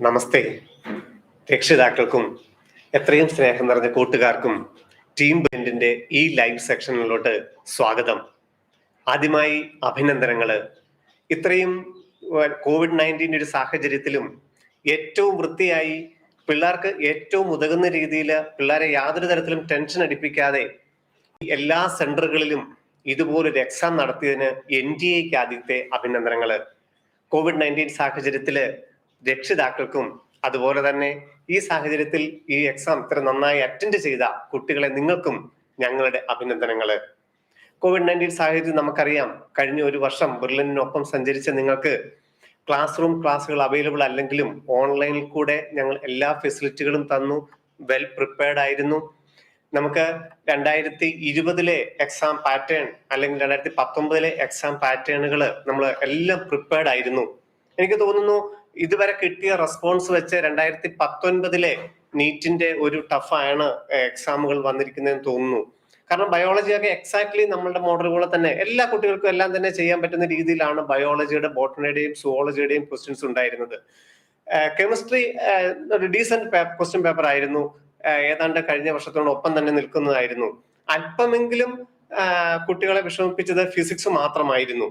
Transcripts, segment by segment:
നമസ്തേ. രക്ഷിതാക്കൾക്കും എത്രയും സ്നേഹം നിറഞ്ഞ കൂട്ടുകാർക്കും ടീം ബെൻഡിന്റെ ഈ ലൈവ് സെക്ഷനിലോട്ട് സ്വാഗതം. ആദ്യമായി അഭിനന്ദനങ്ങള്. ഇത്രയും COVID-19 ഒരു സാഹചര്യത്തിലും ഏറ്റവും വൃത്തിയായി പിള്ളേർക്ക് ഏറ്റവും ഉതകുന്ന രീതിയിൽ പിള്ളേരെ യാതൊരു തരത്തിലും ടെൻഷൻ അടിപ്പിക്കാതെ എല്ലാ സെന്ററുകളിലും ഇതുപോലൊരു എക്സാം നടത്തിയതിന് NTA ആദ്യത്തെ അഭിനന്ദനങ്ങള്. COVID-19 സാഹചര്യത്തില് രക്ഷിതാക്കൾക്കും അതുപോലെ തന്നെ ഈ സാഹചര്യത്തിൽ ഈ എക്സാം ഇത്ര നന്നായി അറ്റൻഡ് ചെയ്ത കുട്ടികളെ നിങ്ങൾക്കും ഞങ്ങളുടെ അഭിനന്ദനങ്ങള്. COVID-19 സാഹചര്യത്തിൽ നമുക്കറിയാം, കഴിഞ്ഞ ഒരു വർഷം ബെർലിനൊപ്പം സഞ്ചരിച്ച നിങ്ങൾക്ക് ക്ലാസ് റൂം ക്ലാസ്സുകൾ അവൈലബിൾ അല്ലെങ്കിലും ഓൺലൈനിൽ കൂടെ ഞങ്ങൾ എല്ലാ ഫെസിലിറ്റികളും തന്നു. വെൽ പ്രിപ്പയർഡ് ആയിരുന്നു. നമുക്ക് 2020 എക്സാം പാറ്റേൺ അല്ലെങ്കിൽ 2019 എക്സാം പാറ്റേണുകൾ നമ്മൾ എല്ലാം പ്രിപ്പയർഡ് ആയിരുന്നു. എനിക്ക് തോന്നുന്നു ഇതുവരെ കിട്ടിയ റെസ്പോൺസ് വെച്ച് 2019 നീറ്റിന്റെ ഒരു ടഫാണ് എക്സാമുകൾ വന്നിരിക്കുന്നതെന്ന് തോന്നുന്നു. കാരണം ബയോളജിയൊക്കെ എക്സാക്ട്ലി നമ്മളുടെ മോഡൽ പോലെ തന്നെ എല്ലാ കുട്ടികൾക്കും എല്ലാം തന്നെ ചെയ്യാൻ പറ്റുന്ന രീതിയിലാണ് ബയോളജിയുടെ, ബോട്ടണിയുടെയും സുവോളജിയുടെയും ക്വസ്റ്റ്യൻസ് ഉണ്ടായിരുന്നത്. കെമിസ്ട്രി ഒരു ഡീസന്റ് ക്വസ്റ്റ്യൻ പേപ്പർ ആയിരുന്നു. ഏതാണ്ട് കഴിഞ്ഞ വർഷത്തോടൊപ്പം തന്നെ നിൽക്കുന്നതായിരുന്നു. അല്പമെങ്കിലും കുട്ടികളെ വിഷമിപ്പിച്ചത് ഫിസിക്സ് മാത്രമായിരുന്നു.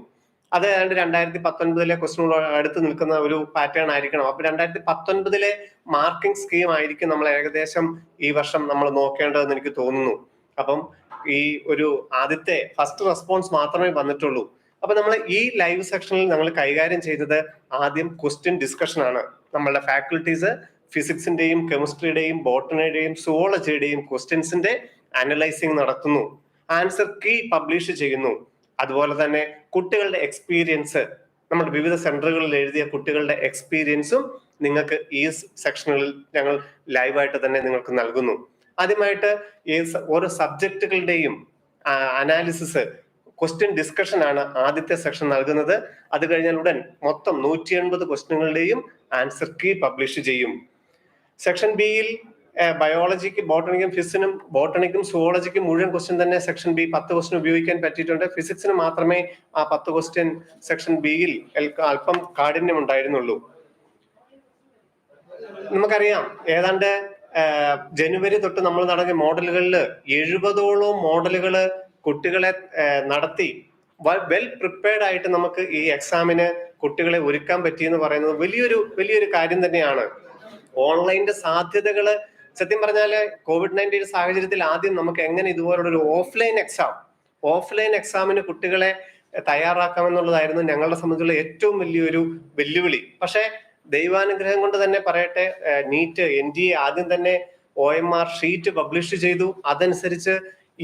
അത് ഏതാണ്ട് 2019 ക്വസ്റ്റ്യനുകൾ അടുത്ത് നിൽക്കുന്ന ഒരു പാറ്റേൺ ആയിരിക്കണം. അപ്പൊ 2019 മാർക്കിംഗ് സ്കീം ആയിരിക്കും നമ്മൾ ഏകദേശം ഈ വർഷം നമ്മൾ നോക്കേണ്ടതെന്ന് എനിക്ക് തോന്നുന്നു. അപ്പം ഈ ഒരു ആദ്യത്തെ ഫസ്റ്റ് റെസ്പോൺസ് മാത്രമേ വന്നിട്ടുള്ളൂ. അപ്പൊ നമ്മൾ ഈ ലൈവ് സെക്ഷനിൽ നമ്മൾ കൈകാര്യം ചെയ്തത് ആദ്യം ക്വസ്റ്റ്യൻ ഡിസ്കഷൻ ആണ്. നമ്മളുടെ ഫാക്കൽറ്റീസ് ഫിസിക്സിന്റെയും കെമിസ്ട്രിയുടെയും ബോട്ടണിയുടെയും സുവോളജിയുടെയും ക്വസ്റ്റ്യൻസിന്റെ അനലൈസിങ് നടത്തുന്നു. ആൻസർ കീ പബ്ലിഷ് ചെയ്യുന്നു. അതുപോലെ തന്നെ കുട്ടികളുടെ എക്സ്പീരിയൻസ്, നമ്മുടെ വിവിധ സെന്ററുകളിൽ എഴുതിയ കുട്ടികളുടെ എക്സ്പീരിയൻസും നിങ്ങൾക്ക് ഈ സെക്ഷനുകളിൽ ഞങ്ങൾ ലൈവായിട്ട് തന്നെ നിങ്ങൾക്ക് നൽകുന്നു. ആദ്യമായിട്ട് ഈ ഓരോ സബ്ജക്റ്റുകളുടെയും അനാലിസിസ്, ക്വസ്റ്റ്യൻ ഡിസ്കഷൻ ആണ് ആദ്യത്തെ സെക്ഷൻ നൽകുന്നത്. അത് കഴിഞ്ഞാൽ ഉടൻ മൊത്തം 180 ക്വസ്റ്റ്യനുകളുടെയും ആൻസർ കീ പബ്ലിഷ് ചെയ്യും. സെക്ഷൻ ബിയിൽ ബയോളജിക്ക്, ബോട്ടണിക്കും ഫിസിക്സിനും, ബോട്ടണിക്കും സുവോളജിക്കും മുഴുവൻ ക്വസ്റ്റ്യൻ തന്നെ സെക്ഷൻ ബി 10 ക്വസ്റ്റ്യൻ ഉപയോഗിക്കാൻ പറ്റിയിട്ടുണ്ട്. ഫിസിക്സിന് മാത്രമേ ആ 10 ക്വസ്റ്റ്യൻ സെക്ഷൻ ബിയിൽ അല്പം കാഠിന്യം ഉണ്ടായിരുന്നുള്ളൂ. നമുക്കറിയാം, ഏതാണ്ട് ജനുവരി തൊട്ട് നമ്മൾ നടത്തിയ മോഡലുകളിൽ 70ഓളം മോഡലുകള് കുട്ടികളെ നടത്തി വെൽ പ്രിപ്പയർഡ് ആയിട്ട് നമുക്ക് ഈ എക്സാമിന് കുട്ടികളെ ഒരുക്കാൻ പറ്റിയെന്ന് പറയുന്നത് വലിയൊരു കാര്യം തന്നെയാണ്. ഓൺലൈനിന്റെ സാധ്യതകള് സത്യം പറഞ്ഞാല് COVID-19 സാഹചര്യത്തിൽ ആദ്യം നമുക്ക് എങ്ങനെ ഇതുപോലുള്ള ഒരു ഓഫ്ലൈൻ എക്സാമിന് കുട്ടികളെ തയ്യാറാക്കാമെന്നുള്ളതായിരുന്നു ഞങ്ങളെ സംബന്ധിച്ചുള്ള ഏറ്റവും വലിയൊരു വെല്ലുവിളി. പക്ഷെ ദൈവാനുഗ്രഹം കൊണ്ട് തന്നെ പറയട്ടെ, നീറ്റ് NTA ആദ്യം തന്നെ OMR ഷീറ്റ് പബ്ലിഷ് ചെയ്തു. അതനുസരിച്ച്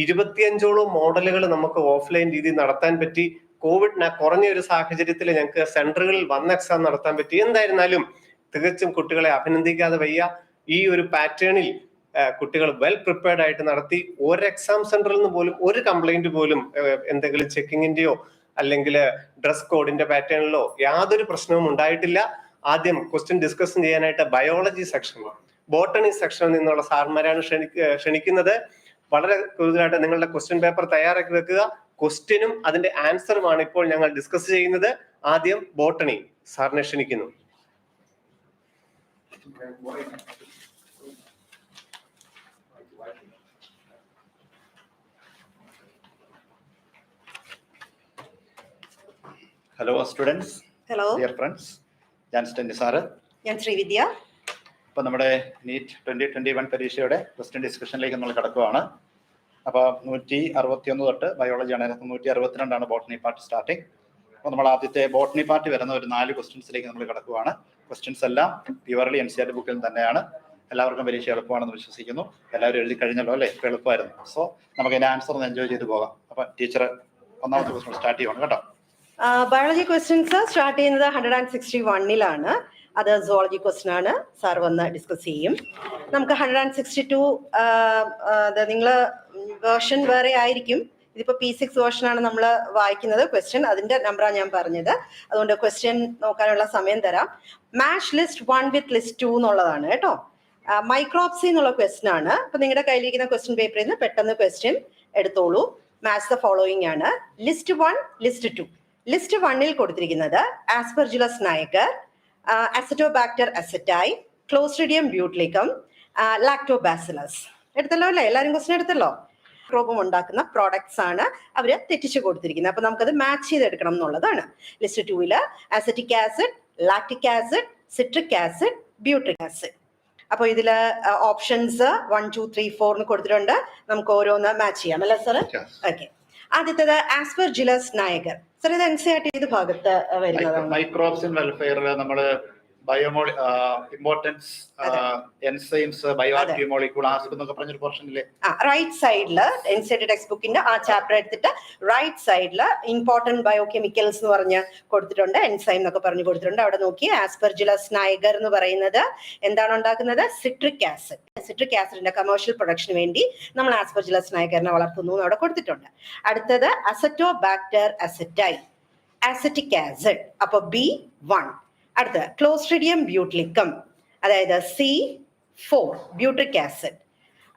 25ഓളം മോഡലുകൾ നമുക്ക് ഓഫ്ലൈൻ രീതിയിൽ നടത്താൻ പറ്റി. കോവിഡ് കുറഞ്ഞ ഒരു സാഹചര്യത്തിൽ ഞങ്ങൾക്ക് സെന്ററുകളിൽ വന്ന എക്സാം നടത്താൻ പറ്റി. എന്തായിരുന്നാലും തികച്ചും കുട്ടികളെ അഭിനന്ദിക്കാതെ വയ്യ. ഈ ഒരു പാറ്റേണിൽ കുട്ടികൾ വെൽ പ്രിപ്പയർഡ് ആയിട്ട് നടത്തി. ഒരു എക്സാം സെന്ററിൽ നിന്ന് പോലും ഒരു കംപ്ലൈന്റ് പോലും എന്തെങ്കിലും ചെക്കിങ്ങിന്റെയോ അല്ലെങ്കിൽ ഡ്രസ് കോഡിന്റെ പാറ്റേണിലോ യാതൊരു പ്രശ്നവും ഉണ്ടായിട്ടില്ല. ആദ്യം ക്വസ്റ്റ്യൻ ഡിസ്കഷൻ ചെയ്യാനായിട്ട് ബയോളജി സെക്ഷൻ, ബോട്ടണി സെക്ഷനിൽ നിന്നുള്ള സാർമാരാണ് ക്ഷണിക്കുന്നത്. വളരെ കൂടുതലായിട്ട് നിങ്ങളുടെ ക്വസ്റ്റ്യൻ പേപ്പർ തയ്യാറാക്കി വെക്കുക. ക്വസ്റ്റ്യനും അതിന്റെ ആൻസറുമാണ് ഇപ്പോൾ ഞങ്ങൾ ഡിസ്കസ് ചെയ്യുന്നത്. ആദ്യം ബോട്ടണി സാറിനെ ക്ഷണിക്കുന്നു. Hello students, hello dear friends, ഞാൻ നിസാർ, ഞാൻ ശ്രീവിദ്യ. അപ്പോൾ നമ്മുടെ നീറ്റ് 2021 പരീക്ഷയുടെ ക്വസ്റ്റ്യൻ ഡിസ്കഷനിലേക്ക് നമ്മൾ കിടക്കുകയാണ്. അപ്പോൾ 161 തൊട്ട് ബയോളജിയാണ്, 162 ബോട്ടണി പാർട്ട് സ്റ്റാർട്ടിങ്. അപ്പോൾ നമ്മൾ ആദ്യത്തെ ബോട്ടണി പാർട്ട് വരുന്ന ഒരു 4 ക്വസ്റ്റ്യൻസിലേക്ക് നമ്മൾ കിടക്കുകയാണ്. ക്വസ്റ്റ്യൻസ് എല്ലാം പ്യുവർലി NCERT ബുക്കിൽ തന്നെയാണ്. എല്ലാവർക്കും പരീക്ഷ എളുപ്പമാണെന്ന് വിശ്വസിക്കുന്നു. എല്ലാവരും എഴുതി കഴിഞ്ഞല്ലോ അല്ലേ? ഇപ്പോൾ എളുപ്പമായിരുന്നു. സോ നമുക്ക് അതിന്റെ ആൻസർ ഒന്ന് എൻജോയ് ചെയ്ത് പോകാം. അപ്പോൾ ടീച്ചർ ഒന്നാമത്തെ ക്വസ്റ്റ്യൻ സ്റ്റാർട്ട് ചെയ്യണം കേട്ടോ. ബയോളജി ക്വസ്റ്റ്യൻസ് സ്റ്റാർട്ട് ചെയ്യുന്നത് 161 അത് സുവോളജി ക്വസ്റ്റ്യൻ ആണ്. സാർ വന്ന് ഡിസ്കസ് ചെയ്യും. നമുക്ക് 162 നിങ്ങൾ വേർഷൻ വേറെ ആയിരിക്കും. ഇതിപ്പോൾ P6 വേർഷനാണ് നമ്മൾ വായിക്കുന്നത്. ക്വസ്റ്റ്യൻ അതിന്റെ നമ്പറാണ് ഞാൻ പറഞ്ഞത്. അതുകൊണ്ട് ക്വസ്റ്റ്യൻ നോക്കാനുള്ള സമയം തരാം. മാച്ച് ലിസ്റ്റ് 1 വിത്ത് ലിസ്റ്റ് 2 എന്നുള്ളതാണ് കേട്ടോ. മൈക്രോപ്സി എന്നുള്ള ക്വസ്റ്റ്യൻ ആണ്. അപ്പൊ നിങ്ങളുടെ കയ്യിലിരിക്കുന്ന ക്വസ്റ്റ്യൻ പേപ്പറിൽ നിന്ന് പെട്ടെന്ന് ക്വസ്റ്റ്യൻ എടുത്തോളൂ. മാച്ച് ദ ഫോളോയിങ് ആണ്. List 1, list 2. ലിസ്റ്റ് 1ൽ കൊടുത്തിരിക്കുന്നത് Aspergillus niger, Acetobacter aceti, Clostridium butylicum, Lactobacillus. എടുത്തല്ലോ അല്ലേ? എല്ലാവരും ക്വസ്റ്റ്യൻ എടുത്തല്ലോ. മൈക്രോബും ഉണ്ടാക്കുന്ന പ്രോഡക്ട്സ് ആണ് അവർ തെറ്റിച്ച് കൊടുത്തിരിക്കുന്നത്. അപ്പൊ നമുക്കത് മാച്ച് ചെയ്തെടുക്കണം എന്നുള്ളതാണ്. List 2 acetic acid, lactic acid, citric acid, butyric acid. അപ്പൊ ഇതില് ഓപ്ഷൻസ് 1, 2, 3, 4 കൊടുത്തിട്ടുണ്ട്. നമുക്ക് ഓരോന്ന് മാച്ച് ചെയ്യാം അല്ലേ സാറ്? ഓക്കെ. ആദ്യത്തേത് ആസ്പെർജില്ലസ് നയഗർ. സാർ ഇത് NCERT ഏത് ഭാഗത്ത് വരുന്നതാണ്? മൈക്രോബ്സ് ഇൻ വെൽഫെയർ നമ്മള് ഇമ്പോർട്ടൻസ് എൻസൈംസ് ബയോആക്റ്റീവ് മോളിക്യൂൾ എന്നൊക്കെ പറഞ്ഞൊരു പോർഷനിലെ റൈറ്റ് സൈഡില് NCERT ടെക്സ്റ്റ് ബുക്കിന്റെ ആ ചാപ്റ്റർ എടുത്തിട്ട് റൈറ്റ് സൈഡില് ഇമ്പോർട്ടന്റ് ബയോകെമിക്കൽസ് എന്ന് പറഞ്ഞ് കൊടുത്തിട്ടുണ്ട്, എൻസൈം എന്നൊക്കെ പറഞ്ഞു കൊടുത്തിട്ടുണ്ട്. അവിടെ നോക്കി ആസ്പെർജില്ലസ് നയഗർ എന്ന് പറയുന്നത് എന്താണ് ഉണ്ടാക്കുന്നത്? Citric acid. സിട്രിക് ആസിഡിന്റെ കമേഴ്ഷ്യൽ പ്രൊഡക്ഷന് വേണ്ടി നമ്മൾ ആസ്പെർജില്ലസ് നയഗറിനെ വളർത്തുന്നു എന്ന് അവിടെ കൊടുത്തിട്ടുണ്ട്. അടുത്തത് അസറ്റോബാക്ടർ അസറ്റൈ, അസറ്റിക് ആസിഡ്, അപ്പൊ B1. അടുത്ത ക്ലോസ്ട്രിഡിയം ബ്യൂട്ടിലിക്കം, അതായത് C4 ബ്യൂട്രിക് ആസിഡ്.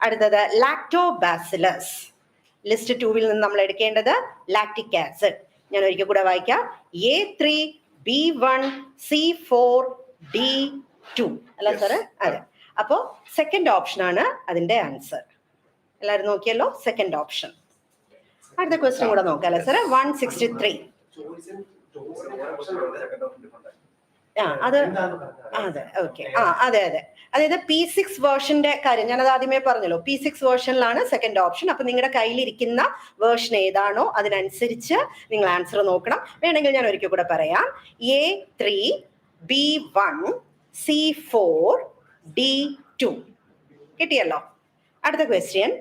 അടുത്തത് ലാക്ടോബാസിലസ്. ലിസ്റ്റ് 2 നിന്ന് നമ്മൾ എടുക്കേണ്ടത് ലാക്റ്റിക് ആസിഡ്. ഞാൻ ഒരിക്കൽ കൂടെ വായിക്കാം. A3 B1 C4 D2 അല്ല സാറ്? അതെ. അപ്പോ സെക്കൻഡ് ഓപ്ഷൻ ആണ് അതിന്റെ ആൻസർ. എല്ലാവരും നോക്കിയല്ലോ? Second option. അടുത്ത ക്വസ്റ്റ്യൻ കൂടെ നോക്കാം അല്ലേ സാറ്? 163. അതെ ഓക്കെ. അതെ. അതായത് P6 വേർഷന്റെ കാര്യം ഞാനത് ആദ്യമേ പറഞ്ഞല്ലോ. P6 വേർഷനിലാണ് second option. അപ്പൊ നിങ്ങളുടെ കയ്യിലിരിക്കുന്ന വേർഷൻ ഏതാണോ അതിനനുസരിച്ച് നിങ്ങൾ ആൻസർ നോക്കണം. വേണമെങ്കിൽ ഞാൻ ഒരിക്കൽ കൂടെ പറയാം. A3 B1 C4 D2 കിട്ടിയല്ലോ. അടുത്ത question,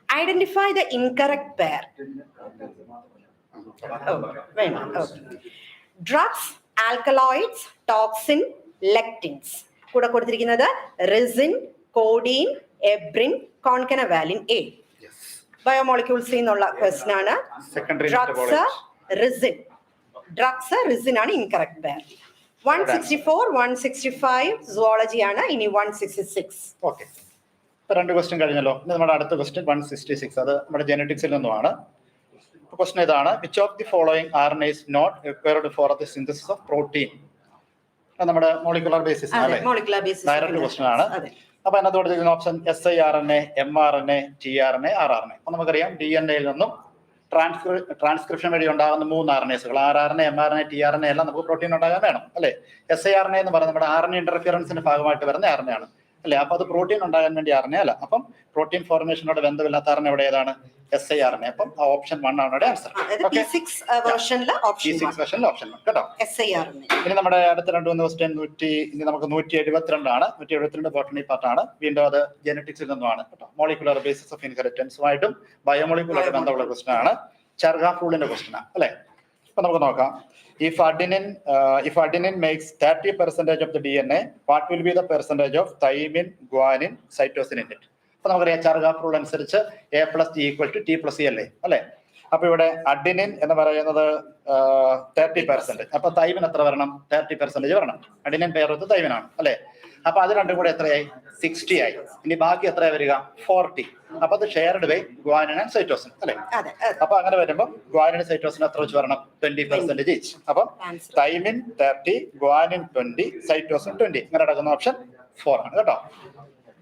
identify the incorrect pair. Drugs, alkaloids, toxin, lectins. കൂടെ കൊടുത്തിരിക്കുന്നത് റിസിൻ, കോഡീൻ, എബ്രിൻ, കോൺകനവാലിൻ A. ബയോമോളിക്യൂൾസിൽ നിന്നുള്ള ക്വസ്റ്റ്യൻ ആണ്. ഡ്രഗ്സ് റിസിൻ ആണ് ഇൻകറക്റ്റ് പെയർ. 164, 165 സുവോളജി ആണ്. ഇനി 166. ഓക്കെ. രണ്ട് ക്വസ്റ്റ്യൻ കഴിഞ്ഞല്ലോ. നമ്മുടെ അടുത്ത ക്വസ്റ്റ്യൻ 166. അത് നമ്മുടെ ജെനറ്റിക്സിൽ നിന്നുമാണ്. ക്വസ്റ്റ്യൻ ഇതാണ്, which of the following RNA is not required for the synthesis of protein? നമ്മുടെ മോളിക്കുലർ ബേസിസ് ഡയറക്റ്റ് ക്വസ്റ്റ്യൻ ആണ്. അപ്പൊ അതിനകത്ത് കൊടുത്തിരിക്കുന്ന option siRNA, mRNA, tRNA, rRNA. അപ്പൊ നമുക്കറിയാം DNA-യിൽ നിന്നും ട്രാൻസ്ക്രിപ്ഷൻ വഴി ഉണ്ടാകുന്ന 3 RNAസുകൾ rRNA, mRNA, tRNA എല്ലാം നമുക്ക് പ്രോട്ടീൻ ഉണ്ടാകാൻ വേണം അല്ലെ? siRNA എന്ന് പറയുന്നത് നമ്മുടെ RNA ഇന്റർഫിയറൻസിന്റെ ഭാഗമായിട്ട് വരുന്ന RNA ആണ് അല്ലെ? അപ്പൊ അത് പ്രോട്ടീൻ ഉണ്ടാകാൻ വേണ്ടി RNA അല്ല. അപ്പം പ്രോട്ടീൻ ഫോർമേഷനോട് ബന്ധമില്ലാത്ത RNA എവിടെ ഏതാണ്? siRNA. അപ്പം ഓപ്ഷൻ 1 ആണ് ഇവിടെ ആൻസർ. P6 വേർഷനിലെ ഓപ്ഷൻ 1 കേട്ടോ. siRNA. ഇനി നമ്മുടെ അടുത്ത 2 ക്വസ്റ്റ്യൻ ഇനി നമുക്ക് 172 ആണ്. 172 ബോട്ടണി പാർട്ടാണ്. വീണ്ടും അത് ജെനറ്റിക്സിൽ നിന്നുമാണ് കേട്ടോ. മോളിക്കുലർ ബേസിസ് ഓഫ് ഇൻഹെറിറ്റൻസുമായിട്ടും ബയോമോളിക്കുലർ ബന്ധമുള്ള ക്വസ്റ്റ്യൻ ആണ്. ചർഗാഫ് റൂളിന്റെ ക്വസ്റ്റ്യൻ ആണ് അല്ലെ? അപ്പൊ നമുക്ക് നോക്കാം. If adenine makes 30% of the DNA, what will be the percentage of thymine, guanine, cytosine in it? അപ്പൊ നമുക്കറിയാം ചർഗാഫ് റൂൾ അനുസരിച്ച് A+G = T+C അല്ലേ? അപ്പൊ ഇവിടെ അഡിനിൻ എന്ന് പറയുന്നത് 30%. അപ്പൊ തൈമിൻ എത്ര വരണം? 30% വരണം. അഡിനിൻ പേരത്ത് തൈമിനാണ് അല്ലെ? അപ്പൊ അത് രണ്ടും കൂടെ എത്രയായി? 60 ആയി. ഇനി ബാക്കി എത്രയാ വരിക? 40. അപ്പൊ അത് shared by guanine and cytosine അല്ലെ? അപ്പൊ അങ്ങനെ വരുമ്പോൾ ഗ്വാനിൻ സൈറ്റോസിൻ എത്ര വെച്ച് വരണം? 20% ഈച്ച്. അപ്പൊ തൈമിൻ 30, ഗ്വാനിൻ 20, സൈറ്റോസിൻ 20. ഇങ്ങനെ നടക്കുന്ന ഓപ്ഷൻ 4 ആണ് കേട്ടോ.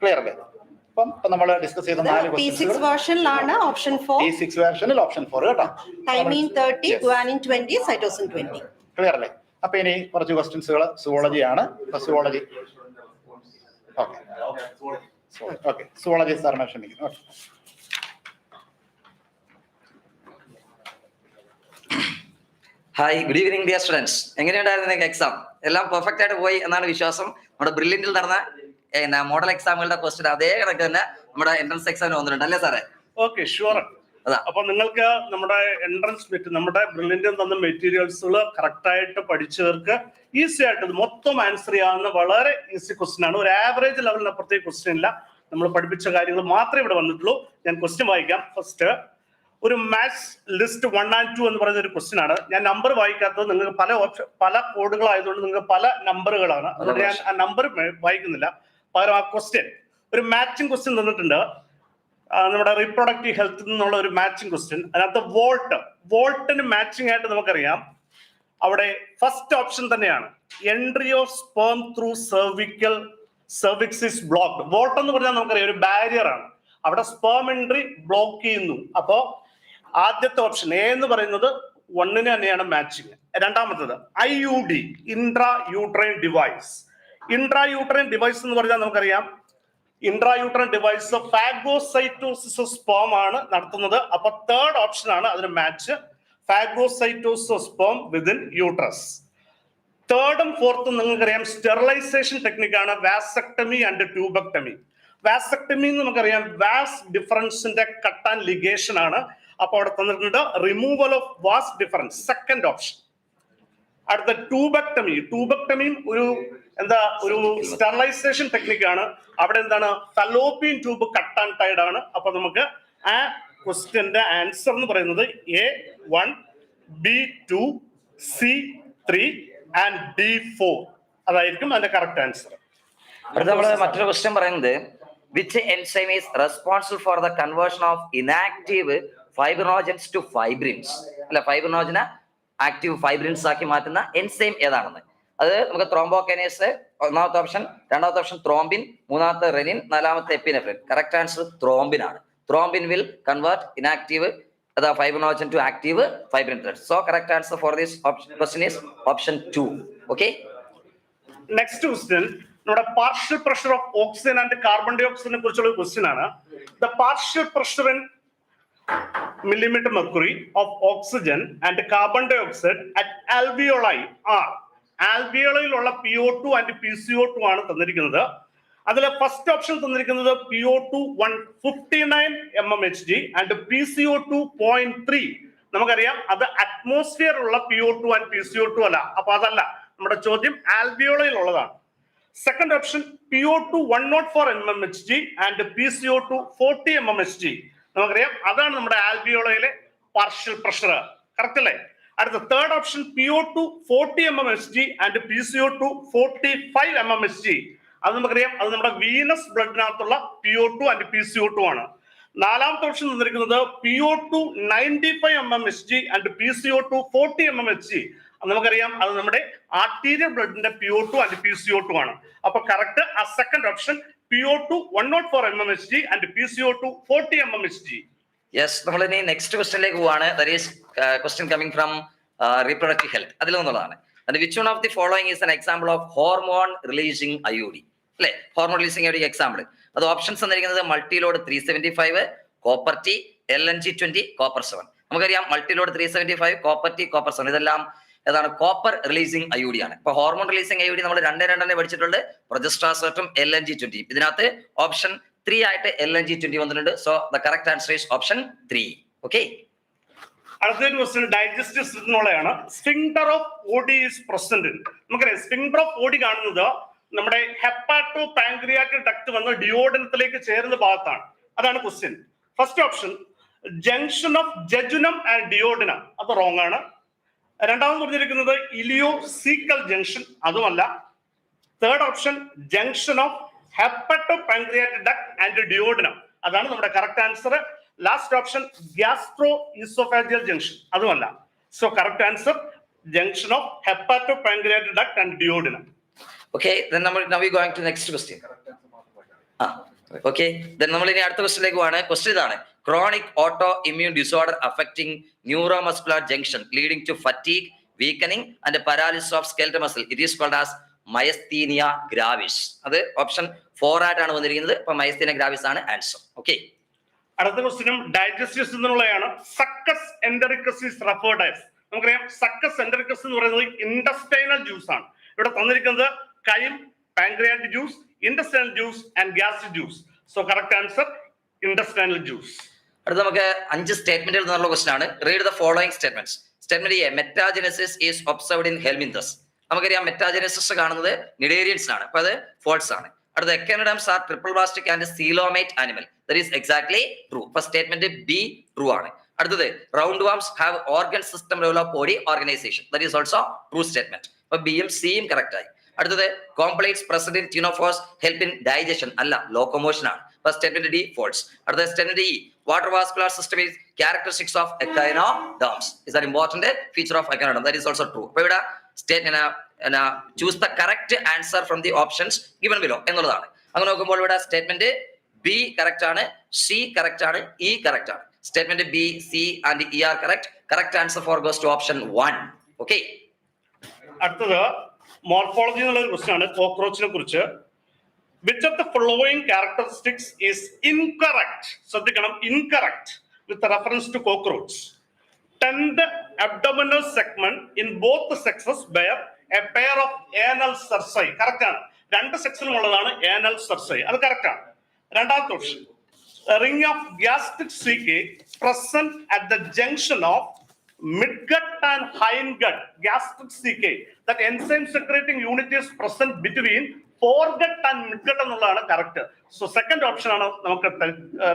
ക്ലിയർ അല്ലേ? അപ്പം നമ്മൾ ഡിസ്കസ് ചെയ്ത 4 P6 വേർഷനിലാണ് ഓപ്ഷൻ 4. P6 വേർഷനിൽ ഓപ്ഷൻ 4 കേട്ടോ. Thymine 30, guanine 20, cytosine 20. ക്ലിയർ അല്ലേ? അപ്പൊ ഇനി കുറച്ച് ക്വസ്റ്റ്യൻസുകൾ സുവോളജി ആണ്. Zoology okay. സുവോളജി സാറിനെ ക്ഷമിക്കുന്നു. Hi, good evening dear students. എങ്ങനെയുണ്ടായിരുന്നു നിങ്ങൾക്ക് എക്സാം? എല്ലാം പെർഫെക്റ്റ് ആയിട്ട് പോയി എന്നാണ് വിശ്വാസം. നമ്മുടെ ബ്രില്യന്റിൽ നടന്ന മോഡൽ എക്സാമുകളുടെ ക്വസ്റ്റ്യൻ അതേ കണക്ക് തന്നെ നമ്മുടെ എൻട്രൻസ് എക്സാമിന് വന്നിട്ടുണ്ട് അല്ലേ സാറേ? Okay, sure. അപ്പൊ നിങ്ങൾക്ക് നമ്മുടെ എൻട്രൻസ് നമ്മുടെ ബ്രില്യന്റിൽ തന്ന മെറ്റീരിയൽസുകൾ കറക്റ്റ് ആയിട്ട് പഠിച്ചവർക്ക് ഈസി ആയിട്ട് ഇത് മൊത്തം ആൻസർ ചെയ്യാവുന്ന വളരെ ഈസി ക്വസ്റ്റ്യൻ ആണ്. ഒരു ആവറേജ് ലെവലിന് അപ്പുറത്തേക്ക് ക്വസ്റ്റ്യൻ ഇല്ല. നമ്മൾ പഠിപ്പിച്ച കാര്യങ്ങൾ മാത്രമേ ഇവിടെ വന്നിട്ടുള്ളൂ. ഞാൻ ക്വസ്റ്റ്യൻ വായിക്കാം. ഫസ്റ്റ്, ഒരു മാത്സ് ലിസ്റ്റ് 1 and 2 എന്ന് പറയുന്ന ഒരു ക്വസ്റ്റ്യൻ ആണ്. ഞാൻ നമ്പർ വായിക്കാത്തത് നിങ്ങൾക്ക് പല കോഡുകളായതുകൊണ്ട് നിങ്ങൾക്ക് പല നമ്പറുകളാണ്. അതുകൊണ്ട് ഞാൻ ആ നമ്പർ വായിക്കുന്നില്ല. പകരം ആ ക്വസ്റ്റ്യൻ ഒരു മാച്ചിങ് ക്വസ്റ്റ്യൻ തന്നിട്ടുണ്ട്. നമ്മുടെ റീപ്രൊഡക്റ്റീവ് ഹെൽത്തിൽ നിന്നുള്ള ഒരു മാച്ചിങ് ക്വസ്റ്റ്യൻ. അതിനകത്ത് വോൾട്ടിന് മാച്ചിങ് ആയിട്ട് നമുക്കറിയാം അവിടെ ഫസ്റ്റ് ഓപ്ഷൻ തന്നെയാണ്. Entry of sperm through cervix is blocked. Vote എന്ന് പറഞ്ഞാൽ നമുക്കറിയാം ഒരു ബാരിയർ ആണ്. അവിടെ സ്പേം എൻട്രി ബ്ലോക്ക് ചെയ്യുന്നു. അപ്പോ ആദ്യത്തെ ഓപ്ഷൻ എ എന്ന് പറയുന്നത് 1 തന്നെയാണ് മാച്ചിങ്. രണ്ടാമത്തത് IUD, intra uterine device. Intra uterine device എന്ന് പറഞ്ഞാൽ നമുക്കറിയാം intra uterine device phagocytosis sperm ആണ് നടത്തുന്നത്. അപ്പൊ തേർഡ് ഓപ്ഷൻ ആണ് അതിന് match, phagocytosis sperm within uterus. തേർഡും ഫോർത്തും നിങ്ങൾക്കറിയാം സ്റ്റെറിലൈസേഷൻ ടെക്നിക്കാണ് വാസക്ടമി ആൻഡ് ട്യൂബക്ടമി. വാസക്ടമി നമുക്കറിയാം വാസ് ഡിഫറൻസിന്റെ കട്ട് ആൻഡ് ലിഗേഷൻ ആണ്. അപ്പൊ അവിടെ തന്നിട്ടുണ്ട് removal of vas deferens, second option. അടുത്ത ട്യൂബക്ടമിയും ഒരു സ്റ്റെറിലൈസേഷൻ ടെക്നിക്കാണ്. അവിടെ എന്താണ് Fallopian tube cut and tied ആണ്. അപ്പൊ നമുക്ക് ആ ക്വസ്റ്റ്യന്റെ ആൻസർ എന്ന് പറയുന്നത് A1, B2, C3 and D4 അതായിരിക്കും അതിന്റെ കറക്റ്റ് ആൻസർ. മറ്റൊരു ക്വസ്റ്റ്യൻ പറയുന്നത് which enzyme is responsible for the conversion of inactive fibrinogens to fibrins? അല്ല, ഫൈബ്രിനോജനെ ആക്റ്റീവ് ഫൈബ്രിൻസ് ആക്കി മാറ്റുന്ന എൻസൈം ഏതാണെന്ന്. അത് നമുക്ക് ത്രോംബോകൈനേസ് ഒന്നാമത്തെ ഓപ്ഷൻ, രണ്ടാമത്തെ ഓപ്ഷൻ ത്രോംബിൻ, മൂന്നാമത്തെ റെനിൻ, നാലാമത്തെ എപ്പിനെഫ്രിൻ. കറക്റ്റ് ആൻസർ ത്രോംബിൻ ആണ്. Thrombin will convert inactive fibrinogen to active fibrin threads. So correct answer for this question is option 2. Okay. Next question, നമ്മുടെ partial pressure of oxygen and carbon dioxide കുറിച്ചുള്ള question ആണ്. The partial pressure in millimeter mercury of oxygen and carbon dioxide at alveoli are. ആൽവിയോളയിലുള്ള PO2 and PCO2 ആണ് തന്നിരിക്കുന്നത്. അതിലെ first option തന്നിരിക്കുന്നത് PO2 159 mmHg and PCO2 0.3. നമുക്കറിയാം അത് atmosphere ഉള്ള PO2 and PCO2 അല്ല. അപ്പൊ അതല്ല നമ്മുടെ ചോദ്യം, ആൽവിയോളയിലുള്ളതാണ്. Second option PO2 104 mmHg and PCO2 40 mmHg. നമുക്കറിയാം അതാണ് നമ്മുടെ ആൽവിയോളയിലെ പാർഷ്യൽ പ്രഷർ. കറക്റ്റ് അല്ലേ? അടുത്ത third option PO2 40 mmHg and PCO2 45 mmHg. അത് നമുക്കറിയാം അത് നമ്മുടെ വീനസ് ബ്ലഡിനകത്തുള്ള PO2 ആൻഡ് PCO2 ആണ്. നാലാമത്തെ ഓപ്ഷൻ തന്നിരിക്കുന്നത് PO2 95 mmHg and PCO2 40 mmHg. അത് നമുക്കറിയാം അത് നമ്മുടെ ആർട്ടീരിയൽ ബ്ലഡിന്റെ PO2 ആൻഡ് PCO2 ആണ്. അപ്പൊ കറക്റ്റ് ആ second option PO2 104 mmHg and PCO2 40 mmHg. Yes, നമ്മൾ ഇനി നെക്സ്റ്റ് ക്വസ്റ്റ്യനിലേക്ക് പോവാണ്. That is question coming from reproductive health. അതിൽ നിന്നുള്ളതാണ്. Which one of the following is an example of hormone releasing IUD? അല്ലെ, ഹോർമോൺ റിലീസിംഗ് IUD എക്സാമ്പിൾ. അത് options തന്നിരിക്കുന്നത് Multiload 375, copper T, LNG20, copper 7. നമുക്കറിയാം മൾട്ടിലോഡ് 375, കോപ്പർ ടി, കോപ്പർ 7 ഇതെല്ലാം ഏതാണ്? Copper releasing IUD ആണ്. ഇപ്പൊ ഹോർമോൺ റിലീസിംഗ് IUD നമ്മൾ 2 പഠിച്ചിട്ടുണ്ട്, പ്രൊജസ്ട്രാസോട്ടും LNG20. ഇതിനകത്ത് ഓപ്ഷൻ 3 ആയിട്ട് LNG20 വന്നിട്ടുണ്ട്. So the correct answer is option 3. Okay. അടുത്തൊരു ക്വസ്റ്റ്യൻ ഡൈജസ്റ്റീവ് സിസ്റ്റത്തിനുള്ളതാണ്. Sphincter of Oddi is present. നമുക്കറിയാം സ്ഫിങ്ക്ടർ ഓഫ് ഓഡി കാണുന്നത് നമ്മുടെ ഹെപ്പാറ്റോ പാൻക്രിയാറ്റിക് ഡക്ട് വന്ന് ഡിയോഡനത്തിലേക്ക് ചേരുന്ന ഭാഗത്താണ്. അതാണ് question. First option junction of jejunum and duodenum, അത് റോങ് ആണ്. രണ്ടാമത് പറഞ്ഞിരിക്കുന്നത് ഇലിയോസീക്കൽ ജംഗ്ഷൻ, അതുമല്ല. Third option junction of hepato pancreatic duct and duodenum, അതാണ് നമ്മുടെ correct answer. Last option gastro oesophageal junction, അതുമല്ല. So correct answer junction of hepato pancreatic duct and duodenum. Okay, then now we going to next question. Okay, then നമ്മൾ ഇനി അടുത്ത ക്വസ്റ്റ്യനിലേക്ക് പോവാണ്. Question ഇതാണ്: chronic autoimmune disorder affecting neuromuscular junction leading to fatigue, weakening and paralysis of skeletal muscle. It is called as myasthenia gravis. അത് option 4 ആയിട്ടാണ് വന്നിരിക്കുന്നത്. അപ്പൊ myasthenia gravis ആണ് ആൻസർ. ഓക്കെ. അടുത്ത ക്വസ്റ്റ്യനും ഡൈജസ്റ്റീവ് സിസ്റ്റത്തിനുള്ളതാണ്. Succus entericus is referred as. നമുക്കറിയാം succus entericus എന്ന് പറയുന്നത് ഇൻഡസ്റ്റൈനൽ ജ്യൂസ് ആണ്. ഇവിടെ തന്നിരിക്കുന്നത് chyme, pancreatic juice, intestinal juice and gastric juice. So correct answer intestinal juice. അടുത്ത നമുക്ക് 5 സ്റ്റേറ്റ്മെന്റുകൾ എന്നുള്ള ക്വസ്റ്റ്യൻ ആണ്. Read the following statements. Statement A, metagenesis is observed in helminths. നമുക്കറിയാം മെറ്റാജനസിസ് കാണുന്നത് നിഡേറിയൻസ് ആണ്. അപ്പൊ അത് ഫോൾസ് ആണ്. അടുത്ത echinoderms are triploblastic and coelomate animal. That is exactly true. അപ്പൊ സ്റ്റേറ്റ്മെന്റ് ബി ട്രൂ ആണ്. അടുത്തത് round worms have organ system level of body organisation. That is also true statement. അപ്പൊ ബിയും സിയും കറക്റ്റ് ആയി. അടുത്തത് comb plates present in ctenophores help in digestion, അല്ല locomotion ആണ്. But statement D, false. അടുത്ത statement E, water vascular system is characteristics of echinoderms. Is an important feature of echinoderm. That is also true. അപ്പോൾ ഇവിടെ choose the correct answer from the options given below എന്നുള്ളതാണ്. അങ്ങനെ നോക്കുമ്പോൾ ഇവിടെ statement B correct ആണ്, C correct ആണ്, E correct ആണ്. Statement B, C and E are correct. Correct answer four goes to option 1. Okay. അടുത്തത് മോർഫോളജി എന്നുള്ള ഒരു ക്വസ്റ്റ്യൻ ആണ്, കോക്രോച്ചിനെ കുറിച്ച്. Which of the following characteristics is incorrect? ശ്രദ്ധിക്കണം, incorrect with reference to cockroach. 10th abdominal segment in both the sexes bear a pair of anal cerci. Correct ആണ്. രണ്ട് സെക്സിലും ഉള്ളതാണ് anal cerci. അത് കറക്റ്റ് ആണ്. രണ്ടാമത്തെ option, ring of gastric seek present at the junction of midgut and hindgut. Gastric CK, that enzyme secreting unit is present between foregut and midgut എന്നുള്ളതാണ് correct. So second option ആണ് നമുക്ക്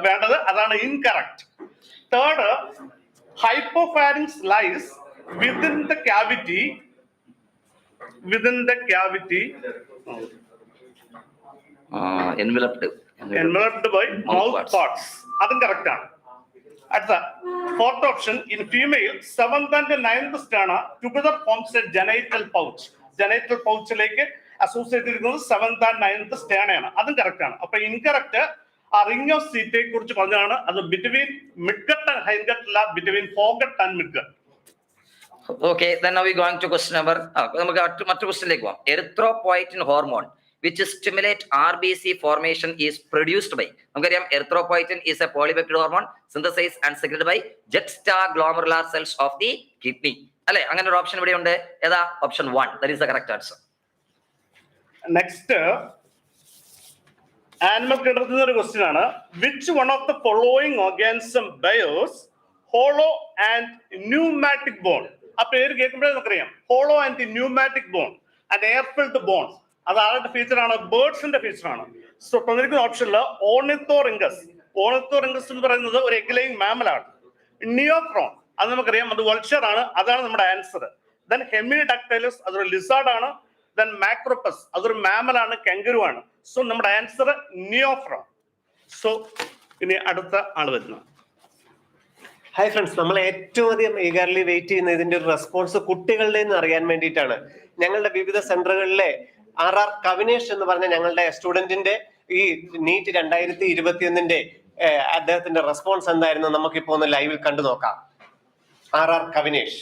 വേണ്ടത്, അതാണ് incorrect. Third, hypopharynx lies within the cavity enveloped by mouth parts. അതും correct ആണ്. അടുത്ത fourth option, in female 7th and 9th sternum together forms a genital pouch. Genital പൗച്ചിലേക്ക് associate ചെയ്തിരിക്കുന്നത് 7th and 9th sternum. അതും correct ആണ്. അപ്പൊ incorrect ആ ring of സീറ്റയെ കുറിച്ച് പറഞ്ഞതാണ്, അത് ബിറ്റ്വീൻ മിഡ്ഗട്ട് ആൻഡ് ഹൈൻഗട്ട് അല്ല, between forget and midgut. Okay, then now we going to question number നമുക്ക് മറ്റു ക്വസ്റ്റ്യനിലേക്ക് പോകാം. എറിത്രോപോയറ്റിൻ hormone which stimulate RBC formation is produced by, നമുക്കറിയാം erythropoietin is a polypeptide hormone synthesized and secreted by juxtaglomerular cells of the kidney. അല്ലെ, അങ്ങനെ ഒരു option ഇവിടെ ഉണ്ട്. ഏതാ? Option 1. that is the correct answer. Next animal കിടത്തുന്ന ഒരു question ആണ്, which one of the following organism bears hollow and pneumatic bone. ആ പേര് കേൾക്കുമ്പോഴേ നമുക്കറിയാം, hollow and pneumatic bone and air filled bone. അത് ആരുടെ ഫീച്ചർ ആണ്? ബേർഡ്സിന്റെ ഫീച്ചർ ആണ്. സോ തന്നിരിക്കുന്ന ഓപ്ഷനിൽ ഓർണിത്തോറിംഗസ് എന്ന് പറയുന്നത് ഒരു എഗ് ലേയിങ് മാമലാണ്. നിയോക്രോൺ അത് നമുക്കറിയാം, അത് വൾച്ചർ ആണ്, അതാണ് നമ്മുടെ ആൻസർ. ദെൻ ഹെമിഡക്ടൈലസ് അതൊരു ലിസാർഡ് ആണ്. ദെൻ മാക്രോപ്പസ് അതൊരു മാമലാണ്, കെങ്കരു ആണ്. സോ നമ്മുടെ ആൻസർ നിയോക്രോൺ. സോ ഇനി അടുത്ത ആള് വരുന്നു. ഹായ് ഫ്രണ്ട്സ്, നമ്മൾ ഏറ്റവും അധികം ഈഗർലി വെയിറ്റ് ചെയ്യുന്ന ഇതിന്റെ ഒരു റെസ്പോൺസ് കുട്ടികളുടെ നിന്ന് അറിയാൻ വേണ്ടിയിട്ടാണ്. ഞങ്ങളുടെ വിവിധ സെന്ററുകളിലെ ആർ കവിനേഷ് എന്ന് പറഞ്ഞ ഞങ്ങളുടെ സ്റ്റുഡന്റിന്റെ ഈ നീറ്റ് 2021 അദ്ദേഹത്തിന്റെ റെസ്പോൺസ് എന്തായിരുന്നു നമുക്കിപ്പോ ഒന്ന് ലൈവിൽ കണ്ടു നോക്കാം. ആർ കവിനേഷ്.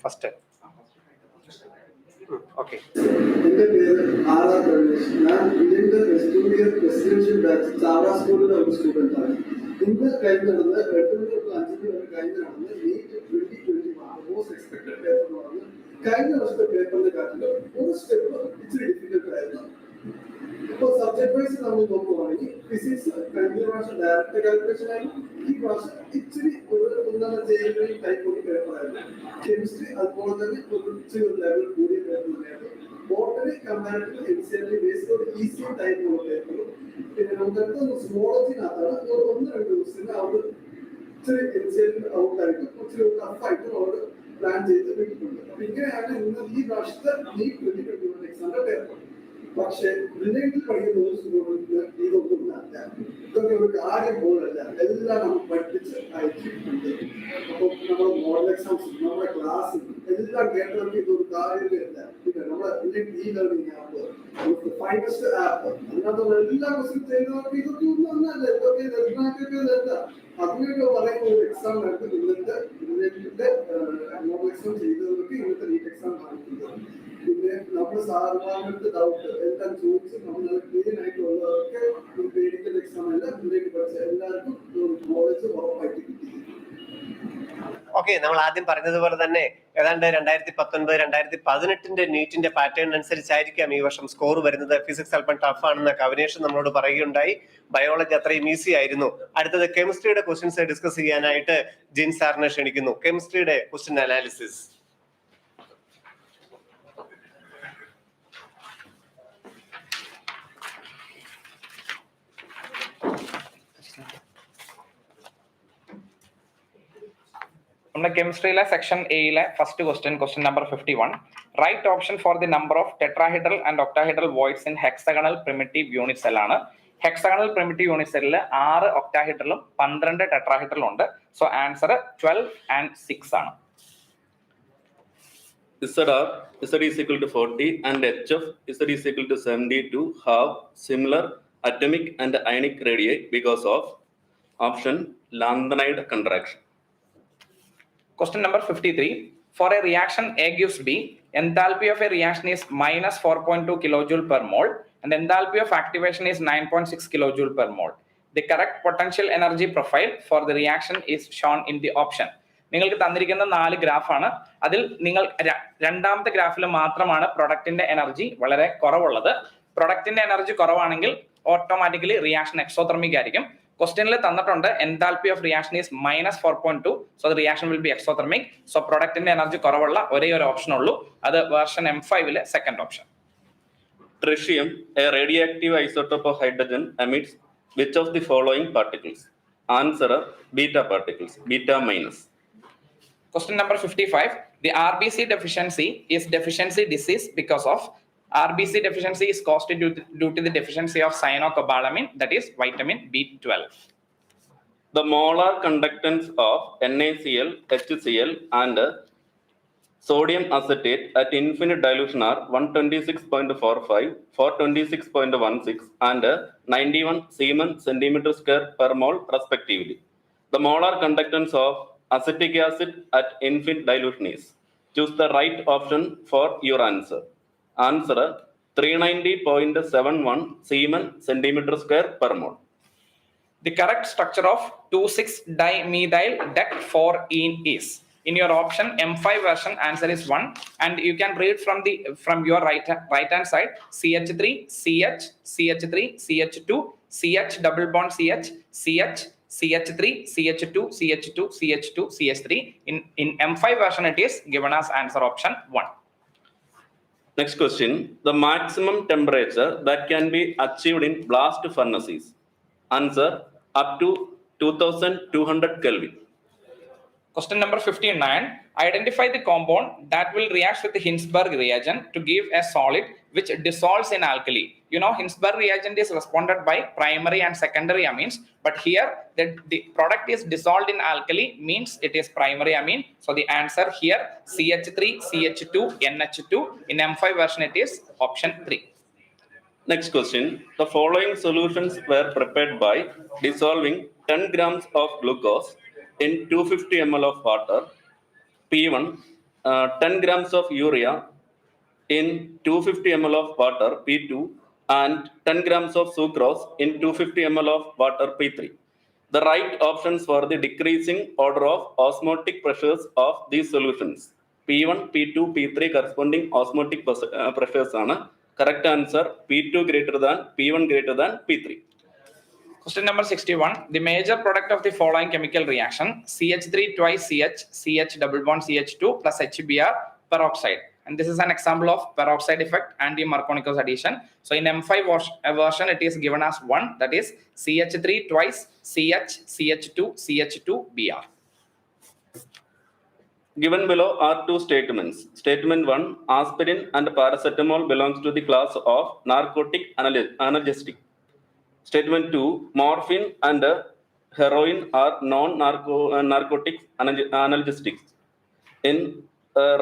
First okay. എന്റെ പേര് ആർ ഗണേഷ്. ഞാൻ ഇന്ത്യന്റെ റെസിഡൻഷ്യൽ ബാച്ച് ചാവ സ്കൂളിലെ ഒരു സ്റ്റുഡന്റ് ആണ്. ഇന്ന് കഴിഞ്ഞ് നടന്ന് 8 മുതൽ 5 വരെ കഴിഞ്ഞ് നടന്ന് നീറ്റ് 2021 മോസ്റ്റ് എക്സ്പെക്ടഡ് പേപ്പർ എന്ന് പറഞ്ഞ് കഴിഞ്ഞ വർഷത്തെ പേപ്പറിന്റെ കാര്യത്തിൽ ഒരു സ്റ്റെപ്പ് ഇച്ചിരി ഡിഫിക്കൽട്ട് ആയിരുന്നു. ഇപ്പോൾ സബ്ജക്ട് വൈസ് നമ്മൾ നോക്കുവാണെങ്കിൽ ഫിസിക്സ് കഴിഞ്ഞ പ്രാവശ്യം ഡയറക്റ്റ് കാൽക്കുലേഷൻ ആയിരുന്നു, ഈ പ്രാവശ്യം ഇച്ചിരി ഒരു ടൈപ്പ് ഒരു പേപ്പറായിരുന്നു. കെമിസ്ട്രി അതുപോലെ തന്നെ ഇച്ചിരി ഒരു ലെവൽ കൂടിയ പേപ്പർ തന്നെയായിരുന്നു. ബോട്ടണി കമ്പാരിറ്റീവ് എൻസിആർടി ബേസ്ഡ് ഒരു ഈസി ടൈപ്പുള്ള പേപ്പറും. പിന്നെ നമുക്ക് സുവോളജിനകത്താണ് 1-2 ക്വസ്റ്റ്യൻ അവർ ഇച്ചിരി എൻസിആർടി ഔട്ടായിട്ടും ഇച്ചിരി ടഫായിട്ടും അവർ പ്ലാൻ ചെയ്ത് വിട്ടിട്ടുണ്ട്. അപ്പൊ ഇങ്ങനെയാണ് ഇന്ന് ഈ വർഷത്തെ നീറ്റ് 2021 എക്സാമിന്റെ പേപ്പർ. പക്ഷെ റിലേറ്റഡ് പഠിക്കുന്ന ഒരു സ്റ്റുഡന്റിന് ഇതൊന്നും അല്ല, ഇതൊക്കെ ഒരു കാര്യം പോലല്ല, എല്ലാം നമ്മൾ പഠിപ്പിച്ച് അയച്ചിട്ടുണ്ട്. അപ്പൊ നമ്മുടെ മോഡൽ എക്സാംസ് നമ്മുടെ ക്ലാസ് എല്ലാം കേട്ടവർക്ക് ഇതൊരു കാര്യമില്ല. പിന്നെ നമ്മുടെ ഈ ലേണിംഗ് ആപ്പ് ഫൈനസ്റ്റ് ആപ്പ് അതിനകത്തുള്ള എല്ലാ ക്വസ്റ്റ്യൻ ചെയ്യുന്നവർക്ക് ഇതൊക്കെ ഒന്നും ഒന്നല്ല, ഇതൊക്കെ രചനാക്കൊക്കെ അതിനൊക്കെ പറയുന്ന ഒരു എക്സാം ആയിട്ട് ഇന്നത്തെ റിലേറ്റഡിന്റെ മോഡൽ എക്സാം ചെയ്തവർക്ക് ഇന്നത്തെ നീറ്റ് എക്സാം കാണിക്കുന്നത്. പിന്നെ നമ്മൾ സാധാരണ ഡൗട്ട് എല്ലാം ചോദിച്ച് നമ്മൾ ക്ലീൻ ആയിട്ടുള്ളവർക്ക് പേടിക്കൽ എക്സാം അല്ല, മുന്നേക്ക് പഠിച്ച എല്ലാവർക്കും നോളജ് ഉറപ്പായിട്ട് കിട്ടി. ഓക്കെ, നമ്മൾ ആദ്യം പറഞ്ഞതുപോലെ തന്നെ ഏതാണ്ട് 2019-2018 നീറ്റിന്റെ പാറ്റേൺ അനുസരിച്ചായിരിക്കാം ഈ വർഷം സ്കോർ വരുന്നത്. ഫിസിക്സ് അല്പം ടഫ് ആണെന്ന് കവിനേഷൻ നമ്മളോട് പറയുകയുണ്ടായി. ബയോളജി അത്രയും ഈസി ആയിരുന്നു. അടുത്തത് കെമിസ്ട്രിയുടെ ക്വസ്റ്റ്യൻസ് ഡിസ്കസ് ചെയ്യാനായിട്ട് ജിൻ സാറിനെ ക്ഷണിക്കുന്നു. കെമിസ്ട്രിയുടെ ക്വസ്റ്റ്യൻ അനാലിസിസ്. നമ്മുടെ കെമിസ്ട്രിയിലെ സെക്ഷൻ എയിലെ first question number 51. Right option for the number of tetrahedral and octahedral voids in hexagonal primitive unit cell ആണ്. ഹെക്സഗണൽ പ്രിമിറ്റീവ് യൂണിറ്റ് സെല്ലിൽ 6 ഒക്ടാഹൈഡ്രലും 12 ടെട്രാഹൈഡ്രലും ഉണ്ട്. സോ ആൻസർ 12 and 6 ആണ്. ZR Z is equal to 40 and HF Z is equal to 72 have similar atomic and ionic radii because of option lanthanide contraction. Question number 53. For a reaction A gives B, enthalpy of a reaction is minus 4.2 kilojoule per mole and enthalpy of activation is 9.6 kilojoule per mole. The correct potential energy profile for the reaction is shown in the option. നിങ്ങൾക്ക് തന്നിരിക്കുന്ന 4 ഗ്രാഫാണ്. അതിൽ നിങ്ങൾ രണ്ടാമത്തെ ഗ്രാഫിൽ മാത്രമാണ് പ്രൊഡക്റ്റിന്റെ energy വളരെ കുറവുള്ളത്. പ്രൊഡക്റ്റിന്റെ എനർജി കുറവാണെങ്കിൽ ഓട്ടോമാറ്റിക്കലി റിയാക്ഷൻ എക്സോതെർമിക് ആയിരിക്കും. ക്വസ്റ്റ്യനിൽ തന്നിട്ടുണ്ട് enthalpy of reaction is minus 4.2, so the reaction will be exothermic. So പ്രൊഡക്റ്റിന്റെ എനർജി കുറവുള്ള ഒരേ ഒരു ഓപ്ഷൻ ഉള്ളൂ, അത് version M5 second option. Tritium, a radioactive isotope of hydrogen, emits which of the following particles? Answer: beta particles, beta minus. Question number 55. The RBC deficiency is deficiency disease because of RBC deficiency is caused due to the deficiency of cyanocobalamin, that is vitamin B12. The molar conductance of NaCl, HCl and sodium acetate at infinite dilution are 126.45, 426.16 and 91 Siemens centimeter square per mole respectively. The molar conductance of acetic acid at infinite dilution is. Choose the right option for your answer. Answer: 390.71 Siemens centimeter square per mole. The correct structure of 2,6-dimethyl dec-4-ene is. In your option M5 version, answer is 1, and you can read from your right hand side: CH3, CH, CH3, CH2, CH double bond CH, CH, CH3, CH2, CH2, CH2, CH3. In M5 version, it is given as answer option 1. Next question: the maximum temperature that can be achieved in blast furnace is. Answer: up to 2200 Kelvin. Question number 59. Identify the compound that will react with the Hinsberg reagent to give a solid which dissolves in alkali. You know, Hinsberg reagent is responded by primary and secondary amines, but here the product is dissolved in alkali means it is primary amine. So the answer here CH3, CH2, NH2. In M5 version, it is option 3. Next question: the following solutions were prepared by dissolving 10 grams of glucose in 250 ml of water. P1, 10 grams of urea in 250 ml of water. P2, and 10 grams of sucrose in 250 ml of water. P3. The right options for the decreasing order of osmotic pressures of these solutions: P1, P2, P3 corresponding osmotic pressures ആണ്. Correct answer: P2 greater than P1 greater than P3. Question number 61. The major product of the following chemical reaction: CH3 twice CH, CH double bond CH2 plus HBr peroxide. And this is an example of peroxide effect and the Marconico's addition. So in M5 version, it is given as 1, that is CH3 twice CH, CH2, CH2, Br. Given below are two statements. Statement 1: aspirin and paracetamol belongs to the class of narcotic analgesic. Statement 2: morphine and heroin are non-narcotic analgesics. In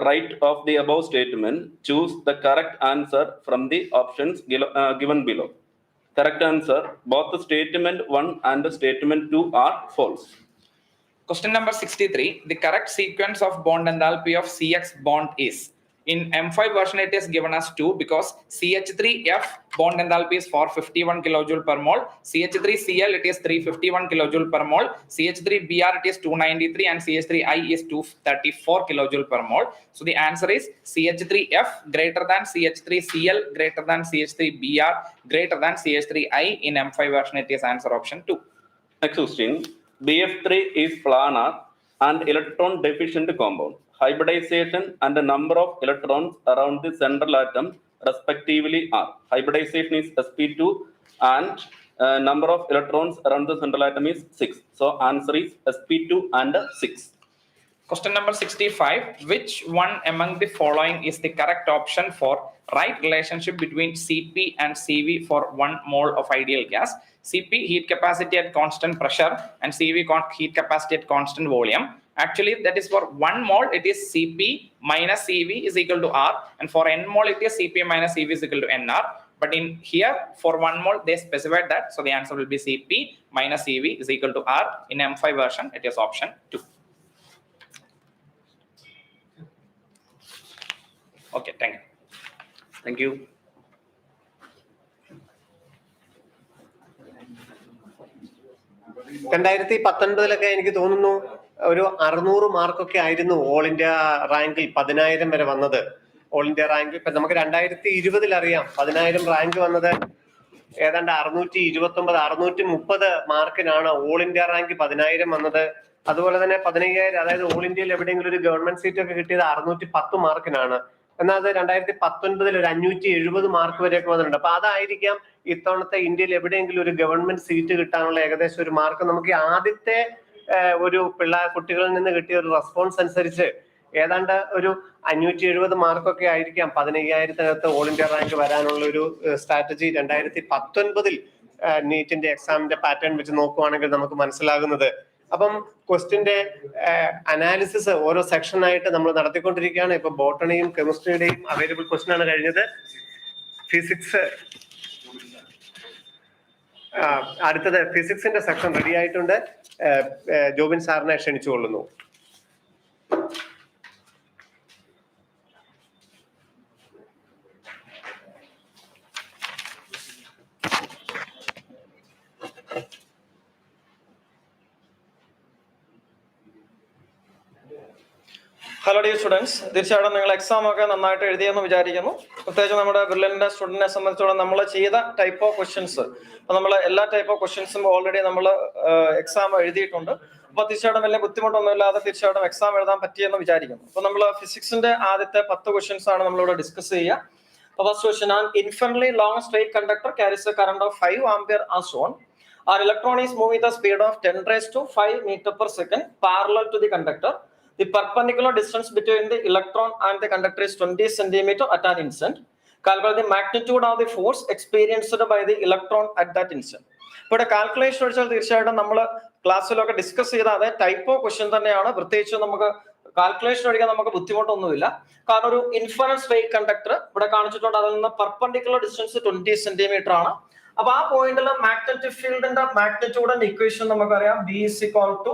right of the above statement, choose the correct answer from the options given below. Correct answer: both the statement 1 and statement 2 are false. Question number 63. The correct sequence of bond enthalpy of CX bond is. In M5 version, it is given as 2 because CH3F bond enthalpy is 451 kilojoule per mole. CH3Cl, it is 351 kilojoule per mole. CH3Br, it is 293, and CH3I is 234 kilojoule per mole. So the answer is CH3F greater than CH3Cl greater than CH3Br greater than CH3I. In M5 version, it is answer option 2. Next question. BF3 is planar and electron deficient compound. Hybridization and the number of electrons around the central atom respectively are. Hybridization is sp2 and number of electrons around the central atom is 6. So answer is sp2 and 6. Question number 65. Which one among the following is the correct option for right relationship between Cp and Cv for 1 mole of ideal gas? Cp, heat capacity at constant pressure, and Cv, heat capacity at constant volume. Actually, that is for 1 mole, it is Cp minus Cv is equal to R, and for n mole, it is Cp minus Cv is equal to Nr. But in here, for 1 mole, they specified that, so the answer will be Cp minus Cv is equal to R. In M5 version, it is option 2. Okay, thank you. Thank you. രണ്ടായിരത്തി 19 എനിക്ക് തോന്നുന്നു ഒരു 600 മാർക്കൊക്കെ ആയിരുന്നു all India റാങ്കിൽ 10,000 വരെ വന്നത്. All India rank ഇപ്പൊ നമുക്ക് 2020 അറിയാം 10,000 റാങ്ക് വന്നത് ഏതാണ്ട് 629 630 മാർക്കിനാണ് ഓൾ ഇന്ത്യ റാങ്ക് 10,000 വന്നത്. അതുപോലെ തന്നെ 15,000 അതായത് ഓൾ ഇന്ത്യയിൽ എവിടെയെങ്കിലും ഒരു ഗവൺമെന്റ് സീറ്റ് ഒക്കെ കിട്ടിയത് 610 മാർക്കിനാണ്. എന്നാൽ അത് 2019 ഒരു 570 മാർക്ക് വരെയൊക്കെ വന്നിട്ടുണ്ട്. അപ്പൊ അതായിരിക്കാം ഇത്തവണത്തെ ഇന്ത്യയിൽ എവിടെയെങ്കിലും ഒരു ഗവൺമെന്റ് സീറ്റ് കിട്ടാനുള്ള ഏകദേശം ഒരു മാർക്ക്. നമുക്ക് ആദ്യത്തെ ഒരു കുട്ടികളിൽ നിന്ന് കിട്ടിയ ഒരു റെസ്പോൺസ് അനുസരിച്ച് ഏതാണ്ട് ഒരു 570 മാർക്കൊക്കെ ആയിരിക്കാം 15,000-നകത്ത് ഓൾ ഇന്ത്യ റാങ്ക് വരാനുള്ള ഒരു സ്ട്രാറ്റജി 2019 നീറ്റിന്റെ എക്സാമിന്റെ പാറ്റേൺ വെച്ച് നോക്കുവാണെങ്കിൽ നമുക്ക് മനസ്സിലാകുന്നത്. അപ്പം ക്വസ്റ്റിന്റെ അനാലിസിസ് ഓരോ സെക്ഷനായിട്ട് നമ്മൾ നടത്തിക്കൊണ്ടിരിക്കുകയാണ്. ഇപ്പൊ ബോട്ടണിയും കെമിസ്ട്രിയുടെയും അവൈലബിൾ ക്വസ്റ്റ്യൻ ആണ് കഴിഞ്ഞത്. ഫിസിക്സ് അടുത്തത് ഫിസിക്സിന്റെ സെക്ഷൻ റെഡി ആയിട്ടുണ്ട്. ജോബിൻ സാറിനെ ക്ഷണിച്ചുകൊള്ളുന്നു. ഹലോ ഡിയർ സ്റ്റുഡൻസ്, തീർച്ചയായിട്ടും നിങ്ങൾ എക്സാം ഒക്കെ നന്നായിട്ട് എഴുതിയെന്ന് വിചാരിക്കുന്നു. പ്രത്യേകിച്ച് നമ്മുടെ ബ്രില്യൻറ്റിന്റെ സ്റ്റുഡന്റിനെ സംബന്ധിച്ചോളം നമ്മൾ ചെയ്ത ടൈപ്പ് ഓഫ് ക്വസ്റ്റ്യൻസ്, അപ്പൊ നമ്മൾ എല്ലാ ടൈപ്പ് ഓഫ് ക്വസ്റ്റ്യൻസും ഓൾറെഡി നമ്മൾ എക്സാം എഴുതിയിട്ടുണ്ട്. അപ്പൊ തീർച്ചയായിട്ടും വലിയ ബുദ്ധിമുട്ടൊന്നുമില്ലാതെ തീർച്ചയായിട്ടും എക്സാം എഴുതാൻ പറ്റിയെന്ന് വിചാരിക്കുന്നു. അപ്പൊ നമ്മൾ ഫിസിക്സിന്റെ ആദ്യത്തെ 10 ക്വസ്റ്റ്യൻസ് ആണ് നമ്മളിവിടെ ഡിസ്കസ് ചെയ്യുക. അപ്പൊ ഫസ്റ്റ് ക്വസ്റ്റ്യൻ ആണ്, infinitely long straight conductor carries A current of 5 ampere as on. An electron is moving at the speed of 10⁵ meter per second parallel to the conductor. The perpendicular distance between the electron and the conductor is 20 centimeter at an instant. Calculate the magnitude of the force experienced by the electron at that instant. ഇവിടെ calculation വെച്ചാൽ തീർച്ചയായിട്ടും നമ്മൾ ക്ലാസ്സിലൊക്കെ discuss ചെയ്ത അതേ type of question തന്നെയാണ്. പ്രത്യേകിച്ച് നമുക്ക് കാൽക്കുലേഷൻ ഒഴിക്കാൻ നമുക്ക് ബുദ്ധിമുട്ടൊന്നുമില്ല. കാരണം ഒരു ഇൻഫിനിറ്റ് സ്ട്രേറ്റ് കണ്ടക്ടർ ഇവിടെ കാണിച്ചിട്ടുണ്ട്, അതിൽ നിന്ന് പെർപെൻഡിക്കുലർ ഡിസ്റ്റൻസ് 20 സെന്റിമീറ്റർ ആണ്. അപ്പൊ ആ പോയിന്റിൽ മാഗ്നറ്റിക് ഫീൽഡിന്റെ മാഗ്നിറ്റ്യൂഡ് ഇക്വേഷൻ നമുക്കറിയാം, B is equal to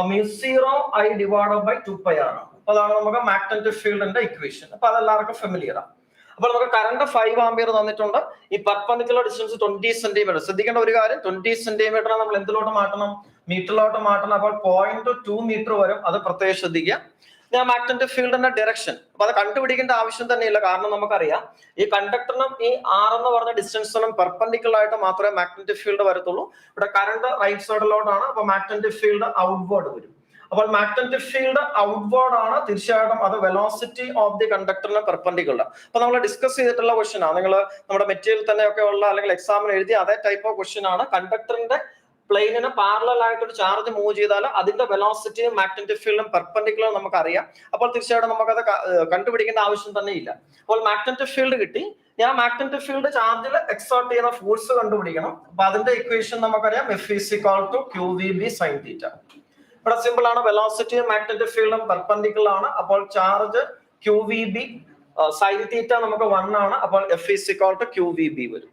μ0I divided by 2π ആണ്. അപ്പൊ അതാണ് നമുക്ക് മാഗ്നറ്റിക് ഫീൽഡിന്റെ ഇക്വേഷൻ. അപ്പൊ അതെല്ലാവർക്കും ഫെമിലിയർ ആണ്. അപ്പൊ നമുക്ക് കറണ്ട് 5 ആംപിയർ തന്നിട്ടുണ്ട്. ഈ പെർപെൻഡിക്കുലർ ഡിസ്റ്റൻസ് 20 സെന്റിമീറ്റർ. ശ്രദ്ധിക്കേണ്ട ഒരു കാര്യം, 20 സെന്റിമീറ്റർ നമ്മൾ എന്തിലോട്ട് മാറ്റണം? മീറ്ററിലോട്ട് മാറ്റണം. അപ്പോൾ 0.2 മീറ്റർ വരും. അത് പ്രത്യേകം ശ്രദ്ധിക്കുക. ഞാൻ മാഗ്നറ്റിക് ഫീൽഡിന്റെ ഡയറക്ഷൻ അപ്പൊ അത് കണ്ടുപിടിക്കേണ്ട ആവശ്യം തന്നെയില്ല. കാരണം നമുക്കറിയാം ഈ കണ്ടക്ടറിനും ഈ R എന്ന് പറഞ്ഞ ഡിസ്റ്റൻസിനും പെർപെൻഡിക്കുലർ ആയിട്ട് മാത്രമേ മാഗ്നറ്റിക് ഫീൽഡ് വരത്തുള്ളൂ. ഇവിടെ കറണ്ട് റൈറ്റ് സൈഡിലോട്ടാണ്. അപ്പൊ മാഗ്നറ്റിക് ഫീൽഡ് ഔട്ട്വേർഡ് വരും. അപ്പോൾ മാഗ്നറ്റിക് ഫീൽഡ് ഔട്ട്വേർഡ് ആണ്. തീർച്ചയായിട്ടും അത് വെലോസിറ്റി ഓഫ് ദി കണ്ടക്ടറിന് പെർപെൻഡിക്കുലർ. അപ്പൊ നമ്മൾ ഡിസ്കസ് ചെയ്തിട്ടുള്ള ക്വസ്റ്റ്യൻ ആണ്. നിങ്ങൾ നമ്മുടെ മെറ്റീരിയൽ തന്നെ ഒക്കെ ഉള്ള അല്ലെങ്കിൽ എക്സാമിന് എഴുതിയ അതേ ടൈപ്പ് ഓഫ് ക്വസ്റ്റ്യൻ ആണ്. കണ്ടക്ടറിന്റെ പ്ലെയിനിന് പാരലൽ ആയിട്ട് ഒരു ചാർജ് മൂവ് ചെയ്താൽ അതിന്റെ വെലോസിറ്റിയും മാഗ്നറ്റിക് ഫീൽഡും പെർപെൻഡിക്കുലർ നമുക്ക് അറിയാം. അപ്പോൾ തീർച്ചയായിട്ടും നമുക്കത് കണ്ടുപിടിക്കേണ്ട ആവശ്യം തന്നെ ഇല്ല. അപ്പോൾ മാഗ്നറ്റിക് ഫീൽഡ് കിട്ടി. ഞാൻ മാഗ്നറ്റിക് ഫീൽഡ് ചാർജിൽ എക്സേർട്ട് ചെയ്യുന്ന ഫോഴ്സ് കണ്ടുപിടിക്കണം. അപ്പൊ അതിന്റെ ഇക്വേഷൻ നമുക്കറിയാം, F is equal to QVB sin θ. ഇവിടെ സിമ്പിൾ ആണ്. വെലോസിറ്റിയും മാഗ്നറ്റിക് ഫീൽഡും പെർപെൻഡിക്കുലർ ആണ്. അപ്പോൾ ചാർജ് QVB sin θ നമുക്ക് 1 ആണ്. അപ്പോൾ F is equal to QVB വരും.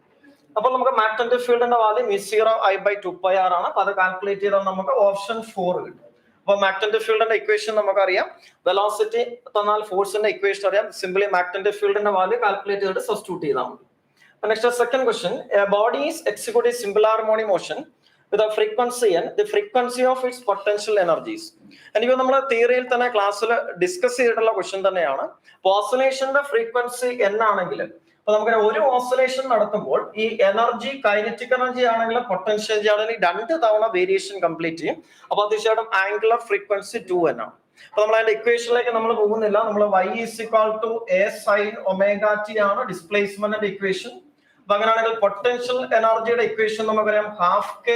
അപ്പോൾ നമുക്ക് മാഗ്നറ്റിക് ഫീൽഡിന്റെ വാല്യൂ μ0I by 2πr ആണ്. അപ്പൊ അത് കാൽക്കുലേറ്റ് ചെയ്താൽ നമുക്ക് ഓപ്ഷൻ 4 കിട്ടും. അപ്പോൾ മാഗ്നറ്റിക് ഫീൽഡിന്റെ ഇക്വേഷൻ നമുക്കറിയാം, വെലോസിറ്റി തന്നാൽ ഫോഴ്സിന്റെ ഇക്വേഷൻ അറിയാം, സിംപ്ലി മാഗ്നറ്റിക് ഫീൽഡിന്റെ വാല്യൂ കാൽക്കുലേറ്റ് ചെയ്തിട്ട് സബ്സ്റ്റിറ്റ്യൂട്ട് ചെയ്താൽ മതി. Next second question, A body is executing simple harmonic motion with a frequency and the frequency of its potential energies. എനിക്ക് നമ്മൾ തിയറിയിൽ തന്നെ ക്ലാസ്സിൽ ഡിസ്കസ് ചെയ്തിട്ടുള്ള ക്വസ്റ്റ്യൻ തന്നെയാണ്. ഓസിലേഷന്റെ ഫ്രീക്വൻസി എന്നാണെങ്കിൽ അപ്പൊ നമുക്ക് ഒരു ഓസിലേഷൻ നടത്തുമ്പോൾ ഈ എനർജി കൈനറ്റിക് എനർജി ആണെങ്കിലും പൊട്ടൻഷ്യൽ എനർജി ആണെങ്കിലും 2 തവണ വേരിയേഷൻ കംപ്ലീറ്റ് ചെയ്യും. അപ്പൊ തീർച്ചയായിട്ടും ആംഗുലർ ഫ്രീക്വൻസി 2 എന്നാണ്. അപ്പൊ നമ്മൾ അതിന്റെ ഇക്വേഷനിലേക്ക് നമ്മൾ പോകുന്നില്ല. നമ്മൾ y = a sin ωt ആണ് ഡിസ്പ്ലേസ്മെന്റിന്റെ ഇക്വേഷൻ. അപ്പൊ അങ്ങനെയാണെങ്കിൽ പൊട്ടൻഷ്യൽ എനർജിയുടെ ഇക്വേഷൻ നമുക്കറിയാം ½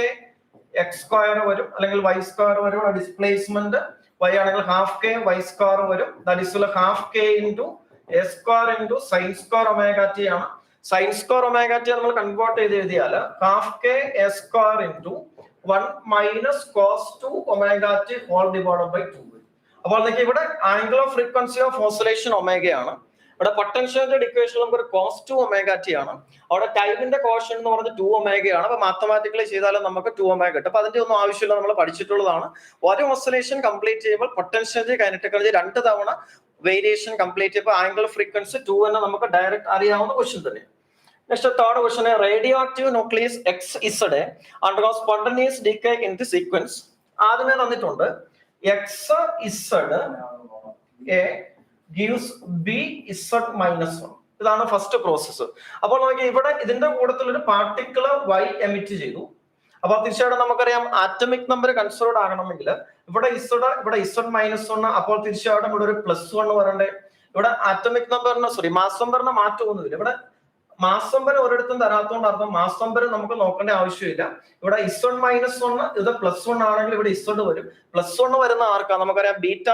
x² വരും, അല്ലെങ്കിൽ y² വരും. ഡിസ്പ്ലേസ്മെന്റ് y ആണെങ്കിൽ ½ y² വരും. That is ½ a² sin² ωt ആണ്. sin² ωt നമ്മൾ കൺവേർട്ട് ചെയ്ത് എഴുതിയാൽ ½ a² 1 - cos 2 ωt whole divided by 2 വരും. അപ്പോൾ ഇവിടെ ആംഗുലർ ഫ്രീക്വൻസി ഓഫ് ഓസിലേഷൻ ഒമേഗയാണ്. ഇവിടെ പൊട്ടൻഷ്യലിന്റെ ഇക്വേഷൻ നമുക്ക് ഒരു cos 2 ωt ആണ്. അവിടെ ടൈമിന്റെ കോഷൻ എന്ന് പറഞ്ഞത് 2 ഒമേഗയാണ്. അപ്പൊ മാത്തമാറ്റിക്കലി ചെയ്താലും നമുക്ക് 2 ഒമേഗ കിട്ടും. അപ്പൊ അതിന്റെ ഒന്നും ആവശ്യമില്ല, നമ്മൾ പഠിച്ചിട്ടുള്ളതാണ്. ഒരു ഓസിലേഷൻ കംപ്ലീറ്റ് ചെയ്യുമ്പോൾ പൊട്ടൻഷ്യൽ കൈനറ്റിക് എനർജി 2 തവണ വേരിയേഷൻ കംപ്ലീറ്റ് ചെയ്യുമ്പോൾ ആംഗുലർ ഫ്രീക്വൻസി 2 എന്ന് നമുക്ക് ഡയറക്റ്റ് അറിയാവുന്ന ക്വസ്റ്റ്യൻ തന്നെയാണ്. Next third question, radio active nucleus XZ undergoes spontaneous decay in the sequence. ആദ്യമേ തന്നിട്ടുണ്ട് XZ gives BZ-1. ഇതാണ് ഫസ്റ്റ് പ്രോസസ്സ്. അപ്പോൾ നമുക്ക് ഇവിടെ ഇതിന്റെ കൂട്ടത്തിൽ ഒരു പാർട്ടിക്കിൾ Y എമിറ്റ് ചെയ്തു. അപ്പൊ തീർച്ചയായിട്ടും നമുക്കറിയാം ആറ്റമിക് നമ്പർ കൺസിഡർഡ് ആകണമെങ്കിൽ ഇവിടെ ഇവിടെ Z-1, അപ്പോൾ തീർച്ചയായിട്ടും ഇവിടെ ഒരു +1 വരണ്ടേ. ഇവിടെ ആറ്റമിക് നമ്പറിന് മാസ് നമ്പറിന് മാറ്റമൊന്നുമില്ല. ഇവിടെ മാസ് നമ്പർ ഒരിടത്തും തരാത്തോണ്ട് അർത്ഥം മാസ് നമ്പർ നമുക്ക് നോക്കേണ്ട ആവശ്യമില്ല. ഇവിടെ Z-1 ഇത് +1 ആണെങ്കിൽ ഇവിടെ Z വരും. +1 വരുന്ന ആർക്കാ നമുക്കറിയാം ബീറ്റ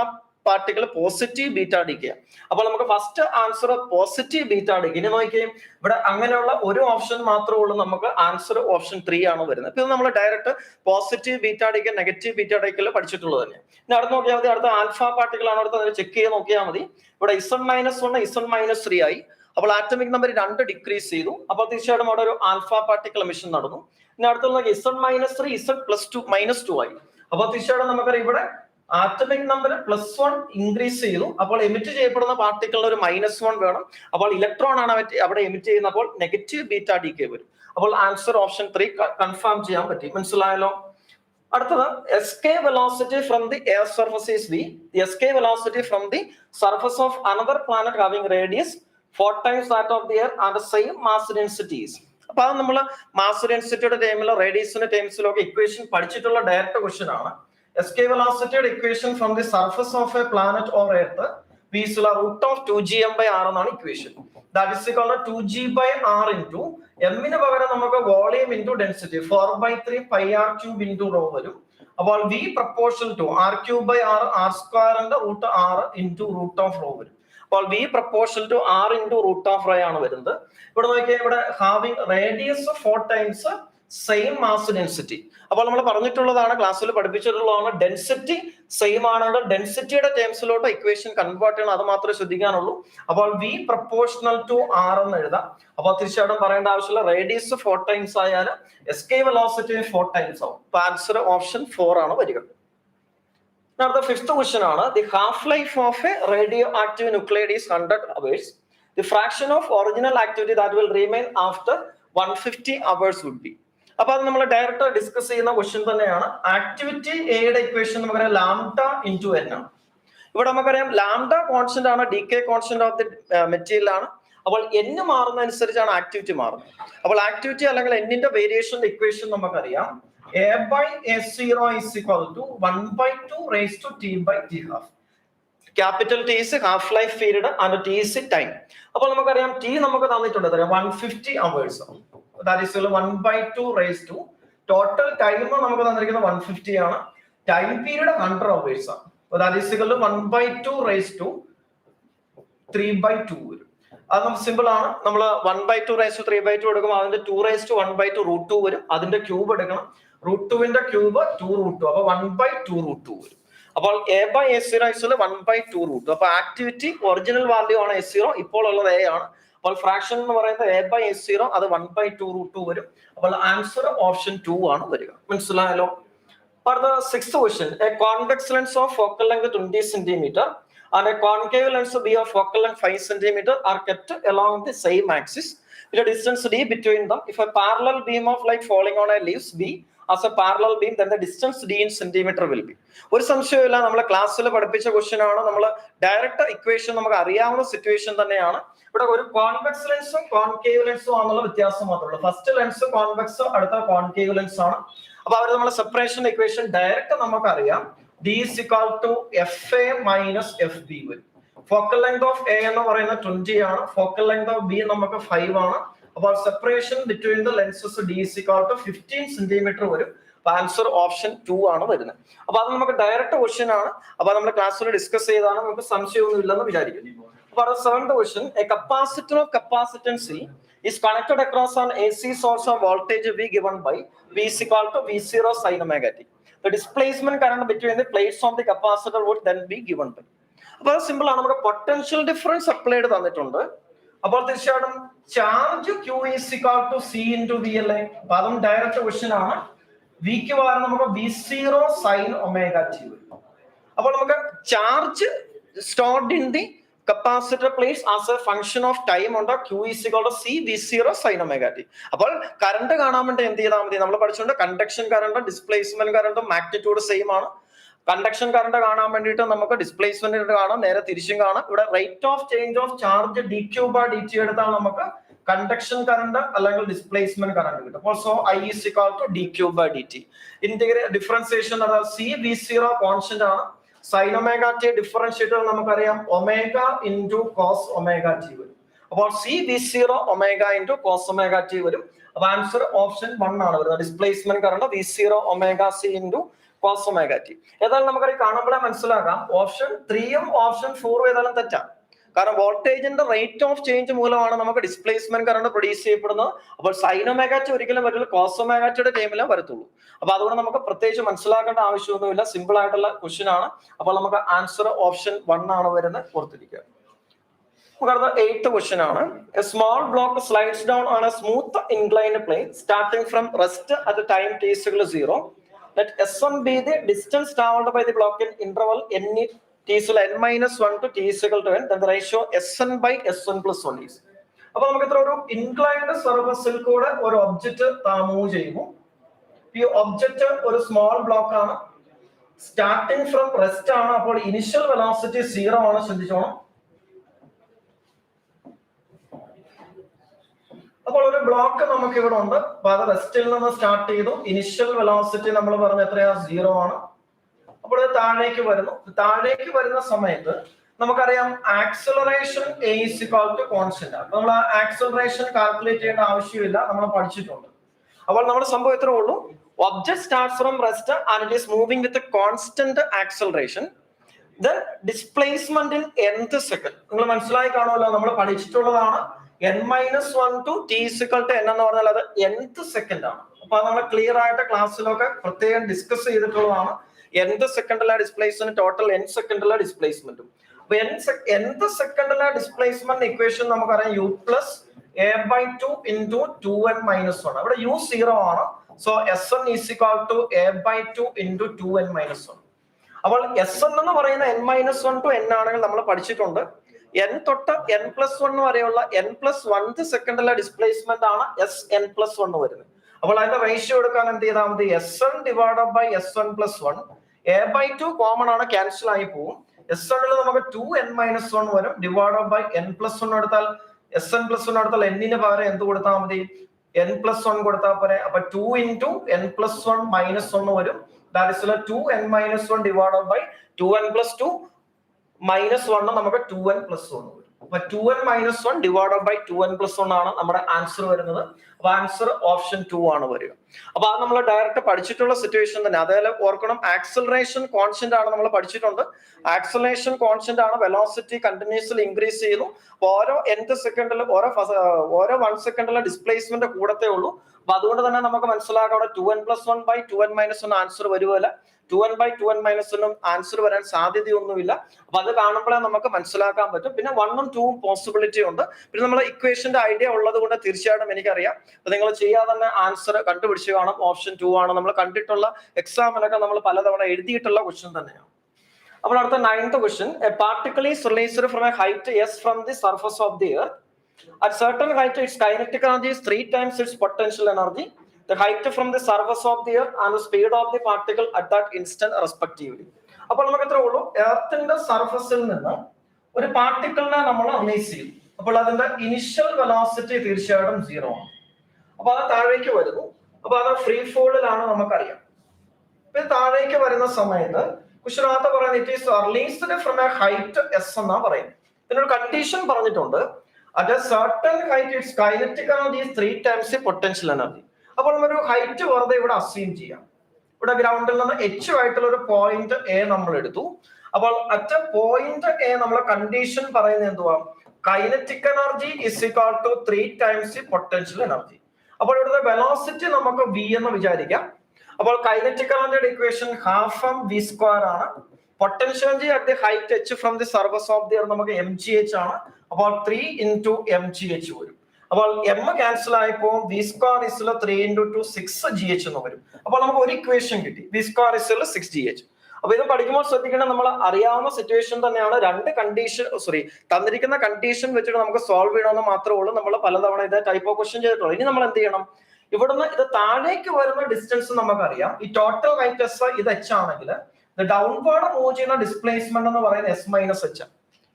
പാർട്ടിക്കിൾ പോസിറ്റീവ് ബീറ്റ ഡിക്കെ. അപ്പോൾ നമുക്ക് ഫസ്റ്റ് ആൻസർ പോസിറ്റീവ് ബീറ്റ ഡിക്കെ. ഇനി നോക്കിയും ഇവിടെ അങ്ങനെയുള്ള ഒരു ഓപ്ഷൻ മാത്രമേ ഉള്ളൂ, നമുക്ക് ആൻസർ ഓപ്ഷൻ 3 ആണ് വരുന്നത്. ഇത് നമ്മൾ direct positive beta ഡിക്കെ negative beta ഡിക്കൽ പഠിച്ചിട്ടുള്ളത് തന്നെ. ഇനി അടുത്ത് നോക്കിയാൽ മതി, അടുത്ത ആൽഫ പാർട്ടിക്കിൾ ആണ്. അടുത്ത് ചെക്ക് ചെയ്ത് നോക്കിയാൽ മതി. ഇവിടെ Z-1 Z-3 ആയി. അപ്പോൾ ആറ്റമിക് നമ്പർ 2 ഡിക്രീസ് ചെയ്തു. അപ്പോൾ തീർച്ചയായിട്ടും അവിടെ ഒരു ആൽഫ പാർട്ടിക്കിൾ എമിഷൻ നടന്നു. ഇനി അടുത്തുള്ള Z-3 Z+2 ആയി. അപ്പോൾ തീർച്ചയായിട്ടും നമുക്കറിയാം ഇവിടെ ആറ്റമിക് നമ്പർ +1 ഇൻക്രീസ് ചെയ്തു. അപ്പോൾ എമിറ്റ് ചെയ്യപ്പെടുന്ന പാർട്ടിക്കിളിന് ഒരു -1 വേണം. അപ്പോൾ ഇലക്ട്രോൺ ആണ് അവിടെ എമിറ്റ് ചെയ്യുന്നത്. അപ്പോൾ നെഗറ്റീവ് ബീറ്റ ഡിക്കെ വരും. അപ്പോൾ ആൻസർ ഓപ്ഷൻ 3 കൺഫേം ചെയ്യാൻ പറ്റി. മനസ്സിലായല്ലോ? അടുത്തത് escape velocity from the air surface is V. The escape velocity from the surface of another planet having radius 4 times that of the air and the same mass densities. അപ്പൊ അത് നമ്മൾ mass ഡെൻസിറ്റിയുടെ ടൈമിലോ റേഡിയസിന്റെ ടൈംസിലോ ഒക്കെ equation പഠിച്ചിട്ടുള്ള direct question ആണ്. escape velocity equation from the surface of a planet or earth v is the root of 2gm/r എന്നാണ് equation. That is equal to 2g/r into m ന് പകരം നമുക്ക് volume into density 4/3 πr³ into rho വരും. അപ്പോൾ v proportional to r³/r r² and root r into root of rho വരും. അപ്പോൾ v proportional to r into root of rho ആണ് വരുന്നത്. ഇവിടെ നോക്കിയാൽ ഇവിടെ having radius 4 times same mass density. അപ്പോൾ നമ്മൾ പറഞ്ഞിട്ടുള്ളതാണ്, ക്ലാസ്സിൽ പഠിപ്പിച്ചിട്ടുള്ളതാണ്, ഡെൻസിറ്റി സെയിം ആണെങ്കിൽ ഡെൻസിറ്റിയുടെ ടേംസിലോട്ട് ഇക്വേഷൻ കൺവേർട്ട് ചെയ്യണം. അത് മാത്രമേ ശ്രദ്ധിക്കാനുള്ളൂ. അപ്പോൾ v പ്രൊപ്പോർഷണൽ ടു r എന്ന് എഴുതാം. അപ്പോൾ തീർച്ചയായിട്ടും പറയേണ്ട ആവശ്യമില്ല. റേഡിയസ് 4 ടൈംസ് ആയാൽ എസ്കേപ്പ് വെലോസിറ്റി 4 ടൈംസ് ആവും. അപ്പോൾ ആൻസർ ഓപ്ഷൻ 4 ആണ് വരിക. അടുത്ത ഫിഫ്ത്ത് ക്വസ്റ്റ്യൻ ആണ്, the half life of a radioactive nuclide is 100 hours. The fraction of original activity that will remain after 150 hours would be. അപ്പൊ അത് നമ്മൾ ഡയറക്റ്റ് ഡിസ്കസ് ചെയ്യുന്ന ക്വസ്റ്റ്യൻ തന്നെയാണ്. ആക്ടിവിറ്റി എയുടെ ഇക്വേഷൻ നമുക്കറിയാം ലാംഡ ഇൻറ്റു n ആണ്. ഇവിടെ നമുക്കറിയാം ലാംഡ കോൺസ്റ്റന്റ് ആണ്, the constant of the material ആണ്. അപ്പോൾ n മാറുന്നതനുസരിച്ചാണ് ആക്ടിവിറ്റി മാറുന്നത്. അപ്പോൾ ആക്ടിവിറ്റി അല്ലെങ്കിൽ n-ന്റെ വേരിയേഷന്റെ ഇക്വേഷൻ നമുക്കറിയാം a/a0 is equal to 1/2 raised to t/t². Capital T is half life period and T is time. അപ്പോൾ നമുക്കറിയാം ടി നമുക്ക് തന്നിട്ടുണ്ട് 150 hours. That is 1/2 raised to total time നമുക്ക് തന്നിരിക്കുന്നത് 150 ആണ്. ടൈം പീരീഡ് 100 hours ആണ്. That is 1/2 raised to 3/2 വരും. അത് നമുക്ക് സിമ്പിൾ ആണ്. നമ്മൾ 1/2 raised to 3/2 എടുക്കുമ്പോൾ അതിന്റെ 2 raised to 1/2 √2 വരും. അതിന്റെ ക്യൂബ് എടുക്കണം. √2ന്റെ ക്യൂബ് 2√2. അപ്പൊ 1/2 √2 വരും. അപ്പോൾ a/a0 is 1/2 √2. അപ്പൊ ആക്ടിവിറ്റി ഒറിജിനൽ വാല്യൂ ആണ് a0, ഇപ്പോൾ ഉള്ളത് a ആണ്. അപ്പോൾ ഫ്രാക്ഷൻ എന്ന് പറയുന്നത് a/a0 അത് 1/2 √2 വരും. അപ്പോൾ ആൻസർ ഓപ്ഷൻ 2 ആണ് വരിക. മനസ്സിലായല്ലോ? For the sixth question, a convex lens of focal length 20 centimeter and a concave lens B of focal length 5 centimeter are kept along the same axis with a distance d between them. If a parallel beam of light falling on a leaves B as a parallel beam, then the distance d in centimeter will be. ഒരു സംശയമില്ല, നമ്മളെ ക്ലാസ്സിൽ പഠിപ്പിച്ച question ആണ്. നമ്മൾ direct equation നമുക്ക് അറിയാവുന്ന situation തന്നെയാണ്. ഇവിടെ ഒരു കോൺവെക്സ് ലെൻസും കോൺകേവ് ലെൻസും ആണെന്നുള്ള വ്യത്യാസം മാത്രമേ ഉള്ളൂ. ഫസ്റ്റ് ലെൻസ് കോൺവെക്സ്, അടുത്ത കോൺകേവ് ലെൻസ് ആണ്. അപ്പൊ അവർ നമ്മളെ സെപ്പറേഷൻ ഇക്വേഷൻ ഡയറക്റ്റ് നമുക്കറിയാം. d is equal to fa minus fb വരും. ഫോക്കൽ ലെങ്ത് ഓഫ് എ എന്ന് പറയുന്നത് 20 ആണ്, ഫോക്കൽ ലെങ്ത് ഓഫ് ബി നമുക്ക് 5 ആണ്. അപ്പോൾ separation between the lenses d is equal to 15 centimetre വരും. ആൻസർ ഓപ്ഷൻ 2 ആണ് വരുന്നത്. അപ്പൊ അത് നമുക്ക് ഡയറക്റ്റ് ക്വസ്റ്റ്യൻ ആണ്. അപ്പൊ നമ്മൾ ക്ലാസ്സിൽ ഡിസ്കസ് ചെയ്താണ്, നമുക്ക് സംശയമൊന്നും ഇല്ലെന്ന് വിചാരിക്കുന്നു. അപ്പൊ seventh question, A capacitor of capacitance C is connected across an AC source of voltage V given by V is equal to V0 sin omega t. The displacement current between the plates of the capacitor would then be given by. അപ്പോൾ simple ആണ്, നമുക്ക് potential difference applied തന്നിട്ടുണ്ട്. അപ്പോൾ തീർച്ചയായിട്ടും charge Q is equal to C into V അല്ലേ. അപ്പൊ അതും direct question ആണ്. വിക്ക് പകരം നമുക്ക് V0 sin omega t വരും. അപ്പോൾ നമുക്ക് charge stored in the capacitor plates as a function of time ഉണ്ട്. Q is equal to C V0 sin omega t. അപ്പോൾ കറണ്ട് കാണാൻ വേണ്ടി എന്ത് ചെയ്താൽ മതി, നമ്മൾ പഠിച്ചുകൊണ്ട് conduction current, displacement current, magnitude same ആണ്. കണ്ടക്ഷൻ കറണ്ട് കാണാൻ വേണ്ടിയിട്ട് നമുക്ക് ഡിസ്പ്ലേസ്മെന്റ് കാണാം, നേരെ തിരിച്ചും കാണാം. ഇവിടെ rate of change of charge dq/dt എടുത്താൽ നമുക്ക് കണ്ടക്ഷൻ കറണ്ട് അല്ലെങ്കിൽ ഡിസ്പ്ലേസ്മെന്റ് കറണ്ട് കിട്ടും. അപ്പോൾ so I is equal to dq/dt. Differentiation അതായത് C V0 കോൺസ്റ്റന്റ് ആണ്. സൈൻ ഒമേഗ ടി ഡിഫറൻഷിയേറ്റർ നമുക്കറിയാം omega into cos omega T വരും. അപ്പോൾ C V0 omega into cos omega T വരും. അപ്പൊ ആൻസർ ഓപ്ഷൻ 1 ആണ് വരുന്നത്. Displacement current V0 omega C into cos omega T. ഏതായാലും നമുക്കത് കാണുമ്പോഴേ മനസ്സിലാക്കാം ഓപ്ഷൻ 3ഉം ഓപ്ഷൻ 4ഉം ഏതായാലും തെറ്റാണ്. കാരണം വോൾട്ടേജിന്റെ റേറ്റ് ഓഫ് ചേഞ്ച് മൂലമാണ് നമുക്ക് ഡിസ്പ്ലേസ്മെന്റ് കറണ്ട് പ്രൊഡ്യൂസ് ചെയ്യപ്പെടുന്നത്. അപ്പോൾ സൈൻ ഒമേഗ ടി ഒരിക്കലും വരില്ല, കോസ് ഒമേഗ ടിയുടെ ടൈമിലേ വരത്തുള്ളൂ. അപ്പൊ അതുകൊണ്ട് നമുക്ക് പ്രത്യേകിച്ച് മനസ്സിലാക്കേണ്ട ആവശ്യമൊന്നുമില്ല, സിമ്പിൾ ആയിട്ടുള്ള ക്വസ്റ്റ്യൻ ആണ്. അപ്പോൾ നമുക്ക് ആൻസർ ഓപ്ഷൻ 1 ആണ് വരുന്നത്, ഓർത്തിരിക്കുക. നമുക്ക് എയ്ത്ത് ക്വസ്റ്റ്യൻ ആണ്. A small block slides down on A smooth inclined plane starting from rest at time t is equal to 0. Let S1 be the distance traveled by the block in interval n t is n minus 1 to t is equal to n. Then the ratio Sn by S1 plus 1 is. അപ്പൊ നമുക്ക് ഇത്ര ഒരു inclined സർഫസിൽ കൂടെ ഒരു object move ചെയ്യുന്നു. ഈ object ഒരു സ്മോൾ ബ്ലോക്ക് ആണ്, സ്റ്റാർട്ടിംഗ് ഫ്രം റെസ്റ്റ് ആണ്. അപ്പോൾ ഇനിഷ്യൽ വെലോസിറ്റി 0 ആണ്, ശ്രദ്ധിച്ചോണം. അപ്പോൾ ഒരു ബ്ലോക്ക് നമുക്ക് ഇവിടെ ഉണ്ട്. അപ്പൊ അത് റെസ്റ്റിൽ നിന്ന് സ്റ്റാർട്ട് ചെയ്തു. ഇനിഷ്യൽ വെലോസിറ്റി നമ്മൾ പറഞ്ഞ എത്രയാ, 0 ആണ്. അപ്പോൾ താഴേക്ക് വരുന്നു. താഴേക്ക് വരുന്ന സമയത്ത് നമുക്കറിയാം acceleration A is equal to constant ആണ്. നമ്മൾ ആ ആക്സിലറേഷൻ കാൽക്കുലേറ്റ് ചെയ്യേണ്ട ആവശ്യമില്ല, നമ്മൾ പഠിച്ചിട്ടുണ്ട്. അപ്പോൾ നമ്മുടെ സംഭവം ഇത്രേ ഉള്ളൂ. Object starts from rest and it is moving with constant acceleration. Then displacement in nth second. നിങ്ങൾ മനസ്സിലായി കാണുമല്ലോ, നമ്മൾ പഠിച്ചിട്ടുള്ളതാണ്. n-1 to t is equal to n എന്ന് പറഞ്ഞാൽ അത് nth സെക്കൻഡ് ആണ്. അപ്പൊ നമ്മൾ ക്ലിയർ ആയിട്ട് ക്ലാസ്സിലൊക്കെ പ്രത്യേകം ഡിസ്കസ് ചെയ്തിട്ടുള്ളതാണ്. nth സെക്കൻഡിലെ ഡിസ്പ്ലേസ്മെന്റ് ടോട്ടൽ n സെക്കൻഡിലെ ഡിസ്പ്ലേസ്മെന്റും. അപ്പൊ nth സെക്കൻഡിലെ ഡിസ്പ്ലേസ്മെന്റ് ഇക്വേഷൻ നമുക്കറിയാം u plus a/2 into 2n minus 1. അവിടെ u 0 ആണ്. So Sn is equal to a/2 into 2n minus 1. അപ്പോൾ Sn എന്ന് പറയുന്ന n-1 to n ആണെങ്കിൽ നമ്മൾ പഠിച്ചിട്ടുണ്ട്. n തൊട്ട് n+1 വരെയുള്ള n+1th സെക്കൻഡിലെ ഡിസ്പ്ലേസ്മെന്റ് ആണ് Sn+1 വരുന്നത്. അപ്പോൾ അതിന്റെ റേഷ്യോ എടുക്കാൻ എന്ത് ചെയ്താൽ മതി, Sn divided by S1+1. a/2 common ആണ്, ക്യാൻസൽ ആയി പോകും. Sn നമുക്ക് 2n-1 വരും. ഡിവൈഡഡ് ബൈ n+1 എടുത്താൽ Sn+1 എടുത്താൽ n-ന് പകരം എന്ത് കൊടുത്താൽ മതി, n+1 കൊടുത്താൽ പോരെ. അപ്പൊ 2 into n+1 - 1 വരും. That is 2n-1 divided by 2n+2 -1 നമുക്ക് 2n+1 വരും. അപ്പൊ 2n-1 ഡിവൈഡഡ് ബൈ 2n+1 ആണ് നമ്മുടെ ആൻസർ വരുന്നത്. അപ്പൊ ആൻസർ ഓപ്ഷൻ 2 ആണ് വരിക. അപ്പൊ അത് നമ്മൾ ഡയറക്റ്റ് പഠിച്ചിട്ടുള്ള സിറ്റുവേഷൻ തന്നെ. അതേപോലെ ഓർക്കണം, ആക്സിലറേഷൻ കോൺസ്റ്റന്റ് ആണ് നമ്മൾ പഠിച്ചിട്ടുണ്ട്. ആക്സിലറേഷൻ കോൺസ്റ്റന്റ് ആണ്, വെലോസിറ്റി കണ്ടിന്യൂസ്ലി ഇൻക്രീസ് ചെയ്യുന്നു. ഓരോ nth സെക്കൻഡിൽ ഓരോ 1 സെക്കൻഡിലെ ഡിസ്പ്ലേസ്മെന്റ് കൂടത്തേ ഉള്ളൂ. അപ്പൊ അതുകൊണ്ട് തന്നെ നമുക്ക് മനസ്സിലാക്കാം അവിടെ 2n+1 by 2n-1 answer വരുമല്ല. 2n/2n - answer വരാൻ സാധ്യതയൊന്നുമില്ല. അപ്പൊ അത് കാണുമ്പോഴേ നമുക്ക് മനസ്സിലാക്കാൻ പറ്റും. പിന്നെ 1ഉം 2ഉം പോസിബിലിറ്റി ഉണ്ട്. പിന്നെ നമ്മൾ ഇക്വേഷന്റെ ഐഡിയ ഉള്ളത് കൊണ്ട് തീർച്ചയായിട്ടും എനിക്കറിയാം നിങ്ങൾ ചെയ്യാതെ തന്നെ ആൻസർ കണ്ടുപിടിച്ച് കാണും. ഓപ്ഷൻ 2 ആണ് നമ്മൾ കണ്ടിട്ടുള്ള എക്സാമിനൊക്കെ നമ്മൾ പലതവണ എഴുതിയിട്ടുള്ള ക്വസ്റ്റ്യൻ തന്നെയാണ്. അപ്പോൾ അടുത്ത 9th question, A particle is released from A height s from the surface of the earth. At certain height, its kinetic energy is 3 times its potential energy, the height from the surface of the earth and the speed of the particle at that instant respectively. അപ്പോൾ നമുക്ക് എത്ര ഉള്ളൂ, എർത്തിന്റെ സർഫസിൽ നിന്ന് ഒരു പാർട്ടിക്കിളിനെ നമ്മൾ release ചെയ്യും. അപ്പോൾ അതിന്റെ ഇനിഷ്യൽ വെലോസിറ്റി തീർച്ചയായിട്ടും 0 ആണ്. അപ്പൊ അത് താഴേക്ക് വരുന്നു. അപ്പൊ അത് ഫ്രീ ഫോളിലാണ് നമുക്കറിയാം. ഇപ്പൊ താഴേക്ക് വരുന്ന സമയത്ത് കുശനാഥ പറയുന്നത് it is released from A height s എന്നാ പറയുന്നത്. ഇതിനൊരു കണ്ടീഷൻ പറഞ്ഞിട്ടുണ്ട്. At a certain height, its kinetic energy is 3 times the potential energy. അപ്പോൾ നമ്മളൊരു ഹൈറ്റ് വെറുതെ ഇവിടെ അസ്യൂം ചെയ്യാം. ഇവിടെ ഗ്രൗണ്ടിൽ നിന്ന് h ആയിട്ടുള്ള ഒരു പോയിന്റ് a നമ്മൾ എടുത്തു. അപ്പോൾ അറ്റ് പോയിന്റ് a നമ്മളെ കണ്ടീഷൻ പറയുന്നത് എന്തുവാ, kinetic energy is equal to 3 times the potential energy. അപ്പോൾ ഇവിടുത്തെ വെലോസിറ്റി നമുക്ക് v എന്ന് വിചാരിക്കാം. അപ്പോൾ കൈനറ്റിക് എനർജിയുടെ ഇക്വേഷൻ ഹാഫ് v² ആണ്. Potential energy at the height h from the surface of the earth നമുക്ക് mgh ആണ്. അപ്പോൾ 3 into mgh വരും. അപ്പോൾ m ക്യാൻസൽ ആയപ്പോൾ v² is 3 into 2 6gh എന്ന് വരും. അപ്പോൾ നമുക്ക് ഒരു ഇക്വേഷൻ കിട്ടി, v² is 6gh. അപ്പൊ ഇത് പഠിക്കുമ്പോൾ ശ്രദ്ധിക്കേണ്ട, നമ്മൾ അറിയാവുന്ന സിറ്റുവേഷൻ തന്നെയാണ്. തന്നിരിക്കുന്ന കണ്ടീഷൻ വെച്ചിട്ട് നമുക്ക് സോൾവ് ചെയ്യണമെന്ന് മാത്രമേ ഉള്ളൂ. നമ്മൾ പലതവണ ഇത് ടൈപ്പ് ഓഫ് ക്വസ്റ്റ്യൻ ചെയ്തിട്ടുള്ളൂ. ഇനി നമ്മൾ എന്ത് ചെയ്യണം, ഇവിടുന്ന് ഇത് താഴേക്ക് വരുന്ന ഡിസ്റ്റൻസ് നമുക്കറിയാം. ഈ ടോട്ടൽ ഹൈറ്റ് s ഇത് h ആണെങ്കിൽ ഡൗൺവേർഡ് മൂവ് ചെയ്യുന്ന ഡിസ്പ്ലേസ്മെന്റ് എന്ന് പറയുന്നത് s - h.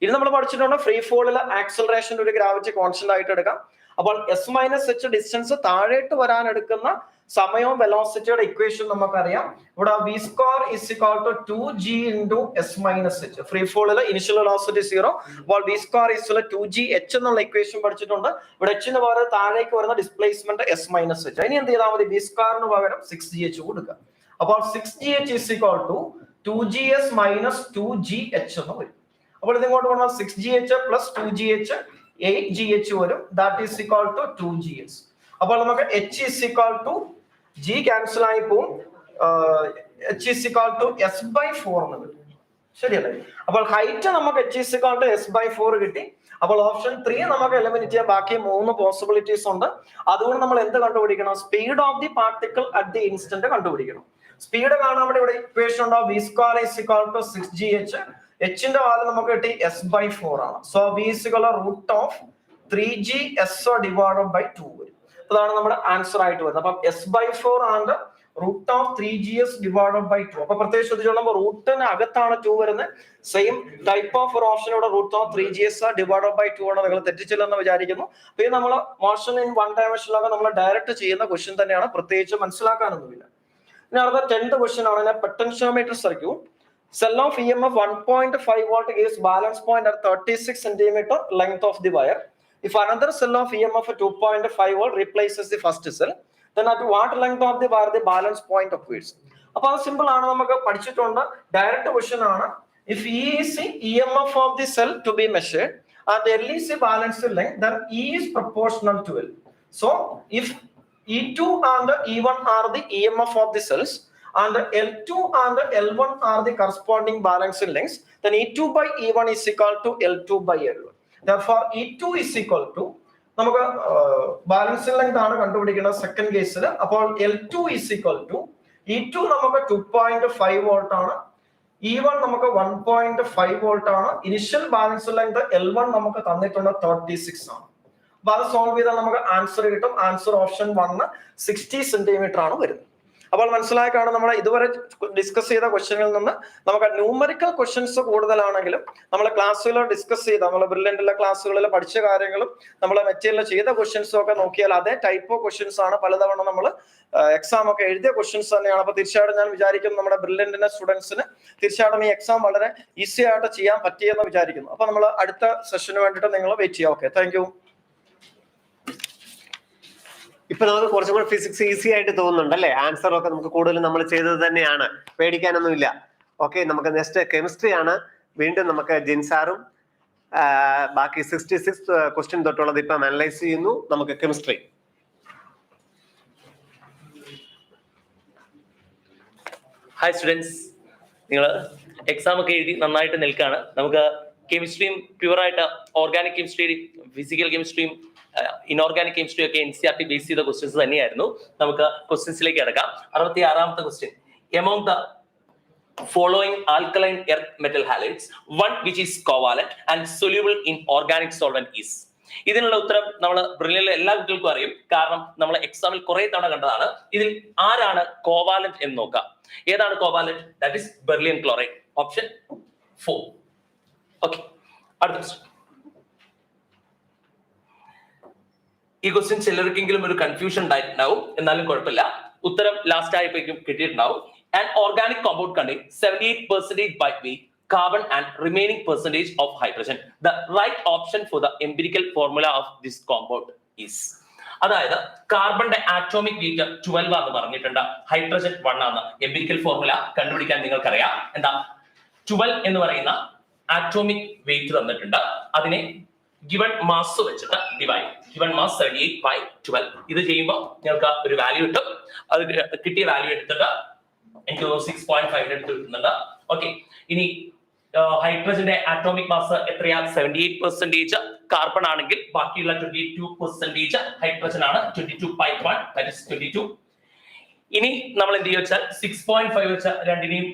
ഇത് നമ്മൾ പഠിച്ചിട്ടുണ്ട്. ഫ്രീ ഫോളിൽ ആക്സലറേഷൻ ഒരു ഗ്രാവിറ്റി കോൺസ്റ്റന്റ് ആയിട്ട് എടുക്കാം. അപ്പോൾ s - h ഡിസ്റ്റൻസ് താഴേട്ട് വരാൻ എടുക്കുന്ന സമയവും വെലോസിറ്റിയുടെ ഇക്വേഷൻ നമുക്കറിയാം. ഇവിടെ v² is equal to 2g into s - h. Free ഫോളിൽ ഇനിഷ്യൽ വെലോസിറ്റി 0. അപ്പോൾ v² is 2gh എന്നുള്ള ഇക്വേഷൻ പഠിച്ചിട്ടുണ്ട്. ഇവിടെ h എന്ന് പകരം താഴേക്ക് വരുന്ന ഡിസ്പ്ലേസ്മെന്റ് s - h. ഇനി എന്ത് ചെയ്താൽ മതി, v² പകരം 6gh കൊടുക്കുക. അപ്പോൾ 6gh is equal to 2gs minus 2gh എന്ന് വരും. അപ്പോൾ ഇതിങ്ങോട്ട് വന്നാൽ 6gh plus 2gh 8gh വരും. That is equal to 2gs. അപ്പോൾ നമുക്ക് h is equal to g cancel ആയി പോകും. h is equal to s/4 എന്ന് കിട്ടും. ശരിയല്ലേ? അപ്പോൾ ഹൈറ്റ് നമുക്ക് h is equal to s/4 കിട്ടി. അപ്പോൾ ഓപ്ഷൻ 3 നമുക്ക് എലിമിനേറ്റ് ചെയ്യാൻ ബാക്കി 3 പോസിബിലിറ്റീസ് ഉണ്ട്. അതുകൊണ്ട് നമ്മൾ എന്ത് കണ്ടുപിടിക്കണം, speed of the particle at the instant കണ്ടുപിടിക്കണം. സ്പീഡ് കാണാൻ വേണ്ടി ഇവിടെ ഇക്വേഷൻ ഉണ്ടാവും, v² is equal to 6gh. h ന്റെ വാല്യൂ നമുക്ക് കിട്ടി s/4 ആണ്. So v is equal to root of 3gs divided by 2 വരും. അതാണ് നമ്മുടെ ആൻസർ ആയിട്ട് വരുന്നത്. അപ്പം s/4 ആണ് root of 3gs divided by 2. അപ്പൊ പ്രത്യേകിച്ച് ശ്രദ്ധിച്ചോളാം, റൂട്ടിന് അകത്താണ് 2 വരുന്നത്. സെയിം ടൈപ്പ് ഓഫ് ഒരു ഓപ്ഷൻ ഇവിടെ root of 3gs divided by 2 ആണ്. നിങ്ങൾ തെറ്റിച്ചില്ലെന്ന് വിചാരിക്കുന്നു. പിന്നെ നമ്മൾ മോഷൻ ഇൻ 1 ഡയമെൻഷനിലൊക്കെ നമ്മൾ ഡയറക്റ്റ് ചെയ്യുന്ന ക്വസ്റ്റ്യൻ തന്നെയാണ്, പ്രത്യേകിച്ച് മനസ്സിലാക്കാനൊന്നുമില്ല. ഇനി അടുത്ത 10th ക്വസ്റ്റ്യൻ ആണ്, potentiometer circuit. Cell of EMF 1.5 volt gives balance point at 36 centimeter length of the wire. If another cell of EMF 2.5 volt replaces the first cell, then at what length of the wire the balance point occurs? അപ്പോൾ അത് simple ആണ്, നമുക്ക് പഠിച്ചിട്ടുണ്ട്. Direct question ആണ്. If E is the EMF of the cell to be measured and L is the balance length, then E is proportional to L. So if E2 and E1 are the EMF of the cells and L2 and L1 are the corresponding balancing lengths, then E2 by E1 is equal to L2 by L1. Therefore E2 is equal to, നമുക്ക് balancing length ആണ് കണ്ടുപിടിക്കുന്നത് second കേസിൽ. അപ്പോൾ L2 is equal to E2 നമുക്ക് 2.5 volt ആണ്, E1 നമുക്ക് 1.5 volt ആണ്. Initial balancing length L1 നമുക്ക് തന്നിട്ടുണ്ട് 36 ആണ്. അപ്പൊ അത് സോൾവ് ചെയ്താൽ നമുക്ക് ആൻസർ കിട്ടും. ആൻസർ ഓപ്ഷൻ 1 60 സെന്റിമീറ്റർ ആണ് വരുന്നത്. അപ്പോൾ മനസ്സിലായി കാണും, നമ്മൾ ഇതുവരെ ഡിസ്കസ് ചെയ്ത ക്വസ്റ്റ്യനിൽ നിന്ന് നമുക്ക് ന്യൂമറിക്കൽ ക്വസ്റ്റ്യൻസ് കൂടുതലാണെങ്കിലും നമ്മൾ ക്ലാസ്സുകൾ ഡിസ്കസ് ചെയ്ത, നമ്മൾ ബ്രില്യന്റിലെ ക്ലാസ്സുകളിൽ പഠിച്ച കാര്യങ്ങളും നമ്മൾ മെറ്റീരിയൽ ചെയ്ത ക്വസ്റ്റ്യൻസും ഒക്കെ നോക്കിയാൽ അതേ ടൈപ്പ് ഓഫ് ക്വസ്റ്റ്യൻസ് ആണ് പലതവണ നമ്മൾ എക്സാം ഒക്കെ എഴുതിയ ക്വസ്റ്റ്യൻസ് തന്നെയാണ്. അപ്പൊ തീർച്ചയായിട്ടും ഞാൻ വിചാരിക്കുന്നു നമ്മുടെ ബ്രില്യന്റിന്റെ സ്റ്റുഡൻസിന് തീർച്ചയായിട്ടും ഈ എക്സാം വളരെ ഈസി ആയിട്ട് ചെയ്യാൻ പറ്റിയെന്ന് വിചാരിക്കുന്നു. അപ്പൊ നമ്മൾ അടുത്ത സെഷന് വേണ്ടിയിട്ട് നിങ്ങൾ വെയിറ്റ് ചെയ്യാം. Okay, thank U. ഇപ്പൊ നമുക്ക് കുറച്ചും കൂടെ ഫിസിക്സ് ഈസി ആയിട്ട് തോന്നുന്നുണ്ട് അല്ലെ? ആൻസർ ഒക്കെ നമുക്ക് കൂടുതലും നമ്മൾ ചെയ്തത് തന്നെയാണ്, പേടിക്കാനൊന്നുമില്ല. ഓക്കെ, നമുക്ക് നെക്സ്റ്റ് കെമിസ്ട്രി ആണ്. വീണ്ടും നമുക്ക് ജിൻസാറും ബാക്കി 66 ക്വസ്റ്റ്യൻ തൊട്ടുള്ളത് ഇപ്പം അനലൈസ് ചെയ്യുന്നു. നമുക്ക് കെമിസ്ട്രി. ഹായ് സ്റ്റുഡൻസ്, നിങ്ങൾ എക്സാം ഒക്കെ എഴുതി നന്നായിട്ട് നിൽക്കുകയാണ്. നമുക്ക് കെമിസ്ട്രിയും പ്യുവറായിട്ട് ഓർഗാനിക് കെമിസ്ട്രി, ഫിസിക്കൽ കെമിസ്ട്രിയും ഇൻഓർഗാനിക് കെമിസ്ട്രി ഒക്കെ NCERT ബേസ് ചെയ്ത ക്വസ്റ്റ്യൻസ് തന്നെയായിരുന്നു. നമുക്ക് ക്വസ്റ്റ്യൻസിലേക്ക് കിടക്കാം. 66ാമത്തെ question, among the following alkaline earth metal halides, one which is covalent and soluble in organic solvent is. ഇതിനുള്ള ഉത്തരം നമ്മൾ ബ്രില്യനിലെ എല്ലാ കുട്ടികൾക്കും അറിയും, കാരണം നമ്മൾ എക്സാമിൽ കുറെ തവണ കണ്ടതാണ്. ഇതിൽ ആരാണ് കോവാലന്റ് എന്ന് നോക്കാം. ഏതാണ് covalent? That is beryllium chloride, option 4. Okay, അടുത്ത ക്വസ്റ്റ്യൻ. ഈ ക്വസ്റ്റ്യൻ ചിലർക്കെങ്കിലും ഒരു കൺഫ്യൂഷൻ ഉണ്ടായിട്ടുണ്ടാവും, എന്നാലും കുഴപ്പമില്ല, ഉത്തരം ലാസ്റ്റ് ആയപ്പോഴേക്കും കിട്ടിയിട്ടുണ്ടാവും. An organic compound contains 78% by weight carbon and remaining percentage of hydrogen. The right option for the empirical formula of this compound is. അതായത് കാർബണിന്റെ atomic wait 12 ആണെന്ന് പറഞ്ഞിട്ടുണ്ട്, ഹൈഡ്രജൻ 1 ആണ്. എംപിരിക്കൽ ഫോർമുല കണ്ടുപിടിക്കാൻ നിങ്ങൾക്കറിയാം. എന്താ? 12 എന്ന് പറയുന്ന ആറ്റോമിക് വെയിറ്റ് തന്നിട്ടുണ്ട്, അതിനെ ഗിവൺ മാസ് വെച്ചിട്ട് ഡിവൈഡ്, ഗിവൺ മാസ് 78/12. ഇത് ചെയ്യുമ്പോൾ നിങ്ങൾക്ക് ഒരു വാല്യൂ കിട്ടും. അത് കിട്ടിയ വാല്യൂ എടുത്തിട്ട് എനിക്ക് 6.5 എടുത്ത് കിട്ടുന്നുണ്ട്. ഓക്കെ, ഇനി ഹൈഡ്രജന്റെ ആറ്റോമിക് മാസ് എത്രയാ? 78%. കാർബൺ ആണെങ്കിൽ ബാക്കിയുള്ള 22% ഹൈഡ്രജൻ ആണ്. 22/1, that is 22. ഇനി നമ്മൾ എന്ത് ചെയ്യുക വെച്ചാൽ 6.5 വെച്ച് രണ്ടിനെയും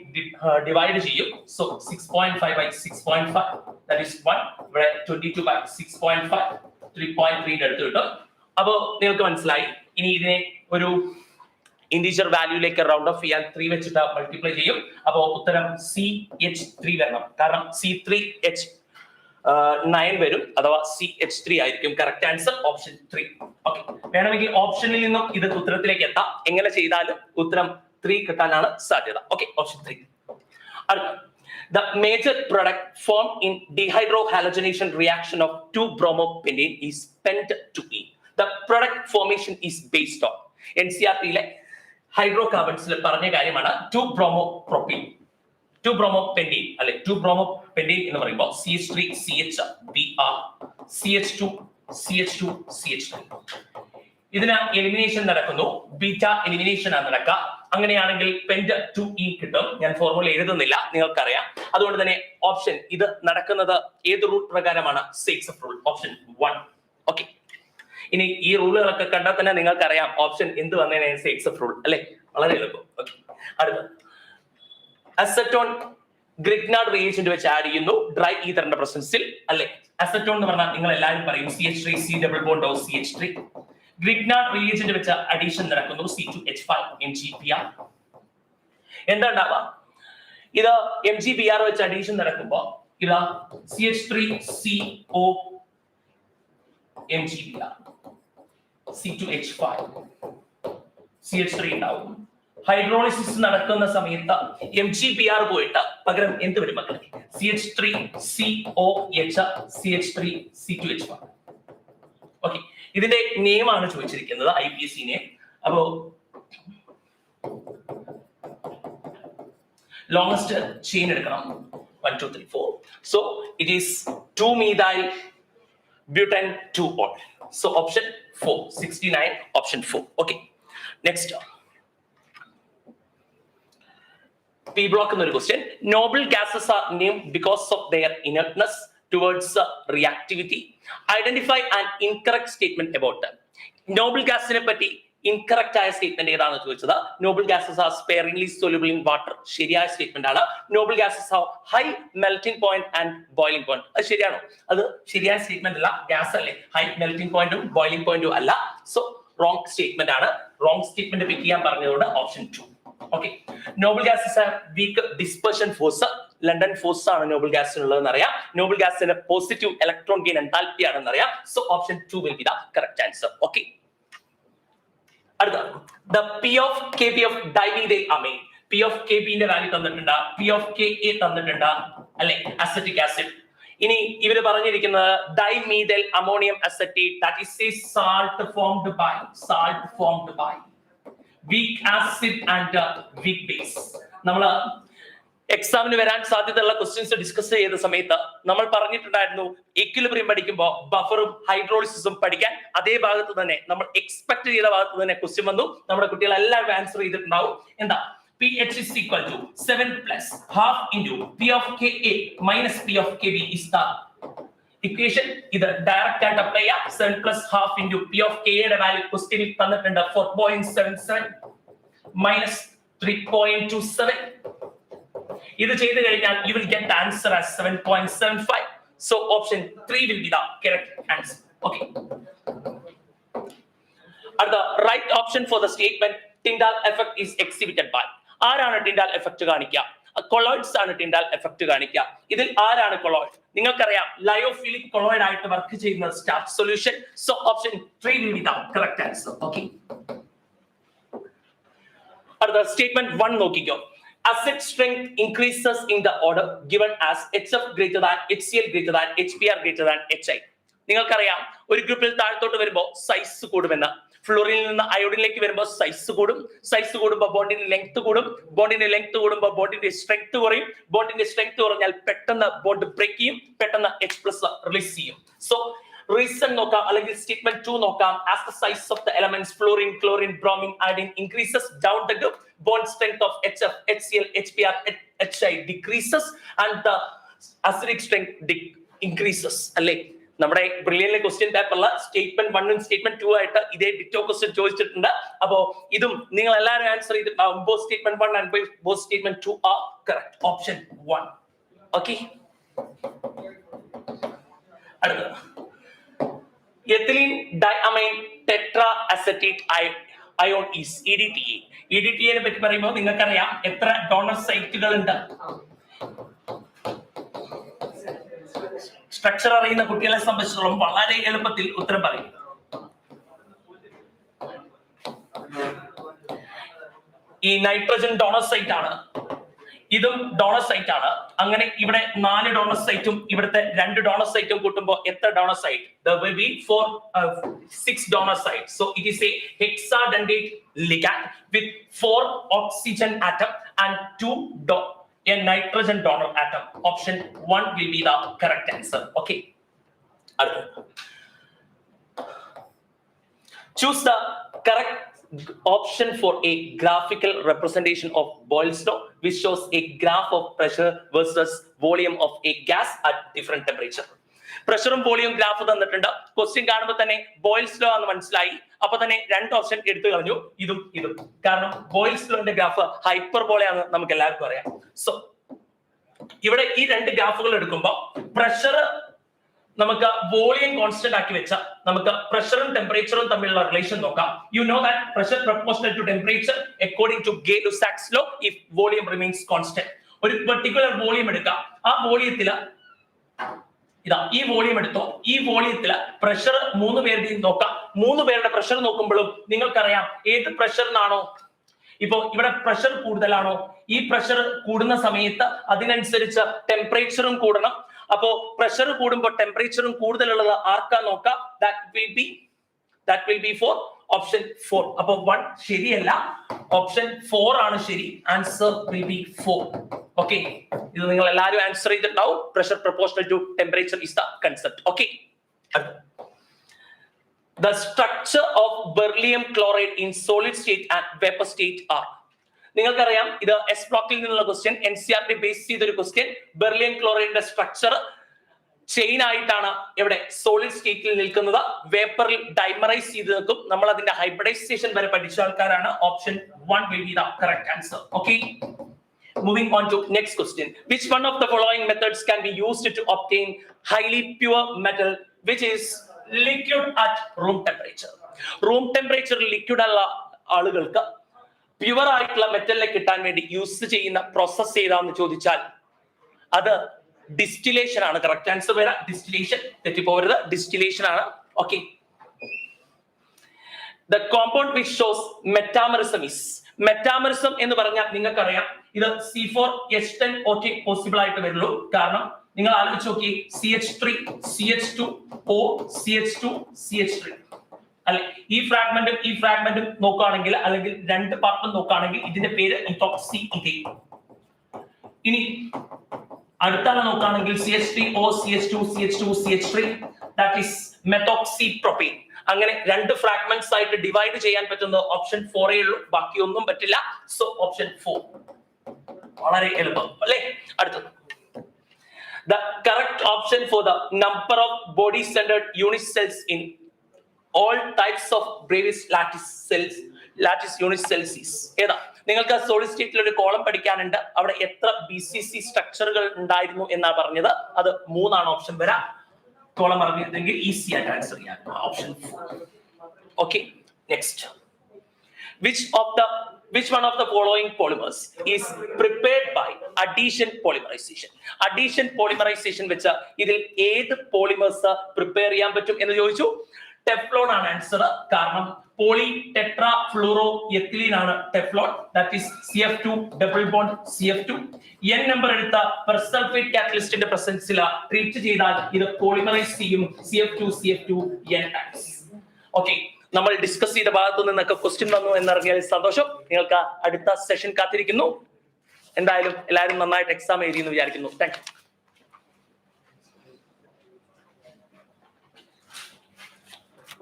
ഡിവൈഡ് ചെയ്യും. So 6.5/6.5, that is 1. ഇവിടെ 22/6.5, 3.3 എടുത്ത് കിട്ടും. അപ്പോ നിങ്ങൾക്ക് മനസ്സിലായി. ഇനി ഇതിനെ ഒരു ഇന്റീജർ വാല്യൂലേക്ക് റൗണ്ട് ഓഫ് ചെയ്യാൻ 3 വെച്ചിട്ട് മൾട്ടിപ്ലൈ ചെയ്യും. അപ്പോ ഉത്തരം CH3 വരണം, കാരണം C3H9 വരും, അഥവാ CH3 ആയിരിക്കും കറക്റ്റ് ആൻസർ, ഓപ്ഷൻ 3. ഓക്കെ, വേണമെങ്കിൽ ഓപ്ഷനിൽ നിന്നും ഇത് ഉത്തരത്തിലേക്ക് എത്താം. എങ്ങനെ ചെയ്താലും ഉത്തരം 3 കിട്ടാനാണ് സാധ്യത. Okay, option 3. The major product formed in dehydrohalogenation reaction of 2-bromopentane is pent-2E. The product formation is based on NCERT-ലെ ഹൈഡ്രോകാർബൺസിൽ പറഞ്ഞ കാര്യമാണ് 2-bromopropene, 2-bromopentane അല്ലെ. 2-bromopentane എന്ന് പറയുമ്പോൾ CH3CHBr, CH2CH2CH3. ഇതിന് എലിമിനേഷൻ നടക്കുന്നു, ബീറ്റ എലിമിനേഷൻ ആണ് നടക്കുക. അങ്ങനെയാണെങ്കിൽ pent-2E കിട്ടും. ഞാൻ ഫോർമുല എഴുതുന്നില്ല, നിങ്ങൾക്കറിയാം. അതുകൊണ്ട് തന്നെ ഓപ്ഷൻ ഇത് നടക്കുന്നത് ഏത് റൂൾ പ്രകാരമാണ്? സെയ്ക്സ് റൂൾ, ഓപ്ഷൻ 1. ഓക്കെ, ഇനി ഈ റൂളുകളൊക്കെ കണ്ടാൽ തന്നെ നിങ്ങൾക്കറിയാം ഓപ്ഷൻ എന്ത് വന്നതിന് സെയ്ക്സ് റൂൾ അല്ലെ, വളരെ എളുപ്പം. ഓക്കെ, അടുത്ത അസറ്റോൺ ഗ്രിഗ്നാർഡ് റിയേജന്റ് വെച്ച് ആഡ് ചെയ്യുന്നു ഡ്രൈ ഈതറിന്റെ പ്രസൻസിൽ അല്ലെ. അസറ്റോൺ എന്ന് പറഞ്ഞാൽ നിങ്ങൾ എല്ലാവരും പറയും CH3 C ഡബിൾ ബോണ്ട് ഓ CH3. ഗ്രിഗ്നാർഡ് റിയേജന്റ് വെച്ച് അഡീഷൻ നടക്കുന്നു C2H5 MgBr. എന്താ ഉണ്ടാവുക? ഇത് MgBr വെച്ച് അഡീഷൻ നടക്കുമ്പോ ഇതാ CH3CO MgBr, C2H5, CH3 ഉണ്ടാവും. ഹൈഡ്രോളിസിസ് നടക്കുന്ന സമയത്ത് MgBr പോയിട്ട് പകരം എന്ത് വരും മക്കളെ? CH3COH, CH3C2H5. ഓക്കെ, ഇതിന്റെ നെയിം ആണ് ചോദിച്ചിരിക്കുന്നത്, IPSC നെയിം. അപ്പോ ലോങ്സ്റ്റ് ചെയിൻ എടുക്കണം, 1 2 3 4. So it is 2-methyl butane 2-ol. So option 4, 69, option 4. Okay, next. P block എന്നൊരു question. Noble gases are named because of their inertness towards reactivity. Identify an incorrect statement about them. Noble gasനെ പറ്റി incorrect ആയ statement ഏതാണ് ചോദിച്ചത്? Noble gases R sparingly soluble in water. ശരിയായ statement ആണ്. Noble gases have high melting point and boiling point. അത് ശരിയാണോ? അത് ശരിയായ സ്റ്റേറ്റ്മെന്റ് അല്ല, ഗ്യാസ് അല്ലേ. ഹൈ മെൽറ്റിംഗ് പോയിന്റും ബോയിലിംഗ് പോയിന്റും അല്ല. സോ റോങ് സ്റ്റേറ്റ്മെന്റ് ആണ്. റോങ് സ്റ്റേറ്റ്മെന്റ് പിക്ക് ചെയ്യാൻ പറഞ്ഞതുകൊണ്ട് option 2. Okay, noble gases have weak dispersion force. London force ആണ് നോബിൾ ഗ്യാസിനുള്ളതെന്ന് അറിയാം. നോബിൾ ഗ്യാസിന് പോസിറ്റീവ് ഇലക്ട്രോൺ ഗെയിൻ എൻതാൽപ്പി ആണെന്ന് അറിയാം. So option 2 will be the correct answer. Okay, the P of Kp of dimethyl amine. P of Kp ന്റെ value തന്നിട്ടുണ്ട്, P of Ka തന്നിട്ടുണ്ട് അല്ലെ, acetic acid. ഇനി ഇവര് പറഞ്ഞിരിക്കുന്നത് dimethyl ammonium acetate, that is a salt formed by weak acid and weak base. നമ്മൾ എക്സാമിന് വരാൻ സാധ്യതയുള്ള ക്വസ്റ്റ്യൻസ് ഡിസ്കസ് ചെയ്ത സമയത്ത് നമ്മൾ പറഞ്ഞിട്ടുണ്ടായിരുന്നു ഇക്വിലിബ്രിയം പഠിക്കുമ്പോൾ ബഫറും ഹൈഡ്രോളിസിസും പഠിക്കാൻ. അതേ ഭാഗത്ത് തന്നെ നമ്മൾ എക്സ്പെക്ട് ചെയ്ത ഭാഗത്ത് തന്നെ ക്വസ്റ്റ്യൻ വന്നു. നമ്മുടെ കുട്ടികൾ എല്ലാവരും ആൻസർ ചെയ്തിട്ടുണ്ടാവും. എന്താ? P PH is equal to 7 plus half into P of KA minus P of KB is the equation. ഇത് ഡയറക്റ്റ് ആയിട്ട് അപ്ലൈ ചെയ്യാം. 7 plus half into P of KA യുടെ വാല്യൂ ക്വസ്റ്റ്യനിൽ തന്നിട്ടുണ്ട് 4.77 minus 3.27. ഇത് ചെയ്തു കഴിഞ്ഞാൽ you will get the answer as 7.75. So option 3 will be the correct answer. Okay. The right option for the statement Tyndall effect is exhibited by. ആരാണ് Tyndall effect കാണിക്കുക? Colloids ആണ് Tyndall effect കാണിക്കുക. ഇതിൽ ആരാണ് colloid? നിങ്ങൾക്കറിയാം lyophilic colloid ആയിട്ട് work ചെയ്യുന്ന start solution. So option 3 will be the correct answer. Okay. അടുത്ത സ്റ്റേറ്റ്മെന്റ് 1 നോക്കിക്കോ. Acid strength increases in the order given as HF greater than HCl greater than HBr greater than HI. നിങ്ങൾക്കറിയാം ഒരു ഗ്രൂപ്പിൽ താഴത്തോട്ട് വരുമ്പോൾ size കൂടുമെന്ന്. ഫ്ലോറിനിൽ നിന്ന് അയോഡിനിലേക്ക് വരുമ്പോൾ സൈസ് കൂടും. സൈസ് കൂടുമ്പോൾ ബോണ്ടിന്റെ ലെങ്ത് കൂടും. ബോണ്ടിന്റെ ലെങ്ത് കൂടുമ്പോൾ ബോണ്ടിന്റെ സ്ട്രെങ്ത് കുറയും. ബോണ്ടിന്റെ സ്ട്രെങ്ത് കുറഞ്ഞാൽ പെട്ടെന്ന് ബോണ്ട് ബ്രേക്ക് ചെയ്യും. പെട്ടെന്ന് H+ റിലീസ് ചെയ്യും. സോ റീസൺ നോക്കാം, അല്ലെങ്കിൽ സ്റ്റേറ്റ്മെന്റ് 2 നോക്കാം. As the size of the elements fluorine, chlorine, bromine, iodine increases down the group, bond strength of HF, HCl, HBr, HI decreases and the acidic strength increases. അല്ലേ? നമ്മുടെ ബ്രില്യന്റിലെ question പേപ്പറിൽ statement 1 statement 2 ആയിട്ട് ഇതേ ditto question ചോദിച്ചിട്ടുണ്ട്. അപ്പോ ഇതും നിങ്ങൾ എല്ലാവരും ആൻസർ ചെയ്തിട്ടുണ്ടാവും. Both statement 1 and both statement 2 are correct. Option 1. Okay. അടുത്ത ethylene diamine tetraacetate ion is EDTA. EDTA നെ പറ്റി പറയുമ്പോൾ നിങ്ങൾക്കറിയാം എത്ര ഡോണർ സൈറ്റുകൾ ഉണ്ട്. സ്ട്രക്ചർ അറിയുന്ന കുട്ടികളെ സംബന്ധിച്ചിടത്തോളം വളരെ എളുപ്പത്തിൽ ഉത്തരം പറയും. ഈ നൈട്രജൻ ഡോണർ സൈറ്റ് ആണ്, ഇതും ഡോണർ സൈറ്റ് ആണ്. അങ്ങനെ ഇവിടെ 4 ഡോണർ സൈറ്റും ഇവിടുത്തെ 2 ഡോണർ സൈറ്റും കൂട്ടുമ്പോൾ എത്ര donor site? There will be 6 donor sites. So it is a hexadentate ligand with 4 oxygen atom and 2 a nitrogen donor atom. Option 1 will be the correct answer. Okay. Choose the correct option for a graphical representation of Boyle's law, which shows a graph of pressure versus volume of a gas at different temperature. പ്രഷറും volume graph തന്നിട്ടുണ്ട്. Question കാണുമ്പോൾ തന്നെ boils law എന്ന് മനസ്സിലായി. അപ്പൊ തന്നെ 2 option എടുത്തു കളഞ്ഞു, ഇതും ഇതും. കാരണം ബോയിൽസ് ലോന്റെ ഗ്രാഫ് ഹൈപ്പർബോളയാണെന്ന് നമുക്ക് എല്ലാവർക്കും അറിയാം. സോ ഇവിടെ ഈ 2 ഗ്രാഫുകൾ എടുക്കുമ്പോൾ പ്രഷർ നമുക്ക് വോളിയം കോൺസ്റ്റന്റ് ആക്കി വെച്ച നമുക്ക് പ്രഷറും ടെമ്പറേച്ചറും തമ്മിലുള്ള റിലേഷൻ നോക്കാം. You know that pressure proportional to temperature according to Gay-Lussac's law if volume remains constant. ഒരു പെർട്ടിക്കുലർ വോളിയം എടുക്കാം. ആ വോളിയത്തില് ഇതാ ഈ വോളിയം എടുത്തോ. ഈ വോളിയത്തില് പ്രഷർ 3 പേരുടെയും നോക്കാം. 3 പേരുടെ പ്രഷർ നോക്കുമ്പോഴും നിങ്ങൾക്കറിയാം ഏത് പ്രഷറിനാണോ, ഇപ്പോ ഇവിടെ പ്രഷർ കൂടുതലാണോ, ഈ പ്രഷർ കൂടുന്ന സമയത്ത് അതിനനുസരിച്ച് ടെമ്പറേച്ചറും കൂടണം. അപ്പോ പ്രഷർ കൂടുമ്പോൾ ടെമ്പറേച്ചറും കൂടുതലുള്ളത് ആർക്കാ നോക്കാം? that will be for option 4. അപ്പോ 1 ശരിയല്ല, ഓപ്ഷൻ 4 ആണ് ശരി. Answer will be 4. ഓക്കെ. ഇത് നിങ്ങൾ എല്ലാവരും ആൻസർ ചെയ്തിട്ടുണ്ടാവും. Pressure proportional to temperature is the concept. Okay. The structure of beryllium chloride in solid state and vapor state are. നിങ്ങൾക്കറിയാം ഇത് എസ് ബ്ലോക്കിൽ നിന്നുള്ള ക്വസ്റ്റ്യൻ, NCERT ബേസ് ചെയ്തൊരു ക്വസ്റ്റ്യൻ. ബെർലിയം ക്ലോറൈഡിന്റെ സ്ട്രക്ചർ ചെയിൻ ആയിട്ടാണ് ഇവിടെ സോളിഡ് സ്റ്റേറ്റിൽ നിൽക്കുന്നത്. വേപ്പറിൽ ഡൈമറൈസ് ചെയ്ത് നിൽക്കും. നമ്മൾ അതിന്റെ ഹൈബ്രിഡൈസേഷൻ വരെ പഠിച്ച ആൾക്കാരാണ്. Option 1 will be the correct answer. Okay. Moving on to next question. Which one of the following methods can be used to obtain highly pure metal which is liquid at room temperature? Room temperature liquid ഉള്ള ആളുകൾക്ക് pure ആയിട്ടുള്ള മെറ്റലിനെ കിട്ടാൻ വേണ്ടി use ചെയ്യുന്ന process ഏതാന്ന് ചോദിച്ചാൽ അത് distillation ആണ്. കറക്റ്റ് ആൻസർ വരാം ഡിസ്റ്റിലേഷൻ. തെറ്റിപ്പോകരുത്, ഡിസ്റ്റിലേഷൻ ആണ്. Okay. The compound which shows metamerism is. Metamerism എന്ന് പറഞ്ഞാൽ നിങ്ങൾക്കറിയാം ഇത് C4H10OT പോസിബിൾ ആയിട്ട് വരുള്ളൂ. കാരണം നിങ്ങൾ ആലോചിച്ച് നോക്കി, CH3 CH2O CH2 CH3 അല്ലെ. ഈ ഫ്രാഗ്മെന്റും നോക്കുകയാണെങ്കിൽ, അല്ലെങ്കിൽ 2 പാർട്ടും നോക്കുകയാണെങ്കിൽ ഇതിന്റെ പേര് ഇതോക്സി ഇഥൈൻ. ഇനി അടുത്താണ് നോക്കുകയാണെങ്കിൽ CH3O CH2 CH2 CH3 that is methoxypropane. അങ്ങനെ 2 ഫ്രാഗ്മെന്റ്സ് ആയിട്ട് ഡിവൈഡ് ചെയ്യാൻ പറ്റുന്ന ഓപ്ഷൻ 4 ഉള്ളൂ, ബാക്കിയൊന്നും പറ്റില്ല. സോ ഓപ്ഷൻ 4 വളരെ എളുപ്പം അല്ലേ? അടുത്തത് the correct option for the number of body centered unit cells in all types of Brevis lattice unit cells is ഏതാ? നിങ്ങൾക്ക് സോളിഡ് സ്റ്റേറ്റിൽ ഒരു കോളം പഠിക്കാനുണ്ട്, അവിടെ എത്ര BCC സ്ട്രക്ചറുകൾ ഉണ്ടായിരുന്നു എന്നാ പറഞ്ഞത്. അത് 3 ആണ് ഓപ്ഷൻ വരാം. കോളം പറഞ്ഞിരുന്നെങ്കിൽ ഈസി ആയിട്ട് ആൻസർ ചെയ്യാം. Option 4. Okay, next. Which one of the following polymers is prepared by addition polymerization? Addition polymerization വെച്ച ഇതിൽ ഏത് പോളിമേഴ്സ് പ്രിപ്പയർ ചെയ്യാൻ പറ്റും എന്ന് ചോദിച്ചു. ടെഫ്ലോൺ ആണ് ആൻസർ. കാരണം പോളി ടെട്രാ ഫ്ലൂറോ എത്തിലീൻ ആണ് Teflon. That is CF2 double bond CF2. N number എടുത്ത പെർസൾഫേറ്റ് കാറ്റലിസ്റ്റിന്റെ പ്രസൻസിൽ ട്രീറ്റ് ചെയ്താൽ ഇത് പോളിമറൈസ് ചെയ്യും CF2 N ടൈംസ്. ഓക്കെ, നമ്മൾ ഡിസ്കസ് ചെയ്ത ഭാഗത്തു നിന്നൊക്കെ ക്വസ്റ്റ്യൻ വന്നു എന്നറിഞ്ഞാൽ സന്തോഷം. നിങ്ങൾക്ക് അടുത്ത സെഷൻ കാത്തിരിക്കുന്നു. എന്തായാലും എല്ലാവരും നന്നായിട്ട് എക്സാം എഴുതി എന്ന് വിചാരിക്കുന്നു. Thank you.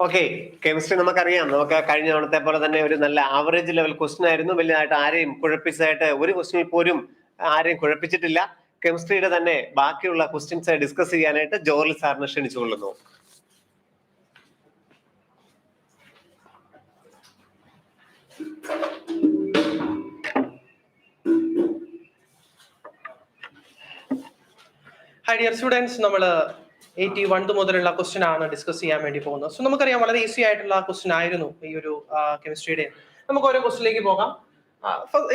ഓക്കെ, കെമിസ്ട്രി നമുക്കറിയാം. നമുക്ക് കഴിഞ്ഞ തവണത്തെ പോലെ തന്നെ ഒരു നല്ല ആവറേജ് ലെവൽ ക്വസ്റ്റ്യൻ ആയിരുന്നു. വലിയതായിട്ട് ആരെയും കുഴപ്പിച്ചതായിട്ട് ഒരു ക്വസ്റ്റ്യനിൽ പോലും ആരെയും കുഴപ്പിച്ചിട്ടില്ല. കെമിസ്ട്രിയുടെ തന്നെ ബാക്കിയുള്ള ക്വസ്റ്റ്യൻസ് ഡിസ്കസ് ചെയ്യാനായിട്ട് ജോർലി സാറിനെ ക്ഷണിച്ചുകൊള്ളുന്നു. ഹൈ ഡിയർ സ്റ്റുഡൻസ്, നമ്മൾ 81 മുതലുള്ള ക്വസ്റ്റ്യൻ ആണ് ഡിസ്കസ് ചെയ്യാൻ വേണ്ടി പോകുന്നത്. സോ നമുക്കറിയാം വളരെ ഈസി ആയിട്ടുള്ള ക്വസ്റ്റ്യൻ ആയിരുന്നു ഈ ഒരു കെമിസ്ട്രിയുടെ. നമുക്ക് ഓരോ ക്വസ്റ്റ്യനിലേക്ക് പോകാം.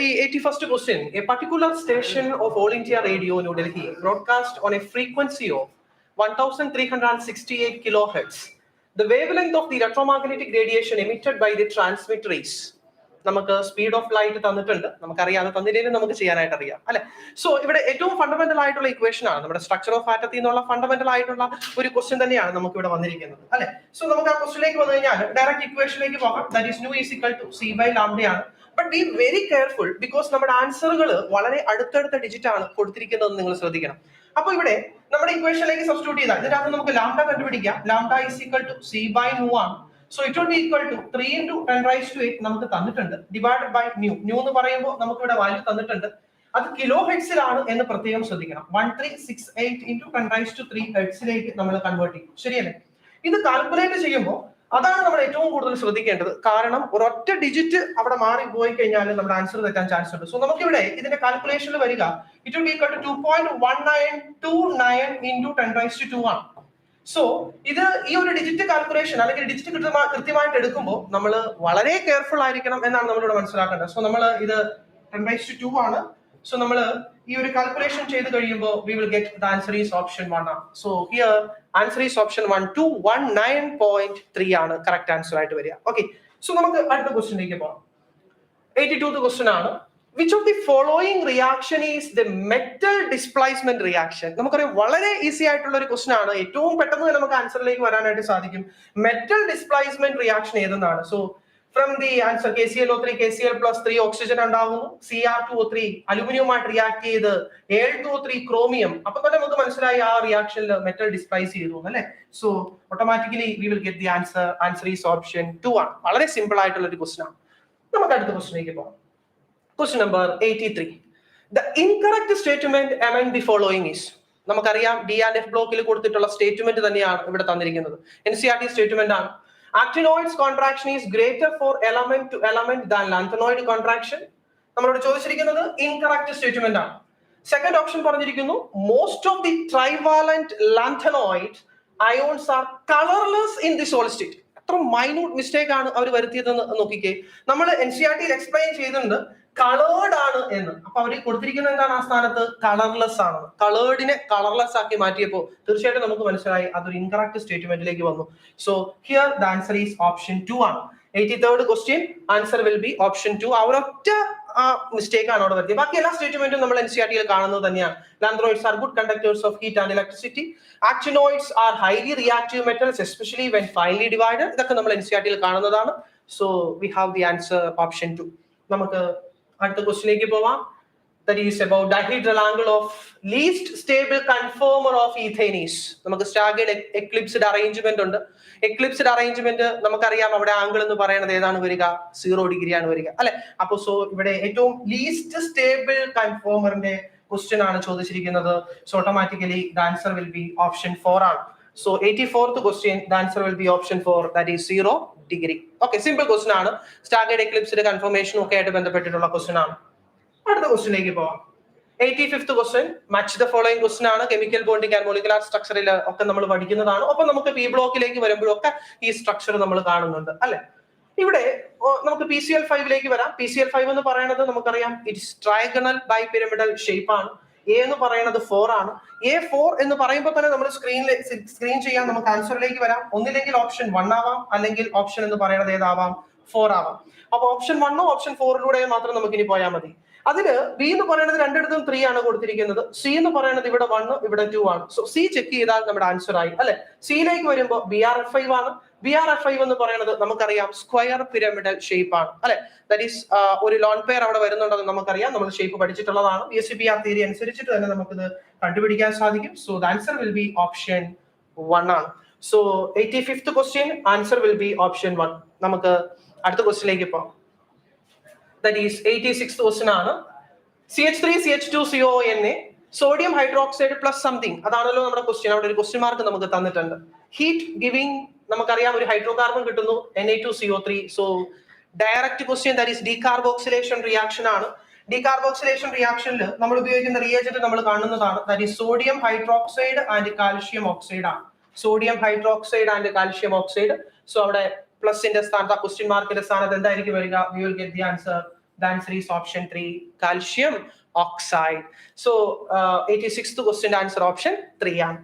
ഈ 81st question, a particular station of All India Radio New Delhi broadcast on a frequency of 1368 kilohertz. The wavelength of the electromagnetic radiation emitted by the transmitter is. നമുക്ക് സ്പീഡ് ഓഫ് ലൈറ്റ് തന്നിട്ടുണ്ട്, നമുക്കറിയാം. തന്നില്ലെങ്കിലും നമുക്ക് ചെയ്യാനായിട്ട് അറിയാം അല്ലെ? So ഇവിടെ ഏറ്റവും fundamental ആയിട്ടുള്ള ഇക്വേഷൻ ആണ് നമ്മുടെ സ്ട്രക്ചർ ഓഫ് ആറ്റത്തിൽ നിന്നുള്ള ഫണ്ടമെന്റൽ ആയിട്ടുള്ള ഒരു ക്വസ്റ്റ്യൻ തന്നെയാണ് നമുക്ക് ഇവിടെ വന്നിരിക്കുന്നത് അല്ലെ? സോ നമുക്ക് ആ ക്വസ്റ്റ്യനിലേക്ക് വന്നു കഴിഞ്ഞാൽ ഡയറക്റ്റ് ഇക്വേഷനിലേക്ക് പോകാം. That is nu is equal to C/λ ആണ്. But be very careful, because നമ്മുടെ ആൻസറുകൾ വളരെ അടുത്തടുത്ത ഡിജിറ്റ് ആണ് കൊടുത്തിരിക്കുന്നത്, നിങ്ങൾ ശ്രദ്ധിക്കണം. അപ്പൊ ഇവിടെ നമ്മുടെ ഇക്വേഷനിലേക്ക് സബ്സ്റ്റിറ്റ്യൂട്ട് ചെയ്താൽ ഇതിനകത്ത് നമുക്ക് ലാംഡ കണ്ടുപിടിക്കാം. Lambda is equal to C/nu ആണ്. So it will be equal to 3 into 10 raised to 8 നമുക്ക് തന്നിട്ടുണ്ട്, ഡിവൈഡഡ് ബൈ ന്യൂ. ന്യൂ എന്ന് പറയുമ്പോൾ നമുക്ക് ഇവിടെ വാല്യൂ തന്നിട്ടുണ്ട്, അത് കിലോ ഹെർട്സിലാണ് എന്ന് പ്രത്യേകം ശ്രദ്ധിക്കണം. 1368 into 10 raised to 3 ഹെർട്സിലേക്ക് നമ്മൾ കൺവേർട്ട് ചെയ്യും. ശരിയല്ലേ? ഇത് കാൽക്കുലേറ്റ് ചെയ്യുമ്പോൾ അതാണ് നമ്മൾ ഏറ്റവും കൂടുതൽ ശ്രദ്ധിക്കേണ്ടത്. കാരണം ഒരൊറ്റ ഡിജിറ്റ് അവിടെ മാറി പോയി കഴിഞ്ഞാൽ നമ്മുടെ ആൻസർ തെറ്റാൻ ചാൻസ് ഉണ്ട്. സോ നമുക്കിവിടെ ഇതിന്റെ കാൽക്കുലേഷനിൽ വരിക it will be equal to 2.1929 into 10 raised to 2 ആണ്. സോ ഇത് ഈ ഒരു ഡിജിറ്റ് കാൽക്കുലേഷൻ അല്ലെങ്കിൽ ഡിജിറ്റ് കൃത്യമായിട്ട് എടുക്കുമ്പോൾ നമ്മൾ വളരെ കെയർഫുൾ ആയിരിക്കണം എന്നാണ് നമ്മളിവിടെ മനസ്സിലാക്കേണ്ടത്. സോ നമ്മൾ ഇത് 10/2 ആണ്. സോ നമ്മൾ ഈ ഒരു കാൽക്കുലേഷൻ ചെയ്ത് കഴിയുമ്പോൾ we will get the answer is option 1 ആണ്. So here answer is option 1, 219.3 ആണ് കറക്റ്റ് ആൻസർ ആയിട്ട് വരിക. ഓക്കെ, സോ നമുക്ക് അടുത്ത ക്വസ്റ്റ്യനിലേക്ക് പോകാം. 82th ക്വസ്റ്റ്യൻ ആണ്. Which of the following reaction is the metal displacement reaction? നമുക്കറിയാം വളരെ ഈസി ആയിട്ടുള്ള ഒരു ക്വസ്റ്റ്യൻ ആണ്. ഏറ്റവും പെട്ടെന്ന് തന്നെ നമുക്ക് ആൻസറിലേക്ക് വരാനായിട്ട് സാധിക്കും. മെറ്റൽ ഡിസ്പ്ലേസ്മെന്റ് റിയാക്ഷൻ ഏതെന്നാണ്. So from the answer KClO3 KCl+3 oxygen ഉണ്ടാവുന്നു, Cr2O3 അലുമിനിയവുമായിട്ട് റിയാക്ട് ചെയ്ത് Al2O3 ക്രോമിയം. അപ്പൊ തന്നെ നമുക്ക് മനസ്സിലായി ആ റിയാക്ഷനിൽ മെറ്റൽ ഡിസ്പ്ലേസ് ചെയ്തു അല്ലെ? So automatically we will get the answer. Answer is option 2 ആണ്. വളരെ സിമ്പിൾ ആയിട്ടുള്ള ഒരു ക്വസ്റ്റ്യൻ ആണ്. നമുക്ക് അടുത്ത ക്വസ്റ്റ്യനിലേക്ക് പോകാം. Question number 83. The incorrect statement among the following is. നമുക്കറിയാം D and F ബ്ലോക്കിൽ കൊടുത്തിട്ടുള്ള സ്റ്റേറ്റ്മെന്റ് തന്നെയാണ് ഇവിടെ തന്നിരിക്കുന്നത്. NCERT സ്റ്റേറ്റ്മെന്റ് ആണ്. Actinoids contraction is greater for element to element than lanthanoid contraction. നമ്മളോട് ചോദിച്ചിരിക്കുന്നത് ഇൻകറക്റ്റ് സ്റ്റേറ്റ്മെന്റ് ആണ്. സെക്കൻഡ് ഓപ്ഷൻ പറഞ്ഞിരിക്കുന്നു most of the trivalent lanthanoid ions are colorless in the solid state. എത്ര മൈന്യൂട്ട് മിസ്റ്റേക്ക് ആണ് അവർ വരുത്തിയതെന്ന് നോക്കിക്കേ. നമ്മൾ NCERT explain ചെയ്തിട്ടുണ്ട് coloured ആണ് എന്ന്. അപ്പൊ അവർ കൊടുത്തിരിക്കുന്നത് എന്താണ് ആ സ്ഥാനത്ത്? കളർലെസ് ആണ്. കളേർഡിനെ കളർലെസ് ആക്കി മാറ്റിയപ്പോൾ തീർച്ചയായിട്ടും നമുക്ക് മനസ്സിലായി അതൊരു ഇൻകറക്റ്റ് സ്റ്റേറ്റ്മെന്റിലേക്ക് വന്നു. So here the answer is option 2 ആണ്. 83rd question answer will be option 2. ആ ഒരൊറ്റ മിസ്റ്റേക്ക് ആണ് അവിടെ വരുത്തിയത്. ബാക്കി എല്ലാ സ്റ്റേറ്റ്മെന്റും നമ്മൾ NCERT കാണുന്നത് തന്നെയാണ്. Lanthanoids are good conductors of heat and electricity. Actinoids are highly reactive metals, especially when finely divided. ഇതൊക്കെ നമ്മൾ NCERT കാണുന്നതാണ്. So we have the answer option 2. നമുക്ക് അടുത്ത ക്വസ്റ്റ്യനിലേക്ക് പോവാം. that is about dihedral angle of least stable conformer of ethanes. നമുക്ക് staggered eclipsed arrangement ഉണ്ട്. Eclipsed arrangement നമുക്കറിയാം അവിടെ ആംഗിൾ എന്ന് പറയുന്നത് ഏതാണ് വരിക, 0 ഡിഗ്രി ആണ് വരിക അല്ലെ. അപ്പൊ സോ ഇവിടെ ഏറ്റവും ലീസ്റ്റ് സ്റ്റേബിൾ കൺഫോമറിന്റെ ക്വസ്റ്റ്യൻ ആണ് ചോദിച്ചിരിക്കുന്നത്. So automatically the answer will be option 4 ആണ്. So 84th question, the answer will be option 4, that is 0 degree. Okay, simple question ആണ്. Staggered eclipsed conformation ഒക്കെ ആയിട്ട് ബന്ധപ്പെട്ടിട്ടുള്ള ക്വസ്റ്റ്യൻ ആണ്. അടുത്ത ക്വസ്റ്റ്യനിലേക്ക് പോവാം. 85th question, match the following question ആണ്. കെമിക്കൽ ബോണ്ടിങ് ആൻഡ് മോളിക്കുലാർ സ്ട്രക്ചറിൽ ഒക്കെ നമ്മൾ പഠിക്കുന്നതാണ്. ഒപ്പം നമുക്ക് പി ബ്ലോക്കിലേക്ക് വരുമ്പോഴൊക്കെ ഈ സ്ട്രക്ചർ നമ്മൾ കാണുന്നുണ്ട് അല്ലെ. ഇവിടെ നമുക്ക് PCl5 വരാം. PCl5 എന്ന് പറയുന്നത് നമുക്കറിയാം it's trigonal bipyramidal shape ആണ്. എ എന്ന് പറയുന്നത് 4 ആണ്. A4 എന്ന് പറയുമ്പോൾ തന്നെ നമ്മൾ സ്ക്രീൻ ചെയ്യാൻ നമുക്ക് ആൻസറിലേക്ക് വരാം. ഒന്നില്ലെങ്കിൽ ഓപ്ഷൻ 1 ആവാം, അല്ലെങ്കിൽ ഓപ്ഷൻ എന്ന് പറയുന്നത് ഏതാവാം, 4 ആവാം. അപ്പൊ ഓപ്ഷൻ 1 ഓപ്ഷൻ 4 മാത്രം നമുക്ക് ഇനി പോയാൽ മതി. അതില് ബി എന്ന് പറയുന്നത് രണ്ടിടത്തും 3 ആണ് കൊടുത്തിരിക്കുന്നത്. സി എന്ന് പറയുന്നത് ഇവിടെ 1 ഇവിടെ 2 ആണ്. സോ സി ചെക്ക് ചെയ്താൽ നമ്മുടെ ആൻസർ ആയി അല്ലെ. സിയിലേക്ക് വരുമ്പോൾ BRF5 ആണ്. BRF5 എന്ന് പറയുന്നത് നമുക്കറിയാം സ്ക്വയർ പിരമിഡൽ ഷേപ്പ് ആണ് അല്ലെ. ദാറ്റ് ഈസ് ഒരു ലോൺ പെയർ അവിടെ വരുന്നുണ്ടെന്ന് നമുക്കറിയാം, നമ്മൾ ഷേപ്പ് പഠിച്ചിട്ടുള്ളതാണ്. BSc-BR തിയറി അനുസരിച്ചിട്ട് തന്നെ നമുക്കിത് കണ്ടുപിടിക്കാൻ സാധിക്കും. So the answer will be option 1 ആണ്. So 85th question answer will be option 1. നമുക്ക് അടുത്ത ക്വസ്റ്റ്യനിലേക്ക് പോകാം. That is 86th question ആണ്. CH3CH2CONA sodium hydroxide plus something, അതാണല്ലോ നമ്മുടെ ക്വസ്റ്റ്യൻ. അവിടെ ഒരു ക്വസ്റ്റ്യൻ മാർക്ക് നമുക്ക് തന്നിട്ടുണ്ട്. ഹീറ്റ് ഗിവിംഗ് നമുക്കറിയാം ഒരു ഹൈഡ്രോകാർബൺ കിട്ടുന്നു Na2CO3. So direct question that is decarboxylation reaction ആണ്. ഡീകാർബോക്സിലേഷൻ റിയാക്ഷനിൽ നമ്മൾ ഉപയോഗിക്കുന്ന റിയേജന്റ് നമ്മൾ കാണുന്നതാണ്. That is sodium hydroxide and calcium oxide ആണ്. Sodium hydroxide and calcium oxide. So അവിടെ പ്ലസിന്റെ സ്ഥാനത്ത് ക്വസ്റ്റ്യൻ മാർക്കിന്റെ സ്ഥാനത്ത് എന്തായിരിക്കും വരിക? We will get the answer. The answer is option 3, calcium oxide. So 86th question answer option 3 ആണ്.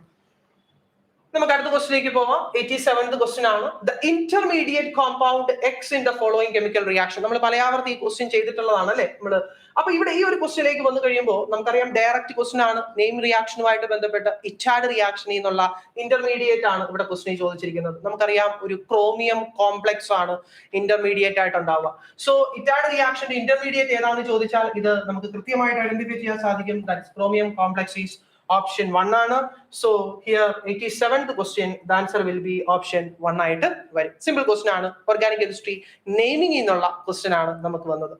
നമുക്ക് അടുത്ത ക്വസ്റ്റ്യനിലേക്ക് പോവാം. 87th ക്വസ്റ്റ്യൻ ആണ്. The intermediate compound X in the following chemical reaction. നമ്മൾ പലയാവർത്തി ഈ ക്വസ്റ്റ്യൻ ചെയ്തിട്ടുള്ളതാണ് അല്ലെ നമ്മള്. അപ്പൊ ഇവിടെ ഈ ഒരു ക്വസ്റ്റ്യനിലേക്ക് വന്നു കഴിയുമ്പോൾ നമുക്കറിയാം ഡയറക്റ്റ് ക്വസ്റ്റ്യൻ ആണ്. നെയിം റിയാക്ഷനുമായിട്ട് ബന്ധപ്പെട്ട് ഇറ്റാഡ് റിയാക്ഷനിൽ നിന്നുള്ള ഇന്റർമീഡിയറ്റ് ആണ് ഇവിടെ ക്വസ്റ്റ്യൻ ചോദിച്ചിരിക്കുന്നത്. നമുക്കറിയാം ഒരു ക്രോമിയം കോംപ്ലക്സ് ആണ് ഇന്റർമീഡിയറ്റ് ആയിട്ട് ഉണ്ടാവുക. സോ ഇറ്റാഡ് റിയാക്ഷന്റെ ഇന്റർമീഡിയറ്റ് ഏതാണെന്ന് ചോദിച്ചാൽ ഇത് നമുക്ക് കൃത്യമായിട്ട് ഐഡന്റിഫൈ ചെയ്യാൻ സാധിക്കും. ക്രോമിയം കോംപ്ലക്സ് ഈസ് ഓപ്ഷൻ 1 ആണ്. So here 87th question the answer will be option 1 ആയിട്ട് വരും. സിമ്പിൾ ക്വസ്റ്റ്യൻ ആണ്. ഓർഗാനിക് കെമിസ്ട്രി നെയിമിംഗ് എന്നുള്ള ക്വസ്റ്റ്യൻ ആണ് നമുക്ക് വന്നത്.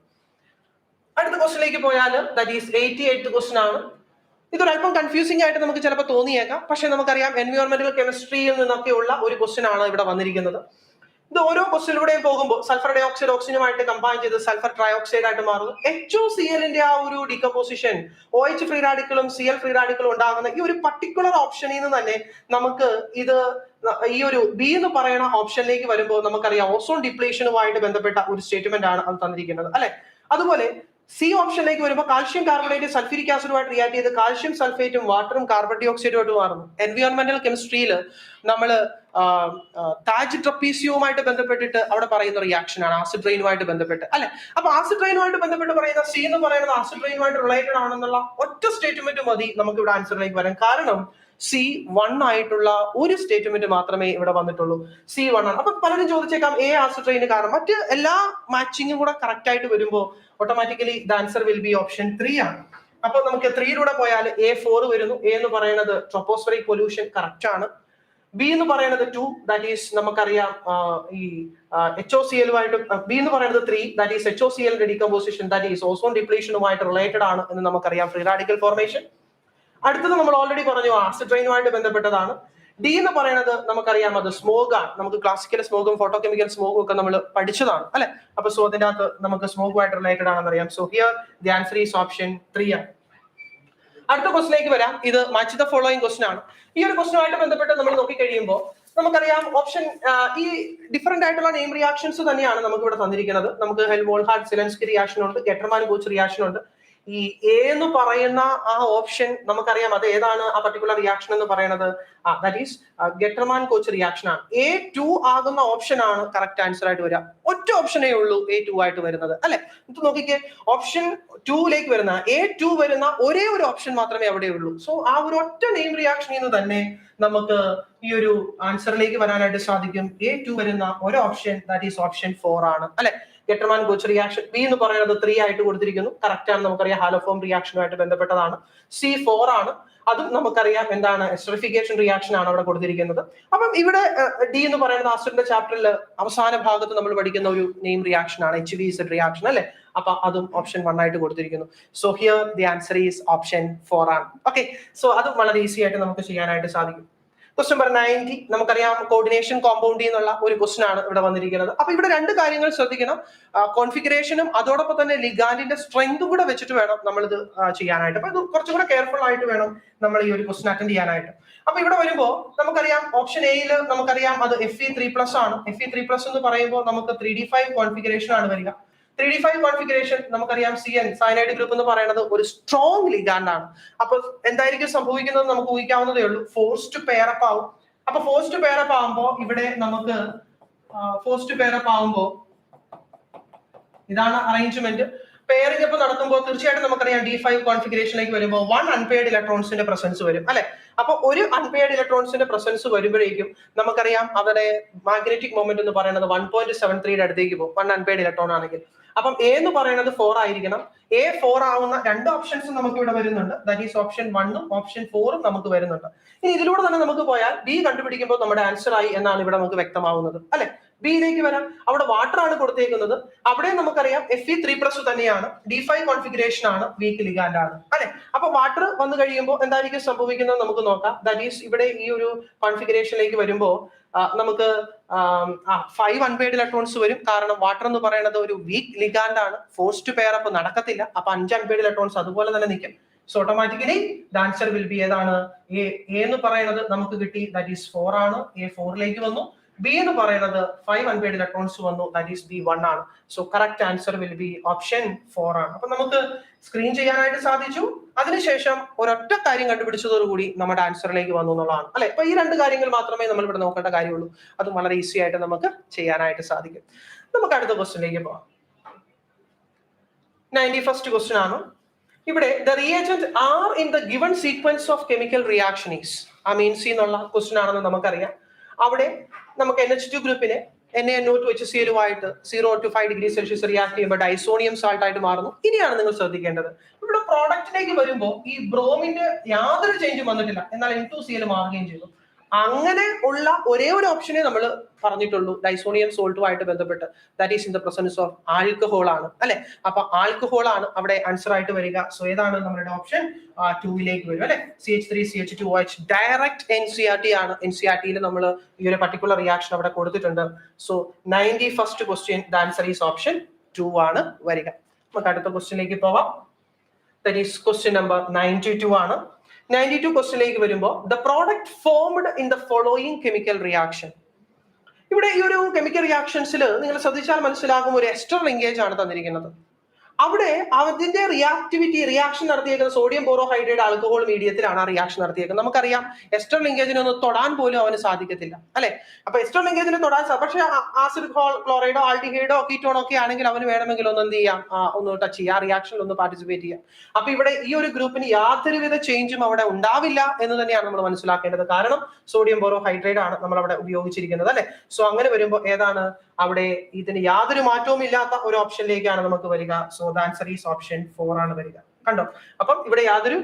അടുത്ത ക്വസ്റ്റ്യനിലേക്ക് പോയാൽ ദാറ്റ് ഈസ് 88th ക്വസ്റ്റ്യൻ ആണ്. ഇതൊരു അല്പം കൺഫ്യൂസിംഗ് ആയിട്ട് നമുക്ക് ചിലപ്പോൾ തോന്നിയേക്കാം. പക്ഷെ നമുക്കറിയാം എൻവയോൺമെന്റൽ കെമിസ്ട്രിയിൽ നിന്നൊക്കെയുള്ള ഒരു ക്വസ്റ്റ്യൻ ആണ് ഇവിടെ വന്നിരിക്കുന്നത്. ഇത് ഓരോ ക്വസ്റ്റ്യനിലൂടെയും പോകുമ്പോൾ സൾഫർ ഡയോക്സൈഡ് ഓക്സിജനുമായിട്ട് കമ്പൈൻ ചെയ്ത് സൾഫർ ട്രയോക്സൈഡ് ആയിട്ട് മാറുന്നു. HOCl ആ ഒരു ഡീകമ്പോസിഷൻ OH ഫ്രീ റാഡിക്കലും Cl ഫ്രീ റാഡിക്കലും ഉണ്ടാകുന്ന ഈ ഒരു പർട്ടിക്കുലർ ഓപ്ഷനിൽ നിന്ന് തന്നെ നമുക്ക് ഇത് ഈ ഒരു ബി എന്ന് പറയുന്ന ഓപ്ഷനിലേക്ക് വരുമ്പോൾ നമുക്കറിയാം ഓസോൺ ഡിപ്ലീഷനുമായിട്ട് ബന്ധപ്പെട്ട ഒരു സ്റ്റേറ്റ്മെന്റ് ആണ് അത് തന്നിരിക്കുന്നത് അല്ലെ. അതുപോലെ സി ഓപ്ഷനിലേക്ക് വരുമ്പോൾ കാൽഷ്യം കാർബണേറ്റ് സൾഫ്യൂരിക് ആസിഡുമായിട്ട് റിയാക്ട് ചെയ്ത് കാൽഷ്യം സൾഫേറ്റും വാട്ടറും കാർബൺ ഡൈ ഓക്സൈഡുമായിട്ട് മാറുന്നു. എൻവയോൺമെന്റൽ കെമിസ്ട്രിയിൽ നമ്മൾ താജ് ട്രപ്പീസിയവുമായിട്ട് ബന്ധപ്പെട്ടിട്ട് അവിടെ പറയുന്ന റിയാക്ഷൻ ആണ് ആസിഡ് റെയിനുമായിട്ട് ബന്ധപ്പെട്ട് അല്ലെ. അപ്പൊ ആസിഡ് റെയിനുമായിട്ട് ബന്ധപ്പെട്ട് പറയുന്ന സി എന്ന് പറയുന്നത് ആസിഡ് റെയിനുമായിട്ട് റിലേറ്റഡ് ആണെന്നുള്ള ഒറ്റ സ്റ്റേറ്റ്മെന്റ് മതി നമുക്ക് ഇവിടെ ആൻസറിലേക്ക് വരാൻ. കാരണം C1 ആയിട്ടുള്ള ഒരു സ്റ്റേറ്റ്മെന്റ് മാത്രമേ ഇവിടെ വന്നിട്ടുള്ളൂ. C1 ആണ്. അപ്പൊ പലരും ചോദിച്ചേക്കാം എ ആസിഡ് റെയിന് കാരണം മറ്റ് എല്ലാ മാച്ചിങ്ങും കൂടെ കറക്റ്റ് ആയിട്ട് വരുമ്പോൾ automatically the answer will be option 3 ആണ്. അപ്പൊ നമുക്ക് 3 പോയാൽ A4 വരുന്നു. എ എന്ന് പറയുന്നത് ട്രോപ്പോസ്ഫറിക് പൊല്യൂഷൻ കറക്റ്റ് ആണ്. ബി എന്ന് പറയുന്നത് 2 ദാറ്റ് ഈസ് നമുക്കറിയാം ഈ HOCl-ഉമായിട്ട്. ബി എന്ന് പറയുന്നത് 3 that is HOCl decomposition that is ozone ഡിപ്ലീഷനുമായിട്ട് റിലേറ്റഡ് ആണ് എന്ന് നമുക്കറിയാം, ഫ്രീ റാഡിക്കൽ ഫോർമേഷൻ. അടുത്തത് നമ്മൾ ഓൾറെഡി പറഞ്ഞു ആസിഡ് റെയിനുമായിട്ട് ബന്ധപ്പെട്ടതാണ്. ഡി എന്ന് പറയുന്നത് നമുക്കറിയാം അത് സ്മോഗ് ആണ്. നമുക്ക് ക്ലാസിക്കൽ സ്മോഗും ഫോട്ടോ കെമിക്കൽ സ്മോഗും ഒക്കെ നമ്മൾ പഠിച്ചതാണ് അല്ലെ. അപ്പൊ സോ അതിന്റെ അകത്ത് നമുക്ക് സ്മോഗുമായിട്ട് റിലേറ്റഡ് ആണെന്ന് അറിയാം. So here the answer is option 3 ആണ്. അടുത്ത ക്വസ്റ്റിലേക്ക് വരാം. ഇത് മാച്ച് ദ ഫോളോയിങ് ക്വസ്റ്റൻ ആണ്. ഈ ഒരു ക്വസ്റ്റുമായിട്ട് ബന്ധപ്പെട്ട് നമ്മൾ നോക്കി കഴിയുമ്പോൾ നമുക്കറിയാം ഓപ്ഷൻ ഈ ഡിഫറെന്റ് ആയിട്ടുള്ള നെയിം റിയാക്ഷൻസ് തന്നെയാണ് നമുക്ക് ഇവിടെ തന്നിരിക്കുന്നത്. നമുക്ക് ഹെൽവോൾഹാർഡ് സിലൻസ്കി റിയാക്ഷൻ ഉണ്ട്, ഗെറ്റർമാൻ ഗോച്ച് റിയാക്ഷൻ ഉണ്ട്. ഈ എ എന്ന് പറയുന്ന ആ ഓപ്ഷൻ നമുക്കറിയാം അത് ഏതാണ് ആ പർട്ടിക്കുലർ റിയാക്ഷൻ എന്ന് പറയുന്നത് ദാറ്റ് ഈസ് ഗെറ്റർമാൻ കോച്ച് റിയാക്ഷൻ ആണ്. A2 ആകുന്ന ഓപ്ഷൻ ആണ് കറക്റ്റ് ആൻസർ ആയിട്ട് വരിക. ഒറ്റ ഓപ്ഷനേ ഉള്ളൂ A2 ആയിട്ട് വരുന്നത് അല്ലെ. ഇത് നോക്കിക്കേ, ഓപ്ഷൻ 2ലേക്ക് വരുന്ന A2 വരുന്ന ഒരേ ഒരു ഓപ്ഷൻ മാത്രമേ അവിടെ ഉള്ളൂ. സോ ആ ഒരു ഒറ്റ നെയിം റിയാക്ഷനിൽ നിന്ന് തന്നെ നമുക്ക് ഈ ഒരു ആൻസറിലേക്ക് വരാനായിട്ട് സാധിക്കും. A2 വരുന്ന ഒരു ഓപ്ഷൻ ദാറ്റ് ഈസ് ഓപ്ഷൻ 4 ആണ് അല്ലെ. ഗെറ്റർമാൻ ഗോച്ച് റിയാക്ഷൻ ബി എന്ന് പറയുന്നത് 3 ആയിട്ട് കൊടുത്തിരിക്കുന്നു. കറക്റ്റ് ആണ്, നമുക്കറിയാം ഹാലോഫോം റിയാക്ഷനുമായിട്ട് ബന്ധപ്പെട്ടതാണ്. C4 ആണ്, അതും നമുക്കറിയാം എന്താണ് എസ്റ്ററിഫിക്കേഷൻ റിയാക്ഷൻ ആണ് അവിടെ കൊടുത്തിരിക്കുന്നത്. അപ്പം ഇവിടെ ഡി എന്ന് പറയുന്നത് ആസിഡിന്റെ ചാപ്റ്ററിൽ അവസാന ഭാഗത്ത് നമ്മൾ പഠിക്കുന്ന ഒരു നെയിം റിയാക്ഷൻ ആണ്, HVZ റിയാക്ഷൻ അല്ലെ. അപ്പൊ അതും ഓപ്ഷൻ 1 ആയിട്ട് കൊടുത്തിരിക്കുന്നു. So here the answer is option 4 ആണ്. ഓക്കെ, സോ അതും വളരെ ഈസി ആയിട്ട് നമുക്ക് ചെയ്യാനായിട്ട് സാധിക്കും. ക്വസ്റ്റ്യൻ നമ്പർ 90 നമുക്കറിയാം കോർഡിനേഷൻ കോമ്പൗണ്ടിൽ നിന്നുള്ള ഒരു ക്വസ്റ്റ്യൻ ആണ് ഇവിടെ വന്നിരിക്കുന്നത്. അപ്പൊ ഇവിടെ രണ്ട് കാര്യങ്ങൾ ശ്രദ്ധിക്കണം, കോൺഫിഗറേഷനും അതോടൊപ്പം തന്നെ ലിഗാൻഡിന്റെ സ്ട്രെങ്തും കൂടെ വെച്ചിട്ട് വേണം നമ്മൾ ഇത് ചെയ്യാനായിട്ട്. അപ്പൊ ഇത് കുറച്ചും കൂടെ കെയർഫുൾ ആയിട്ട് വേണം നമ്മൾ ഈ ഒരു ക്വസ്റ്റ്യൻ അറ്റൻഡ് ചെയ്യാനായിട്ട്. അപ്പൊ ഇവിടെ വരുമ്പോൾ നമുക്കറിയാം ഓപ്ഷൻ എയിൽ നമുക്കറിയാം അത് Fe3+ ആണ്. Fe3+ എന്ന് പറയുമ്പോൾ നമുക്ക് 3D5 കോൺഫിഗറേഷൻ ആണ് വരിക. 3D5 കോൺഫിഗറേഷൻ നമുക്കറിയാം CN സയനൈഡ് ഗ്രൂപ്പ് എന്ന് പറയുന്നത് ഒരു സ്ട്രോങ് ലിഗാൻഡ് ആണ്. അപ്പൊ എന്തായിരിക്കും സംഭവിക്കുന്നത് നമുക്ക് ഊഹിക്കാവുന്നതേ ഉള്ളൂ. ഫോഴ്സ്ഡ് പെയറപ്പ് ആവും. അപ്പൊ ഫോഴ്സ്ഡ് പെയറപ്പ് ആവുമ്പോൾ ഇവിടെ നമുക്ക് ഫോഴ്സ്ഡ് പെയറപ്പ് ആവുമ്പോൾ ഇതാണ് അറേഞ്ച്മെന്റ്. പെയറിംഗ് ഇപ്പൊ നടത്തുമ്പോൾ തീർച്ചയായിട്ടും നമുക്കറിയാം D5 കോൺഫിഗറേഷനിലേക്ക് വരുമ്പോൾ 1 അൺപെയർഡ് ഇലക്ട്രോൺസിന്റെ പ്രസൻസ് വരും അല്ലെ. അപ്പൊ ഒരു അൺപെയർഡ് ഇലക്ട്രോൺസിന്റെ പ്രസൻസ് വരുമ്പോഴേക്കും നമുക്കറിയാം അവരുടെ മാഗ്നറ്റിക് മൊമെന്റ് എന്ന് പറയുന്നത് 1.73 അടുത്തേക്ക് പോകും 1 അൺപെയർഡ് ഇലക്ട്രോൺ ആണെങ്കിൽ. അപ്പം A എന്ന് പറയുന്നത് 4 ആയിരിക്കണം. A4 ആവുന്ന രണ്ട് ഓപ്ഷൻസ് നമുക്ക് ഇവിടെ വരുന്നുണ്ട്. ദാറ്റ് ഈസ് ഓപ്ഷൻ 1ഉം ഓപ്ഷൻ 4ഉം നമുക്ക് വരുന്നുണ്ട്. ഇനി ഇതിലൂടെ തന്നെ നമുക്ക് പോയാൽ B കണ്ടുപിടിക്കുമ്പോൾ നമ്മുടെ ആൻസർ ആയി എന്നാണ് ഇവിടെ നമുക്ക് വ്യക്തമാവുന്നത് അല്ലെ. ബിയിലേക്ക് വരാം. അവിടെ വാട്ടർ ആണ് കൊടുത്തേക്കുന്നത്. അവിടെ നമുക്കറിയാം Fe3+ തന്നെയാണ്. D5 കോൺഫിഗറേഷൻ ആണ്, വീക്ക് ലിഗാൻഡ് ആണ് അല്ലെ. അപ്പൊ വാട്ടർ വന്നു കഴിയുമ്പോൾ എന്തായിരിക്കും സംഭവിക്കുന്നത് നമുക്ക് നോക്കാം. ദാറ്റ് ഈസ് ഇവിടെ ഈ ഒരു കോൺഫിഗറേഷനിലേക്ക് വരുമ്പോൾ നമുക്ക് 5 അൺപെയർഡ് ഇലക്ട്രോൺസ് വരും. കാരണം വാട്ടർ എന്ന് പറയുന്നത് ഒരു വീക്ക് ലിഗാൻഡ് ആണ്, ഫോഴ്സ്ഡ് പെയറപ്പ് നടക്കത്തില്ല. അപ്പൊ 5 അൺപെയർഡ് ഇലക്ട്രോൺസ് അതുപോലെ തന്നെ നിൽക്കും. So automatically the answer will B ഏതാണ് എ എന്ന് പറയുന്നത് നമുക്ക് കിട്ടി, ദാറ്റ് ഈസ് 4 ആണ്. A4ലേക്ക് വന്നു. B എന്ന് പറയുന്നത് 5 അൺപെയർഡ് ഇലക്ട്രോൺസ് വന്നു, ദാറ്റ് ഈസ് B1 ആണ്. So correct answer will be option 4 ആണ്. അപ്പൊ നമുക്ക് സ്ക്രീൻ ചെയ്യാനായിട്ട് സാധിച്ചു. അതിനുശേഷം ഒരൊറ്റ കാര്യം കണ്ടുപിടിച്ചതോടുകൂടി നമ്മുടെ ആൻസറിലേക്ക് വന്നു എന്നുള്ളതാണ് അല്ലെ. അപ്പൊ ഈ രണ്ട് കാര്യങ്ങൾ മാത്രമേ നമ്മൾ ഇവിടെ നോക്കേണ്ട കാര്യമുള്ളൂ. അത് വളരെ ഈസി ആയിട്ട് നമുക്ക് ചെയ്യാനായിട്ട് സാധിക്കും. നമുക്ക് അടുത്ത ക്വസ്റ്റ്യനിലേക്ക് പോകാം. 91st ക്വസ്റ്റ്യൻ ആണ്. ഇവിടെ the reagent are in the given sequence of chemical reaction is അമീൻസി എന്നുള്ള ക്വസ്റ്റ്യൻ ആണെന്ന് നമുക്കറിയാം. അവിടെ നമുക്ക് NH2 ഗ്രൂപ്പിനെ NaNO2HCl ആയിട്ട് 0 to 5 ഡിഗ്രി സെൽഷ്യസ് റിയാക്ട് ചെയ്യുമ്പോൾ ഡൈസോണിയം സാൾട്ട് ആയിട്ട് മാറുന്നു. ഇനിയാണ് നിങ്ങൾ ശ്രദ്ധിക്കേണ്ടത്. ഇവിടെ പ്രോഡക്റ്റിലേക്ക് വരുമ്പോൾ ഈ ബ്രോമിന്റെ യാതൊരു ചേഞ്ചും വന്നിട്ടില്ല, എന്നാൽ N2Cl മാറുകയും ചെയ്തു. അങ്ങനെ ഉള്ള ഒരേ ഒരു ഓപ്ഷനെ നമ്മൾ പറഞ്ഞിട്ടുള്ളൂ ഡൈസോണിയം സോൾട്ടുമായിട്ട് ബന്ധപ്പെട്ട്, that is in the presence of alcohol ആണ് അല്ലെ. അപ്പൊ ആൽക്കഹോൾ ആണ് അവിടെ ആൻസർ ആയിട്ട് വരിക. സോ ഏതാണ് നമ്മുടെ ഓപ്ഷൻ 2ലേക്ക് വരും അല്ലെ. CH3CH2OH ഡയറക്റ്റ് NCERT ആണ്. NCERT നമ്മൾ ഈ ഒരു പർട്ടിക്കുലർ റിയാക്ഷൻ അവിടെ കൊടുത്തിട്ടുണ്ട്. So 91st question the answer is option 2 ആണ് വരിക. നമുക്ക് അടുത്ത ക്വസ്റ്റ്യനിലേക്ക് പോവാം. ദാറ്റ് ഈസ് ക്വസ്റ്റ്യൻ നമ്പർ 92 ആണ്. 92 ക്വസ്റ്റ്യനിലേക്ക് വരുമ്പോൾ the product formed in the following chemical reaction. ഇവിടെ ഈ ഒരു കെമിക്കൽ റിയാക്ഷൻസിൽ നിങ്ങൾ ശ്രദ്ധിച്ചാൽ മനസ്സിലാകും ഒരു എസ്റ്റർ ലിങ്കേജ് ആണ് തന്നിരിക്കുന്നത്. അവിടെ അതിന്റെ റിയാക്ടിവിറ്റി റിയാക്ഷൻ നടത്തിയേക്കുന്നത് സോഡിയം ബോറോഹൈഡ്രേറ്റ് ആൽക്കഹോൾ മീഡിയത്തിലാണ് ആ റിയാക്ഷൻ നടത്തിയേക്കുന്നത്. നമുക്കറിയാം എസ്റ്റർ ലിങ്കേജിനെ ഒന്ന് തൊടാൻ പോലും അവന് സാധിക്കത്തില്ല അല്ലെ. അപ്പൊ എസ്റ്റർ ലിങ്കേജിനെ തൊടാൻ പക്ഷേ ആസിഡ് ക്ലോറൈഡോ ആൽഡിഹൈഡോ കീറ്റോണോ ഒക്കെ ആണെങ്കിൽ അവന് വേണമെങ്കിൽ ഒന്ന് എന്ത് ചെയ്യാം, ഒന്ന് ടച്ച് ചെയ്യാം, ആ റിയാക്ഷനിൽ ഒന്ന് പാർട്ടിസിപ്പേറ്റ് ചെയ്യാം. അപ്പൊ ഇവിടെ ഈ ഒരു ഗ്രൂപ്പിന് യാതൊരുവിധ ചേഞ്ചും അവിടെ ഉണ്ടാവില്ല എന്ന് തന്നെയാണ് നമ്മൾ മനസ്സിലാക്കേണ്ടത്. കാരണം സോഡിയം ബോറോഹൈഡ്രേറ്റ് ആണ് നമ്മൾ അവിടെ ഉപയോഗിച്ചിരിക്കുന്നത് അല്ലെ. സോ അങ്ങനെ വരുമ്പോൾ ഏതാണ് അവിടെ ഇതിന് യാതൊരു മാറ്റവും ഇല്ലാത്ത ഒരു ഓപ്ഷനിലേക്കാണ് നമുക്ക് വരിക. So the answer is option 4 ആണ് വരിക. കണ്ടോ? അപ്പം ഇവിടെ യാതൊരു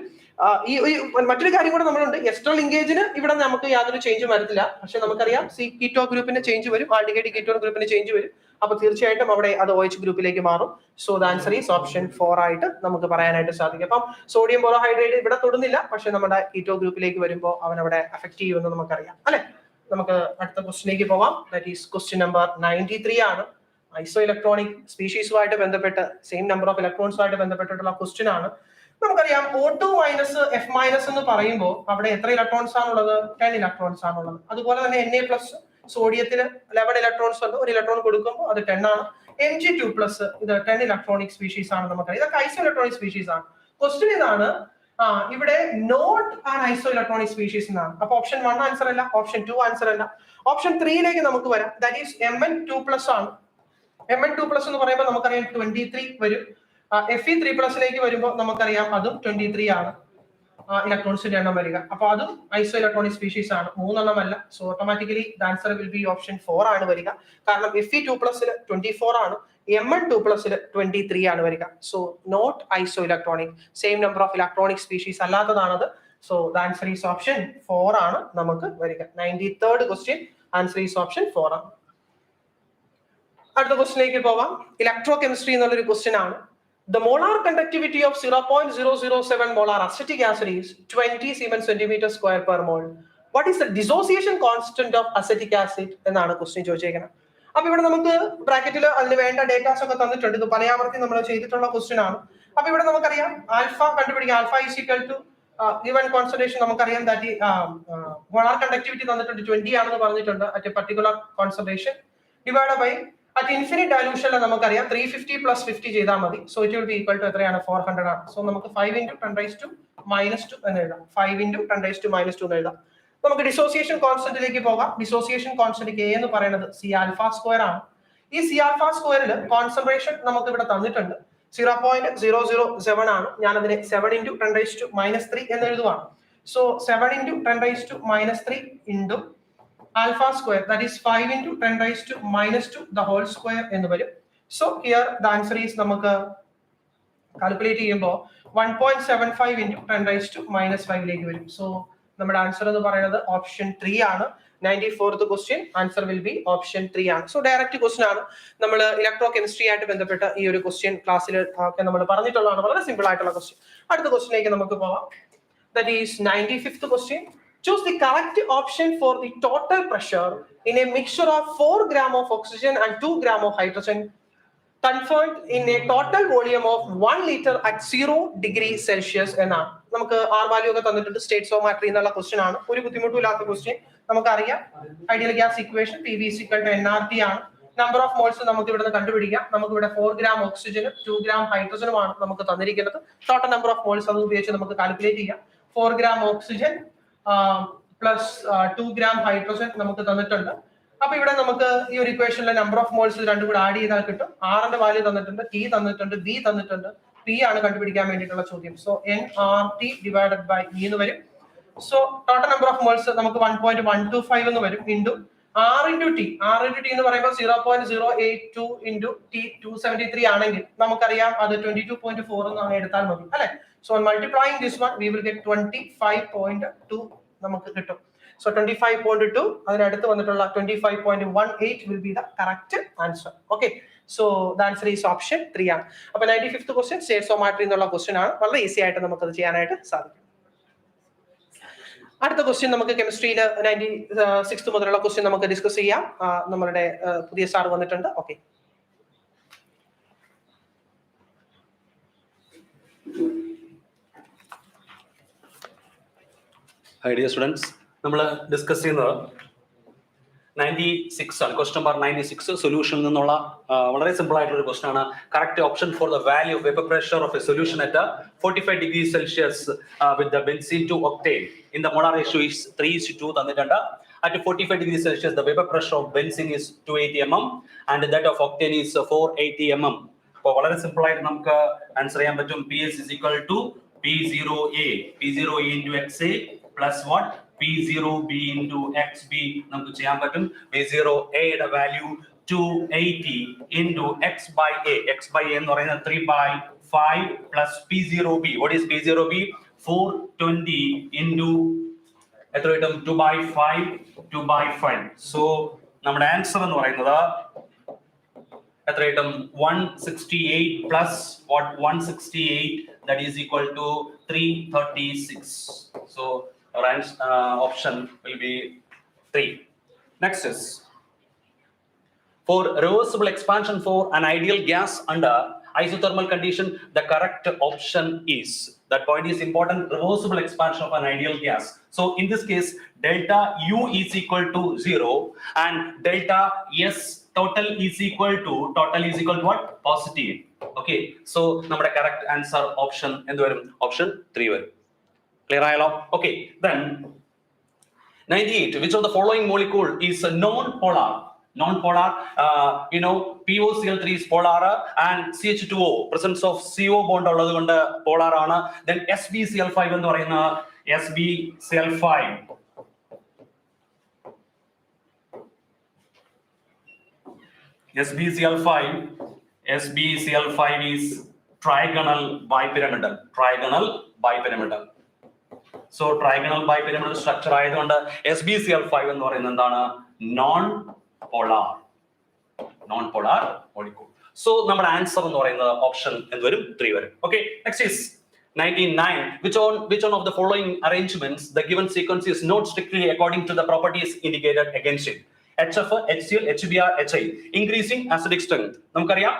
മറ്റൊരു കാര്യം കൂടെ നമ്മളുണ്ട്. എസ്റ്റർ ലിങ്കേജിന് ഇവിടെ നമുക്ക് യാതൊരു ചേഞ്ചും വരത്തില്ല. പക്ഷെ നമുക്കറിയാം കീറ്റോ ഗ്രൂപ്പിന് ചേഞ്ച് വരും, ആൽഡിഹൈഡ് കീറ്റോൺ ഗ്രൂപ്പിന് ചേഞ്ച് വരും. അപ്പൊ തീർച്ചയായിട്ടും അവിടെ അത് OH ഗ്രൂപ്പിലേക്ക് മാറും. So the answer is option 4 ആയിട്ട് നമുക്ക് പറയാനായിട്ട് സാധിക്കും. അപ്പം സോഡിയം ബോറോഹൈഡ്രേറ്റ് ഇവിടെ തൊടുന്നില്ല, പക്ഷെ നമ്മുടെ കീറ്റോ ഗ്രൂപ്പിലേക്ക് വരുമ്പോൾ അവൻ അവിടെ അഫക്ട് ചെയ്യുമെന്ന് നമുക്കറിയാം അല്ലെ. നമുക്ക് അടുത്ത ക്വസ്റ്റ്യനിലേക്ക് പോവാം. ദാറ്റ് ഈസ് ക്വസ്റ്റ്യൻ നമ്പർ 93 ആണ്. ഐസോ ഇലക്ട്രോണിക് സ്പീഷീസുമായിട്ട് ബന്ധപ്പെട്ട് സെയിം നമ്പർ ഓഫ് ഇലക്ട്രോൺസുമായിട്ട് ബന്ധപ്പെട്ടിട്ടുള്ള ക്വസ്റ്റ്യൻ ആണ്. നമുക്കറിയാം O2 - F- എന്ന് പറയുമ്പോൾ അവിടെ എത്ര ഇലക്ട്രോൺസ് ആണുള്ളത്? 10 ഇലക്ട്രോൺസ് ആണുള്ളത്. അതുപോലെ തന്നെ Na+ സോഡിയത്തിന് 11 ഇലക്ട്രോൺസ് ഉണ്ട്. ഒരു ഇലക്ട്രോൺ കൊടുക്കുമ്പോൾ അത് 10 ആണ്. Mg2+ ഇത് 10 ഇലക്ട്രോണിക് സ്പീഷീസ് ആണ്. നമുക്കറിയാം ഇതൊക്കെ ഐസോ ഇലക്ട്രോണിക് സ്പീഷീസ് ആണ്. ക്വസ്റ്റ്യൻ ഇതാണ്, ഇവിടെ not an isoelectronic species എന്നാണ്. അപ്പൊ ഓപ്ഷൻ 1 ആൻസർ അല്ല, ഓപ്ഷൻ 2 ആൻസർ അല്ല. ഓപ്ഷൻ 3ലേക്ക് നമുക്ക് വരാം. ദാറ്റ് ഈസ് Mn2+ ആണ്. Mn2+ എന്ന് പറയുമ്പോൾ നമുക്കറിയാം 23 വരും. Fe3+ വരുമ്പോൾ നമുക്കറിയാം അതും 23 ആണ്. ഇലക്ട്രോൺസിന്റെ എണ്ണം വരിക. അപ്പൊ അതും ഐസോ ഇലക്ട്രോണിക് സ്പീഷീസ് ആണ്, 3 എണ്ണമല്ല. So automatically the answer will be option 4 ആണ് വരിക. കാരണം Fe2+ 24 ആണ്, Mn2+ 23 ആണ് വരിക. So not isoelectronic, same number of electronic species അല്ലാത്തതാണത്. So the answer is option 4 ആണ് നമുക്ക് വരിക. 93rd question answer is option 4 ആണ്. അടുത്ത ക്വസ്റ്റിലേക്ക് പോവാം. ഇലക്ട്രോ കെമിസ്ട്രി എന്നുള്ളൊരു ക്വസ്റ്റ്യൻ ആണ്. The molar conductivity of 0.007 molar acetic acid is 20 Siemens centimeter square per mole. What is the dissociation constant of acetic acid എന്നാണ് question ചോദിച്ചേക്കുന്നത്. അപ്പൊ ഇവിടെ നമുക്ക് ബ്രാക്കറ്റിൽ അതിന് വേണ്ട ഡേറ്റാസ് ഒക്കെ തന്നിട്ടുണ്ട്. ഇത് പലയാവർത്തി നമ്മൾ ചെയ്തിട്ടുള്ള ക്വസ്റ്റ്യൻ ആണ്. അപ്പൊ ഇവിടെ നമുക്കറിയാം ആൽഫ കണ്ടുപിടിക്കാം. Alpha is equal to given concentration നമുക്കറിയാം ദാറ്റ് മോളാർ കണ്ടക്ടിവിറ്റി തന്നിട്ടുണ്ട് 20 ആണെന്ന് പറഞ്ഞിട്ടുണ്ട് at a particular concentration divide by at infinite ഡയലൂഷനിൽ നമുക്കറിയാം 350 + 50 ചെയ്താൽ മതി. So it will be equal to എത്രയാണ് 400 ആണ്. സോ നമുക്ക് 5 × 10⁻² എന്ന് എഴുതാം. 5 × 10⁻² എന്ന് എഴുതാം. നമുക്ക് ഡിസോസിയേഷൻ കോൺസ്റ്റന്റിലേക്ക് പോകാം. ഡിസോസിയേഷൻ കോൺസ്റ്റന്റ് K എന്ന് പറയുന്നത് C⁴² ആണ്. ഈ C⁴² കോൺസെൻട്രേഷൻ നമുക്ക് ഇവിടെ തന്നിട്ടുണ്ട് 0.007 ആണ്. ഞാൻ അതിനെ 7 × 10⁻³ എന്ന് എഴുതുവാണ്. So 7 × 10⁻³ into α², that is 5 × 10⁻² the whole square എന്ന് വരും. So here the answer is നമുക്ക് കാൽക്കുലേറ്റ് ചെയ്യുമ്പോൾ 1.75 × 10⁻⁻5 വരും. സോ നമ്മുടെ ആൻസർ എന്ന് പറയുന്നത് ഓപ്ഷൻ 3 ആണ്. 94th question answer will be option 3 ആണ്. സോ ഡയറക്റ്റ് ക്വസ്റ്റ്യൻ ആണ്. നമ്മൾ ഇലക്ട്രോ കെമിസ്ട്രി ആയിട്ട് ബന്ധപ്പെട്ട ഈ ഒരു ക്വസ്റ്റ്യൻ ക്ലാസ്സിൽ ഒക്കെ നമ്മൾ പറഞ്ഞിട്ടുള്ളതാണ്. വളരെ സിമ്പിൾ ആയിട്ടുള്ള ക്വസ്റ്റ്യൻ. അടുത്ത ക്വസ്റ്റ്യനിലേക്ക് നമുക്ക് പോവാം. That is 95th question. Choose the correct option for the total pressure in a mixture of 4 gram of oxygen and 2 gram of hydrogen conferred in a total volume of 1 liter at 0 degrees Celsius എന്നാണ്. നമുക്ക് R value ഒക്കെ തന്നിട്ടുണ്ട്. States of matter എന്നുള്ള question ആണ്. ഒരു ബുദ്ധിമുട്ടും ഇല്ലാത്ത question. നമുക്കറിയാം ideal gas equation PV = nRT ആണ്. നമ്പർ ഓഫ് മോൾസ് നമുക്ക് ഇവിടെ നിന്ന് കണ്ടുപിടിക്കാം. നമുക്ക് ഇവിടെ 4 gram ഓക്സിജനും 2 gram ഹൈഡ്രജനുമാണ് നമുക്ക് തന്നിരിക്കുന്നത്. ടോട്ടൽ നമ്പർ ഓഫ് മോൾസ് അത് ഉപയോഗിച്ച് നമുക്ക് കാൽക്കുലേറ്റ് ചെയ്യാം. 4 gram oxygen plus 2 gram hydrogen നമുക്ക് തന്നിട്ടുണ്ട്. അപ്പൊ ഇവിടെ നമുക്ക് ഈ ഒരു ഇക്വേഷനിലെ നമ്പർ ഓഫ് മോൾസ് രണ്ടും കൂടെ ആഡ് ചെയ്താൽ കിട്ടും. R വാല്യൂ തന്നിട്ടുണ്ട്, T തന്നിട്ടുണ്ട്, B തന്നിട്ടുണ്ട്. P ആണ് കണ്ടുപിടിക്കാൻ വേണ്ടിയിട്ടുള്ള ചോദ്യം. So nRT divided by E എന്ന് വരും. So total number of moles നമുക്ക് 1.125 എന്ന് വരും into R × T. R × T എന്ന് പറയുമ്പോൾ 0.082 × T 273 ആണെങ്കിൽ നമുക്കറിയാം അത് 22.4 എന്നാണ് എടുത്താൽ മതി അല്ലെ. So on multiplying this one we will get 25.2 നമുക്ക് കിട്ടും. So 25.2 അതിനടുത്ത് വന്നിട്ടുള്ള 25.18 will be the correct answer. Okay, so the answer is option 3 ആണ്. അപ്പോൾ 95th question states of matter എന്നുള്ള ക്വസ്റ്റ്യൻ ആണ്. വളരെ ഈസി ആയിട്ട് നമുക്ക് അത് ചെയ്യാനായിട്ട് സാധിക്കും. അടുത്ത ക്വസ്റ്റ്യൻ നമുക്ക് കെമിസ്ട്രിയിൽ 96th മുതലുള്ള ക്വസ്റ്റ്യൻ നമുക്ക് ഡിസ്കസ് ചെയ്യാം. നമ്മുടെ പുതിയ സാർ വന്നിട്ടുണ്ട്. ഓക്കെ, Hi dear students, നമ്മൾ ഡിസ്കസ് ചെയ്യുന്നത് 96 ആണ്. ക്വസ്റ്റ്യൻ നമ്പർ 96 സൊല്യൂഷനിൽ നിന്നുള്ള വളരെ സിമ്പിൾ ആയിട്ടുള്ള ഒരു ക്വസ്റ്റ്യൻ ആണ്. Correct option for the value of vapour pressure of A solution at 45 degrees Celsius with the benzene to octane in the molar ratio is 3:2 തന്നിട്ടുണ്ട്. At 45 degrees Celsius the vapor pressure of benzene is 280 mm and that of octane is 480 mm. അപ്പോൾ വളരെ simple ആയിട്ട് നമുക്ക് answer ചെയ്യാൻ പറ്റും. PS is equal to P0A into XA plus what? P0B into XB നമുക്ക് ചെയ്യാൻ പറ്റും. P0A യുടെ value 280 into X by A. X by A എന്ന് പറയുന്നത് 3/5 plus P0B. What is P0B? 420 into എത്ര കിട്ടും? 2/5. So നമ്മുടെ ആൻസർ എന്ന് പറയുന്നത് എത്ര കിട്ടും? 168 plus what? 168, that is equal to 336. So our option will be 3. Next is for reversible expansion for an ideal gas under isothermal condition, the correct option is, that point is important, reversible expansion of an ideal gas. So in this case delta U is equal to 0 and delta S total is equal to what? Positive. Okay, so നമ്മുടെ correct answer option എന്ത് വരും? Option 3 വരും. Clear ആയല്ലോ? Okay, then 98, which of the following molecule is non-polar Non-polar, POCl3 is polar, and CH2O, presence of CO bond polar aanu. Then SbCl5 ennu parayunna SbCl5 is trigonal bipyramidal. So trigonal bipyramidal structure ആയതുകൊണ്ട് SbCl5 എന്ന് പറയുന്നത് എന്താണ്? Non-polar molecule. So നമ്മുടെ answer എന്ന് പറയുന്നത് option എന്ത് വരും? 3 വരും. Okay, next is 99. Which one of the following arrangements the given sequence is not strictly according to the properties indicated against it? HF, HCl, HBr, HI. Increasing acidic strength. നമുക്കറിയാം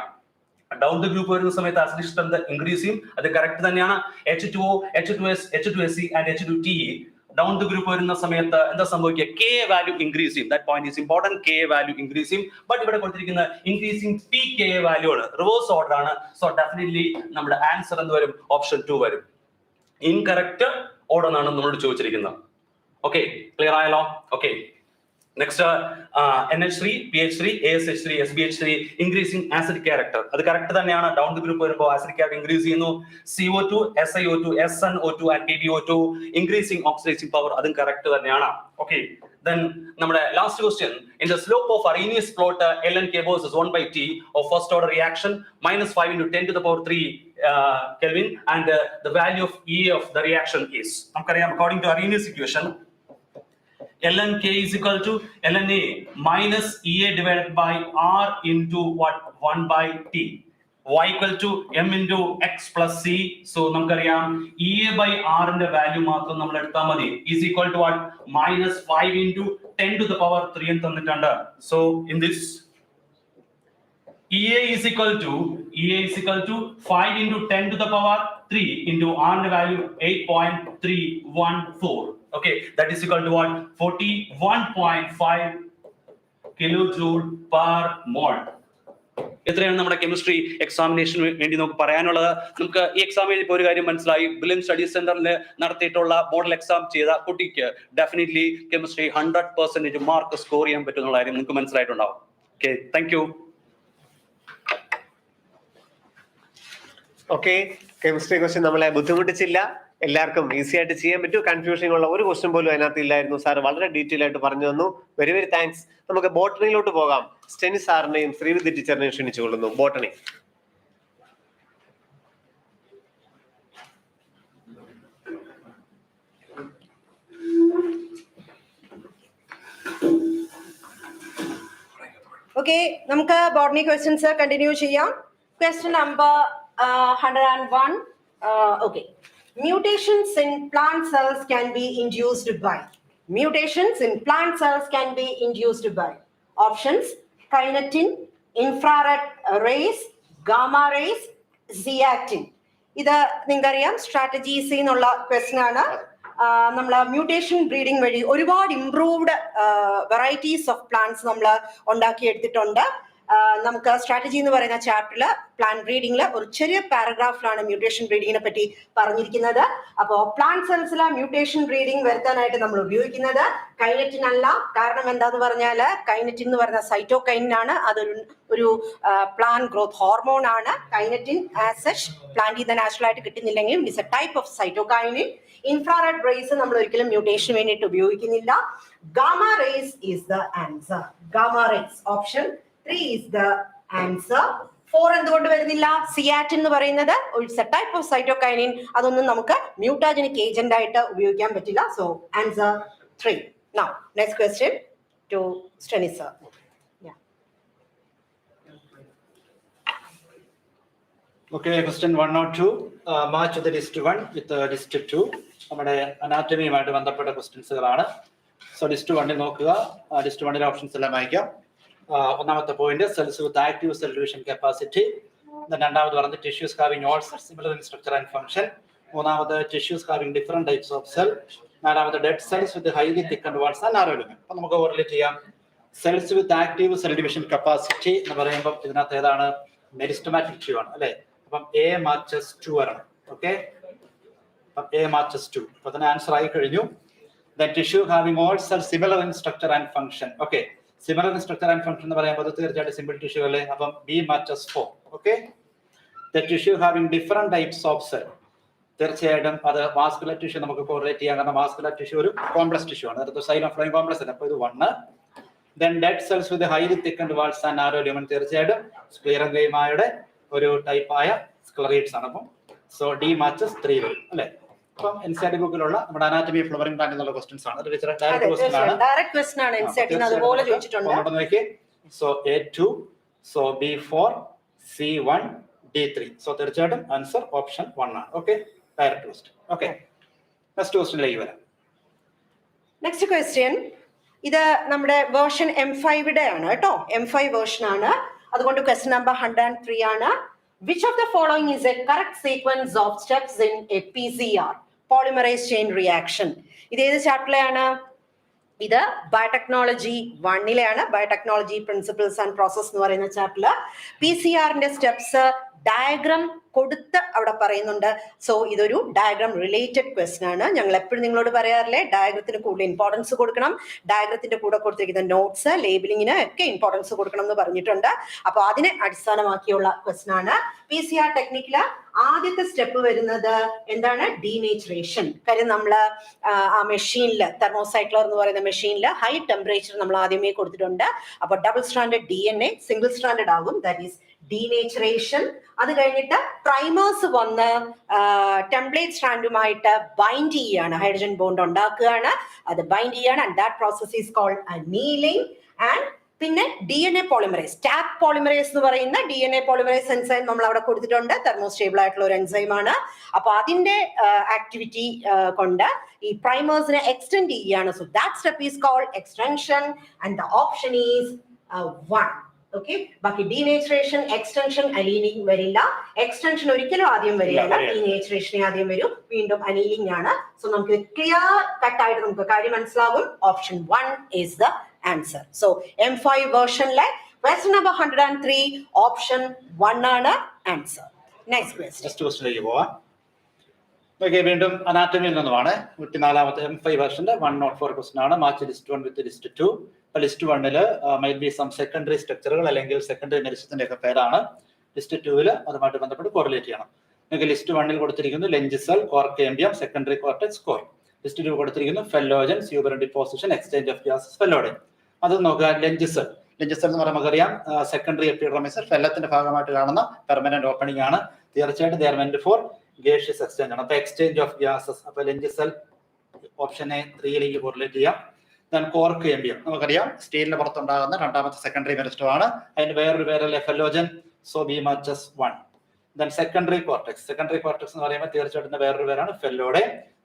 down the group വരുന്ന സമയത്ത് acidic strength increase ചെയ്യും. അത് correct തന്നെയാണ്. H2O, H2S, H2SE and H2TE. Down the group വരുന്ന സമയത്ത് എന്താ സംഭവിക്കുക? Ka വാല്യൂ ഇൻക്രീസ് ചെയ്യും. That point is important. Ka value increase ചെയ്യും. ബട്ട് ഇവിടെ കൊടുത്തിരിക്കുന്ന ഇൻക്രീസിംഗ് pKa വാല്യൂ ആണ്, റിവേഴ്സ് ഓർഡർ ആണ്. സോ ഡെഫിനറ്റ്ലി നമ്മുടെ ആൻസർ എന്ത് വരും? ഓപ്ഷൻ 2 വരും. ഇൻകറക്റ്റ് ഓർഡർ എന്നാണ് നമ്മളോട് ചോദിച്ചിരിക്കുന്നത്. ഓക്കെ, ക്ലിയർ ആയല്ലോ? Okay, next NH3, PH3, ASH3, SBH3 increasing acidic character. അത് കറക്റ്റ് തന്നെയാണ്. ഡൗൺ ദി ഗ്രൂപ്പ് വരുമ്പോൾ acidic character ഇൻക്രീസ് ചെയ്യുന്നു. CO2, SiO2, SnO2 and PbO2 increasing oxidizing power. അതും കറക്റ്റ് തന്നെയാണ്. Okay, then നമ്മുടെ last question. In the slope of Arrhenius plot, ln K bos is 1/T of first order reaction -5 × 10 to the power 3 Kelvin, and the value of E of the reaction is, നമുക്കറിയാം according to Arrhenius equation, ln K is equal to ln A minus EA divided by R into what? 1/T. Y equal to M into X plus C. So നമുക്കറിയാം EA by R ന്റെ value മാത്രം നമ്മൾ എടുത്താൽ മതി. Is equal to what? -5 into 10 to the power 3 എന്ന് തന്നിട്ടുണ്ട്. So in this EA is equal to 5 into 10 to the power 3 into R ന്റെ value 8.314. Okay, that is equal to what? 41.5 kilojoule per mole. എത്രയാണ് നമ്മുടെ chemistry എക്സാമിനേഷന് വേണ്ടി നമുക്ക് പറയാനുള്ളത്? നമുക്ക് ഈ എക്സാം എഴുതിയപ്പോൾ ഒരു കാര്യം മനസ്സിലായി. ബ്രില്യൻ സ്റ്റഡി സെന്ററിൽ നടത്തിയിട്ടുള്ള മോഡൽ എക്സാം ചെയ്ത കുട്ടിക്ക് ഡെഫിനറ്റ്ലി കെമിസ്ട്രി 100% മാർക്ക് സ്കോർ ചെയ്യാൻ പറ്റുന്ന കാര്യം നിങ്ങൾക്ക് മനസ്സിലായിട്ടുണ്ടാവും. Okay, thank U. Okay, chemistry question നമ്മളെ ബുദ്ധിമുട്ടിച്ചില്ല. എല്ലാവർക്കും ഈസി ആയിട്ട് ചെയ്യാൻ പറ്റും. കൺഫ്യൂഷൻ ഉള്ള ഒരു ക്വസ്റ്റ്യൻ പോലും അതിനകത്ത് ഇല്ലായിരുന്നു. സാർ വളരെ ഡീറ്റെയിൽ ആയിട്ട് പറഞ്ഞു തന്നു. Very very thanks. നമുക്ക് ബോട്ടണിയിലോട്ട് പോകാം. സ്റ്റെനി സാറിനെയും ശ്രീവിദ്യ ടീച്ചറിനെയും ക്ഷണിച്ചുകൊള്ളുന്നു. ബോട്ടണി. ഓക്കെ, നമുക്ക് ബോട്ടണി ക്വസ്റ്റ്യൻസ് കണ്ടിന്യൂ ചെയ്യാം. Question number 101. Okay. Mutations in plant cells can be induced by. Mutations in plant cells can be induced by. Options: kinetin, infrared rays, gamma rays, zeactin. ഇത് നിങ്ങൾക്കറിയാം strategies എന്നുള്ള question ആണ്. നമ്മൾ mutation breeding വഴി ഒരുപാട് improved varieties of plants നമ്മൾ ഉണ്ടാക്കിയെടുത്തിട്ടുണ്ട്. നമുക്ക് strategy എന്ന് പറയുന്ന ചാപ്റ്ററിൽ പ്ലാന്റ് ബ്രീഡിംഗിൽ ഒരു ചെറിയ പാരഗ്രാഫിലാണ് മ്യൂട്ടേഷൻ ബ്രീഡിങ്ങിനെ പറ്റി പറഞ്ഞിരിക്കുന്നത്. അപ്പോൾ പ്ലാന്റ് സെൽസിലെ മ്യൂട്ടേഷൻ ബ്രീഡിംഗ് വരുത്താനായിട്ട് നമ്മൾ ഉപയോഗിക്കുന്നത് കൈനറ്റിൻ അല്ല. കാരണം എന്താന്ന് പറഞ്ഞാൽ കൈനറ്റിൻ എന്ന് പറയുന്ന സൈറ്റോകൈനിൻ ആണ്. അതൊരു പ്ലാന്റ് ഗ്രോത്ത് ഹോർമോൺ ആണ്. കൈനറ്റിൻ ആസ് സച്ച് പ്ലാന്റിൽ നിന്ന് നാച്ചുറൽ ആയിട്ട് കിട്ടുന്നില്ലെങ്കിലും it's a type of cytokinin. Infrared rays നമ്മൾ ഒരിക്കലും മ്യൂട്ടേഷൻ വേണ്ടിയിട്ട് ഉപയോഗിക്കുന്നില്ല. Gamma rays is the answer. Gamma rays option 3 is the answer. 4 എന്തുകൊണ്ട് വരുന്നില്ല? സിയാറ്റിൻ എന്ന് പറയുന്നത് it's a type of cytokinin. അതൊന്നും നമുക്ക് മ്യൂട്ടാജനിക് ഏജന്റ് ആയിട്ട് ഉപയോഗിക്കാൻ പറ്റില്ല. So answer 3. Now next question to Steny sir. Yeah. Okay, question 102. Match the list 1 with list 2. നമ്മുടെ അനാറ്റമിയുമായിട്ട് ബന്ധപ്പെട്ട ക്വസ്റ്റ്യൻസുകളാണ്. സോ ലിസ്റ്റ് 1 നോക്കുക. ലിസ്റ്റ് 1 ഓപ്ഷൻസ് എല്ലാം വായിക്കാം. ഒന്നാമത്തെ point cells with active cell division capacity. രണ്ടാമത് പറഞ്ഞത് tissues having all similar in structure and function. മൂന്നാമത് tissues having different types of cell. നാലാമത് dead cells with highly thickened walls and narrow element. അപ്പൊ നമുക്ക് ഓവർലേറ്റ് ചെയ്യാം. Cells with active cell division capacity എന്ന് പറയുമ്പോൾ ഇതിനകത്ത് ഏതാണ്? മെരിസ്റ്റമാറ്റിക് ടിഷ്യൂ ആണ് അല്ലെ. അപ്പം A matches 2 വരണം. ഓക്കെ, അപ്പം A matches 2. അപ്പൊ തന്നെ ആൻസർ ആയി കഴിഞ്ഞു. Then tissue having all cells similar in structure and function. Okay. Similar structure and function എന്ന് പറയുമ്പോൾ തീർച്ചയായിട്ടും സിമ്പിൾ ടിഷ്യൂ അല്ലേ. അപ്പം B matches 4. Okay, the tissue having different types of cell. തീർച്ചയായിട്ടും അത് വാസ്കുലർ ടിഷ്യൂ നമുക്ക് കോറിലേറ്റ് ചെയ്യാം, കാരണം വാസ്കുലർ ടിഷ്യൂ ഒരു കോംപ്ലക്സ് ടിഷ്യൂ ആണ്. അതായത് സൈലം ഫ്ലോയിങ് കോംപ്ലക്സ് അല്ല. അപ്പോൾ ഇത് 1. Then dead cells with highly thickened walls and narrow lumen, തീർച്ചയായിട്ടും സ്ക്ലീറൻഗൈമയുടെ ഒരു ടൈപ്പ് ആയ സ്ക്ലറേറ്റ്സ് ആണ്. അപ്പം സോ D matches 3 വരും അല്ലേ. അപ്പം NCERT ബുക്കിലുള്ള നമ്മുടെ അനാറ്റമി ഫ്ലവറിംഗ് പ്ലാന്റ് എന്നുള്ള ക്വസ്റ്റ്യൻസ് ആണ്. ഡയറക്റ്റ് ക്വസ്റ്റ്യൻ ആണ് NCERT അതുപോലെ ചോദിച്ചിട്ടുണ്ട്. So A2, so B4, C1, D3. So തീർച്ചയായിട്ടും ആൻസർ ഓപ്ഷൻ 1 ആണ്. Okay, direct question. Okay, next ക്വസ്റ്റ്യനിലേക്ക് വരാം. നെക്സ്റ്റ് ക്വസ്റ്റ്യൻ ഇത് നമ്മുടെ വേർഷൻ M5 ആണ് കേട്ടോ. M5 വേർഷൻ ആണ്, അതുകൊണ്ട് ക്വസ്റ്റ്യൻ നമ്പർ 103 ആണ്. Which of the following is a correct sequence of steps in a PCR, polymerase chain reaction? ഇത് ഏത് ചാപ്റ്ററിലാണ്? ഇത് biotechnology 1 biotechnology principles and process എന്ന് പറയുന്ന ചാപ്റ്ററിൽ PCR സ്റ്റെപ്സ് ഡയഗ്രാം കൊടുത്ത് അവിടെ പറയുന്നുണ്ട്. സോ ഇതൊരു ഡയഗ്രാം റിലേറ്റഡ് ക്വസ്റ്റ്യൻ ആണ്. ഞങ്ങൾ എപ്പോഴും നിങ്ങളോട് പറയാറില്ലേ, ഡയഗ്രത്തിന് കൂടുതൽ ഇമ്പോർട്ടൻസ് കൊടുക്കണം, ഡയഗ്രത്തിന്റെ കൂടെ കൊടുത്തിരിക്കുന്ന നോട്ട്സ് ലേബിളിങ്ങിന് ഒക്കെ ഇമ്പോർട്ടൻസ് കൊടുക്കണം എന്ന് പറഞ്ഞിട്ടുണ്ട്. അപ്പൊ അതിനെ അടിസ്ഥാനമാക്കിയുള്ള ക്വസ്റ്റ്യൻ ആണ്. PCR ടെക്നിക്കില് ആദ്യത്തെ സ്റ്റെപ്പ് വരുന്നത് എന്താണ്? ഡീനേച്ചറേഷൻ. കാര്യം നമ്മള് ആ മെഷീനിൽ തെർമോസൈക്ലർ എന്ന് പറയുന്ന മെഷീനിൽ ഹൈ ടെമ്പറേച്ചർ നമ്മൾ ആദ്യമേ കൊടുത്തിട്ടുണ്ട്. അപ്പൊ double stranded DNA single stranded ആകും, ദാറ്റ് ഈസ് ഡീനേച്ചറേഷൻ. അത് കഴിഞ്ഞിട്ട് പ്രൈമേഴ്സ് വന്ന് ടെംപ്ലേറ്റ് സ്ട്രാൻഡുമായിട്ട് ബൈൻഡ് ചെയ്യാണ്, ഹൈഡ്രജൻ ബോണ്ട് ഉണ്ടാക്കുകയാണ്, അത് ബൈൻഡ് ചെയ്യാണ്. And that process is called annealing. And പിന്നെ DNA പോളിമറേസ്, ടാപ്പ് പോളിമറേസ് എന്ന് പറയുന്ന DNA പോളിമറേസ് എൻസൈം നമ്മൾ അവിടെ കൊടുത്തിട്ടുണ്ട്. തെർമോസ്റ്റേബിൾ ആയിട്ടുള്ള ഒരു എൻസൈം ആണ്. അപ്പൊ അതിന്റെ ആക്ടിവിറ്റി കൊണ്ട് ഈ പ്രൈമേഴ്സിനെ എക്സ്റ്റെൻഡ് ചെയ്യാണ്. So that step is called extension and the option is 1. Okay, ബാക്കി ഡീനേച്ചറേഷൻ, എക്സ്റ്റൻഷൻ, അനീലിംഗ് വരില്ല. എക്സ്റ്റൻഷൻ ഒരിക്കലും ആദ്യം വരില്ല, ഡീനേച്ചറേഷൻ ആദ്യം വരും, വീണ്ടും അനീലിംഗ് ആണ്. സോ നമുക്ക് ക്ലിയർ കട്ട് ആയിട്ട് നമുക്ക് കാര്യം മനസ്സിലാവും. Option 1 is the answer. So M5 വേർഷനിലെ ക്വസ്റ്റ്യൻ നമ്പർ 103 ഓപ്ഷൻ 1 ആണ് ആൻസർ. നെക്സ്റ്റ് ക്വസ്റ്റ്യനിലേക്ക് പോവാം. ഓക്കെ, വീണ്ടും അനാറ്റമിയിൽ നിന്നുമാണ്. 104ാമത്തെ M5 വേർഷന്റെ 104 ക്വസ്റ്റ്യൻ ആണ്. Match list 1 with list 2. List 1 might be some secondary സ്ട്രക്ചറുകൾ അല്ലെങ്കിൽ സെക്കൻഡറി മെഡിസിന്റെ ഒക്കെ പേരാണ്. ലിസ്റ്റ് 2 അതുമായിട്ട് ബന്ധപ്പെട്ട് കോറിലേറ്റ് ചെയ്യണം. നിങ്ങൾക്ക് ലിസ്റ്റ് 1 കൊടുത്തിരിക്കുന്നു lenticel, cork cambium, secondary cortex, cork. List 2 കൊടുത്തിരിക്കുന്നു phellogen, suberin deposition, exchange of gases, phelloderm. അത് നോക്കുക. ലെഞ്ച് സെൽ എന്ന് പറയുമ്പോൾ നമുക്കറിയാം സെക്കൻഡറി എപ്പിഡെർമിസ് ഫെല്ലത്തിന്റെ ഭാഗമായിട്ട് കാണുന്ന പെർമനന്റ് ഓപ്പണിംഗ് ആണ്. തീർച്ചയായിട്ടും they are meant for gaseous exchange ആണ്. അപ്പൊ എക്സ്ചേഞ്ച് ഓഫ് ഗ്യാസസ്. അപ്പൊ lunch cell option A 3 correlate ചെയ്യാം. ദെൻ കോർക്ക് എംബിയം നമുക്കറിയാം സ്റ്റീലിന്റെ പുറത്തുണ്ടാകുന്ന രണ്ടാമത്തെ സെക്കൻഡറി മെരിസ്റ്റം ആണ്. അതിന് വേറൊരു പേരല്ലേ phellogen. So B matches 1. Then secondary cortex. Secondary cortex എന്ന് പറയുമ്പോൾ തീർച്ചയായിട്ടും വേറൊരു പേരാണ് phelloderm.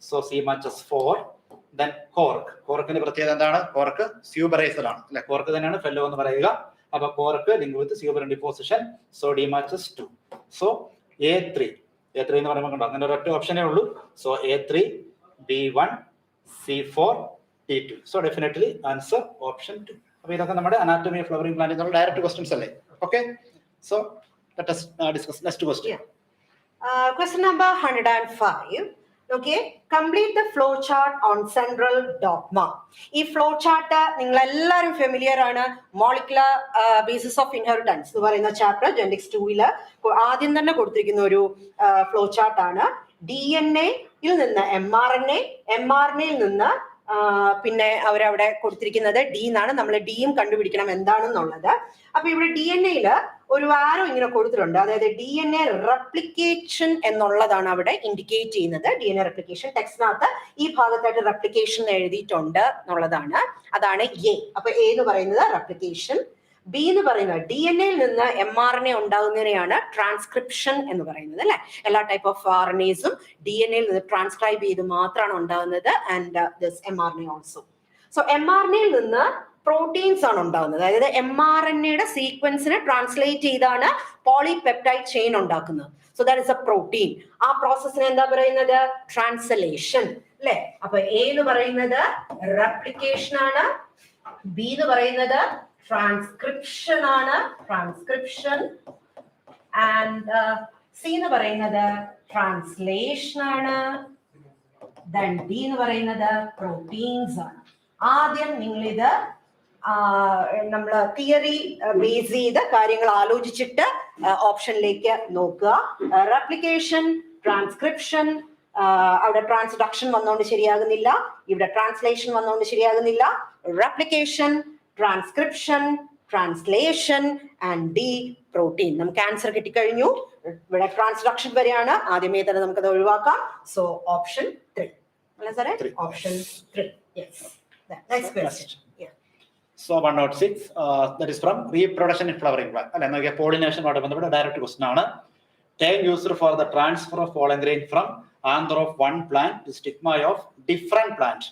So C matches 4. Then cork. കോർക്കിന്റെ പ്രത്യേകത എന്താണ്? കോർക്ക് സ്യൂബറൈസർ ആണ് അല്ലെ. കോർക്ക് തന്നെയാണ് ഫെല്ലോ എന്ന് പറയുക. അപ്പൊ cork link with suberin deposition. So D matches 2. So A3 എന്ന് പറയുമ്പോൾ കണ്ടോ അങ്ങനെ ഒരൊറ്റ ഓപ്ഷനേ ഉള്ളൂ. So A3, B1, C4, D2. So definitely answer option 2. അപ്പൊ ഇതൊക്കെ നമ്മുടെ അനാറ്റമി ഫ്ലവറിംഗ് പ്ലാന്റ് എന്നുള്ള ഡയറക്റ്റ് ക്വസ്റ്റ്യൻസ് അല്ലേ. Okay, so let us discuss next question. Question number 105. Okay, complete the flow chart on central dogma. ഈ flow chart നിങ്ങൾ എല്ലാവരും familiar ആണ്. Molecular basis of inheritance എന്ന് പറയുന്ന ചാപ്റ്റർ ജെനറ്റിക്സ് 2 ആദ്യം തന്നെ കൊടുത്തിരിക്കുന്ന ഒരു ഫ്ലോ ചാർട്ട് ആണ്. DNA-യിൽ നിന്ന് mRNA-യിൽ നിന്ന് പിന്നെ അവരവിടെ കൊടുത്തിരിക്കുന്നത് D എന്നാണ്. നമ്മൾ ഡിയും കണ്ടുപിടിക്കണം എന്താണെന്നുള്ളത്. അപ്പൊ ഇവിടെ DNA-യിൽ ഒരു ആരോ ഇങ്ങനെ കൊടുത്തിട്ടുണ്ട്. അതായത് DNA റെപ്ലിക്കേഷൻ എന്നുള്ളതാണ് അവിടെ ഇൻഡിക്കേറ്റ് ചെയ്യുന്നത്. DNA റെപ്ലിക്കേഷൻ ടെക്സ്റ്റിനകത്ത് ഈ ഭാഗത്തായിട്ട് റെപ്ലിക്കേഷൻ എഴുതിയിട്ടുണ്ട് എന്നുള്ളതാണ്. അതാണ് A. അപ്പൊ A എന്ന് പറയുന്നത് റെപ്ലിക്കേഷൻ. B എന്ന് പറയുന്നത് DNA-യിൽ നിന്ന് mRNA ഉണ്ടാകുന്നതിനെയാണ് ട്രാൻസ്ക്രിപ്ഷൻ എന്ന് പറയുന്നത് അല്ലെ. എല്ലാ ടൈപ്പ് ഓഫ് RNAസും DNA-യിൽ നിന്ന് ട്രാൻസ്ക്രൈബ് ചെയ്ത് മാത്രമാണ് ഉണ്ടാകുന്നത്. And this mRNA also. So mRNA-യിൽ നിന്ന് പ്രോട്ടീൻസ് ആണ് ഉണ്ടാകുന്നത്. അതായത് mRNA-യുടെ സീക്വൻസിനെ ട്രാൻസ്ലേറ്റ് ചെയ്താണ് പോളിപെപ്റ്റൈഡ് ചെയിൻ ഉണ്ടാക്കുന്നത്. So that is a protein. ആ പ്രോസസ്സിനെ എന്താ പറയുന്നത്? ട്രാൻസ്ലേഷൻ അല്ലെ. അപ്പൊ A എന്ന് പറയുന്നത് റെപ്ലിക്കേഷൻ ആണ്. B എന്ന് പറയുന്നത് ട്രാൻസ്ക്രിപ്ഷൻ ആണ്, ട്രാൻസ്ക്രിപ്ഷൻ. ആൻഡ് C എന്ന് പറയുന്നത് ട്രാൻസ്ലേഷൻ ആണ്. ദെൻ D എന്ന് പറയുന്നത് പ്രോട്ടീൻസ് ആണ്. ആദ്യം നിങ്ങൾ ഇത് നമ്മൾ തിയറി ബേസ് ചെയ്ത് കാര്യങ്ങൾ ആലോചിച്ചിട്ട് ഓപ്ഷനിലേക്ക് നോക്കുക. റെപ്ലിക്കേഷൻ, ട്രാൻസ്ക്രിപ്ഷൻ, അവിടെ ട്രാൻസ്ഡക്ഷൻ വന്നുകൊണ്ട് ശരിയാകുന്നില്ല, ഇവിടെ ട്രാൻസ്ലേഷൻ വന്നുകൊണ്ട് ശരിയാകുന്നില്ല. Replication, transcription, translation and the protein. നമുക്ക് ആൻസർ കിട്ടിക്കഴിഞ്ഞു. ഇവിടെ ട്രാൻസ്ഡക്ഷൻ വരെയാണ്, ആദ്യമേ തന്നെ നമുക്കത് ഒഴിവാക്കാം. സോ ഓപ്ഷൻ 3 അല്ലേ സാറേ? Option 3. Yes. Next question. So 106, that is from reproduction in flowering plant. അല്ലെ, നോക്കിയ പോളിനേഷനുമായിട്ട് ബന്ധപ്പെട്ട ഡയറക്റ്റ് ക്വസ്റ്റൻ ആണ്. Term used for the transfer of pollen grain from anther of one plant to stigma of different plant,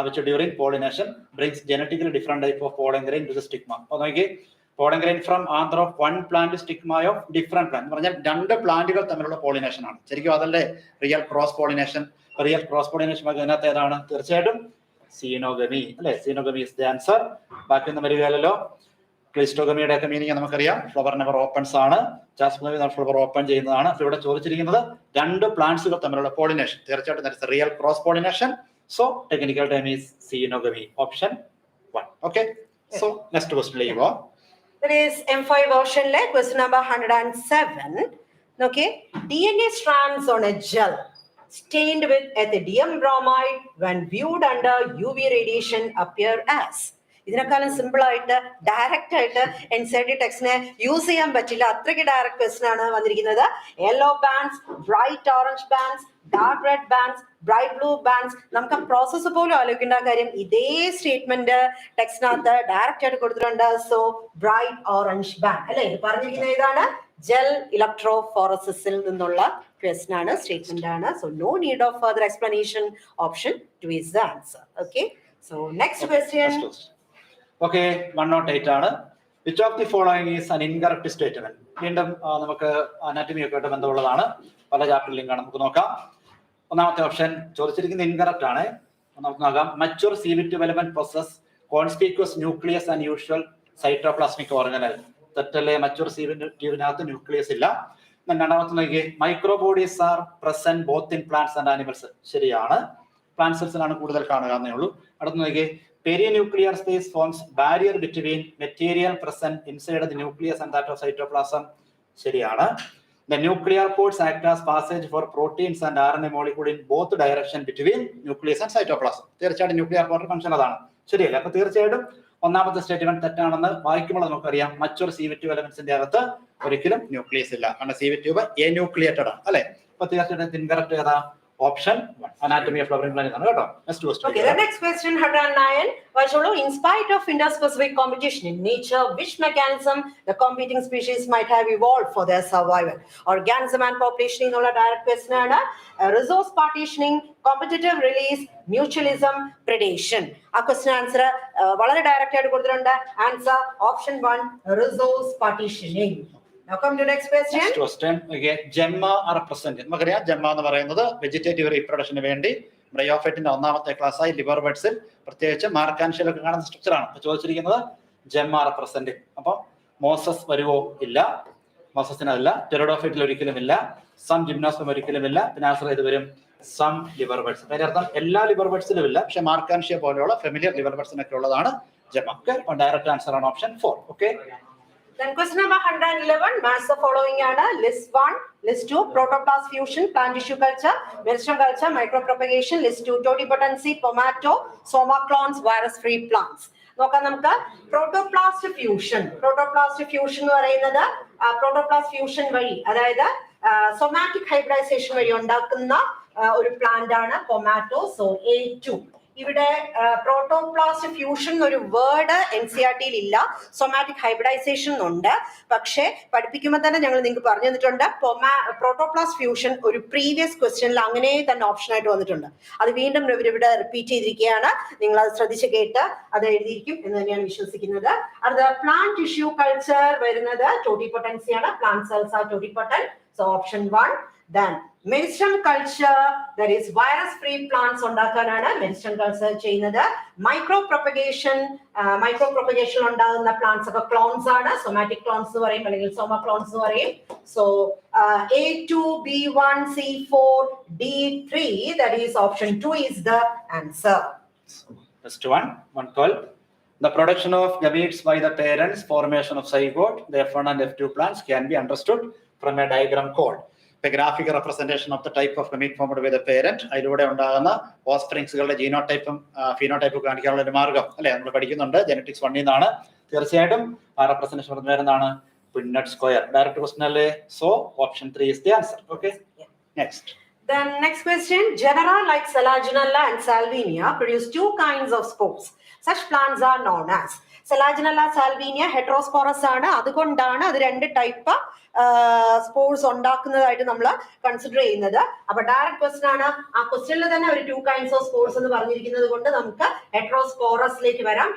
which during pollination brings genetically different type of pollen grain to the stigma. അപ്പോൾ നോക്കിയേ, pollen grain from anther of one plant to stigma of different plant എന്ന് പറഞ്ഞാൽ രണ്ട് പ്ലാന്റുകൾ തമ്മിലുള്ള pollination ആണ്. ശരിക്കും അതല്ലേ real cross pollination? Real cross pollination അതിനകത്ത് ഏതാണ്? തീർച്ചയായിട്ടും സീനോഗമി അല്ലെ? Xenogamy is the answer. ബാക്കിയൊന്നും വരികയല്ലോ. ക്ലിസ്റ്റോഗമിയുടെ ഒക്കെ മീനിങ് നമുക്കറിയാം, ഫ്ലവർ നെവർ ഓപ്പൺസ് ആണ്. ജാസ്മിൻ ഫ്ലവർ ഓപ്പൺ ചെയ്യുന്നതാണ്. അപ്പൊ ഇവിടെ ചോദിച്ചിരിക്കുന്നത് രണ്ട് പ്ലാന്റ്സുകൾ തമ്മിലുള്ള പോളിനേഷൻ. തീർച്ചയായിട്ടും real cross pollination. So technical time is xenogamy, option 1. Okay, so next ക്വസ്റ്റ്യനിലേക്ക് പോവാം. That is M5 version question number 107. Okay, DNA strands on a gel stained with ethidium bromide when viewed under UV radiation appear as. ഇതിനേക്കാളും simple ആയിട്ട് direct ആയിട്ട് NCERT ടെക്സ്റ്റിനെ use ചെയ്യാൻ പറ്റില്ല, അത്രയ്ക്ക് direct question ആണ് വന്നിരിക്കുന്നത്. Yellow bands, bright orange bands, dark red bands, bright blue bands. നമുക്ക് process പോലും ആലോചിക്കേണ്ട കാര്യം, ഇതേ സ്റ്റേറ്റ്മെന്റ് ടെക്സ്റ്റിനകത്ത് ഡയറക്റ്റ് ആയിട്ട് കൊടുത്തിട്ടുണ്ട്. സോ ബ്രൈറ്റ് ഓറഞ്ച് ബാൻഡ് അല്ലെ? ഇത് പറഞ്ഞിരിക്കുന്നത് ഇതാണ്, ജെൽ ഇലക്ട്രോഫോറസിസിൽ നിന്നുള്ള ക്വസ്റ്റൻ ആണ്, സ്റ്റേറ്റ്മെന്റ് ആണ്. So no need of further explanation. Option 2 is the answer. Okay, so next question. Okay, 108 ആണ്. Which of the following is an incorrect statement? വീണ്ടും നമുക്ക് അനാറ്റമി ഒക്കെ ആയിട്ട് ബന്ധമുള്ളതാണ്, പല ചാപ്റ്റർ ലിങ്കാണ്. നമുക്ക് നോക്കാം. ഒന്നാമത്തെ ഓപ്ഷൻ ചോദിച്ചിരിക്കുന്നത് ഇൻകറക്റ്റ് ആണ്. നമുക്ക് നോക്കാം. Mature sieve tube development process conspicuous nucleus and usual cytoplasmic organelle. തെറ്റല്ലേ? മച്ചുവർ സീവിറ്റിനകത്ത് ന്യൂക്ലിയസ് ഇല്ല. രണ്ടാമത്തെ നോക്കി, microbodies are present both in plants and animals. ശരിയാണ്, പ്ലാന്റ് സെൽസിലാണ് കൂടുതൽ കാണുക എന്നേ ഉള്ളൂ. അടുത്ത് നോക്കി, perinuclear space forms barrier between material present inside the nucleus and that of cytoplasm. ശരിയാണ്. The nuclear pods act as passage for proteins and RNA molecule in both direction between nucleus and cytoplasm. തീർച്ചയായിട്ടും nuclear pod function അതാണ്. ശരിയല്ലേ? അപ്പൊ തീർച്ചയായിട്ടും ഒന്നാമത്തെ statement തെറ്റാണെന്ന് വായിക്കുമ്പോൾ നമുക്കറിയാം. മച്ചുവർ സീവിറ്റ് എലമെന്റ്സിന്റെ അകത്ത് ഒരിക്കലും ന്യൂക്ലിയസ് ഇല്ല, കാരണം സീവിറ്റ് ട്യൂബ് എന്യൂക്ലിയേറ്റഡ് ആണ് അല്ലെ? അപ്പൊ തീർച്ചയായിട്ടും ഇൻകറക്റ്റ് ഏതാ? Option 1, anatomy of flowering plant ആണ് കേട്ടോ. Next question. Okay, the next question 109. Vacholo, in spite of interspecific competition in nature, which mechanism the competing species might have evolved for their survival? Organism and population എന്നുള്ള direct question ആണ്. Resource partitioning, competitive release, mutualism, predation. ആ question answer വളരെ direct ആയിട്ട് കൊടുത്തിട്ടുണ്ട്. Answer option 1, resource partitioning. Now come to next question. Next question. Okay, JEMMA are present. നമുക്കറിയാം JEMMA എന്ന് പറയുന്നത് vegetative റീപ്രൊഡക്ഷന് വേണ്ടി ബ്രയോഫൈറ്റിന്റെ ഒന്നാമത്തെ ക്ലാസ് ആയി ലിവർ ബെഡ്സിൽ പ്രത്യേകിച്ച് മാർക്കാൻഷ്യലൊക്കെ കാണുന്ന സ്ട്രക്ചർ ആണ്. അപ്പോൾ ചോദിച്ചിരിക്കുന്നത് JEMMA are present. അപ്പോൾ മോസസ് വരുവോ? ഇല്ല, മോസസിനല്ല. ടെറഡോഫൈറ്റിൽ ഒരിക്കലും ഇല്ല. സം ജിംനാസ്പം ഒരിക്കലും ഇല്ല. പിന്നെ ആൻസർ ചെയ്ത് വരും സം ലിവർ ബെഡ്സ്. അതിന്റെ അർത്ഥം എല്ലാ ലിവർ ബെഡ്സിലും ഇല്ല, പക്ഷെ മാർക്കാൻഷ്യ പോലെയുള്ള ഫെമിലിയർ ലിവർ ബെഡ്സിനൊക്കെ ഉള്ളതാണ് JEMMA. Okay, ഡയറക്റ്റ് ആൻസർ ആണ് option 4. Okay. Then question number 111, match the following ആണ്. List 1, list 2, protoplast fusion, plant tissue culture, meristem culture, micropropagation. List 2, totipotency, tomato, soma clones, virus free plants. നോക്കാം നമുക്ക്. Protoplast fusion എന്ന് പറയുന്നത് protoplast fusion വഴി, അതായത് somatic hybridisation വഴി ഉണ്ടാക്കുന്ന ഒരു പ്ലാന്റ് ആണ് ടൊമാറ്റോ. So A2. ഇവിടെ പ്രോട്ടോപ്ലാസ്റ്റ് ഫ്യൂഷൻ എന്നൊരു വേർഡ് NCERT-യിൽ ഇല്ല, സൊമാറ്റിക് ഹൈബ്രിഡൈസേഷൻ ഉണ്ട്. പക്ഷേ പഠിപ്പിക്കുമ്പോൾ തന്നെ ഞങ്ങൾ നിങ്ങൾക്ക് പറഞ്ഞു തന്നിട്ടുണ്ട്, പ്രോട്ടോപ്ലാസ്റ്റ് ഫ്യൂഷൻ ഒരു പ്രീവിയസ് ക്വസ്റ്റ്യനിൽ അങ്ങനെ തന്നെ ഓപ്ഷൻ ആയിട്ട് വന്നിട്ടുണ്ട്. അത് വീണ്ടും ഇവരിവിടെ റിപ്പീറ്റ് ചെയ്തിരിക്കുകയാണ്. നിങ്ങൾ അത് ശ്രദ്ധിച്ച് കേട്ട് അത് എഴുതിയിരിക്കും എന്ന് തന്നെയാണ് വിശ്വസിക്കുന്നത്. അടുത്ത പ്ലാന്റ് ടിഷ്യൂ കൾച്ചർ വരുന്നത് ടോട്ടിപൊട്ടൻസി ആണ്. Plant cells are totipotent. So option 1. Then meristem culture, that is virus free plants ഉണ്ടാക്കാനാണ് meristem culture ചെയ്യുന്നത്. മൈക്രോപ്രൊപ്പഗേഷൻ ഉണ്ടാകുന്ന പ്ലാന്റ്സ് ഒക്കെ ക്ലോൺസ് ആണ്. സൊമാറ്റിക് ക്ലോൺസ് എന്ന് പറയും, അല്ലെങ്കിൽ സോമ ക്ലോൺസ് എന്ന് പറയും. So A2, B1, C4, D3, that is option 2 is the answer. First one, 112. The production of gametes by the parents, formation of zygote, the F1 and F2 plants can be understood from a diagram called. A graphic representation of the type of gamete formed by the parent. അതിലൂടെ ഉണ്ടാകുന്ന ഓഫ്സ്പ്രിങ്സുകളുടെ ജീനോടൈപ്പും ഫിനോടൈപ്പും കാണിക്കാനുള്ള ഒരു മാർഗം അല്ലെ നമ്മൾ പഠിക്കുന്നുണ്ട് genetics 1 നിന്നാണ്. തീർച്ചയായിട്ടും ആ റെപ്രസെന്റേഷൻ വരുന്നത് എന്താണ്? Punnett square. Direct question alle. So option 3 is the answer. Okay. Yeah. Next. Then next question. Genera like Selaginella and Salvinia produce two kinds of spores. Such plants are known as Selaginella salvinia heterosporous ആണ്. അതുകൊണ്ടാണ് അത് രണ്ട് type spores ഉണ്ടാക്കുന്നതായിട്ട് നമ്മൾ consider ചെയ്യുന്നത്. അപ്പൊ direct question ആണ്. ആ ക്വസ്റ്റനിൽ തന്നെ ഒരു 2 kinds of spores എന്ന് പറഞ്ഞിരിക്കുന്നത് കൊണ്ട് നമുക്ക് ഹെട്രോസ്പോറസിലേക്ക് വരാം.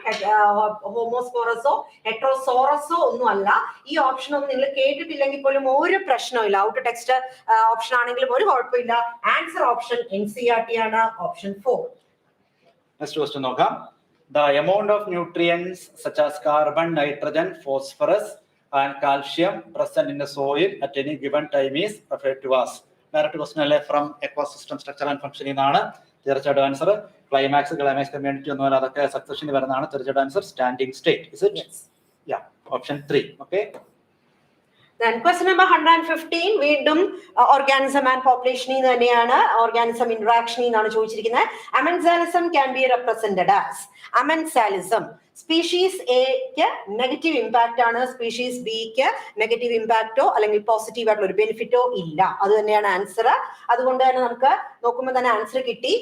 ഹോമോസ്പോറസോ ഹെട്രോസോറസോ ഒന്നും അല്ല. ഈ ഓപ്ഷൻ ഒന്നും നിങ്ങൾ കേട്ടിട്ടില്ലെങ്കിൽ പോലും ഒരു പ്രശ്നമില്ല. ഔട്ട് ടെക്സ്റ്റ് ഓപ്ഷൻ ആണെങ്കിലും ഒരു കുഴപ്പമില്ല. ആൻസർ ഓപ്ഷൻ NCERT ആണ്, ഓപ്ഷൻ 4. നെക്സ്റ്റ് ക്വസ്റ്റൻ നോക്കാം. The amount of nutrients such as carbon, nitrogen, phosphorus and calcium present in the soil at any given time is referred to as. Direct question alle from ecosystem structure and functioning എന്നാണ്. തീർച്ചയായിട്ടും answer climax community ഒന്നും അല്ല, അതൊക്കെ succession വരുന്നതാണ്. തീർച്ചയായിട്ടും answer standing state. Is it? Yes. Yeah. Option 3. Okay. Then question number 115 വീണ്ടും organism and population തന്നെയാണ്, organism interaction എന്നാണ് ചോദിച്ചിരിക്കുന്നത്. Amensalism can be represented as amensalism species എക്ക് നെഗറ്റീവ് ഇമ്പാക്റ്റ് ആണ്, സ്പീഷീസ് ബിക്ക് നെഗറ്റീവ് ഇമ്പാക്റ്റോ അല്ലെങ്കിൽ പോസിറ്റീവ് ആയിട്ടുള്ള ഒരു ബെനിഫിറ്റോ ഇല്ല. അത് തന്നെയാണ് ആൻസർ. അതുകൊണ്ട് തന്നെ നമുക്ക് നോക്കുമ്പോൾ തന്നെ ആൻസർ കിട്ടി.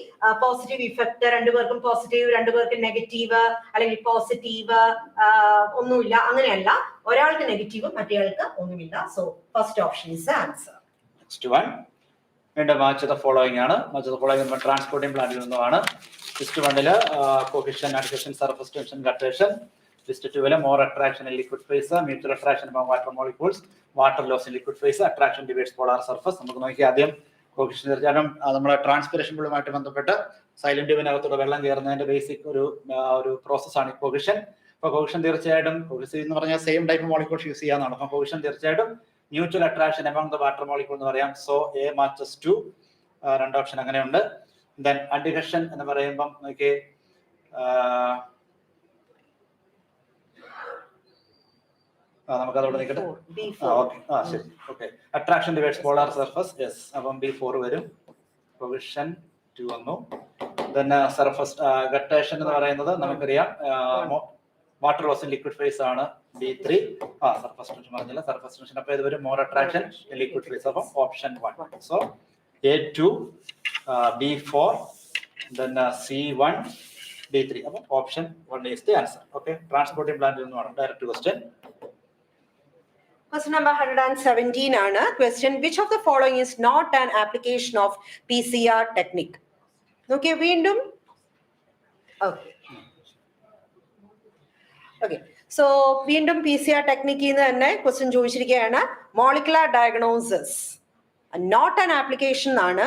പോസിറ്റീവ് ഇഫക്റ്റ് രണ്ടുപേർക്കും പോസിറ്റീവ്, രണ്ടുപേർക്ക് നെഗറ്റീവ് അല്ലെങ്കിൽ പോസിറ്റീവ് ഒന്നുമില്ല, അങ്ങനെയല്ല. ഒരാൾക്ക് നെഗറ്റീവും മറ്റേയാൾക്ക് ഒന്നുമില്ല. So first option is answer. Next one വീണ്ടും മാച്ച് ദ ഫോളോയിങ് ആണ്. മാച്ച് ദ ഫോളോയിങ് നമ്മൾ ട്രാൻസ്പോർട്ടിംഗ് പ്ലാന്റിൽ നിന്നുമാണ്. List 1 cohesion, adhesion, surface tension, guttation. List 2 more attraction in liquid phase, mutual attraction among water molecules, water loss in liquid phase, attraction divides polar surface. നമുക്ക് നോക്കി ആദ്യം കോഫിഷ്യൻ. തീർച്ചയായിട്ടും നമ്മുടെ transpiration ബിളുമായിട്ട് ബന്ധപ്പെട്ട് silent ട്യൂബിനകത്തൂടെ വെള്ളം കയറുന്നതിന്റെ ബേസിക് ഒരു പ്രോസസ്സാണ് ഈ കോഫിഷ്യൻ. അപ്പൊ കോഫിഷ്യൻ തീർച്ചയായിട്ടും കോഫിഷ്യൻ എന്ന് പറഞ്ഞാൽ സെയിം ടൈപ്പ് മോളിക്യൂൾസ് യൂസ് ചെയ്യാന്നാണ്. അപ്പൊ കോഫിഷ്യൻ തീർച്ചയായിട്ടും mutual attraction among the water molecule എന്ന് പറയാം. So A matches two. രണ്ട് ഓപ്ഷൻ അങ്ങനെയുണ്ട്. ദെൻ അഡ്ഹഷൻ എന്ന് പറയുമ്പം നോക്കി നമുക്ക് അതോടെ നിൽക്കട്ടെ. ശരി, okay. Attraction divides polar surface. Yes, അപ്പം B4 വരും. പ്രൊവിഷൻ 2 വന്നു. ദെൻ സർഫസ് ഗട്ടേഷൻ എന്ന് പറയുന്നത് നമുക്കറിയാം water loss in liquid phase ആണ്. B3. സർഫസ് ടെൻഷൻ പറഞ്ഞില്ല, സർഫസ് ടെൻഷൻ. അപ്പൊ ഇത് വരും more attraction in liquid phase. അപ്പം option 1. So A2, B4, then C1, D3. അപ്പം option 1 is the answer. Okay. Transporting പ്ലാന്റിൽ നിന്നുമാണ്. Direct question. Question number 117 ആണ്. Question, which of the following is not an application of PCR technique? Okay, വീണ്ടും. Okay. So വീണ്ടും PCR ടെക്നിക്കിൽ നിന്ന് തന്നെ question ചോദിച്ചിരിക്കുകയാണ്. Molecular diagnosis not an application ആണ്.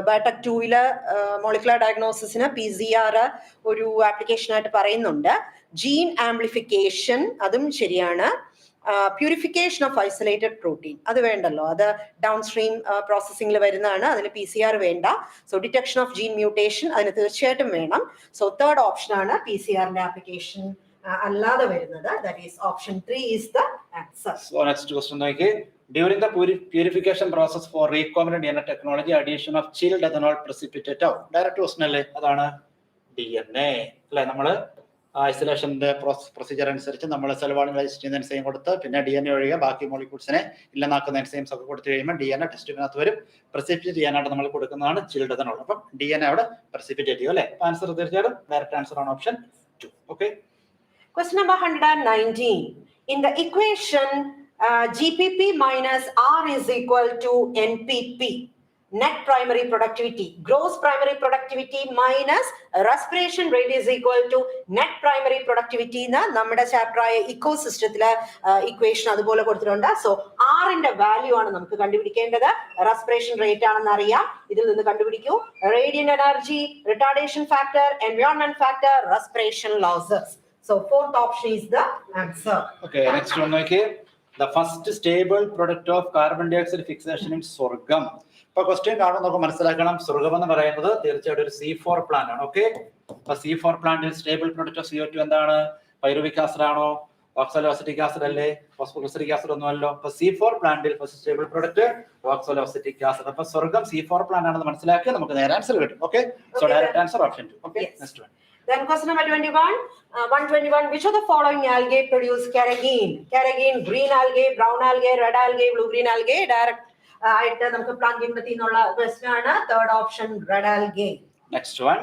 ബയോടെക് 2 മോളിക്കുലർ ഡയഗ്നോസിസിന് PCR ഒരു ആപ്ലിക്കേഷൻ ആയിട്ട് പറയുന്നുണ്ട്. ജീൻ ആംപ്ലിഫിക്കേഷൻ അതും ശരിയാണ്. പ്യൂരിഫിക്കേഷൻ ഓഫ് ഐസൊലേറ്റഡ് പ്രോട്ടീൻ അത് വേണ്ടല്ലോ, അത് ഡൗൺ സ്ട്രീം പ്രോസസ്സിംഗിൽ വരുന്നതാണ്. അതിന് PCR വേണ്ട. So detection of gene mutation അതിന് തീർച്ചയായിട്ടും വേണം. സോ തേർഡ് ഓപ്ഷൻ ആണ് PCRന്റെ ആപ്ലിക്കേഷൻ അല്ലാതെ വരുന്നത്. That is option 3 is the answer. So next question നോക്കി. During the purification process for recombinant DNA technology, addition of chilled ethanol precipitate out. Direct question അല്ലേ, അതാണ് DNA അല്ലെ. നമ്മള് ഐസൊലേഷന്റെ പ്രൊസീജിയർ അനുസരിച്ച് നമ്മൾ സെൽ വാളിൽ രജിസ്റ്റർ ചെയ്യുന്ന എൻസൈം കൊടുത്ത് പിന്നെ DNA ഒഴികെ ബാക്കി മോളിക്യൂൾസിനെ ഇല്ലെന്നാക്കുന്ന എൻസൈംസ് ഒക്കെ കൊടുത്തു കഴിയുമ്പോൾ DNA ടെസ്റ്റ് ട്യൂബിനകത്ത് വരും. പ്രസിപ്പിറ്റേറ്റ് ചെയ്യാനായിട്ട് നമ്മൾ കൊടുക്കുന്നതാണ് ചിൽഡ് എഥനോൾ. അപ്പം DNA അവിടെ പ്രസിപ്പിറ്റേറ്റ് ചെയ്യും അല്ലെ. ആൻസർ തീർച്ചയായിട്ടും ഡയറക്റ്റ് ആൻസർ ആണ് option 2. Okay. Question number 119. In the equation GPP minus R is equal to NPP. Net primary productivity, gross primary productivity minus respiration rate is equal to net primary productivity na nammada chapter ആയ ഇക്കോസിസ്റ്റത്തിലെ equation അതുപോലെ കൊടുത്തിട്ടുണ്ട്. So ആറിന്റെ value ആണ് നമുക്ക് കണ്ടുപിടിക്കേണ്ടത്. Respiration rate ആണെന്ന് അറിയാം, ഇതിൽ നിന്ന് കണ്ടുപിടിക്കൂ. Radiant energy, retardation factor, environment factor, respiration losses. So fourth option is the answer. Okay. Next one നോക്കിയേ. The first stable product of carbon dioxide fixation in sorghum. ഇപ്പൊ ക്വസ്റ്റ്യൻ കാണുമ്പോൾ നമുക്ക് മനസ്സിലാക്കണം, സ്വർഗം എന്ന് പറയുന്നത് തീർച്ചയായിട്ടും ഒരു C4 പ്ലാന്റ് ആണ്. ഓക്കെ. അപ്പൊ C4 പ്ലാന്റിൽ സ്റ്റേബിൾ പ്രൊഡക്റ്റ് ഓഫ് CO2 എന്താണ്? പൈറുവിക് ആസിഡ് ആണോ? ഓക്സലോഅസറ്റിക് ആസിഡ് അല്ലേ? ഫോസ്ഫോഗ്ലിസറിക് ആസിഡ് ഒന്നും അല്ലോ. അപ്പൊ C4 പ്ലാന്റിൽ ഫസ്റ്റ് സ്റ്റേബിൾ പ്രൊഡക്റ്റ് ഓക്സലോഅസറ്റിക് ആസിഡ്. അപ്പൊ സ്വർഗം C4 പ്ലാന്റ് ആണെന്ന് മനസ്സിലാക്കി നമുക്ക് നേരെ ആൻസർ കിട്ടും. Okay, so direct answer option 2. Okay, next one. Then question number 21. 121. Which of the following algae produce carrageen? Carrageen, green algae, brown algae, red algae, blue green algae. Direct ആയിട്ട് നമുക്ക് planting പറ്റിയുള്ള question ആണ്. Third option red algae. Next one.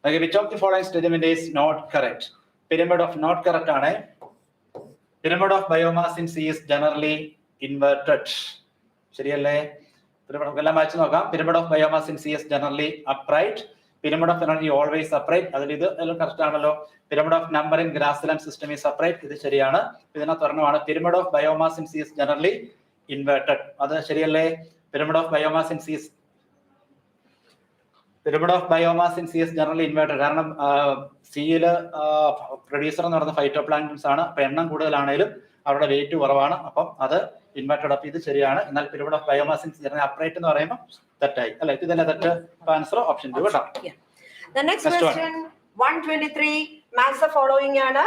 Okay, which of the following statement is not correct? Pyramid of not correct ആണ്. Pyramid of biomass in C is generally inverted. ശരിയല്ലേ? എല്ലാം വായിച്ചു നോക്കാം. Pyramid of biomass in C is generally upright. Pyramid of energy always upright. അതിൽ ഇത് എല്ലാം correct ആണല്ലോ. Pyramid of number in grassland system is upright. ഇത് ശരിയാണ്. ഇതിനകത്ത് ഒരെണ്ണമാണ് Pyramid of biomass in C is generally inverted. അത് ശരിയല്ലേ? Pyramid of biomass in C is generally inverted. കാരണം സിയിൽ പ്രൊഡ്യൂസർ എന്ന് പറയുന്ന ഫൈറ്റോ പ്ലാങ്ക്ടൺസ് ആണ്. അപ്പൊ എണ്ണം കൂടുതലാണെങ്കിലും അവരുടെ വെയിറ്റ് കുറവാണ്. അപ്പം അത് ഇൻവെർട്ടഡ്. അപ്പൊ ഇത് ശരിയാണ്. എന്നാൽ pyramid of biomass in general upright എന്ന് പറയുമ്പോൾ തെറ്റായി അല്ലെ? ഇതല്ലേ തെറ്റ്? ആൻസർ ഓപ്ഷൻ 2 കേട്ടോ. The next question 123. Match the following ആണ്.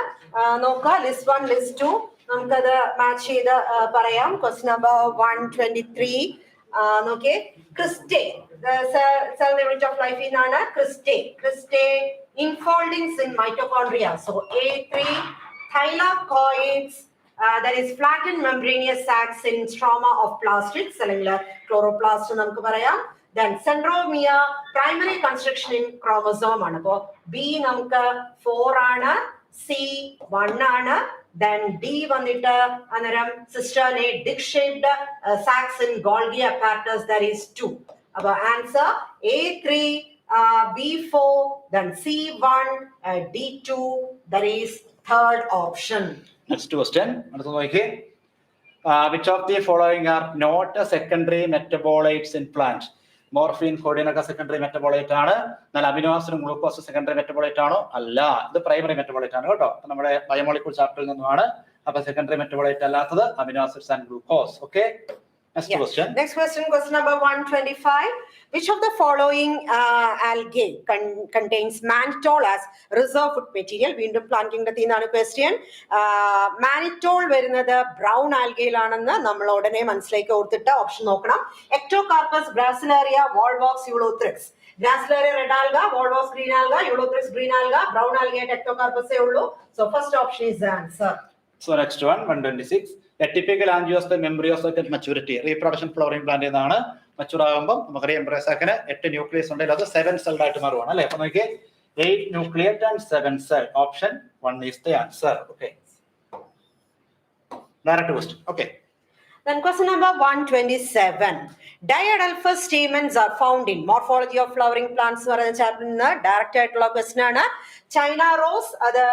നോക്കുക, ലിസ്റ്റ് 1 ലിസ്റ്റ് 2 നമുക്കത് മാച്ച് ചെയ്ത് പറയാം. Question number 123. നോക്കിയേ, ക്രിസ്റ്റേ cell unit of life എന്നാണ് ക്രിസ്റ്റേ infoldings in mitochondria. So A3 thylakoids, that is flattened membranous sacs in stroma of plastids അല്ലെങ്കിൽ chloroplast നമുക്ക് പറയാം. Then centromere, primary construction in chromosome ആണ്. അപ്പോൾ B നമുക്ക് 4 ആണ്, C 1 ആണ്. Then D വന്നിട്ട് അന്നേരം സിസ്റ്റേർനെ dick shaped sacs in Golgi apparatus, that is 2. അപ്പൊ answer A3, B4, then C1, D2, that is third option. Next question. അടുത്ത നോക്കിയേ. Which of the following are not a secondary metabolites in plant? Morphine, codeine ഒക്കെ secondary metabolite ആണ്. എന്നാൽ amino ആസിഡും glucose secondary metabolite ആണോ? അല്ല, ഇത് primary metabolite ആണ് കേട്ടോ. നമ്മുടെ ബയോമോളിക്യൂൾ ചാപ്റ്ററിൽ നിന്നുമാണ്. അപ്പൊ സെക്കൻഡറി മെറ്റബോളൈറ്റ് അല്ലാത്തത് amino acids and glucose. Okay, next question. Next question number 125. Which of the following algae contains mannitol as reserve food material? വീണ്ടും പ്ലാന്റിംഗ് തീന്നാണ് ക്വസ്റ്റ്യൻ. മാനിറ്റോൾ വരുന്നത് ബ്രൗൺ ആൽഗയിലാണെന്ന് നമ്മൾ ഉടനെ മനസ്സിലേക്ക് ഓർത്തിട്ട് ഓപ്ഷൻ നോക്കണം. Ectocarpus, Gracilaria, Volvox, Ulothrix. Gracilaria red alga, Volvox green alga, Ulothrix green alga, brown ആൽഗയായിട്ട് എക്ടോകാർപ്പസേ ഉള്ളൂ. So first option is the answer. So next one, 126. A typical angiosperm embryoscope at maturity. Reproduction flowering plant എന്നാണ്. മച്ചൂർ ആകുമ്പോൾ നമുക്കറിയാം എംബ്രിയോസാക്കിന് 8 nucleus ഉണ്ടെങ്കിൽ അത് 7 celled ആയിട്ട് മാറുവാണ് അല്ലെ? അപ്പൊ നോക്കിയേ, 8 nucleate and 7 cell. Option 1 is the answer. Okay. Direct question. Okay. Then question number 127. Diadelphous stamens are found in morphology of flowering plants എന്ന് പറയുന്ന ചാപ്റ്ററിൽ നിന്ന് ഡയറക്റ്റ് ആയിട്ടുള്ള ക്വസ്റ്റ്യൻ ആണ്. ചൈന റോസ് അത്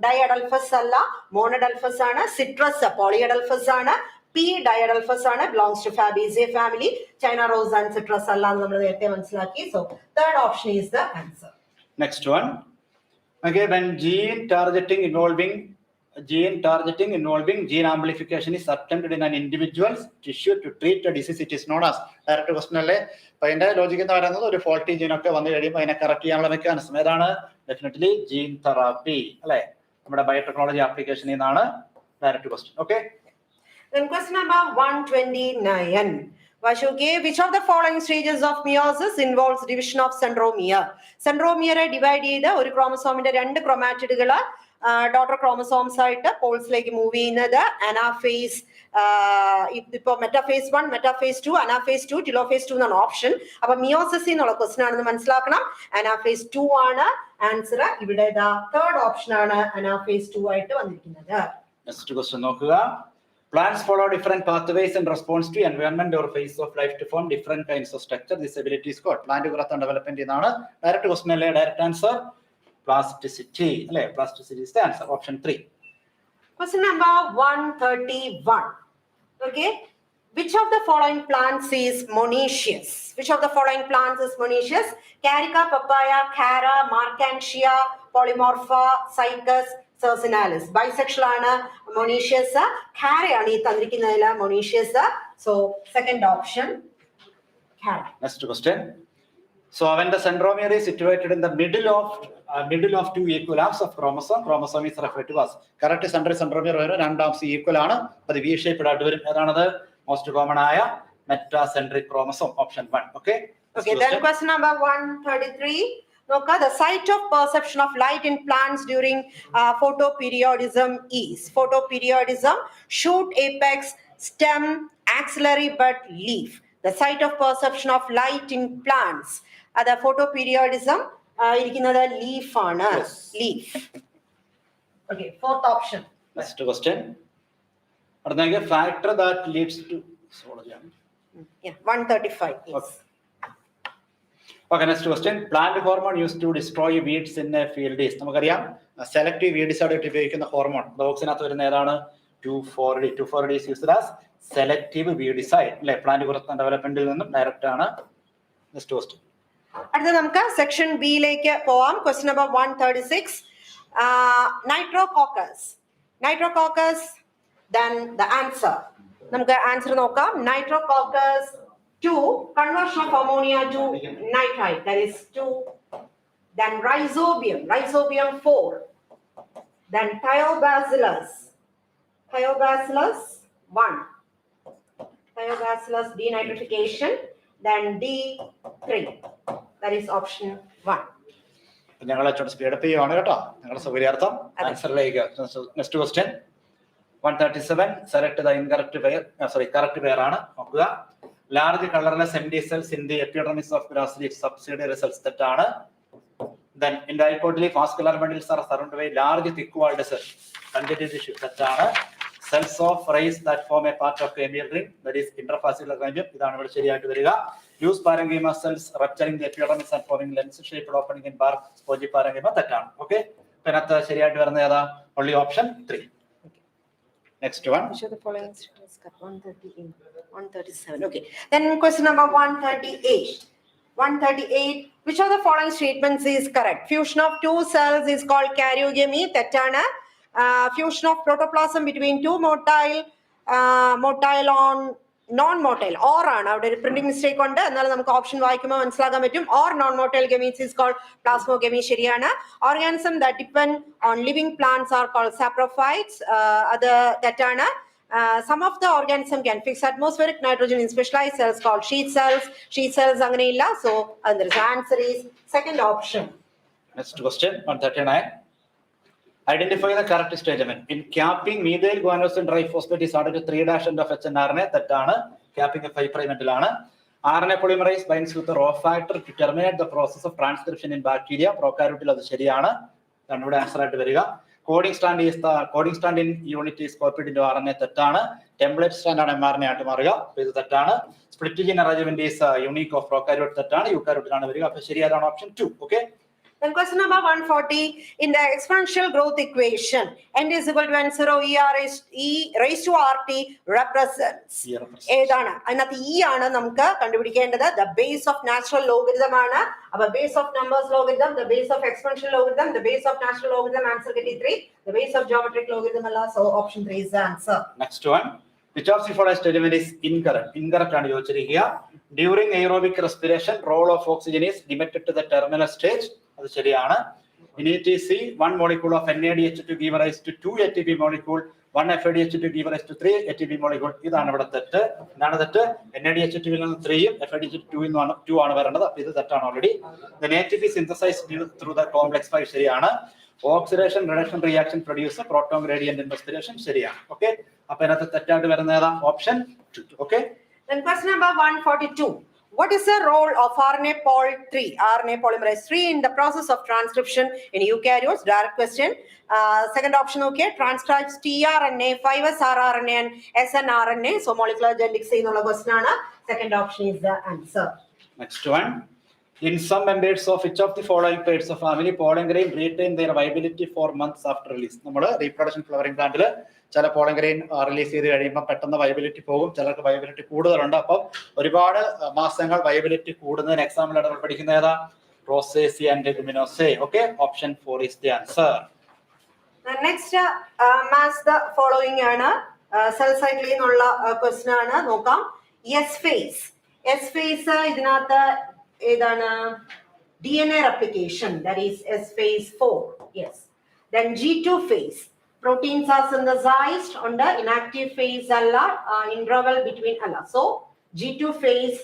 ഡയഡൽഫസ് അല്ല, മോണഡൽഫസ് ആണ്. സിട്രസ് പോളിയഡൽഫസ് ആണ്. പി ഡയഡൽഫസ് ആണ്, belongs to Fabaceae family. China rose and citrus അല്ല എന്ന് നമ്മൾ നേരത്തെ മനസ്സിലാക്കി. So third option is the answer. Next one. Okay, when gene targeting involving gene amplification is attempted in an individual's tissue to treat a disease, it is known as. Direct question അല്ലേ? അപ്പൊ അതിന്റെ logic എന്ന് പറയുന്നത് ഒരു faulty gene ഒക്കെ വന്നു കഴിയുമ്പോൾ അതിനെ കറക്റ്റ് ചെയ്യാനുള്ള മെക്കാനിസം ഏതാണ്? ഡെഫിനറ്റ്ലി ജീൻ തെറാപ്പി അല്ലെ? നമ്മുടെ ബയോടെക്നോളജി ആപ്ലിക്കേഷൻ എന്നാണ് direct question. Okay. Then question number 129. Vashuke, which of the following stages of meiosis involves division of centromere? Centromere divide ചെയ്ത് ഒരു ക്രോമസോമിന്റെ 2 ക്രോമാറ്റിഡുകൾ ഡോട്ടർ ക്രോമസോംസ് ആയിട്ട് പോൾസിലേക്ക് മൂവ് ചെയ്യുന്നത് അനാഫേസ്. ഇപ്പോ മെറ്റാഫേസ് 1, മെറ്റാഫേസ് 2, അനാഫേസ് 2, ടിലോഫേസ് 2 എന്നാണ് option. അപ്പൊ meiosis എന്നുള്ള question ആണെന്ന് മനസ്സിലാക്കണം. അനാഫേസ് 2 ആണ് ആൻസർ. ഇവിടെ തേർഡ് ഓപ്ഷൻ ആണ് അനാഫേസ് 2 ആയിട്ട് വന്നിരിക്കുന്നത്. നെക്സ്റ്റ് ക്വസ്റ്റൻ നോക്കുക. Plants follow different pathways in response to environment or phase of life to form different kinds of structure. This ability is called plant growth and development എന്നാണ് direct question അല്ലേ? Direct answer plasticity അല്ലേ? Plasticity is the answer. Option 3. Question number 131. Okay, which of the following plants is monoecious? Which of the following plants is monoecious? Carica, papaya, cara, marcantia, polymorpha, cycas, Circinalis. Bisexual ആണ് monoecious. Cara ആണ് ഈ തന്നിരിക്കുന്നതില് monoecious. So second option cara. Next question. So when the centromere is situated in the middle of two equal halves of chromosome is referred to as correct centromere വരെ രണ്ട് halves equal ആണ്. അത് V shaped ആയിട്ട് വരും. ഏതാണത്? Most common ആയ metacentric chromosome, option 1. Okay. Okay, then question number 133. Noka, the site of perception of light in plants during photoperiodism is photoperiodism, shoot, apex, stem, axillary bud, leaf. The site of perception of light in plants. The photoperiodism irikkunathu leaf aanu. Yes. Leaf. Okay, fourth option. Next question. Adutha factor that leads to Yeah, 135. Yes. Okay. Okay, next question. Plant hormone used to destroy weeds in a field is നമുക്കറിയാം selective വീഡിസൈഡ് ആയിട്ട് ഉപയോഗിക്കുന്ന hormone ബോക്സിനകത്ത് വരുന്ന ഏതാണ്? 2,4-D. 2,4-D is used as selective weedicide അല്ലെ? Plant growth and ഡെവലപ്മെന്റിൽ നിന്നും direct ആണ്. Next question. അടുത്ത നമുക്ക് സെക്ഷൻ ബിയിലേക്ക് പോവാം. Question number 136. Nitrococcus, then the answer. നമുക്ക് ആൻസർ നോക്കാം. Nitrococcus 2, conversion of ammonia to nitrite, that is 2. Then rhizobium 4. Then thiobacillus 1. Thiobacillus denitrification, then D3, that is option 1. ഞങ്ങൾ ഏറ്റവും സ്പീഡ് അപ്പ് ചെയ്യുവാണ് കേട്ടോ, നിങ്ങളുടെ സൗകര്യാർത്ഥം. ആൻസറിലേക്ക്. Next question 137. Select the incorrect pair. Correct pair ആണ്. നോക്കുക. Large colorless empty cells in the epidermis of grass leaf, subsidiary cells, തെറ്റാണ്. Then in dipole leaf, vascular bundles are surrounded by large thick-walled cells, conjunctive tissue, തെറ്റാണ്. Cells of rays that form a part of cambial ring, that is intrafascicular cambium, ഇതാണ് ഇവിടെ ശരിയായിട്ട് വരിക. Loose parenchyma cells rupturing the epidermis and forming lens-shaped opening in bark, spongy parenchyma, തെറ്റാണ്. Okay, ഇതിനകത്ത് ശരിയായിട്ട് വരുന്ന ഏതാ? Only option 3. Next one. Which of the following statements is correct? 137. Okay. Then question number 138. 138. Which of the following statements is correct? Fusion of two cells is called karyogamy. തെറ്റാണ്. Fusion of protoplasm between two motile on non-motile or ആണ്. അവിടെ ഒരു printing mistake ഉണ്ട്. എന്നാലും നമുക്ക് option വായിക്കുമ്പോൾ മനസ്സിലാക്കാൻ പറ്റും. Or non-motile gametes is called plasmogamy. ശരിയാണ്. Organism that depend on living plants are called saprophytes. അത് തെറ്റാണ്. Some of the organism can fix atmospheric nitrogen in specialized cells called sheath cells. Sheath cells അങ്ങനെയില്ല. So the answer is second option. Next question 139. Identify the correct statement. In capping, methyl guanosine triphosphate is added to 3' end of HNRNA. തെറ്റാണ്. Capping a 5' ആണ്. RNA polymerase binds with the raw factor to terminate the process of transcription in bacteria. Prokaryotil അത് ശരിയാണ്. ഇതാണ് ഇവിടെ answer ആയിട്ട് വരിക. Coding strand in unit is copied into RNA. തെറ്റാണ്. Template strand ആണ് mRNA ആയിട്ട് മാറുക. ഇത് തെറ്റാണ്. Split gene arrangement is unique of prokaryote. തെറ്റാണ്. Eukaryote ആണ് വരിക. അപ്പോൾ ശരിയാണ് option 2. Okay. Then question number 140. In the exponential growth equation, n is equal to n0 e raised to rt represents. ഏതാണ്? അതിനകത്ത് e ആണ് നമുക്ക് കണ്ടുപിടിക്കേണ്ടത്. The base of natural logarithm ആണ്. അപ്പോൾ base of numbers logarithm, the base of exponential logarithm, the base of natural logarithm, answer 3. The base of geometric logarithm അല്ല. So option 3 is the answer. Next one. Which of the following statement is incorrect? Incorrect ആണ് ചോദിച്ചിരിക്കുക. During aerobic respiration, role of oxygen is limited to the terminal stage. അത് ശരിയാണ്. In ETC, 1 molecule of NADH2 give rise to 2 ATP molecule, 1 FADH2 give rise to 3 ATP molecule. ഇതാണ് ഇവിടെ തെറ്റ്. എന്താണ് തെറ്റ്? NADH2 ൽ നിന്ന് 3 FADH2 ൽ നിന്ന് 2 ആണ് വരേണ്ടത്. അപ്പോൾ ഇത് തെറ്റാണ് already. Then ATP synthesized through the complex 5 ശരിയാണ്. Oxidation reduction reaction produce proton gradient in respiration ശരിയാണ്. Okay, അപ്പോൾ ഇതിനകത്ത് തെറ്റായിട്ട് വരുന്ന ഏതാ? Option 2. Okay. Then question number 142. What is the role of RNA polymerase 3 in the process of transcription in eukaryotes? Direct question. Second option, okay, transcribes tRNA, 5s rRNA and snRNA. So molecular genetics എന്നുള്ള question ആണ്. Second option is the answer. Next one. In some members of which of the following pairs of family, pollen grain retain their viability for months after release? നമ്മൾ reproduction flowering പ്ലാന്റിൽ ചില pollen grain release ചെയ്ത് കഴിയുമ്പോൾ പെട്ടെന്ന് viability പോകും, ചിലർക്ക് viability കൂടുതലുണ്ട്. അപ്പം ഒരുപാട് മാസങ്ങൾ വയബിലിറ്റി കൂടുന്നതിന് എക്സാമ്പിൾ നമ്മൾ പഠിക്കുന്ന ഏതാ? Rosaceae and Leguminosae. Okay, option 4 is the answer. Next match the following ആണ്. സെൽ സൈക്കിളിൽ നിന്നുള്ള ക്വസ്റ്റ്യൻ ആണ്. നോക്കാം. S phase ഇതിനകത്ത് DNA replication, that is S phase 4. Yes. Then G2 phase. Proteins are synthesized on the inactive phase interval between So G2 phase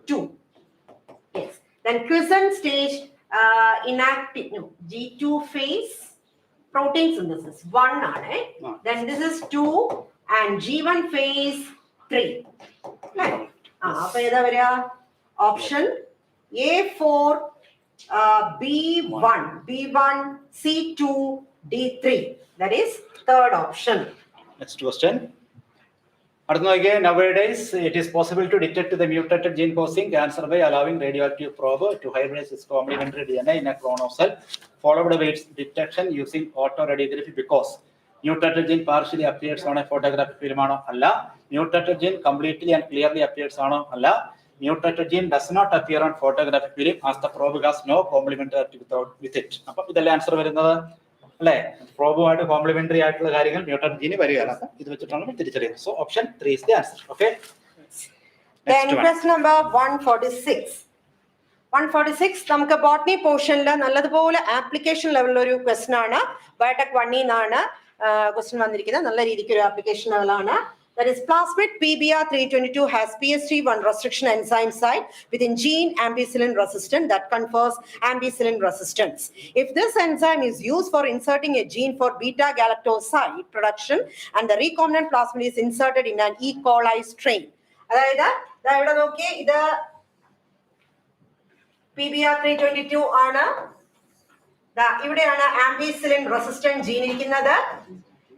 2. Yes. Then quiescent stage G2 phase protein synthesis 1 Then this is 2 and G1 phase 3. Right. Option A4 B1 C2 D3. That is third option. Next question. Nowadays, it is possible to detect the mutated gene causing cancer by allowing radioactive probe to hybridize its complementary DNA in a clonal cell, followed by its detection using autoradiography because mutated gene partially appears on a photographic film. Mutated gene completely and clearly appears on mutated gene does not appear on photographic film as the probe has no complementary with it. The answer is probe complementary mutant gene. So option 3 is the answer. Okay. Then question number 146. 146 നമുക്ക് botany portion നല്ലതുപോലെ application level ഒരു question ആണ്. Biotech 1 ന്നാണ് question വന്നിരിക്കുന്നത്. നല്ല രീതിക്ക് ഒരു application level ആണ്. That is plasmid PBR322 has PSG1 restriction enzyme site within gene ampicillin resistant that confers ampicillin resistance. If this enzyme is used for inserting a gene for beta-galactoside production and the recombinant plasmid is inserted in an E. coli strain. ഇവിടെ നോക്കിയേ ഇത് PBR322 ആണ്. ഇവിടെയാണ് ampicillin resistant gene ഇരിക്കുന്നത്.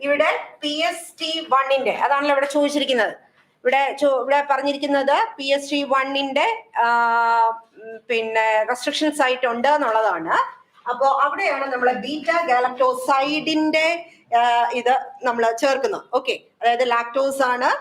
ഇവിടെ PST1 അതാണല്ലോ ഇവിടെ ചോദിച്ചിരിക്കുന്നത്. ഇവിടെ പറഞ്ഞിരിക്കുന്നത് PST1 പിന്നെ റെസ്ട്രിക്ഷൻ സൈറ്റ് ഉണ്ട് എന്നുള്ളതാണ്. അപ്പോ അവിടെയാണ് നമ്മളെ ബീറ്റാ ഗാലക്ടോസൈഡിന്റെ ഇത് നമ്മൾ ചേർക്കുന്നത്. ഓക്കെ, അതായത് ലാക്ടോസ് ആണ്.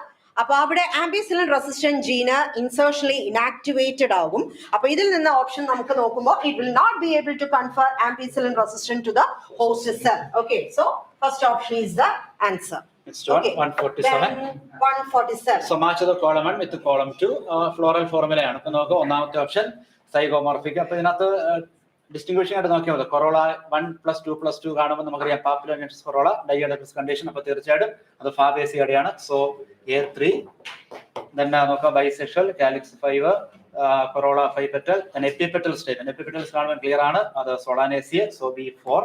അപ്പൊ അവിടെ ആംബിസിലിൻ റെസിസ്റ്റന്റ് ജീന് ഇൻസേർഷനലി ഇനാക്ടിവേറ്റഡ് ആകും. അപ്പൊ ഇതിൽ നിന്ന് ഓപ്ഷൻ നമുക്ക് നോക്കുമ്പോൾ it will not be able to confer ampicillin resistant to the host cell. Okay, so first option is the answer. Next one, 147. So match the column 1 with column 2. Floral formula ആണ്. അപ്പൊ നോക്കുക ഒന്നാമത്തെ option zygomorphic. അപ്പൊ ഇതിനകത്ത് ഡിസ്റ്റിംഗ്വിഷിംഗ് ആയിട്ട് നോക്കിയാൽ മതി. Corolla 1+2+2 കാണുമ്പോൾ നമുക്കറിയാം പാപ്പുലോനെക്ടസ് കൊറോള ഡൈയോഡക്ടസ് കണ്ടീഷൻ. അപ്പൊ തീർച്ചയായിട്ടും അത് ഫാബേസിയയുടെയാണ്. So A3. Then നോക്കാം bisexual calyx 5 corolla 5 petal. then epipetal statement. epipetals കാണുമ്പോൾ ക്ലിയർ ആണ്, അത് സോളാനേസിയ. So B4.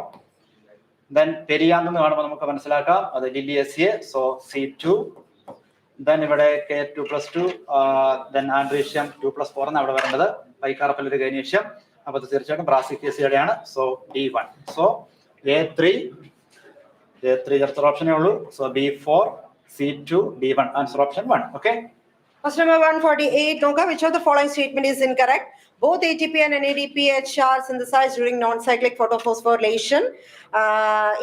then പെരിയാന്ന് കാണുമ്പോൾ നമുക്ക് മനസ്സിലാക്കാം അത് ലിലിയേസിയ. So C2. then ഇവിടെ K2+2 then ആൻഡ്രീഷ്യം 2+4 ആണ് അവിടെ വരേണ്ടത്. പൈക്കാർപ്പൽ ഗൈനീഷ്യം. അപ്പൊ അത് തീർച്ചയായിട്ടും ബ്രാസിക്കേസിയുടെയാണ്. So D1. സോ A3 അടുത്ത ഓപ്ഷനേ ഉള്ളൂ. So B4 C2 D1. Answer option 1. Okay. Question number 148. Noka, which of the following statement is incorrect? Both ATP and NADPH are synthesized during non-cyclic photophosphorylation.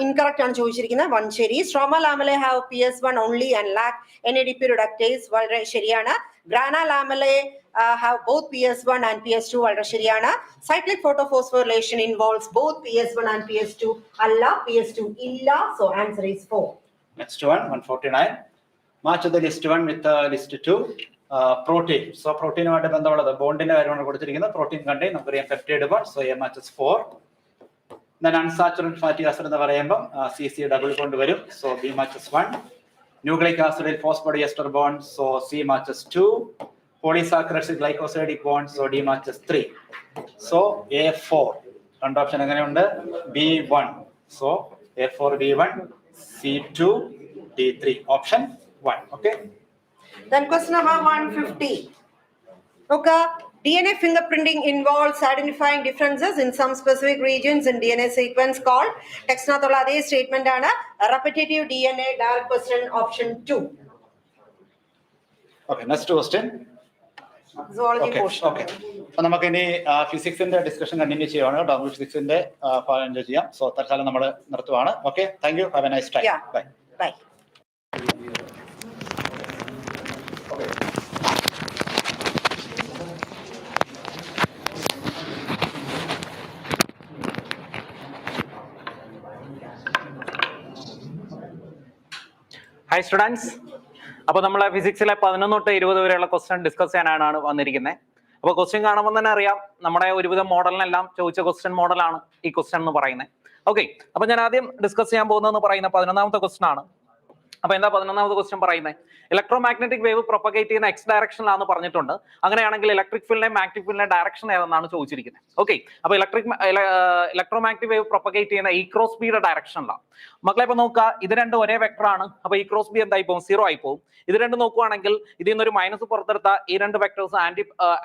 Incorrect ആണ് ചോദിച്ചിരിക്കുന്നത്. 1 ശരി. Stroma lamellae have PS1 only and lack NADP reductase. വളരെ ശരിയാണ്. Grana lamellae have both PS1 and PS2. വളരെ ശരിയാണ്. Cyclic photophosphorylation involves both PS1 and PS2. അല്ല, PS2 ഇല്ല. So answer is 4. Next one, 149. Match the list 1 with list 2. Protein. So protein ആയിട്ട് ബന്ധമുള്ളത് ബോണ്ടിന്റെ കാര്യമാണ് കൊടുത്തിരിക്കുന്നത്. Protein contain നമുക്കറിയാം peptide bond. So A matches 4. then unsaturated fatty acid എന്ന് പറയുമ്പോൾ CC double bond വരും. So B matches 1. nucleic acid phosphodiester bond. So C matches 2. polysaccharides glycosidic bond. So D matches 3. So A4. രണ്ട് option എങ്ങനെയുണ്ട്? B1. So A4 B1 C2 D3. Option 1. Okay. Then question number 150. Okay, DNA fingerprinting involves identifying differences in some specific regions in DNA sequence called textnathulla adhe statement ആണ് repetitive DNA. Direct question option 2. Okay, next question. Zoology portion. Okay. അപ്പോൾ നമുക്ക് ഇനി ഫിസിക്സിന്റെ discussion continue ചെയ്യുവാണ് കേട്ടോ. ഫിസിക്സിന്റെ ഭാഗം enjoy ചെയ്യാം. So തൽക്കാലം നമ്മൾ നിർത്തുവാണ്. Okay, thank you. Have a nice time. Bye. Bye. Hi students. അപ്പോൾ നമ്മൾ ഫിസിക്സിലെ 11 തൊട്ട് 20 വരെയുള്ള ക്വസ്റ്റ്യൻ ഡിസ്കസ് ചെയ്യാനാണ് വന്നിരിക്കുന്നത്. അപ്പൊ ക്വസ്റ്റ്യൻ കാണുമ്പോൾ തന്നെ അറിയാം നമ്മുടെ ഒരുവിധം മോഡലിനെല്ലാം ചോദിച്ച ക്വസ്റ്റ്യൻ മോഡലാണ് ഈ ക്വസ്റ്റ്യൻ എന്ന് പറയുന്നത്. ഓക്കെ, അപ്പൊ ഞാൻ ആദ്യം ഡിസ്കസ് ചെയ്യാൻ പോകുന്നതെന്ന് പറയുന്ന 11ാമത്തെ ക്വസ്റ്റ്യൻ ആണ്. അപ്പൊ എന്താ 11ാമത്തെ ക്വസ്റ്റ്യൻ പറയുന്നത്? ഇലക്ട്രോമാഗ്നറ്റിക് വേവ് പ്രൊപ്പഗേറ്റ് ചെയ്യുന്ന എക്സ് ഡയറക്ഷനിലാണെന്ന് പറഞ്ഞിട്ടുണ്ട്. അങ്ങനെയാണെങ്കിൽ ഇലക്ട്രിക് ഫീൽഡിന്റെ മാഗ്നറ്റിക് ഫീൽഡിന്റെ ഡയറക്ഷൻ ഏതെന്നാണ് ചോദിച്ചിരിക്കുന്നത്. ഓക്കെ, അപ്പൊ ഇലക്ട്രോമാഗ്നറ്റിക് വേവ് പ്രൊപ്പഗേറ്റ് ചെയ്യുന്ന ഈ ക്രോസ് ബിയുടെ ഡയറക്ഷനിലാണ്. മക്കളെ ഇപ്പൊ നോക്കുക, ഇത് രണ്ടും ഒരേ വെക്ടർ ആണ്. അപ്പൊ ഈ ക്രോസ് ബി എന്തായി പോകും? 0 ആയി പോകും. ഇത് രണ്ടും നോക്കുവാണെങ്കിൽ ഇതിൽ നിന്നൊരു മൈനസ് പുറത്തെടുത്ത ഈ രണ്ട് വെക്ടേഴ്സ്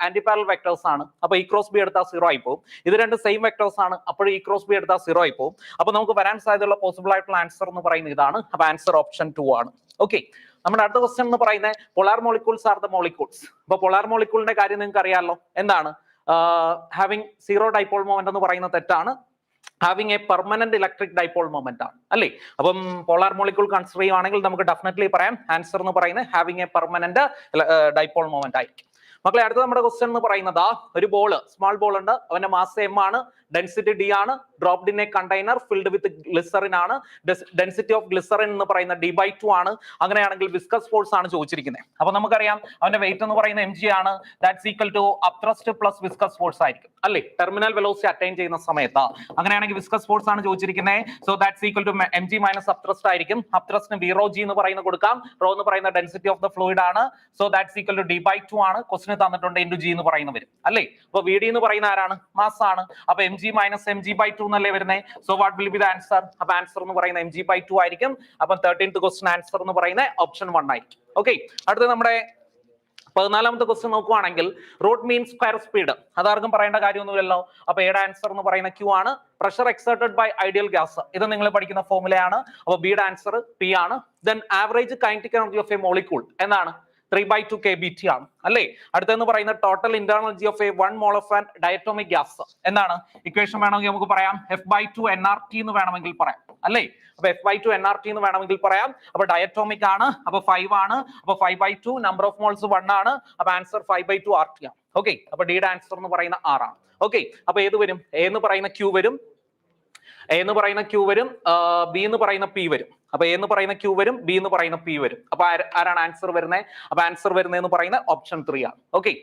ആന്റിപാരൽ വെക്ടേഴ്സ് ആണ്. അപ്പൊ ഈ ക്രോസ് ബി എടുത്താൽ 0 ആയി പോകും. ഇത് രണ്ട് സെയിം വെക്ടേഴ്സ് ആണ്. അപ്പോൾ ഈ ക്രോസ് ബി എടുത്താൽ 0 ആയി പോകും. അപ്പൊ നമുക്ക് വരാൻ സാധ്യതയുള്ള പോസിബിൾ ആയിട്ടുള്ള ആൻസർ എന്ന് പറയുന്നത് ഇതാണ്. അപ്പൊ ആൻസർ ഓപ്ഷൻ 2 ആണ്. ഓക്കെ, നമ്മുടെ അടുത്ത ക്വസ്റ്റ്യൻ എന്ന് പറയുന്നത് polar molecules are the molecules. അപ്പൊ പോളാർ മോളിക്യൂളിന്റെ കാര്യം നിങ്ങൾക്ക് അറിയാമല്ലോ. എന്താണ്? ഹാവിംഗ് 0 ഡൈപോൾ മൊമെന്റ് എന്ന് പറയുന്ന തെറ്റാണ്. Having A permanent electric dipole moment ആണ്, അല്ലേ? അപ്പം പോളാർ മോളിക്യൂൾ കൺസിഡർ ചെയ്യുവാണെങ്കിൽ നമുക്ക് ഡെഫിനറ്റ്ലി പറയാം ആൻസർ എന്ന് പറയുന്നത് having A permanent dipole moment ആയിരിക്കും. മക്കളെ അടുത്ത നമ്മുടെ ക്വസ്റ്റ്യൻ എന്ന് പറയുന്നത് ഒരു ബോൾ, സ്മാൾ ബോൾ ഉണ്ട്, അവന്റെ മാസ് m ആണ്, ഡെൻസിറ്റി d ആണ്, dropped in a container filled with glycerin ആണ്, ഡെൻസിറ്റി ഓഫ് ഗ്ലിസറിൻ എന്ന് പറയുന്ന d/2 ആണ്. അങ്ങനെയാണെങ്കിൽ വിസ്കസ് ഫോഴ്സ് ആണ് ചോദിച്ചിരിക്കുന്നത്. അപ്പൊ നമുക്കറിയാം അവന്റെ വെയിറ്റ് എന്ന് പറയുന്ന mg ആണ്. That's equal to upthrust plus viscous force ആയിരിക്കും, അല്ലേ? ടെർമിനൽ വെലോസിറ്റി അറ്റൈൻ ചെയ്യുന്ന സമയത്ത്. അങ്ങനെയാണെങ്കിൽ വിസ്കസ് ഫോഴ്സ് ആണ് ചോദിച്ചിരിക്കുന്നത്. So that's equal to mg minus upthrust ആയിരിക്കും. അപ്ത്രസ്റ്റിന് v എന്ന് പറയുന്ന കൊടുക്കാം. റോ എന്ന് പറയുന്ന ഡെൻസിറ്റി ഓഫ് ദ ഫ്ലൂയിഡ് ആണ്. So that's equal to d/2 ആണ്. ക്വസ്റ്റിന് തന്നിട്ടുണ്ട് ഇൻറ്റു g എന്ന് പറയുന്ന വരും, അല്ലേ? അപ്പൊ vd എന്ന് പറയുന്ന ആരാണ്? മാസ് ആണ്. അപ്പൊ mg മൈനസ് mg/2 എന്നല്ലേ വരുന്നത്. So what will be the answer? അപ്പൊ ആൻസർ എന്ന് പറയുന്നത് mg/2 ആയിരിക്കും. അപ്പൊ 13th ക്വസ്റ്റ്യൻ ആൻസർ എന്ന് പറയുന്നത് ഓപ്ഷൻ 1 ആയിരിക്കും. ഓക്കെ, അടുത്ത നമ്മുടെ 14ാമത്തെ ക്വസ്റ്റ്യൻ നോക്കുവാണെങ്കിൽ റൂട്ട് മീൻ സ്ക്വയർ സ്പീഡ്, അതാർക്കും പറയേണ്ട കാര്യമൊന്നുമില്ലല്ലോ. അപ്പൊ എയുടെ ആൻസർ എന്ന് പറയുന്ന Q ആണ്. Pressure exerted by ideal gas, ഇത് നിങ്ങൾ പഠിക്കുന്ന ഫോർമുലയാണ്. അപ്പൊ ബിയുടെ ആൻസർ P ആണ്. Then average kinetic energy of a molecule എന്താണ്? 3/2 kBT ആണ്, അല്ലേ? അടുത്തെന്ന് പറയുന്ന total internal energy of a 1 mole of an diatomic gas എന്താണ്? ഇക്വേഷൻ വേണമെങ്കിൽ നമുക്ക് പറയാം F/2 nRT എന്ന് വേണമെങ്കിൽ പറയാം, അല്ലേ? അപ്പൊ F/2 nRT എന്ന് വേണമെങ്കിൽ പറയാം. അപ്പൊ ഡയറ്റോമിക് ആണ്. അപ്പൊ 5 ആണ്. അപ്പൊ 5/2 നമ്പർ ഓഫ് മോൾസ് 1 ആണ്. അപ്പൊ ആൻസർ 5/2 RT ആണ്. ഓക്കെ, അപ്പൊ ഡിയുടെ ആൻസർ എന്ന് പറയുന്ന R ആണ്. ഓക്കെ, അപ്പൊ ഏത് വരും? എ എന്ന് പറയുന്ന Q വരും, എ എന്ന് പറയുന്ന Q വരും, ബി എന്ന് പറയുന്ന P വരും. അപ്പൊ എ എന്ന് പറയുന്ന Q വരും, ബി എന്ന് പറയുന്ന P വരും. അപ്പൊ ആരാണ് ആൻസർ വരുന്നത്? അപ്പൊ ആൻസർ വരുന്നതെന്ന് പറയുന്നത് ഓപ്ഷൻ 3 ആണ്. ഓക്കെ,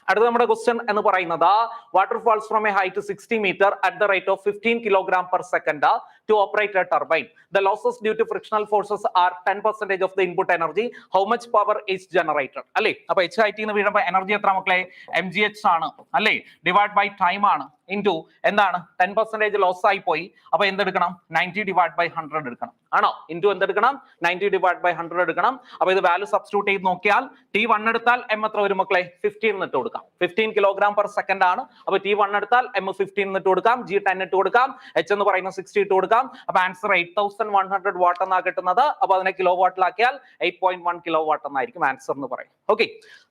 അടുത്ത നമ്മുടെ ക്വസ്റ്റ്യൻ എന്ന് പറയുന്നത് water falls from A height 60 meter at the rate of 15 kg/s to operate a turbine. The losses due to frictional forces are 10% of the input energy. How much power is generated? അല്ലേ? അപ്പൊ h height എന്ന് വീഴുമ്പോൾ energy എത്ര മക്കളെ? mgh ആണ്, അല്ലേ? Divide by time ആണ് into എന്താണ്? 10% ലോസ് ആയി പോയി. അപ്പൊ എന്തെടുക്കണം? 90 ഡിവൈഡ് ബൈ 100 എടുക്കണം, ആണോ? ഇൻറ്റു എന്തെടുക്കണം? 90 ഡിവൈഡ് ബൈ 100 എടുക്കണം. അപ്പൊ ഇത് വാല്യൂ സബ്സ്റ്റിറ്റ്യൂട്ട് ചെയ്ത് നോക്കിയാൽ T1 എടുത്താൽ m എത്ര വരും മക്കളെ? 15 എന്നിട്ട് കൊടുക്കാം. 15 kg/s ആണ്. അപ്പൊ T1 എടുത്താൽ m 15 എന്നിട്ട് കൊടുക്കാം, G10 ഇട്ട് കൊടുക്കാം, h എന്ന് പറയുന്ന 60 ഇട്ട് കൊടുക്കാം. അപ്പൊ ആൻസർ 8100 വാട്ട് എന്നാ കിട്ടുന്നത്. അപ്പൊ അതിനെ കിലോ വാട്ടിലാക്കിയാൽ 8.1 കിലോ വാട്ട് എന്നായിരിക്കും ആൻസർ എന്ന് പറയും. ഓക്കെ,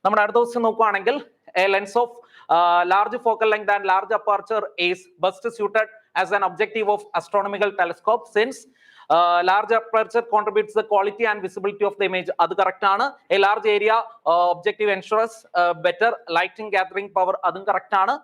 നമ്മുടെ അടുത്ത ക്വസ്റ്റ്യൻ നോക്കുകയാണെങ്കിൽ a lens of large focal length and large aperture is best suited as an objective of astronomical telescope since large aperture contributes the quality and visibility of the image. അത് correct ആണ്. a large area objective ensures better lighting gathering power, അതും correct ആണ്.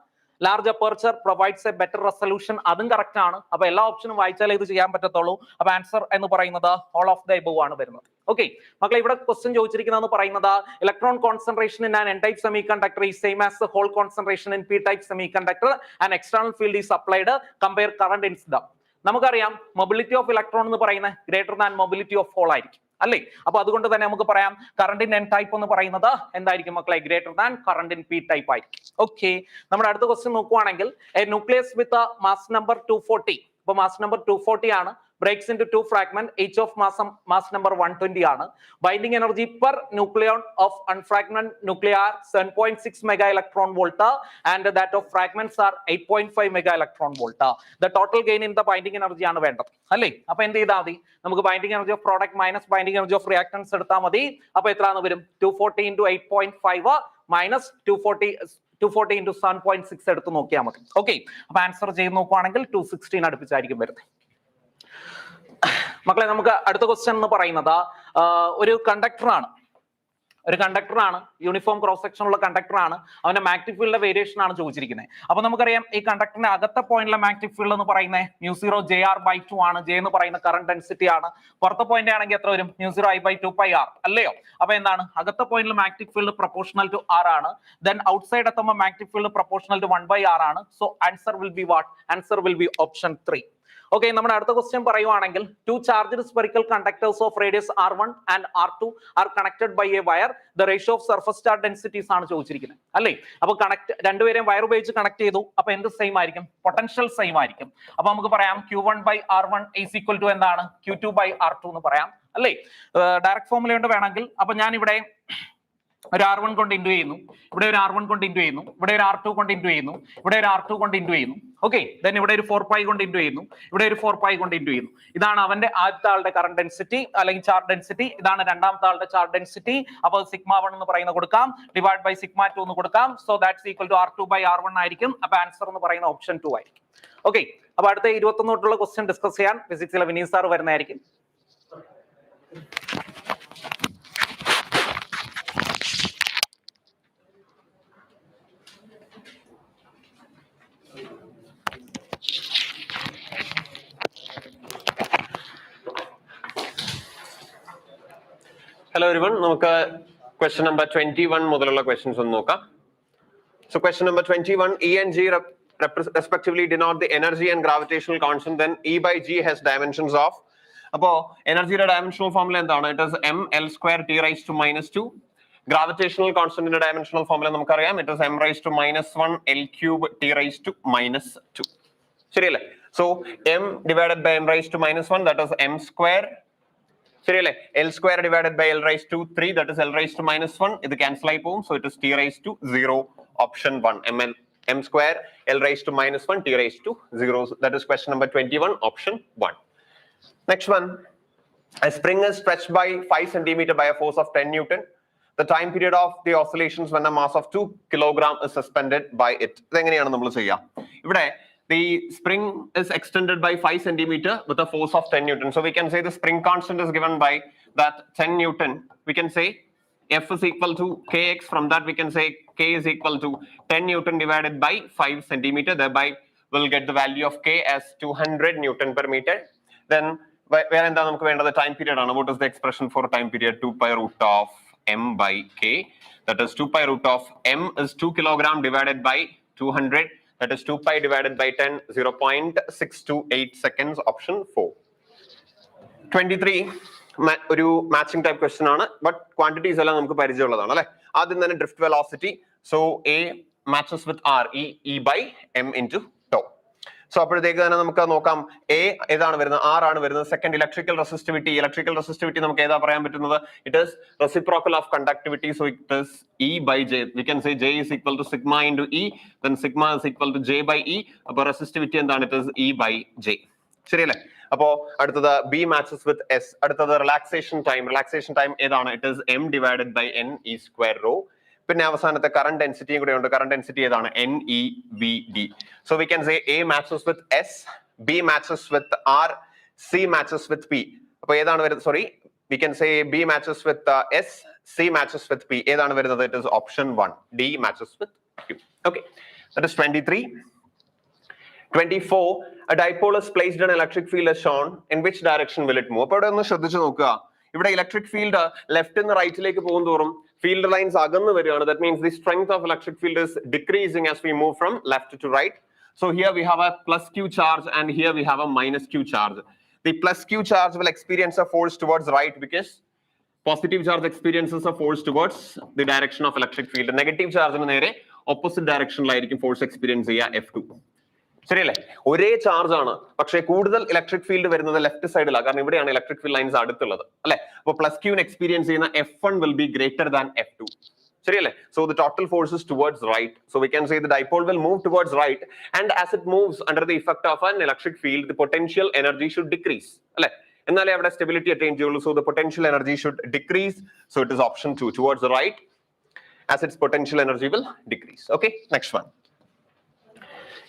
Large aperture provides A better resolution, അതും correct ആണ്. അപ്പൊ എല്ലാ ഓപ്ഷനും വായിച്ചാലേ ഇത് ചെയ്യാൻ പറ്റത്തുള്ളൂ. അപ്പൊ ആൻസർ എന്ന് പറയുന്നത് ഓൾ ഓഫ് ദ എബവ് ആണ് വരുന്നത്. ഓക്കെ, മക്കളെ ഇവിടെ ക്വസ്റ്റ്യൻ ചോദിച്ചിരിക്കുന്നത് പറയുന്നത് electron concentration in an N type semiconductor is same as hole concentration in P type semiconductor and external field is applied. Compare current in them. നമുക്കറിയാം mobility of electron എന്ന് പറയുന്നത് greater than mobility of hole ആയിരിക്കും, അല്ലേ? അപ്പൊ അതുകൊണ്ട് തന്നെ നമുക്ക് പറയാം കറന്റ് ഇൻ എൻ ടൈപ്പ് എന്ന് പറയുന്നത് എന്തായിരിക്കും മക്കളെ? Greater than current in P type ആയിരിക്കും. ഓക്കെ, നമ്മുടെ അടുത്ത ക്വസ്റ്റ്യൻ നോക്കുവാണെങ്കിൽ A nucleus with mass number 240. അപ്പൊ മാസ് നമ്പർ 240 ആണ്. breaks into two fragments, each of mass number 120 ആണ്. Binding energy per nucleon of unfragmented nuclei 7.6 mega electron volt and that of fragments are 8.5 mega electron volt. The total gain in the binding energy ആണ് വേണ്ടത്, അല്ലേ? അപ്പൊ എന്ത് ചെയ്താൽ മതി? നമുക്ക് binding energy of product minus binding energy of reactants എടുത്താൽ മതി. അപ്പൊ എത്രയാണ് വരും? 240 into 8.5 minus 240 into 7.6 എടുത്ത് നോക്കിയാൽ മതി. ഓക്കെ, അപ്പൊ ആൻസർ ചെയ്ത് നോക്കുവാണെങ്കിൽ 216 അടുപ്പിച്ചായിരിക്കും വരുന്നത്. മക്കളെ നമുക്ക് അടുത്ത ക്വസ്റ്റ്യൻ എന്ന് പറയുന്നത് ഒരു കണ്ടക്ടർ ആണ്. ഒരു കണ്ടക്ടറാണ്, യൂണിഫോം ക്രോസ് സെക്ഷൻ ഉള്ള കണ്ടക്ടറാണ്, അവന്റെ മാഗ്നറ്റിക് ഫീൽഡിന്റെ വേരിയേഷൻ ആണ് ചോദിച്ചിരിക്കുന്നത്. അപ്പൊ നമുക്കറിയാം ഈ കണ്ടക്ടറിന്റെ അകത്തെ പോയിന്റിലെ മാഗ്നറ്റിക് ഫീൽഡ് എന്ന് പറയുന്നത് μ0 J/2 ആണ്. J എന്ന് പറയുന്ന കറന്റ് ഡെൻസിറ്റി ആണ്. പുറത്തെ പോയിന്റ് ആണെങ്കിൽ എത്ര വരും? μ0I/2πr അല്ലയോ? അപ്പൊ എന്താണ് അകത്തെ പോയിന്റിൽ magnetic field proportional to R ആണ്. ദെൻ ഔട്ട്സൈഡ് എത്തുമ്പോൾ magnetic field proportional to 1/R ആണ്. So answer will be what? Answer will be option 3. Okay, നമ്മുടെ അടുത്ത ക്വസ്റ്റ്യൻ പറയുവാണെങ്കിൽ 2 charged spherical conductors of radius R1 and R2 are connected by a wire. The ratio of surface charge densities ആണ് ചോദിച്ചിരിക്കുന്നത് അല്ലേ? അപ്പൊ രണ്ടുപേരെയും wire ഉപയോഗിച്ച് connect ചെയ്തു. അപ്പൊ എന്ത് സെയിം ആയിരിക്കും? പൊട്ടൻഷ്യൽ സെയിം ആയിരിക്കും. അപ്പൊ നമുക്ക് പറയാം Q1/R1 is equal to എന്താണ്? Q2/R2 എന്ന് പറയാം അല്ലേ? ഡയറക്റ്റ് ഫോർമുല കൊണ്ട് വേണമെങ്കിൽ അപ്പൊ ഞാൻ ഇവിടെ ഒരു R1 കൊണ്ട് ഇൻഡു ചെയ്യുന്നു, ഇവിടെ ഒരു R1 കൊണ്ട് ഇൻഡു ചെയ്യുന്നു, ഇവിടെ ഒരു R2 കൊണ്ട് ഇൻഡു ചെയ്യുന്നു, ഇവിടെ ഒരു R2 കൊണ്ട് ഇൻഡു ചെയ്യുന്നു. ഓക്കെ, ദെൻ ഇവിടെ ഒരു 4π കൊണ്ട് ഇൻഡു ചെയ്യുന്നു, ഇവിടെ ഒരു 4π കൊണ്ട് ഇൻഡു ചെയ്യുന്നു. ഇതാണ് അവന്റെ ആദ്യത്തെ ആളുടെ കറന്റ് ഡെൻസിറ്റി അല്ലെങ്കിൽ ചാർജ് ഡെൻസിറ്റി. ഇതാണ് രണ്ടാമത്തെ ആളുടെ ചാർജ് ഡെൻസിറ്റി. അപ്പോൾ σ1 എന്ന് പറയുന്നത് കൊടുക്കാം, ഡിവൈഡ് ബൈ σ2 എന്ന് കൊടുക്കാം. So that's equal to R2/R1 ആയിരിക്കും. അപ്പൊ ആൻസർ എന്ന് പറയുന്ന ഓപ്ഷൻ 2 ആയിരിക്കും. ഓക്കെ, അപ്പൊ അടുത്ത 21 തൊട്ടുള്ള ക്വസ്റ്റ്യൻ ഡിസ്കസ് ചെയ്യാൻ ഫിസിക്സിലെ വിനീത് സാർ വരുന്നതായിരിക്കും. Hello everyone, നമുക്ക് question number 21 മുതലുള്ള questions ഒന്ന് നോക്കാം. So question number 21, E and G respectively denote the energy and gravitational constant. Then E by G has dimensions of. അപ്പോൾ എനർജിയുടെ ഡയമെൻഷണൽ ഫോർമുല എന്താണ്? It is mL² T⁻⁻². Gravitational കോൺസ്റ്റന്റിന്റെ dimensional formula നമുക്കറിയാം. It is m⁻⁻⁻⁻⁰ L³ T⁻⁻². ശരിയല്ലേ? So m divided by m⁻⁻⁻⁻, that is m². ശരിയല്ലേ? L² divided by L⁻⁻3, that is L⁻⁻1. ഇത് cancel ആയി പോകും. So it is T⁻�0 option 1. m² L⁻⁻1 T⁻�0. That is question number 21 option 1. Next one, a spring is stretched by 5 centimeter by a force of 10 Newton. The time period of the oscillations when a mass of 2 kilogram is suspended by it. ഇതെങ്ങനെയാണ് നമ്മൾ ചെയ്യുക? ഇവിടെ the spring is extended by 5 centimeter with a force of 10 Newton. So we can say the spring constant is given by that 10 Newton. We can say F is equal to kx. From that we can say k is equal to 10 Newton divided by 5 centimeter. Thereby we'll get the value of k as 200 Newton per meter. Then where എന്താ നമുക്ക് വേണ്ടത്? Time period ആണ്. What is the expression for time period? 2π√of m by k. That is 2π√of m is 2 kilogram divided by 200. That is 2π divided by 10, 0.628 seconds, option 4. 23, ഒരു matching type question ആണ്. But quantities എല്ലാം നമുക്ക് പരിചയമുള്ളതാണ് അല്ലെ? ആദ്യം തന്നെ drift velocity. So A matches with R, E by M into tau. So അപ്പോഴത്തേക്ക് തന്നെ നമുക്ക് നോക്കാം. എ ഏതാണ് വരുന്നത്? ആർ ആണ് വരുന്നത്. Second electrical resistivity. Electrical resistivity നമുക്ക് ഏതാ പറയാൻ പറ്റുന്നത്? It is reciprocal of conductivity. So it is E by J. We can say J is equal to sigma into E. Then sigma is equal to J by E. അപ്പോൾ resistivity എന്താണ്? It is E by J. ശരിയല്ലേ? അപ്പോ അടുത്തത് B matches with S. അടുത്തത് relaxation time. Relaxation time ഏതാണ്? It is M divided by N E² rho. പിന്നെ അവസാനത്തെ current ഡെൻസിറ്റിയും കൂടെ ഉണ്ട്. കറന്റ് ഡെൻസിറ്റി ഏതാണ്? NEVD. So we can say A matches with S, B matches with R, C matches with P. അപ്പോൾ ഏതാണ് വരുന്നത്? Sorry, we can say B matches with S, C matches with P. ഏതാണ് വരുന്നത്? It is option 1. D matches with Q. Okay, that is 23. 24, a dipole is placed in electric field as shown. In which direction will it move? അപ്പോൾ ഇവിടെ ഒന്ന് ശ്രദ്ധിച്ചു നോക്കുക. ഇവിടെ electric field left നിന്ന് റൈറ്റിലേക്ക് പോകും തോറും ഫീൽഡ് ലൈൻസ് അകന്നു വരികയാണ്. That means the strength of electric field is decreasing as we move from left to right. So here we have a plus Q charge and here we have a minus Q charge. The plus Q charge will experience a force towards right because positive charge experiences a force towards the direction of electric field. Negative charge നേരെ opposite directionലായിരിക്കും force experience ചെയ്യുക F2. ശരിയല്ലേ? ഒരേ charge ആണ്, പക്ഷേ കൂടുതൽ electric field വരുന്നത് left സൈഡിലാണ്. കാരണം ഇവിടെയാണ് ഇലക്ട്രിക് ഫീൽഡ് ലൈൻസ് അടുത്തുള്ളത് അല്ലെ? അപ്പോൾ പ്ലസ് ക്യൂന് എക്സ്പീരിയൻസ് ചെയ്യുന്ന F1 will be greater than F2. ശരിയല്ലേ? So the total force is towards right. So we can say the dipole will move towards right, and as it moves under the effect of an electric field, the potential energy should decrease അല്ലെ? എന്നാലേ അവിടെ stability attain ചെയ്യുള്ളൂ. So the potential energy should decrease. So it is option 2, towards the right, as its potential energy will decrease. Okay, next one.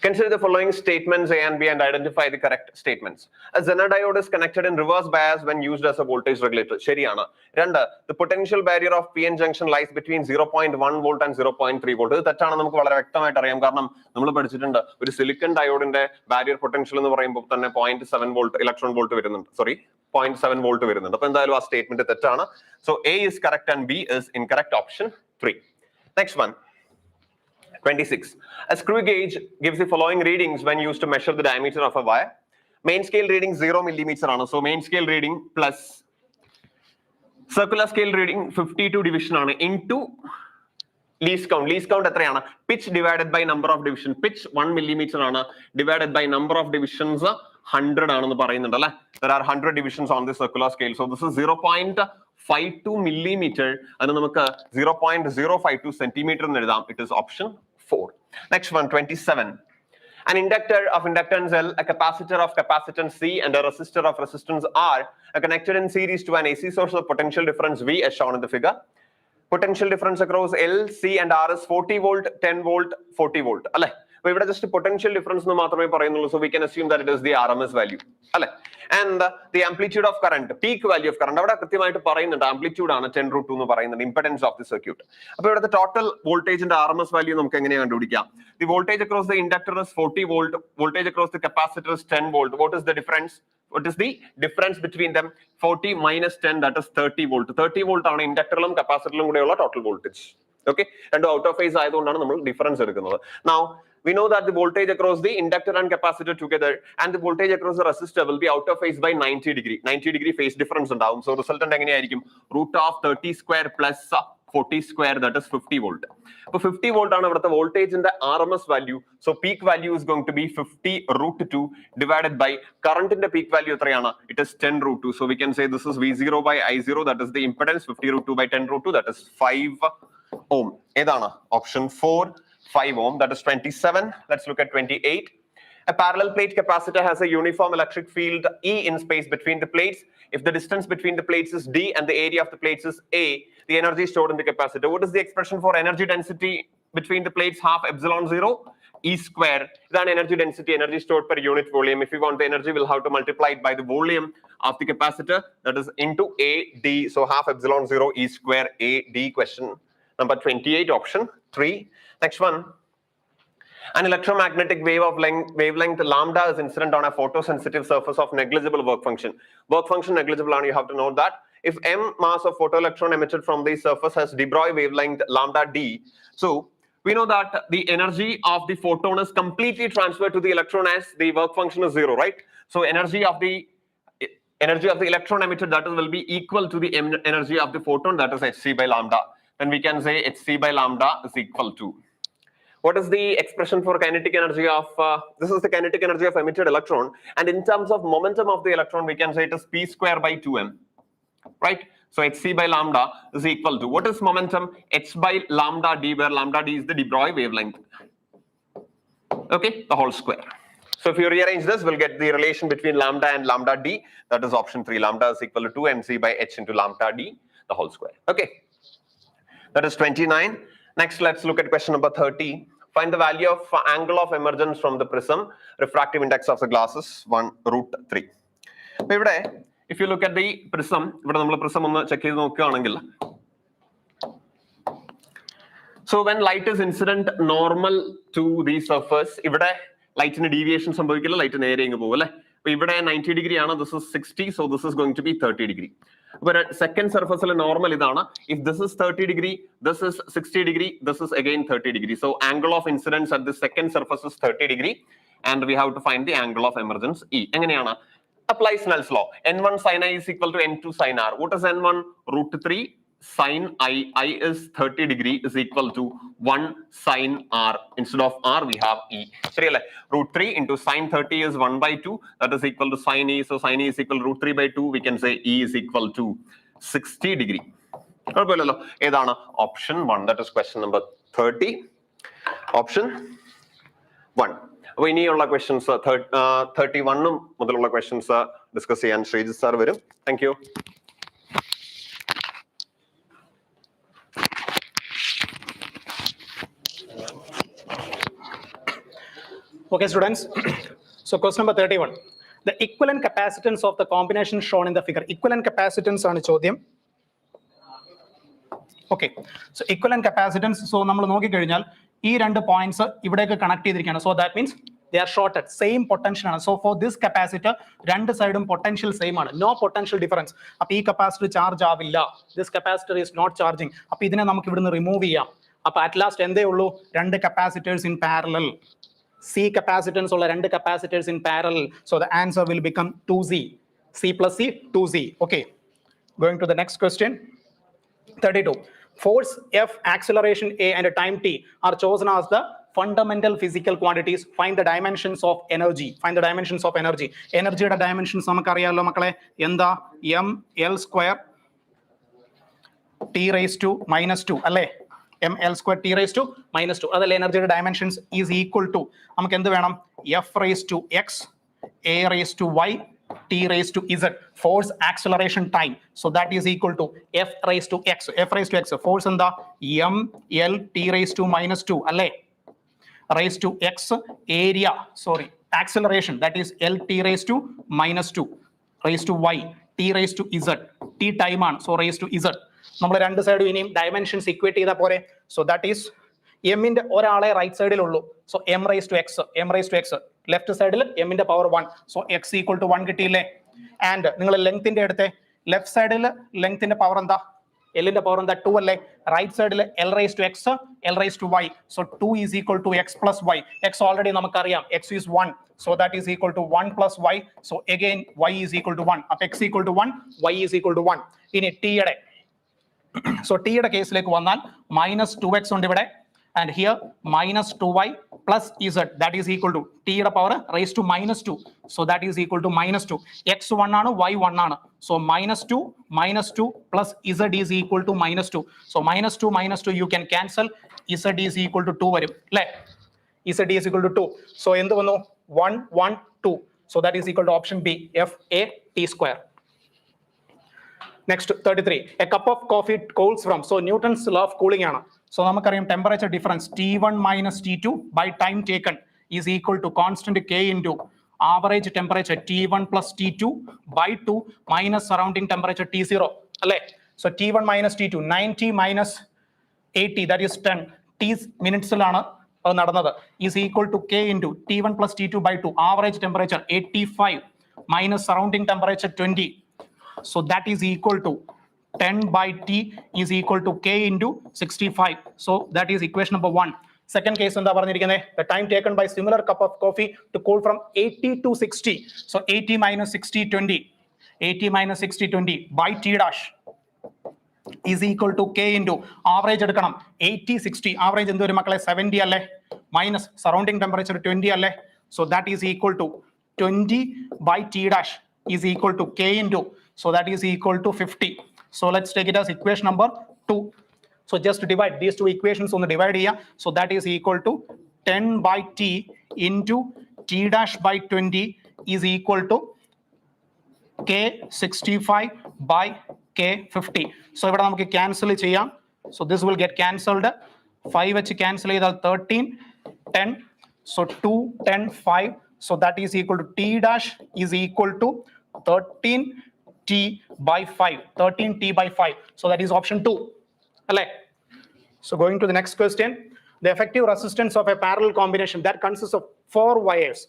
Consider the following statements A and B and identify the correct statements. A Zener diode is connected in reverse bias when used as a voltage regulator. ശരിയാണ്. രണ്ട്, the potential barrier of PN junction lies between 0.1 volt and 0.3 volt. ഇത് തെറ്റാണ്, നമുക്ക് വളരെ വ്യക്തമായിട്ട് അറിയാം. കാരണം നമ്മൾ പഠിച്ചിട്ടുണ്ട് ഒരു സിലിക്കൺ ഡയോഡിന്റെ ബാരിയർ പൊട്ടൻഷ്യൽ എന്ന് പറയുമ്പോൾ തന്നെ 0.7 വോൾട്ട് ഇലക്ട്രോൺ വോൾട്ട് വരുന്നുണ്ട്. 0.7 വോൾട്ട് വരുന്നുണ്ട്. അപ്പൊ എന്തായാലും ആ സ്റ്റേറ്റ്മെന്റ് തെറ്റാണ്. So A is correct and B is incorrect, option 3. Next one. 26. A screw gauge gives the following readings when used to measure the diameter of a wire. Main scale reading 0 millimeter ആണ്. So main scale reading plus circular scale reading 52 division ആണ് into least count. Least count എത്രയാണ്? Pitch divided by number of division. Pitch 1 millimeter ആണ്, divided by number of divisions 100 ആണെന്ന് പറയുന്നുണ്ട് അല്ലേ? There are 100 divisions on the circular scale. So this is 0.52 millimeter. And നമുക്ക് 0.052 centimeter എന്ന് എഴുതാം. It is option 4. Next one, 27. An inductor of inductance L, a capacitor of capacitance C, and a resistor of resistance R are connected in series to an AC source of potential difference V as shown in the figure. Potential difference across L, C, and R is 40 volt, 10 volt, 40 volt. അല്ലേ? അപ്പൊ ഇവിടെ just potential difference എന്ന് മാത്രമേ പറയുന്നുള്ളൂ. So we can assume that it is the RMS value. അല്ലേ? And the amplitude of current, peak value of current, അവിടെ കൃത്യമായിട്ട് പറയുന്നുണ്ട് amplitude ആണ് 10√2 എന്ന് പറയുന്നുണ്ട്, impedance of the circuit. അപ്പൊ ഇവിടുത്തെ total voltage and RMS value നമുക്ക് എങ്ങനെയാണ് കണ്ടുപിടിക്കാം? The voltage across the inductor is 40 volt, voltage across the capacitor is 10 volt. What is the difference? What is the difference between them? 40 minus 10, that is 30 volt. 30 volt ആണ് ഇൻഡക്ടറിലും കപ്പാസിറ്ററിലും കൂടെയുള്ള total voltage. Okay, and out of phase ആയതുകൊണ്ടാണ് നമ്മൾ difference എടുക്കുന്നത്. Now we know that the voltage across the inductor and capacitor together and the voltage across the resistor will be out of phase by 90 degree. 90 degree phase difference ഉണ്ടാവും. So resultant എങ്ങനെയായിരിക്കും? Root of 30 square plus 40 square, that is 50 volt. So 50 volt ആണ് ഇവിടുത്തെ വോൾട്ടേജിന്റെ RMS value. So peak value is going to be 50√2 divided by current in the peak value എത്രയാണ്? It is 10√2. So we can say this is V0 by I0, that is the impedance. 50√2 by 10√2, that is 5 ohm. ഏതാണ്? Option 4, 5 ohm. That is 27. Let's look at 28. A parallel plate capacitor has a uniform electric field E in space between the plates. If the distance between the plates is D and the area of the plates is A, the energy stored in the capacitor. What is the expression for energy density between the plates? Half epsilon 0 E square. Then energy density, energy stored per unit volume. If you want the energy, we'll have to multiply it by the volume of the capacitor, that is into A D. So half epsilon 0 E square A D. Question number 28, option 3. Next one. An electromagnetic wave of wavelength lambda is incident on a photosensitive surface of negligible work function. Work function negligible, and you have to note that if m mass of photoelectron emitted from the surface has de Broglie wavelength lambda d, so we know that the energy of the photon is completely transferred to the electron as the work function is 0, right? So energy of the electron emitted, that will be equal to the energy of the photon, that is hc by lambda. Then we can say hc by lambda is equal to, what is the expression for kinetic energy of, this is the kinetic energy of emitted electron, and in terms of momentum of the electron, we can say it is p square by 2m, right? So hc by lambda is equal to, what is momentum? H by lambda d, where lambda d is the de Broglie wavelength. Okay, the whole square. So if you rearrange this, we'll get the relation between lambda and lambda d, that is option 3. Lambda is equal to 2 mc by h into lambda d, the whole square. Okay, that is 29. Next, let's look at question number 30. Find the value of angle of emergence from the prism. Refractive index of the glass is 1√3. അപ്പോൾ ഇവിടെ if you look at the prism, ഇവിടെ നമ്മൾ prism ഒന്ന് check ചെയ്ത് നോക്കുകയാണെങ്കിൽ, so when light is incident normal to the surface, ഇവിടെ ലൈറ്റിന് deviation സംഭവിക്കില്ല, light നേരെ ഇങ്ങ് പോകും അല്ലേ? അപ്പൊ ഇവിടെ 90 ഡിഗ്രി ആണ്, this is 60, so this is going to be 30 degree. അപ്പൊ സെക്കൻഡ് സർഫസിൽ നോർമൽ ഇതാണ്. If this is 30 degree, this is 60 degree, this is again 30 degree. So angle of incidence at the second surface is 30 degree, and we have to find the angle of emergence E. എങ്ങനെയാണ്? Apply Snell's law. N1 sin I is equal to N2 sin R. What is N1? √3 sin I is 30 degree is equal to 1 sin R. Instead of R, we have E. ശരിയല്ലേ? √3 into sin 30 is 1 by 2. That is equal to sin E. So sin E is equal to √3 by 2. We can say E is equal to 60 degree. കുഴപ്പമില്ലല്ലോ. ഏതാണ്? Option 1. That is question number 30. Option 1. അപ്പോൾ ഇനിയുള്ള questions 31 മുതലുള്ള questions discuss ചെയ്യാൻ Sreejith sir വരും. Thank you. Okay, students. So question number 31. The equivalent capacitance of the combination shown in the figure. Equivalent capacitance ആണ് ചോദ്യം. Okay. So equivalent capacitance. So നമ്മൾ നോക്കിക്കഴിഞ്ഞാൽ ഈ രണ്ട് പോയിന്റ്സ് ഇവിടേക്ക് കണക്ട് ചെയ്തിരിക്കുകയാണ്. So that means they are shorted. Same potential ആണ്. So for this capacitor, രണ്ട് സൈഡും potential same ആണ്. No potential difference. അപ്പോൾ ഈ കപ്പാസിറ്റർ ചാർജ് ആവില്ല. This capacitor is not charging. അപ്പോൾ ഇതിനെ നമുക്ക് ഇവിടുന്ന് റിമൂവ് ചെയ്യാം. അപ്പോൾ at last എന്തേ ഉള്ളൂ? രണ്ട് capacitors in parallel. C capacitance ഉള്ള രണ്ട് capacitors in parallel. So the answer will become 2Z. C plus C, 2Z. Okay. Going to the next question. 32. Force F, acceleration A and time T are chosen as the fundamental physical quantities. Find the dimensions of energy. Find the dimensions of energy. Energy യുടെ dimensions നമുക്കറിയാലോ മക്കളെ. എന്താ? ml square t raised to minus 2 അല്ലേ? ml square t raised to minus 2. അതല്ലേ എനർജിയുടെ dimensions is equal to നമുക്ക് എന്ത് വേണം? f raised to x, a raised to y, t raised to z. Force, acceleration, time. So that is equal to f raised to x. f raised to x. Force എന്താ? ml t raised to minus 2 അല്ലേ? Raised to x, area, sorry, acceleration, that is l t raised to minus 2, raised to y, t raised to z, t time ആണ്, so raised to z. നമ്മൾ രണ്ട് സൈഡും ഇനിയും dimensions equate ചെയ്താൽ പോരെ. So that is എമ്മിന്റെ ഒരാളെ right സൈഡിൽ ഉള്ളൂ. So M raise to X left സൈഡിൽ എമ്മിന്റെ power 1. So X equal to 1 കിട്ടിയില്ലേ? ആൻഡ് നിങ്ങൾ ലെങ്ത്തിന്റെ അടുത്ത് ലെഫ്റ്റ് സൈഡിൽ ലെങ്ത്തിന്റെ പവർ എന്താ? എല്ലിന്റെ പവർ എന്താ? 2 അല്ലേ? റൈറ്റ് സൈഡിൽ L raise to x, L raise to y. So 2 is equal to x plus y. X already നമുക്കറിയാം, x is 1. So that is equal to 1 plus y. So again y is equal to 1. അപ്പൊ x equal to 1, y is equal to 1. ഇനി ടിയുടെ so ടിയുടെ കേസിലേക്ക് വന്നാൽ minus 2x ഉണ്ട് ഇവിടെ, and here minus 2y plus z, that is equal to ടിയുടെ power raise to minus 2. So that is equal to minus 2. X 1 ആണ്, y 1 ആണ്. So minus 2 plus z is equal to minus 2. So minus 2 you can cancel. z is equal to 2 വരും അല്ലേ? z is equal to 2. So എന്ത് വന്നു? 1 1 2. So that is equal to option B, f a t square. Next 33. A cup of coffee cools from. So Newton's law of cooling ആണ്. So നമുക്കറിയാം temperature difference T1 minus T2 by time taken is equal to constant K into average temperature T1 plus T2 by 2 minus surrounding temperature T0 അല്ലേ? So T1 minus T2, 90 minus 80, that is 10. T മിനിറ്റ്സിലാണ് അത് നടന്നത്. is equal to K into T1 plus T2 by 2 average temperature 85 minus surrounding temperature 20. So that is equal to 10 by T is equal to K into 65. So that is equation number 1. Second case എന്താ പറഞ്ഞിരിക്കുന്നത്? The time taken by similar cup of coffee to cool from 80 to 60. So 80 minus 60, 20. 80 minus 60, 20 by T dash is equal to K into average എടുക്കണം. 80, 60. Average എന്ത് വരും മക്കളെ? 70 അല്ലേ? Minus surrounding temperature 20 അല്ലേ? So that is equal to 20 by T dash is equal to K into, so that is equal to 50. So let's take it as equation number 2. So just divide these two equations on the divide here. So that is equal to 10 by T into T dash by 20 is equal to K 65 by K 50. So ഇവിടെ നമുക്ക് cancel ചെയ്യാം. So this will get cancelled. 5 വെച്ച് cancel ചെയ്താൽ 13, 10. So 2, 10, 5. So that is equal to T dash is equal to 13T by 5. 13T by 5. So that is option 2. So going to the next question. The effective resistance of a parallel combination that consists of 4 wires.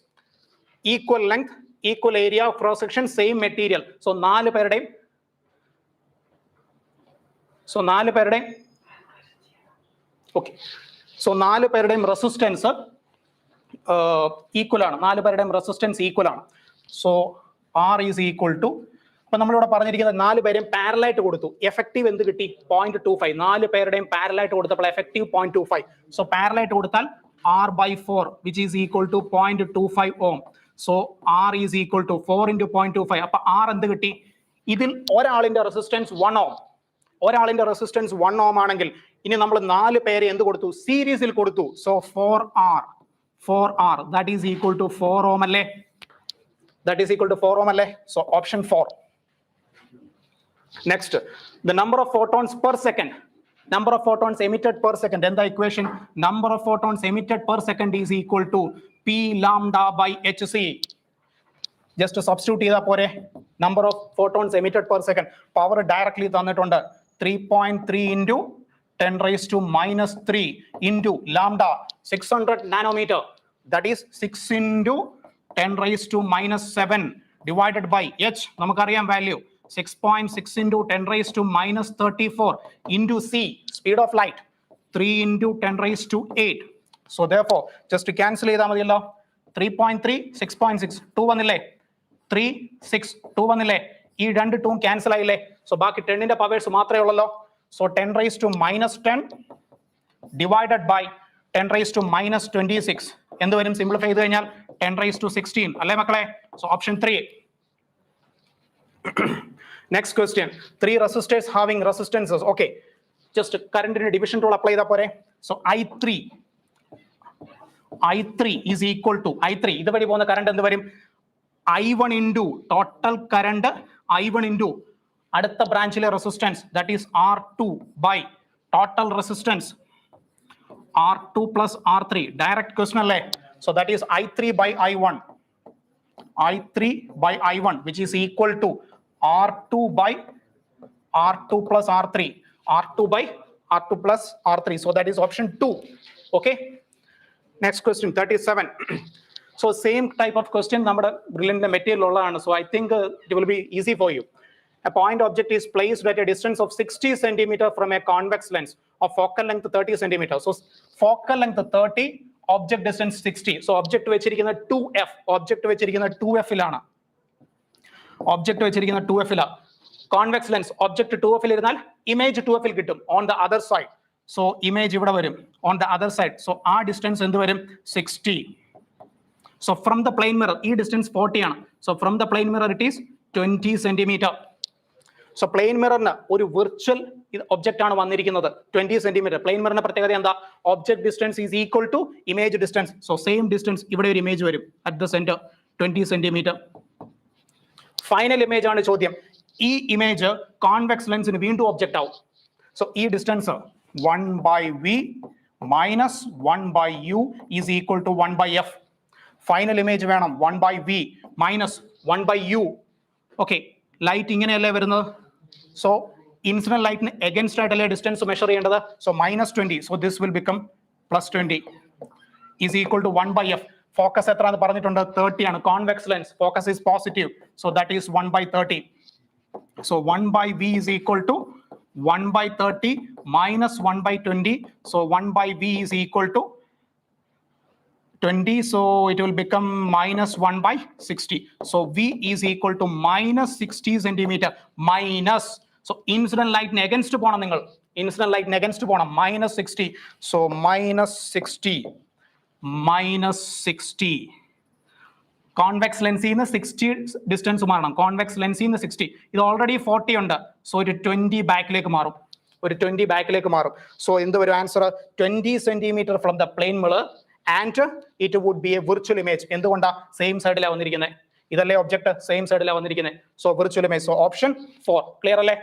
Equal length, equal area of cross section, same material. So 4 പേരുടെയും okay. So 4 പേരുടെയും resistance equal ആണ്. 4 പേരുടെയും resistance equal ആണ്. So R is equal to, അപ്പൊ നമ്മളിവിടെ പറഞ്ഞിരിക്കുന്നത് 4 പേരെയും parallel ആയിട്ട് കൊടുത്തു. എഫക്റ്റീവ് എന്ത് കിട്ടി? 0.25. 4 പേരുടെയും പാരലൽ ആയിട്ട് കൊടുത്തപ്പോൾ എഫക്റ്റീവ് 0.25. സോ പാരലൽ ആയിട്ട് കൊടുത്താൽ R by 4 which is equal to 0.25 ohm. So R is equal to 4 into 0.25. അപ്പൊ R എന്ത് കിട്ടി? ഇതിൽ ഒരാളിന്റെ റെസിസ്റ്റൻസ് 1 ohm. ഒരാളിന്റെ റെസിസ്റ്റൻസ് 1 ohm ആണെങ്കിൽ ഇനി നമ്മൾ 4 പേരെ എന്ത് കൊടുത്തു? സീരീസിൽ കൊടുത്തു. So 4R that is equal to 4 ohm അല്ലേ? That is equal to 4 ohm അല്ലേ? So option 4. Next, the number of photons per second. Number of photons emitted per second. Then the equation number of photons emitted per second is equal to P lambda by hc. Just substitute ചെയ്താൽ പോരെ. Number of photons emitted per second. Power directly തന്നിട്ടുണ്ട് 3.3 into 10 raised to minus 3 into lambda 600 nanometer. That is 6 into 10 raised to minus 7 divided by h. നമുക്കറിയാം value 6.6 into 10 raised to minus 34 into c, speed of light 3 into 10 raised to 8. So therefore just to cancel ചെയ്താൽ മതിയല്ലോ. 3.3 6.6 2 വന്നില്ലേ, 3 6 2 വന്നില്ലേ, ഈ രണ്ട് 2 cancel ആയില്ലേ. So ബാക്കി 10ന്റെ പവേഴ്സ് മാത്രമേ ഉള്ളല്ലോ. So 10 raised to minus 10 divided by 10 raised to minus 26 എന്ത് വരും? സിംപ്ലിഫൈ ചെയ്ത് കഴിഞ്ഞാൽ 10 raised to 16 അല്ലേ മക്കളെ? So option 3. Next question. 3 resistors having resistances. Okay, just current in division rule apply ചെയ്താൽ പോരെ. So I3 is equal to I3 ഇതുവഴി പോകുന്ന കറണ്ട് എന്ത് വരും? I1 into total current I1 into അടുത്ത ബ്രാഞ്ചിലെ resistance that is R2 by total resistance R2 plus R3. Direct question അല്ലേ? So that is I3 by I1 which is equal to R2 by R2 plus R3 R2 by R2 plus R3. So that is option 2. Okay, next question 37. So same type of question നമ്മുടെ brilliant material ഉള്ളതാണ്. So I think it will be easy for you. A point object is placed at a distance of 60 centimeter from a convex lens of focal length 30 centimeter. So focal length 30, object distance 60. So object വെച്ചിരിക്കുന്ന 2f, object വെച്ചിരിക്കുന്ന 2f ലാണ്. Object വെച്ചിരിക്കുന്ന 2f ലാ. Convex lens object 2f ൽ ഇരുന്നാൽ image 2f ൽ കിട്ടും on the other side. So image ഇവിടെ വരും on the other side. So ആ distance എന്ത് വരും? 60. So from the plane mirror ഈ distance 40 ആണ്. So from the plane mirror it is 20 centimeter. So plain മിററിന് ഒരു വിർച്വൽ ഒബ്ജക്റ്റ് ആണ് വന്നിരിക്കുന്നത് 20 സെന്റിമീറ്റർ. പ്ലെയിൻ മിററിന്റെ പ്രത്യേകത എന്താ? Object distance is equal to image distance. So same distance ഇവിടെ ഒരു ഇമേജ് വരും at the center 20 centimeter. Final image ആണ് ചോദ്യം. ഈ ഇമേജ് കോൺവെക്സ് ലെൻസിന് വീണ്ടും ഒബ്ജക്റ്റ് ആവും. സോ ഈ distance 1/v minus 1/u is equal to 1/f. Final image വേണം 1/v minus 1/u. Okay, light ഇങ്ങനെയല്ലേ വരുന്നത്. സോ ഇൻസിഡന്റ് ലൈറ്റിന് എഗൻസ്റ്റ് ആയിട്ടല്ലേ ഡിസ്റ്റൻസ് മെഷർ ചെയ്യേണ്ടത്. So -20. So this will become +20 is equal to 1/f. Focus എത്രയാണെന്ന് പറഞ്ഞിട്ടുണ്ട്? 30 ആണ്. Convex lens focus is positive. So that is 1/30. So 1/v is equal to 1/30 minus 1/20. So 1/v is equal to 20. So it will become minus 1/60. So v is equal to minus 60 centimeter minus. So incident light against പോണം നിങ്ങൾ. Incident light against പോണം. -60. So -60 convex ലെൻസിൽ നിന്ന് 60 distance മാറണം. Convex ലെൻസിൽ നിന്ന് 60. ഇത് already 40 ഉണ്ട്. So ഒരു 20 ബാക്കിലേക്ക് മാറും. സോ എന്ത് വരും answer? 20 centimeter from the plane mirror and it would be a virtual image. എന്തുകൊണ്ടാ? സെയിം സൈഡിലാണ് വന്നിരിക്കുന്നത്. ഇതല്ലേ ഒബ്ജക്ട്? സെയിം സൈഡിലാണ് വന്നിരിക്കുന്നത്. So virtual image. So option 4. Clear അല്ലേ?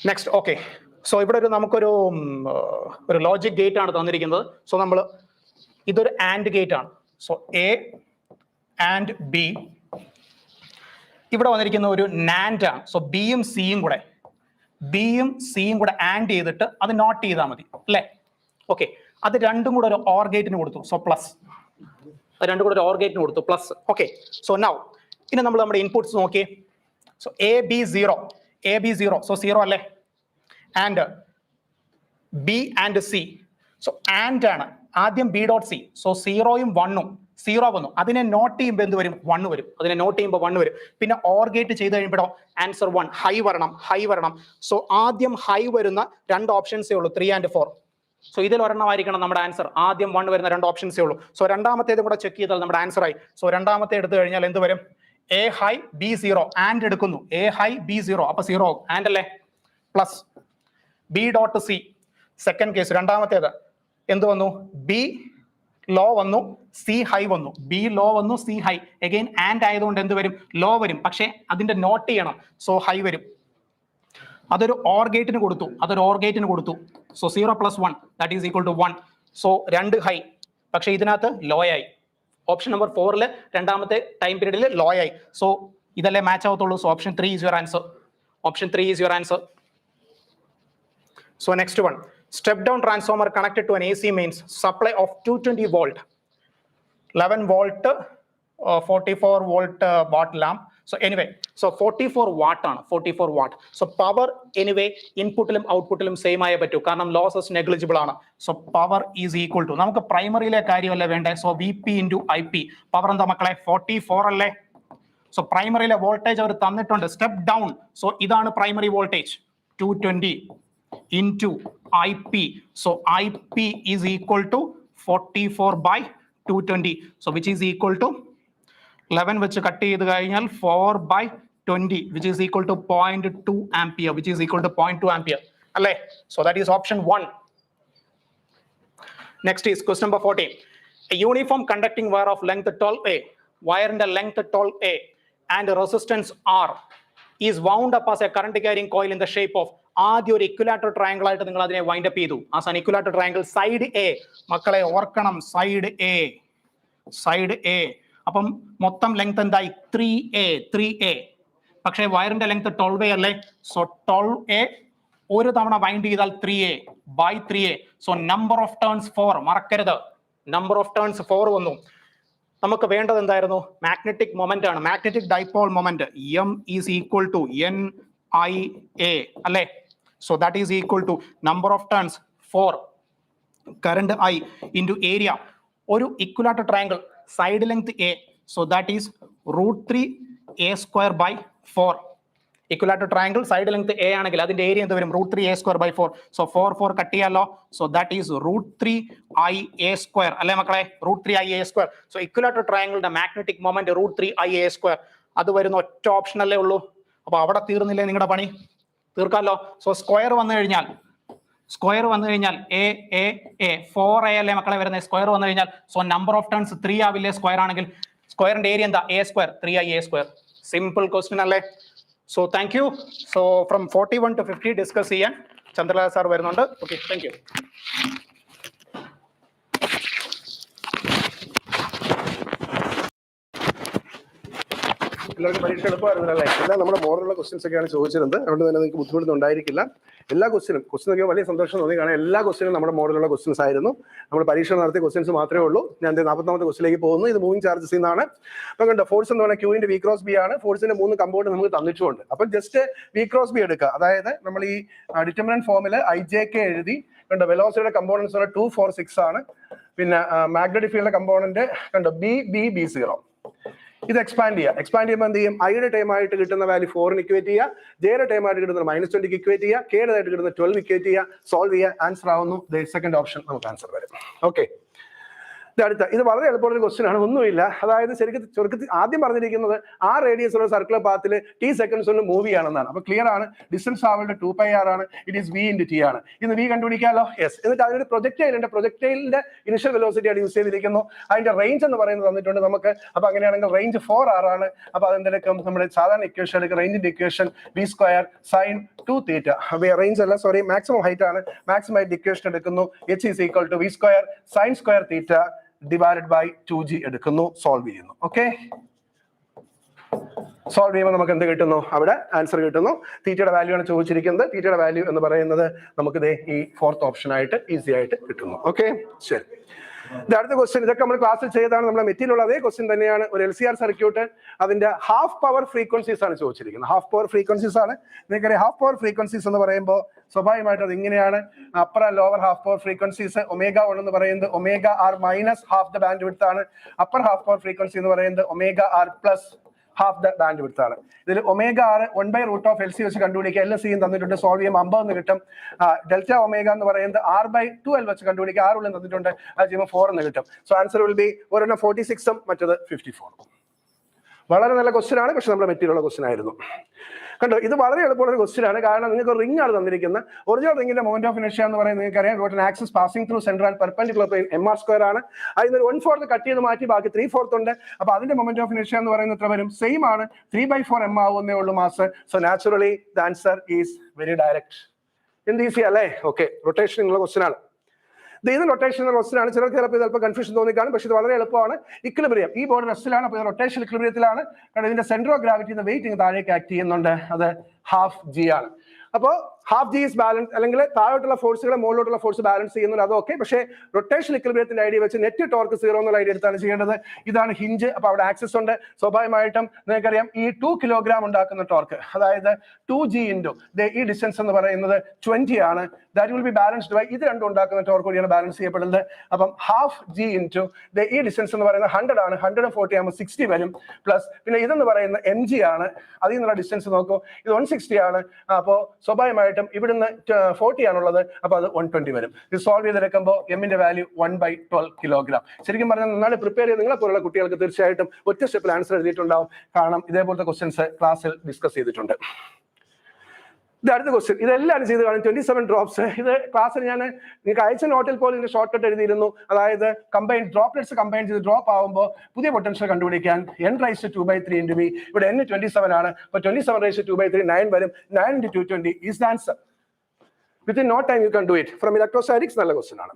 നെക്സ്റ്റ്. ഓക്കെ, സോ ഇവിടെ നമുക്കൊരു ലോജിക് ഗേറ്റ് ആണ് തന്നിരിക്കുന്നത്. സോ നമ്മൾ ഇതൊരു ആൻഡ് ഗേറ്റ് ആണ്. So A and B. ഇവിടെ വന്നിരിക്കുന്ന ഒരു നാൻഡ് ആണ്. സോ ബിയും സിയും കൂടെ ആൻഡ് ചെയ്തിട്ട് അത് നോട്ട് ചെയ്താൽ മതി അല്ലേ? ഓക്കെ, അത് രണ്ടും കൂടെ ഒരു ഓർ ഗേറ്റിന് കൊടുത്തു. So plus. രണ്ടും കൂടെ ഒരു ഓർ ഗേറ്റിന് കൊടുത്തു പ്ലസ്. ഓക്കെ, സോ നൗ ഇനി നമ്മൾ നമ്മുടെ ഇൻപുട്സ് നോക്കിയേ. So A B 0. സോ 0 അല്ലേ? And B and C. So and ആണ്. ആദ്യം ബി ഡോട്ട് സി. സോ 0യും 1ഉം 0 വന്നു. അതിനെ നോട്ട് ചെയ്യുമ്പോൾ എന്ത് വരും? 1 വരും. പിന്നെ ഓർ ഗേറ്റ് ചെയ്ത് കഴിയുമ്പോഴോ ആൻസർ 1. ഹൈ വരണം. സോ ആദ്യം ഹൈ വരുന്ന രണ്ട് ഓപ്ഷൻസേ ഉള്ളൂ, 3 and 4. സോ ഇതിൽ ഒരെണ്ണമായിരിക്കണം നമ്മുടെ ആൻസർ. ആദ്യം 1 വരുന്ന രണ്ട് ഓപ്ഷൻസേ ഉള്ളൂ. സോ രണ്ടാമത്തേതും കൂടെ ചെക്ക് ചെയ്താൽ നമ്മുടെ ആൻസർ ആയി. സോ രണ്ടാമത്തെ എടുത്തു കഴിഞ്ഞാൽ എന്ത് വരും? A high B 0. ആൻഡ് എടുക്കുന്നു. A high B 0. അപ്പൊ 0 ആവും. ആൻഡ് അല്ലേ? Plus B dot C. Second case രണ്ടാമത്തേത് എന്ത് വന്നു? ബി ലോ വന്നു, സി ഹൈ വന്നു. ബി ലോ വന്നു, സി ഹൈ. അഗൈൻ ആൻഡ് ആയതുകൊണ്ട് എന്ത് വരും? ലോ വരും. പക്ഷെ അതിന്റെ നോട്ട് ചെയ്യണം. സോ ഹൈ വരും. അതൊരു ഓർ ഗേറ്റിന് കൊടുത്തു. So 0 + 1 that is equal to 1. So 2 high പക്ഷേ ഇതിനകത്ത് ലോ ആയി. ഓപ്ഷൻ നമ്പർ 4 രണ്ടാമത്തെ ടൈം പീരീഡിൽ ലോ ആയി. സോ ഇതല്ലേ മാച്ച് ആവത്തുള്ളൂ. So option 3 is your answer. Option 3 is your answer. So next one, step down transformer connected to an AC mains supply of 220 volt, 11 volt, 44 volt watt lamp. So anyway, so 44 watt ആണ്, 44 watt. So power anyway ഇൻപുട്ടിലും ഔട്ട്പുട്ടിലും same ആയേ പറ്റൂ, കാരണം losses negligible ആണ്. So power is equal to, നമുക്ക് പ്രൈമറിയിലെ കാര്യമല്ലേ വേണ്ടേ. So VP into IP, power എന്താ മക്കളെ 44 അല്ലേ. സോ പ്രൈമറിയിലെ വോൾട്ടേജ് അവർ തന്നിട്ടുണ്ട്, സ്റ്റെപ്പ് ഡൗൺ. സോ ഇതാണ് primary voltage 220 into IP. So IP is equal to 44 by 220. So which is equal to 11 വെച്ച് കട്ട് ചെയ്ത് കഴിഞ്ഞാൽ 4 by 20, which is equal to 0.2 ampere, which is equal to 0.2 ampere അല്ലേ. So that is option 1. Next is question number 14. A uniform conducting wire of length 12A, wire-ന്റെ length 12A and resistance R is wound up as a current carrying coil in the shape of, ആദ്യം ഒരു equilateral triangle ആയിട്ട് നിങ്ങൾ അതിനെ wind up ചെയ്തു. As an equilateral triangle side A, മക്കളെ ഓർക്കണം side A. അപ്പം മൊത്തം ലെങ്ത് എന്തായി 3A. പക്ഷേ വയറിന്റെ ലെങ്ത് 12A അല്ലേ. സോ 12A ഒരു തവണ വൈൻഡ് ചെയ്താൽ 3A by 3A. So number of turns 4, മറക്കരുത്, നമ്പർ ഓഫ് ടേൺസ് 4 വന്നു. നമുക്ക് വേണ്ടത് എന്തായിരുന്നു, മാഗ്നറ്റിക് മൊമെന്റ് ആണ്, magnetic dipole moment. M is equal to NIA അല്ലേ. So that is equal to number of turns 4, current I into area. ഒരു equilateral triangle side length A, so that is √3A² by 4. Equilateral triangle side length A ആണെങ്കിൽ അതിന്റെ area എന്ത് വരും, √3A² by 4. So 4 cut ചെയ്യാലോ. So that is √3IA², അല്ലേ മക്കളെ, √3IA². So equilateral ട്രയാങ്കിളിന്റെ magnetic moment √3IA². അത് വരുന്ന ഒറ്റ ഓപ്ഷൻ അല്ലേ ഉള്ളൂ. അപ്പൊ അവിടെ തീർന്നില്ലേ നിങ്ങളുടെ പണി, തീർക്കാമല്ലോ. സോ സ്ക്വയർ വന്നു കഴിഞ്ഞാൽ A 4A അല്ലേ മക്കളെ വരുന്നത്, സ്ക്വയർ വന്നു കഴിഞ്ഞാൽ. സോ നമ്പർ ഓഫ് ടേൺസ് 3 ആവില്ലേ സ്ക്വയർ ആണെങ്കിൽ. സ്ക്വയറിന്റെ ഏരിയ എന്താ, A², 3IA². സിമ്പിൾ ക്വസ്റ്റ്യൻ അല്ലേ. So thank you. So from 41 to 50 discuss ചെയ്യാൻ ചന്ദ്രലാൽ സാർ വരുന്നുണ്ട്. Okay, thank you. എല്ലാവർക്കും പരീക്ഷ എളുപ്പമായിരുന്നല്ലേ. എല്ലാം നമ്മുടെ മോഡലുള്ള ക്വസ്റ്റ്യൻസ് ഒക്കെയാണ് ചോദിച്ചിരുന്നത്, അതുകൊണ്ട് തന്നെ നിങ്ങൾക്ക് ബുദ്ധിമുട്ടൊന്നും ഉണ്ടായിരിക്കില്ല. എല്ലാ ക്വസ്റ്റ്യനും ഒക്കെ വലിയ സന്തോഷം തോന്നി, കാരണം എല്ലാ ക്വസ്റ്റ്യനും നമ്മുടെ മോഡലുള്ള ക്വസ്റ്റ്യൻസ് ആയിരുന്നു. നമ്മൾ പരീക്ഷ നടത്തിയ ക്വസ്റ്റ്യൻസ് മാത്രമേ ഉള്ളൂ. ഞാൻ 40ാമത്തെ ക്വസ്റ്റിലേക്ക് പോകുന്നു. ഇത് മൂവിംഗ് ചാർജസിൽ നിന്നാണ്. അപ്പം കണ്ടോ, ഫോഴ്സ് എന്ന് പറഞ്ഞാൽ Q × V × B ആണ്. ഫോഴ്സിന്റെ 3 കമ്പൗണ്ട് നമുക്ക് തന്നിട്ടുണ്ട്. അപ്പം ജസ്റ്റ് V × B എടുക്കുക. അതായത് നമ്മൾ ഈ ഡിറ്റർമിനന്റ് ഫോമിൽ IJK എഴുതി. കണ്ടോ, വെലോസിറ്റിയുടെ കമ്പോണൻസ് 2, 4, 6 ആണ്. പിന്നെ മാഗ്നറ്റിക് ഫീൽഡിന്റെ കമ്പോണന്റ് കണ്ടോ B0. ഇത് എക്സ്പാൻഡ് ചെയ്യുമ്പോൾ എന്ത് ചെയ്യും, ഐയുടെ ടൈം ആയിട്ട് കിട്ടുന്ന വാല്യൂ 4 ഇക്വേറ്റ് ചെയ്യുക, ജെയുടെ ടൈം ആയിട്ട് കിട്ടുന്ന -20 ഇക്വേറ്റ് ചെയ്യുക, കെയുടെ ആയിട്ട് കിട്ടുന്ന 12 ഇക്വേറ്റ് ചെയ്യുക, സോൾവ് ചെയ്യുക. ആൻസർ ആവുന്നു. സെക്കൻഡ് ഓപ്ഷൻ നമുക്ക് ആൻസർ വരും. ഓക്കെ, ഇത് വളരെ എളുപ്പമുള്ള ഒരു ക്വസ്റ്റ്യൻ ആണ്, ഒന്നുമില്ല. അതായത് ചുരുക്കത്തിൽ ആദ്യം പറഞ്ഞിരിക്കുന്നത് ആ റേഡിയസ് ഉള്ള സർക്കുലർ പാത്തിൽ T സെക്കൻഡ്സ് കൊണ്ട് മൂവ് ചെയ്യണമെന്നാണ്. അപ്പൊ ക്ലിയർ ആണ്, ഡിസ്റ്റൻസ് ട്രാവൽഡ് 2πr ആണ്. ഇറ്റ് ഈസ് V × T ആണ്. ഇന്ന് V കണ്ടുപിടിക്കാമല്ലോ. യെസ്. എന്നിട്ട് അതിനൊരു പ്രൊജക്ടൈൽ ഉണ്ട്, പ്രൊജക്ടൈലിന്റെ ഇനിഷ്യൽ വെലോസിറ്റി ആണ് യൂസ് ചെയ്തിരിക്കുന്നു. അതിന്റെ റേഞ്ച് എന്ന് പറയുന്നത് തന്നിട്ടുണ്ട് നമുക്ക്. അപ്പൊ അങ്ങനെയാണെങ്കിൽ റേഞ്ച് 4r ആണ്. അപ്പൊ അതെന്തെടുക്കും, നമ്മുടെ സാധാരണ ഇക്വേഷൻ എടുക്കും, റേഞ്ചിന്റെ ഇക്വേഷൻ V² sin 2θ. റേഞ്ച് അല്ല, സോറി, മാക്സിമം ഹൈറ്റ് ആണ്. മാക്സിമം ഹൈറ്റ് ഇക്വേഷൻ എടുക്കുന്നു. H is equal to V² sin² θ divided by 2g എടുക്കുന്നു, സോൾവ് ചെയ്യുന്നു. ഓക്കെ, സോൾവ് ചെയ്യുമ്പോൾ നമുക്ക് എന്ത് കിട്ടുന്നു, അവിടെ ആൻസർ കിട്ടുന്നു. തീറ്റയുടെ വാല്യൂ ആണ് ചോദിച്ചിരിക്കുന്നത്. തീറ്റയുടെ വാല്യൂ എന്ന് പറയുന്നത് നമുക്ക് ഈ 4th ഓപ്ഷൻ ആയിട്ട് ഈസി ആയിട്ട് കിട്ടുന്നു. ഓക്കെ, ശരി. അടുത്ത ക്വസ്റ്റ്യൻ, ഇതൊക്കെ നമ്മൾ ക്ലാസ്സിൽ ചെയ്താണ്, നമ്മുടെ മെറ്റീരിയൽ അതേ ക്വസ്റ്റ്യൻ തന്നെയാണ്. ഒരു LCR സർക്യൂട്ട്, അതിന്റെ ഹാഫ് പവർ ഫ്രീക്വൻസീസ് ആണ് ചോദിച്ചിരിക്കുന്നത്. ഹാഫ് പവർ ഫ്രീക്വൻസീസ് ആണ്. നിങ്ങൾക്കറിയാം, ഹാഫ് പവർ ഫ്രീക്വൻസീസ് എന്ന് പറയുമ്പോൾ സ്വാഭാവികമായിട്ട് അത് ഇങ്ങനെയാണ്. Upper and lower half power frequencies. ω1 എന്ന് പറയുന്നത് ωr minus half the bandwidth ആണ്. അപ്പർ ഹാഫ് പവർ ഫ്രീക്വൻസി എന്ന് പറയുന്നത് ωr plus half the bandwidth ആണ്. ഇതിൽ ωr 1/√LC വെച്ച് കണ്ടുപിടിക്കുക. LC തന്നിട്ടുണ്ട്, സോൾവ് ചെയ്യുമ്പോൾ 50 എന്ന് കിട്ടും. ഡെൽറ്റ ω എന്ന് പറയുന്നത് R/12 വെച്ച് കണ്ടുപിടിക്കുക. R ഉള്ളിൽ തന്നിട്ടുണ്ട്, അത് ചെയ്യുമ്പോൾ 4 എന്ന് കിട്ടും. സോ ആൻസർ വിൽ ബി ഒരെണ്ണം 46ഉം മറ്റത് 54. വളരെ നല്ല ക്വസ്റ്റ്യൻ ആണ്, പക്ഷെ നമ്മുടെ മെറ്റീരിയലുള്ള ക്വസ്റ്റ്യൻ ആയിരുന്നു. കണ്ടോ, ഇത് വളരെ എളുപ്പമുള്ള ഒരു ക്വസ്റ്റ്യൻ ആണ്. കാരണം നിങ്ങൾക്ക് റിംഗ് ആണ് തന്നിരിക്കുന്നത്. ഒറിജിനൽ റിംഗിന്റെ മൊമെന്റ് ഓഫ് ഇനർഷ്യ എന്ന് പറയുന്നത് നിങ്ങൾക്കറിയാം, axis passing through center and perpendicular plane mr² ആണ്. അതിന് 1/4 കട്ട് ചെയ്ത് മാറ്റി ബാക്കി 3/4 ഉണ്ട്. അപ്പൊ അതിന്റെ മൊമെന്റ് ഓഫ് ഇനർഷ്യ എന്ന് പറയുന്നത് എത്ര വരും, സെയിം ആണ്, 3/4 m ആവുന്നേ ഉള്ളൂ mass. So naturally the answer is very direct. എന്ത് ഈസി അല്ലേ. ഓക്കെ, റൊട്ടേഷൻ ഉള്ള ക്വസ്റ്റ്യൻ ആണ്. ഇത് റൊട്ടേഷൻ റെസ്റ്റിലാണ്. ചിലർക്ക് ചിലപ്പോൾ ചിലപ്പോൾ കൺഫ്യൂഷൻ തോന്നിക്കാണും, പക്ഷേ ഇത് വളരെ എളുപ്പമാണ്. ഇക്വിലിബ്രിയം, ഈ ബോർഡ് റെസ്റ്റിലാണ്, അപ്പോൾ റൊട്ടേഷൻ ഇക്വിലിബ്രിയത്തിലാണ്. കാരണം ഇതിന്റെ സെന്റർ ഓഫ് ഗ്രാവിറ്റി വെയിറ്റ് താഴേക്ക് ആക്ട് ചെയ്യുന്നുണ്ട്, അത് ½ g ആണ്. അപ്പോൾ ½ g is ബാലൻസ്, അല്ലെങ്കിൽ താഴോട്ടുള്ള ഫോഴ്സുകളെ മുകളിലോട്ടുള്ള ഫോഴ്സ് ബാലൻസ് ചെയ്യുന്നുണ്ട്, അതൊക്കെ. പക്ഷേ റൊട്ടേഷൻ ഇക്വിലിബ്രിയത്തിന്റെ ഐഡിയ വെച്ച് നെറ്റ് ടോർക്ക് 0 എന്നുള്ള ഐഡിയ എടുത്താണ് ചെയ്യേണ്ടത്. ഇതാണ് ഹിഞ്ച്, അപ്പോൾ അവിടെ ആക്സിസ് ഉണ്ട്. സ്വാഭാവികമായിട്ടും നിങ്ങൾക്കറിയാം ഈ 2 കിലോഗ്രാം ഉണ്ടാക്കുന്ന ടോർക്ക്, അതായത് 2g ഇൻറ്റു ഈ ഡിസ്റ്റൻസ് എന്ന് പറയുന്നത് 20 ആണ്. That will be balanced by ഇത് രണ്ടും ഉണ്ടാക്കുന്ന ടോർക്ക് കൂടിയാണ് ബാലൻസ് ചെയ്യപ്പെടുന്നത്. അപ്പം ½ g ഇൻറ്റു ഈ ഡിസ്റ്റൻസ് എന്ന് പറയുന്നത് 100 ആണ്. 140 ആകുമ്പോൾ 60 വരും. പ്ലസ് പിന്നെ ഇതെന്ന് പറയുന്നത് mg ആണ്, അതിൽ നിന്നുള്ള ഡിസ്റ്റൻസ് നോക്കൂ, ഇത് 160 ആണ്. അപ്പോൾ സ്വാഭാവികമായിട്ടും ഇവിടുന്ന് 40 ആണുള്ളത്, അപ്പോൾ അത് 120 വരും. ഇത് സോൾവ് ചെയ്തെടുക്കുമ്പോൾ എമ്മിന്റെ വാല്യൂ 1/12 കിലോഗ്രാം. ശരിക്കും പറഞ്ഞാൽ നന്നായി പ്രിപ്പയർ ചെയ്ത് നിങ്ങളെ പോലുള്ള കുട്ടികൾക്ക് തീർച്ചയായിട്ടും ഒറ്റ സ്റ്റെപ്പിൽ ആൻസർ എഴുതിയിട്ടുണ്ടാവും. കാരണം ഇതേപോലത്തെ ക്വസ്റ്റ്യൻസ് ക്ലാസ്സിൽ ഡിസ്കസ് ചെയ്തിട്ടുണ്ട്. ഇത് അടുത്ത ക്വസ്റ്റ്യൻ, ഇതെല്ലാം ചെയ്ത് കാണും. 27 ഡ്രോപ്സ്. ഇത് ക്ലാസ്സിൽ ഞാൻ നിങ്ങൾക്ക് അയച്ച നോട്ടിൽ പോലും ഇതിന്റെ ഷോർട്ട് കട്ട് എഴുതിയിരുന്നു. അതായത് ഡ്രോപ്ലെറ്റ്സ് കമ്പൈൻ ചെയ്ത് ഡ്രോപ്പ് ആകുമ്പോൾ പുതിയ പൊട്ടൻഷ്യൽ കണ്ടുപിടിക്കാൻ n⁻²/3 × v. ഇവിടെ n 27 ആണ്, അപ്പോൾ 27⁻²/3 9 വരും. 9 × 220 is the answer. Within no time you can do it. From electrostatics നല്ല ക്വസ്റ്റ്യൻ ആണ്.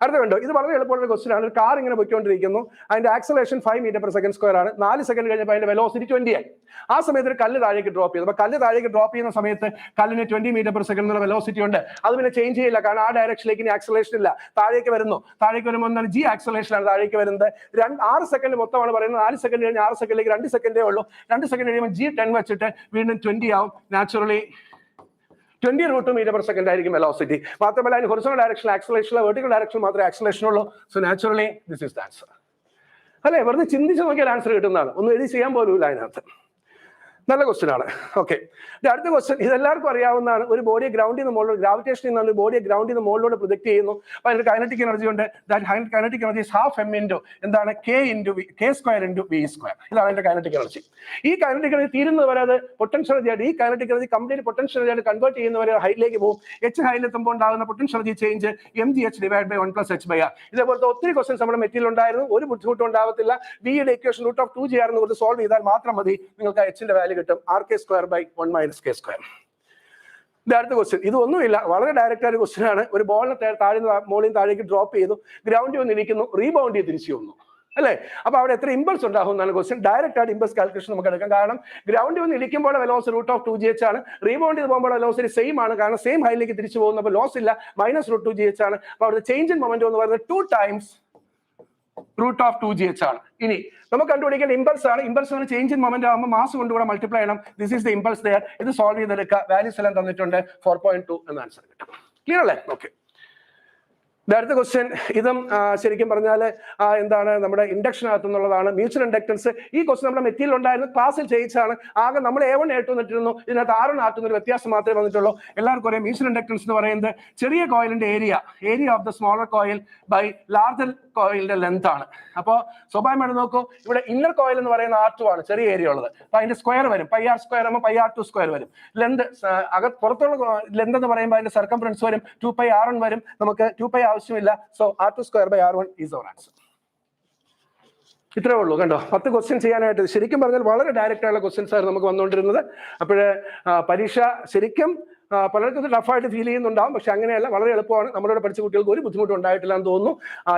അടുത്ത കണ്ടോ, ഇത് വളരെ എളുപ്പമുള്ള ക്വസ്റ്റ്യൻ ആണ്. ഒരു കാർ ഇങ്ങനെ പോയിക്കൊണ്ടിരിക്കുന്നു, അതിന്റെ ആക്സലേഷൻ 5 m/s² ആണ്. 4 സെക്കൻഡ് കഴിഞ്ഞപ്പോൾ അതിന്റെ വെലോസിറ്റി 20 ആയി. ആ സമയത്ത് ഒരു കല്ല് താഴേക്ക് ഡ്രോപ്പ് ചെയ്തു. അപ്പോൾ കല്ല് താഴേക്ക് ഡ്രോപ്പ് ചെയ്യുന്ന സമയത്ത് കല്ലിന് 20 m/s എന്നുള്ള വെലോസിറ്റി ഉണ്ട്. അത് പിന്നെ ചേഞ്ച് ചെയ്യില്ല, കാരണം ആ ഡയറക്ഷനിലേക്ക് ഇനി ആക്സലേഷൻ ഇല്ല. താഴേക്ക് വരുന്നു, താഴേക്ക് വരുമ്പോൾ എന്താണ് g ആക്സലേഷനാണ് താഴേക്ക് വരുന്നത്. 6 സെക്കൻഡ് മൊത്തമാണ് പറയുന്നത്. 4 സെക്കൻഡ് കഴിഞ്ഞ് 6 സെക്കൻഡിലേക്ക് 2 സെക്കൻഡേ ഉള്ളൂ. 2 സെക്കൻഡ് കഴിയുമ്പോൾ g10 വെച്ചിട്ട് വീണ്ടും 20 ആവും. നാച്ചുറലി 20√2 m/s ആയിരിക്കും വെലോസിറ്റി. മാത്രമല്ല അതിന് horizontal direction acceleration, vertical direction മാത്രമേ ആക്സലേഷൻ ഉള്ളൂ. So naturally this is the answer. അല്ലെ, വെറുതെ ചിന്തിച്ച് നോക്കിയാൽ ആൻസർ കിട്ടുന്നതാണ്, ഒന്നും എഴുതി ചെയ്യാൻ പോലും ഇല്ല അതിനകത്ത്. നല്ല ക്വസ്റ്റ്യൻ ആണ്. ഓക്കെ, അടുത്ത ക്വസ്റ്റ്യൻ ഇതെല്ലാവർക്കും അറിയാവുന്നതാണ്. ഒരു ബോഡിയെ ഗ്രൗണ്ടിൽ നിന്ന് മുകളിലോട്ട്, ഗ്രാവിറ്റേഷൻ നിന്നാണ് ബോഡിയെ ഗ്രൗണ്ടിൽ നിന്ന് മുകളിലോട്ട് പ്രൊജക്ട് ചെയ്യുന്നു. അപ്പോൾ അതിന്റെ കൈനറ്റിക് എനർജി ഉണ്ട്. Kinetic energy is ½ m into എന്താണ് k² × v². ഇതാണ് അതിന്റെ കൈനറ്റിക് എനർജി. ഈ കൈനറ്റിക് എനർജി തീരുന്നത് വരെ അത് പൊട്ടൻഷ്യൽ എനർജി ആയിട്ട്, ഈ kinetic energy complete potential energy ആയിട്ട് കൺവേർട്ട് ചെയ്യുന്നവരെ ഹൈറ്റിലേക്ക് പോകും. ഹൈറ്റിലെത്തുമ്പോൾ ഉണ്ടാകുന്ന പൊട്ടൻഷ്യൽ എനർജി ചേഞ്ച് mgh/1 ഇതേപോലത്തെ ഒത്തിരി ക്വസ്റ്റൻസ് നമ്മുടെ മെറ്റീരിയൽ ഉണ്ടായിരുന്നു. ഒരു ബുദ്ധിമുട്ടും ഉണ്ടാവത്തില്ല. v യുടെ ഇക്വേഷൻ √2g ആണെന്ന് കൊടുത്ത് സോൾവ് ചെയ്താൽ മാത്രം മതി, നിങ്ങൾക്ക് h-ന്റെ വാല്യൂ കിട്ടും. r²/1 - k². ഇത് അടുത്ത ക്വസ്റ്റ്യൻ, ഇതൊന്നുമില്ല, വളരെ ഡയറക്റ്റ് ആയ ക്വസ്റ്റ്യൻ ആണ്. ഒരു ബോളിനെ താഴെ മുകളിൽ താഴേക്ക് ഡ്രോപ്പ് ചെയ്തു, ഗ്രൗണ്ടിൽ വന്നിരിക്കുന്നു, റീബൗണ്ട് ചെയ്ത് തിരിച്ചു വന്നു, അല്ലേ? അപ്പൊ അവിടെ എത്ര ഇമ്പൾസ് ഉണ്ടാകും എന്നാണ് ക്വസ്റ്റ്യൻ. ഡയറക്റ്റ് ആയിട്ട് ഇമ്പൾസ് കാൽക്കുലേഷൻ നമുക്ക് എടുക്കാം. കാരണം ഗ്രൗണ്ടിൽ വന്ന് ഇരിക്കുമ്പോൾ വെലോസിറ്റി √2gh ആണ്, റീബൗണ്ട് ചെയ്ത് പോകുമ്പോൾ വെലോസിറ്റി സെയിം ആണ്, കാരണം സെയിം ഹൈറ്റിലേക്ക് തിരിച്ചു പോകുന്നു. അപ്പോൾ ലോസ് ഇല്ല, -√2gh ആണ്. അപ്പോൾ അവിടുത്തെ ചേഞ്ച് ഇൻ മൊമെന്റം എന്ന് പറയുന്നത് 2 times √2gh ആണ്. ഇനി നമുക്ക് കണ്ടുപിടിക്കേണ്ട ഇമ്പൾസ് ആണ്. ഇമ്പൾസ് ചേഞ്ച് ഇൻ മൊമെന്റ് ആകുമ്പോൾ മാസ് കൊണ്ടുകൂടെ മൾട്ടിപ്ലൈ ചെയ്യണം. This is the impulse there. ഇത് സോൾവ് ചെയ്തെടുക്കുക. വാല്യൂസ് എല്ലാം തന്നിട്ടുണ്ട്. 4.2 എന്ന ആൻസർ കിട്ടും. ക്ലിയർ അല്ലേ? ഓക്കെ, അടുത്ത ക്വസ്റ്റ്യൻ, ഇതും ശരിക്കും പറഞ്ഞാൽ എന്താണ് നമ്മുടെ ഇൻഡക്ഷനകത്ത് നിന്നുള്ളതാണ്. Mutual inductance. ഈ ക്വസ്റ്റ്യൻ നമ്മുടെ മെറ്റീരിയൽ ഉണ്ടായിരുന്നു, ക്ലാസ്സിൽ ചെയ്യിച്ചാണ്. ആകെ നമ്മൾ A1 A2 ഇട്ടിരുന്നു, ഇതിനകത്ത് R1 R2 ഒരു വ്യത്യാസം മാത്രമേ വന്നിട്ടുള്ളൂ. എല്ലാവർക്കും ഒരേ മ്യൂച്വൽ ഇൻഡക്ടൻസ് എന്ന് പറയുന്നത് ചെറിയ കോയിലിന്റെ area of the smaller coil by larger കോയിലിന്റെ ലെങ്ത് ആണ്. അപ്പോൾ സ്വാഭാവികമായിട്ട് നോക്കൂ, ഇവിടെ ഇന്നർ കോയിൽ എന്ന് പറയുന്ന R2 ആണ്, ചെറിയ ഏരിയ ഉള്ളത്. അപ്പൊ അതിന്റെ സ്ക്വയർ വരും, πr² ആകുമ്പോൾ πr2² വരും. ലെന്ത് പുറത്തുള്ള ലെന്ത് എന്ന് പറയുമ്പോൾ അതിന്റെ സർക്കംഫറൻസ് വരും, 2πr1 വരും. നമുക്ക് 2π ആവശ്യമില്ല. So r2²/r1 is our answer. ഇത്രേ ഉള്ളൂ. കണ്ടോ, 10 ക്വസ്റ്റ്യൻ ചെയ്യാനായിട്ട്. ശരിക്കും പറഞ്ഞാൽ വളരെ ഡയറക്റ്റ് ആയുള്ള ക്വസ്റ്റ്യൻസ് ആയിരുന്നു നമുക്ക് വന്നുകൊണ്ടിരുന്നത്. അപ്പോഴ് പരീക്ഷ ശരിക്കും പലർക്കും ടഫായിട്ട് ഫീൽ ചെയ്യുന്നുണ്ടാവും, പക്ഷെ അങ്ങനെയല്ല, വളരെ എളുപ്പമാണ്. നമ്മളിവിടെ പഠിച്ച കുട്ടികൾക്ക് ഒരു ബുദ്ധിമുട്ടും ഉണ്ടായിട്ടില്ല എന്ന് തോന്നുന്നു.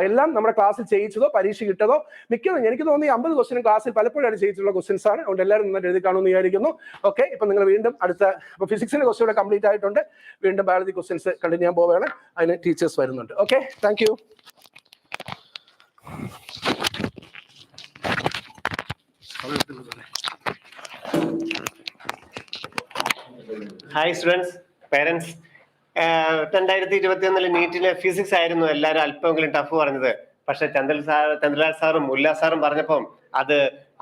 എല്ലാം നമ്മുടെ ക്ലാസ്സിൽ ചെയ്യിച്ചതോ പരീക്ഷ കിട്ടതോ മിക്കതും എനിക്ക് തോന്നുന്നു 50 ക്വസ്റ്റ്യൻ ക്ലാസ്സിൽ പലപ്പോഴായിട്ട് ചെയ്തിട്ടുള്ള ക്വസ്റ്റ്യൻസ് ആണ്. അതുകൊണ്ട് എല്ലാവരും നന്നായിട്ട് എഴുതി കാണുമെന്ന് വിചാരിക്കുന്നു. ഓക്കെ, ഇപ്പൊ നിങ്ങൾ വീണ്ടും അടുത്ത ഫിസിക്സിന്റെ ക്വസ്റ്റ്യൻ ഇവിടെ കംപ്ലീറ്റ് ആയിട്ടുണ്ട്. വീണ്ടും ബയോളജി ക്വസ്റ്റ്യൻസ് കണ്ടിന്യൂ ചെയ്യാൻ പോവുകയാണ്. അതിന് ടീച്ചേഴ്സ് വരുന്നുണ്ട്. Okay, thank you. Hi students, parents. 2021 നീറ്റിലെ ഫിസിക്സ് ആയിരുന്നു എല്ലാവരും അല്പമെങ്കിലും ടഫ് പറഞ്ഞത്. പക്ഷെ ചന്ദ്രലാൽ സാറും ഉല്ലാസ് സാറും പറഞ്ഞപ്പം അത്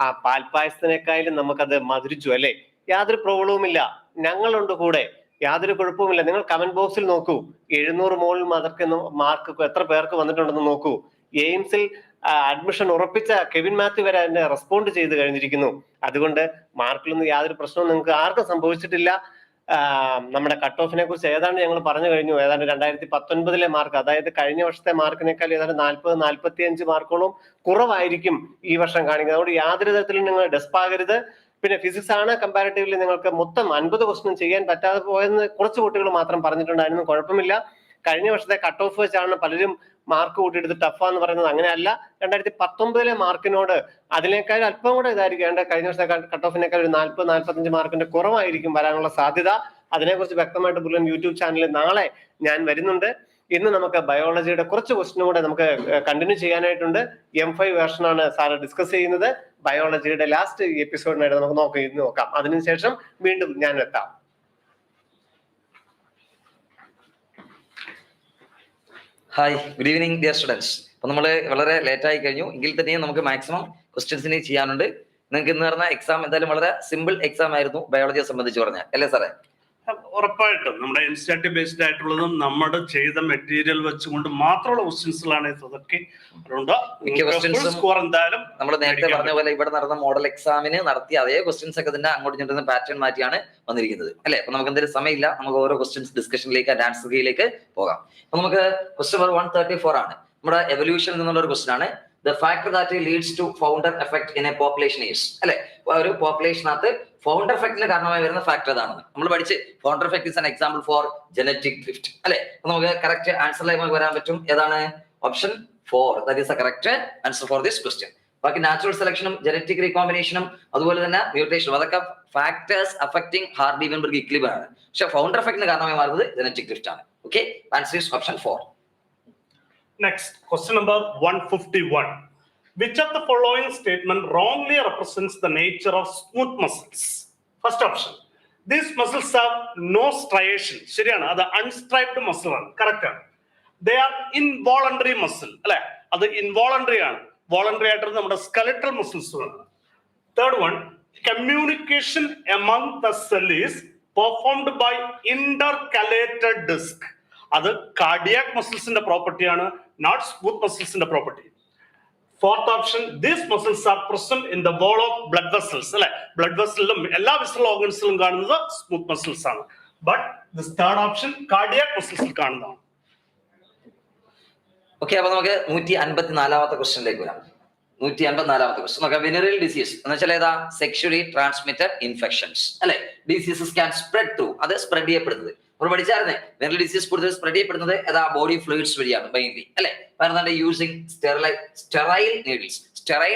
ആ പാൽപ്പായസത്തിനേക്കാളും നമുക്കത് മധുരിച്ചു, അല്ലേ? യാതൊരു പ്രോബ്ലവും ഇല്ല, ഞങ്ങളുണ്ട് കൂടെ, യാതൊരു കുഴപ്പവുമില്ല. നിങ്ങൾ കമന്റ് ബോക്സിൽ നോക്കൂ, 700 മുകളിൽ മാർക്ക് എത്ര പേർക്ക് വന്നിട്ടുണ്ടെന്ന് നോക്കൂ. എയിംസിൽ അഡ്മിഷൻ ഉറപ്പിച്ച കെവിൻ മാത്യു വരെ എന്നെ റെസ്പോണ്ട് ചെയ്ത് കഴിഞ്ഞിരിക്കുന്നു. അതുകൊണ്ട് മാർക്കിലൊന്നും യാതൊരു പ്രശ്നവും നിങ്ങൾക്ക് ആർക്കും സംഭവിച്ചിട്ടില്ല. നമ്മുടെ കട്ട് ഓഫിനെ കുറിച്ച് ഏതാണ്ട് ഞങ്ങൾ പറഞ്ഞു കഴിഞ്ഞു. ഏതാണ്ട് 2019 മാർക്ക്, അതായത് കഴിഞ്ഞ വർഷത്തെ മാർക്കിനേക്കാൾ ഏതാണ്ട് 40-45 മാർക്കോളം കുറവായിരിക്കും ഈ വർഷം കാണിക്കുന്നത്. അതുകൊണ്ട് യാതൊരു തരത്തിലും നിങ്ങൾ ഡെസ്പാകരുത്. പിന്നെ ഫിസിക്സ് ആണ് കമ്പാരിറ്റീവ്ലി നിങ്ങൾക്ക് മൊത്തം 50 ക്വസ്റ്റ്യൻ ചെയ്യാൻ പറ്റാതെ പോയെന്ന് കുറച്ച് കുട്ടികൾ മാത്രം പറഞ്ഞിട്ടുണ്ടായിരുന്നു. കുഴപ്പമില്ല, കഴിഞ്ഞ വർഷത്തെ കട്ട് ഓഫ് വെച്ചാണ് പലരും മാർക്ക് കൂട്ടിയെടുത്ത് ടഫാന്ന് പറയുന്നത്. അങ്ങനെയല്ല, 2019 മാർക്കിനോട് അതിനേക്കാൾ അല്പം കൂടെ ഇതായിരിക്കും. കഴിഞ്ഞ വർഷത്തെ കട്ട് ഓഫിനേക്കാൾ ഒരു 40-45 മാർക്കിന്റെ കുറവായിരിക്കും വരാനുള്ള സാധ്യത. അതിനെക്കുറിച്ച് വ്യക്തമായിട്ട് ബുള്ളൻ യൂട്യൂബ് ചാനലിൽ നാളെ ഞാൻ വരുന്നുണ്ട്. ഇന്ന് നമുക്ക് ബയോളജിയുടെ കുറച്ച് ക്വസ്റ്റിനും കൂടെ നമുക്ക് കണ്ടിന്യൂ ചെയ്യാനായിട്ടുണ്ട്. M5 വേർഷനാണ് സാറ് ഡിസ്കസ് ചെയ്യുന്നത്. ബയോളജിയുടെ ലാസ്റ്റ് എപ്പിസോഡിനായിട്ട് നമുക്ക് നോക്കാം. അതിനുശേഷം വീണ്ടും ഞാൻ എത്താം. Hi, good evening dear students. അപ്പൊ നമ്മൾ വളരെ ലേറ്റ് ആയി കഴിഞ്ഞു എങ്കിൽ തന്നെയും നമുക്ക് മാക്സിമം ക്വസ്റ്റ്യൻസിന് ചെയ്യാനുണ്ട്. നിങ്ങൾക്ക് ഇന്ന് നടന്ന എക്സാം എന്തായാലും വളരെ സിമ്പിൾ എക്സാം ആയിരുന്നു ബയോളജിയെ സംബന്ധിച്ച് പറഞ്ഞാൽ, അല്ലേ സാറേ? ഉറപ്പായിട്ടും നമ്മുടെ NCERT ബേസ്ഡ് ആയിട്ടുള്ളതും നമ്മുടെ ചെയ്ത മെറ്റീരിയൽ വെച്ചുകൊണ്ട് മാത്രമുള്ള ക്വസ്റ്റ്യൻസുകളാണ് ഇതൊക്കെ. എന്തായാലും നമ്മൾ നേരത്തെ പറഞ്ഞ പോലെ ഇവിടെ നടന്ന മോഡൽ എക്സാമിന് നടത്തിയ അതേ ക്വസ്റ്റ്യൻസ് ഒക്കെ തന്നെ അങ്ങോട്ട് ചെല്ലുന്ന പാറ്റേൺ മാറ്റിയാണ് വന്നിരിക്കുന്നത്, അല്ലെ? അപ്പൊ നമുക്ക് എന്തെങ്കിലും സമയമില്ല, നമുക്ക് ഓരോ ക്വസ്റ്റ്യൻസ് ഡിസ്കഷനിലേക്ക് ഡാൻസ് ഗെയിലേക്ക് പോകാം. അപ്പൊ നമുക്ക് ക്വസ്റ്റ്യൻ നമ്പർ 134 ആണ്. നമ്മുടെ എവല്യൂഷനിൽ നിന്നുള്ള ഒരു ക്വസ്റ്റ്യൻ ആണ്. The factor that leads to founder effect in a population is, അല്ലെ? ഒരു പോപ്പുലേഷനകത്ത് ഫൗണ്ടർ എഫക്റ്റിന് കാരണമായി വരുന്ന ഫാക്ടർ ഏതാണെന്ന് നമ്മൾ പഠിച്ച്. Founder effect is an example for genetic drift, അല്ലെ? നമുക്ക് കറക്റ്റ് ആൻസറിലേക്ക് നമുക്ക് വരാൻ പറ്റും. ഏതാണ്? Option 4. That is the correct answer for this question. ബാക്കി നാച്ചുറൽ സെലക്ഷനും ജനറ്റിക് റീകോമ്പിനേഷനും അതുപോലെ തന്നെ മ്യൂട്ടേഷനും അതൊക്കെ ഫാക്ടേഴ്സ് അഫക്റ്റിംഗ് ഹാർഡി-വെൻബർഗ് ഇക്വിലിബ്രിയം ആണ്. പക്ഷെ ഫൗണ്ടർ എഫക്റ്റിന് കാരണമായി മാറുന്നത് ജനറ്റിക് ഡ്രിഫ്റ്റ് ആണ്. Okay, answer is option 4. Next, question number 151. Which of the following statement wrongly represents the nature of smooth muscles? First option, these muscles have no striation. ശരിയാണ്, അത് unstriped muscle ആണ്. Correct ആണ്. They are involuntary muscle, അല്ലെ? അത് involuntary ആണ്. Voluntary ആയിട്ട് നമ്മുടെ skeletal muscles ആണ്. Third one, communication among the cell is performed by intercalated disc. അത് cardiac muscles പ്രോപ്പർട്ടി ആണ്, not smooth muscles property. Fourth option, these muscles are present in the wall of blood vessels, അല്ലെ? Blood വെസലിലും എല്ലാ visceral ഓർഗൻസിലും കാണുന്നത് smooth muscles ആണ്. But this third option cardiac മസിൽസിൽ കാണുന്നതാണ്. ഓക്കെ, അപ്പൊ നമുക്ക് 154ാമത്തെ ക്വസ്റ്റ്യനിലേക്ക് വരാം. 154ാമത്തെ ക്വസ്റ്റ്യൻ നോക്കാം. വെനറൽ ഡിസീസ് എന്ന് വെച്ചാൽ ഏതാ? സെക്ഷുവലി ട്രാൻസ്മിറ്റഡ് ഇൻഫെക്ഷൻസ്, അല്ലെ? ഡിസീസസ് ക്യാൻ സ്പ്രെഡ് ത്രൂ, അത് സ്പ്രെഡ് ചെയ്യപ്പെടുന്നത് നമ്മൾ പഠിച്ചായിരുന്നേ. വെനറൽ ഡിസീസ് കൂടുതൽ സ്പ്രെഡ് ചെയ്യപ്പെടുന്നത് ഏതാ? ബോഡി ഫ്ലൂയിഡ്സ് വഴിയാണ് മെയിൻലി, അല്ലെ? കാരണം യൂസിങ് സ്റ്റെറൈൽ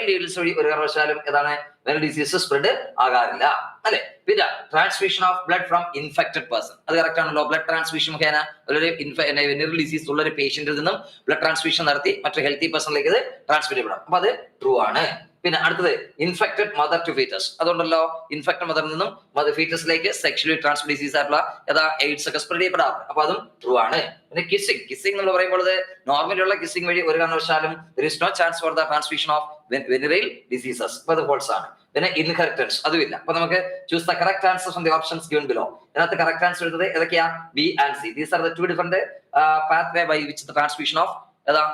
നീഡിൽസ് വഴി ഒരു കാരണവശാലും ഏതാണ് വെനറൽ ഡിസീസ് സ്പ്രെഡ് ആകാറില്ല, അല്ലെ? പിന്നെ transmission of blood from infected person, അത് കറക്റ്റ് ആണല്ലോ. ബ്ലഡ് ട്രാൻസ്മിഷൻ മുഖേന ഒരു വെനറൽ ഡിസീസ് ഉള്ള ഒരു പേഷ്യന്റിൽ നിന്നും ബ്ലഡ് ട്രാൻസ്മിഷൻ നടത്തി മറ്റൊരു ഹെൽത്തി പേഴ്സണിലേക്ക് ഇത് ട്രാൻസ്മിറ്റ് ചെയ്യപ്പെടാം. അപ്പൊ അത് ട്രൂ ആണ്. പിന്നെ അടുത്തത് ഇൻഫെക്റ്റഡ് മദർ ടു ഫീറ്റസ്, അതുകൊണ്ടല്ലോ ഇൻഫെക്റ്റഡ് മദറിൽ നിന്നും ഫീറ്റസിലേക്ക് സെക്ഷലി ട്രാൻസ്മിറ്റ് ഡിസീസ് ആയിട്ടുള്ള ഏതാ എയ്ഡ്സ് ഒക്കെ സ്പ്രെഡ് ചെയ്യപ്പെടാറുണ്ട്. അപ്പൊ അതും ട്രൂ ആണ്. പിന്നെ കിസ്സിംഗ് എന്ന് പറയുമ്പോൾ നോർമലി ഉള്ള കിസ്സിംഗ് വഴി ഒരു കാരണവശാലും there is no chance for the transmission of venereal diseases, അപ്പൊ അത് false ആണ്. പിന്നെ ഇൻഹെറിറ്റൻസ് അതുമില്ല. അപ്പൊ നമുക്ക് choose the correct answer from the options given below. ഇതിനകത്ത് കറക്റ്റ് ആൻസർ എടുത്തത് ഏതൊക്കെയാ? B and C. These are the two different pathway by which the transmission of ഏതാ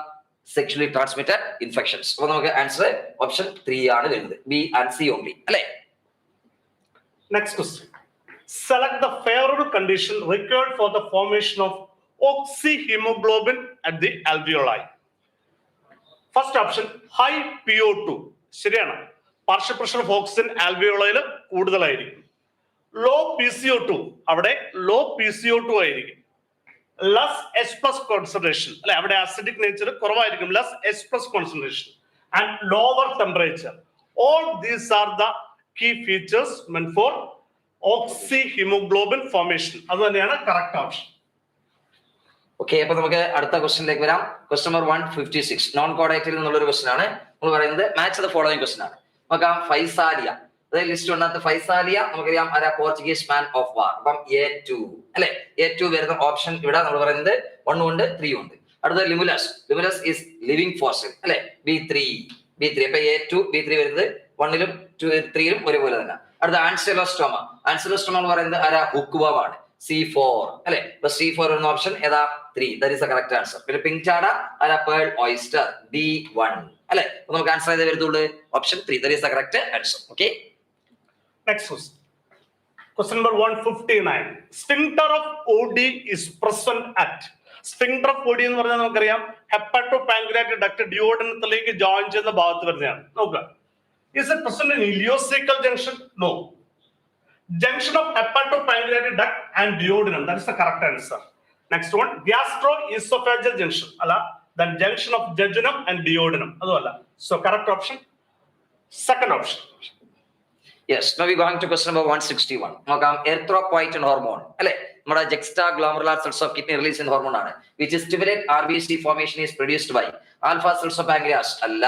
sexually transmitted infections. അപ്പൊ നമുക്ക് ആൻസർ ഓപ്ഷൻ 3 ആണ് വരുന്നത്. B and C only, അല്ലേ? Next question. Select the favorable condition required for the formation of oxyhemoglobin at the alveoli. First option, high PO2. ശരിയാണ്. Partial pressure of oxygen ആൽവിയോളയിൽ കൂടുതലായിരിക്കും. Low PCO2, അവിടെ law PCO2 ആയിരിക്കും. Less H+ concentration, അല്ലെ? അവിടെ acidic nature കുറവായിരിക്കും. Less H+ concentration and lower temperature. All these are the key features meant for oxyhaemoglobin formation. അത് തന്നെയാണ് കറക്റ്റ് ഓപ്ഷൻ. ഓക്കെ, അപ്പൊ നമുക്ക് അടുത്ത ക്വസ്റ്റ്യനിലേക്ക് വരാം. ക്വസ്റ്റ്യൻ നമ്പർ 156 നോൺ കോഡേറ്റിൽ നിന്നുള്ള ഒരു ക്വസ്റ്റ്യൻ ആണ്. നമ്മൾ പറയുന്നത് മാച്ച് ദ ഫോളോയിങ് ക്വസ്റ്റ്യൻ ആണ്. നോക്കാം. ഫൈസാലിയ, അതായത് ലിസ്റ്റ് ഒന്നാമത്തെ ഫൈസാലിയ നമുക്കറിയാം ആരാ? പോർച്ചുഗീസ് മാൻ ഓഫ് വാർ. അപ്പം A2, അല്ലെ? A2 വരുന്ന ഓപ്ഷൻ ഇവിടെ നമ്മൾ പറയുന്നത് 1 ഉണ്ട് 3 ഉണ്ട്. അടുത്ത ലിമുലസ് ഈസ് ലിവിംഗ് ഫോസിൽ, അല്ലെ? B3. അപ്പൊ A2 B3 വരുന്നത് 1ലും 3ലും ഒരുപോലെ തന്നെ. അടുത്ത ആൻസിലോസ്റ്റോമ എന്ന് പറയുന്നത് ആരാ? ഹുക്ക്വാം ആണ്. C4, അല്ലെ? അപ്പൊ C4 വരുന്ന ഓപ്ഷൻ ഏതാ? 3. That is the correct answer. പിന്നെ പിങ്ചാഡ ആരാ? Pearl oyster. D1, അല്ലെ? അപ്പൊ നമുക്ക് ആൻസർ ചെയ്തേ വരുത്തുള്ളൂ option 3. That is the correct answer. Okay, next question. Question number 159. Sphincter of OD is present at. Sphincter of OD എന്ന് പറഞ്ഞാൽ നമുക്കറിയാം ഹെപ്പാറ്റോ പാൻക്രിയാറ്റിക് ഡക്ട് ഡിയോഡനത്തിലേക്ക് ജോയിൻ ചെയ്യുന്ന ഭാഗത്ത് വരുന്നതാണ്. നോക്കുക. Is it present in ileocecal junction? No. Junction of hepatopancreatic duct and duodenum. That is the correct answer. Next one, gastroesophageal junction. Then junction of jejunum and duodenum. So correct option, second option. Yes, now we're going to question number 161. നോക്കാം erythropoietin hormone അല്ലെ നമ്മുടെ juxtaglomerular cells of kidney releasing hormone ആണ് which stimulate RBC formation is produced by alpha cells of pancreas അല്ല.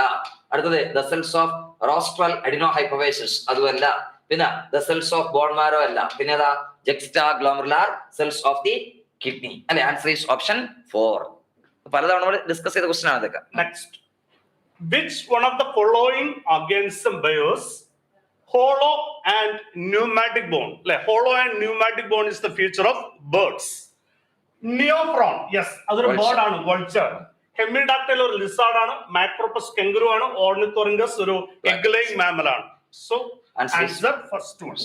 അടുത്തത് the cells of rostral adenohypophysis അതുമല്ല. പിന്നെ the cells of bone marrow അല്ല. പിന്നെ ഏതാ juxtaglomerular cells of the kidney അല്ലെ. Answer is option 4. പലതവണ നമ്മൾ ഡിസ്കസ് ചെയ്ത ക്വസ്റ്റ്യൻ ആണ് ഇതൊക്കെ. Next, which one of the following organism bears hollow and pneumatic bone? Hollow and pneumatic bone is the feature of birds. Neophron, yes, അതൊരു bird ആണ്, vulture. Hemidactyl ഒരു lizard ആണ്, Macropus kangaroo ആണ്, Ornithorhynchus ഒരു egg laying mammal ആണ്. So answer first one.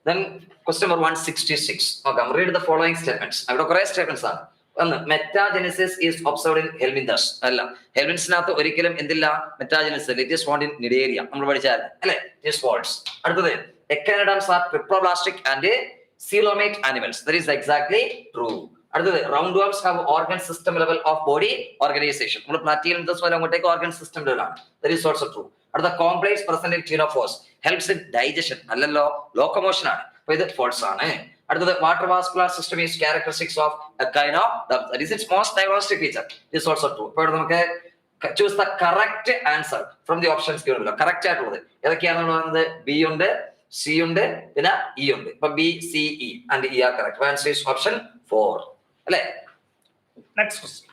Then question number 166. Okay, read the following statements. അവിടെ കുറേ statements ആണ്. ഒന്ന്, metagenesis is observed in helminths അല്ല. ഹെൽമിൻസിനകത്ത് ഒരിക്കലും എന്തില്ല metagenesis. It is found in Cnidaria. നമ്മൾ പഠിച്ചായിരുന്നു അല്ലെ. It is false. അടുത്തത് echinoderms are triploblastic and coelomate animals. That is exactly true. അടുത്തത് round worms have organ system level of body organisation. നമ്മൾ പ്ലാറ്റിയലിന്തസ് വരെ അങ്ങോട്ടേക്ക് ഓർഗൻ സിസ്റ്റം ലെവലാണ്. That is also true. അടുത്ത complex present in ctenophores helps in digestion അല്ലല്ലോ, locomotion ആണ്. അപ്പൊ ഇത് ഫോൾസ് ആണ്. അടുത്തത് water vascular system is characteristics of that is its most diagnostic feature. This is also true. അപ്പോൾ നമുക്ക് choose the correct answer from the options given. Correct ആയിട്ടുള്ളത് ഏതൊക്കെയാണെന്ന് പറയുന്നത് ബി ഉണ്ട്, സി ഉണ്ട്, പിന്നെ ഇ ഉണ്ട്. ഇപ്പൊ B, C, E and E are correct. Answer is option 4 അല്ലേ. Next question.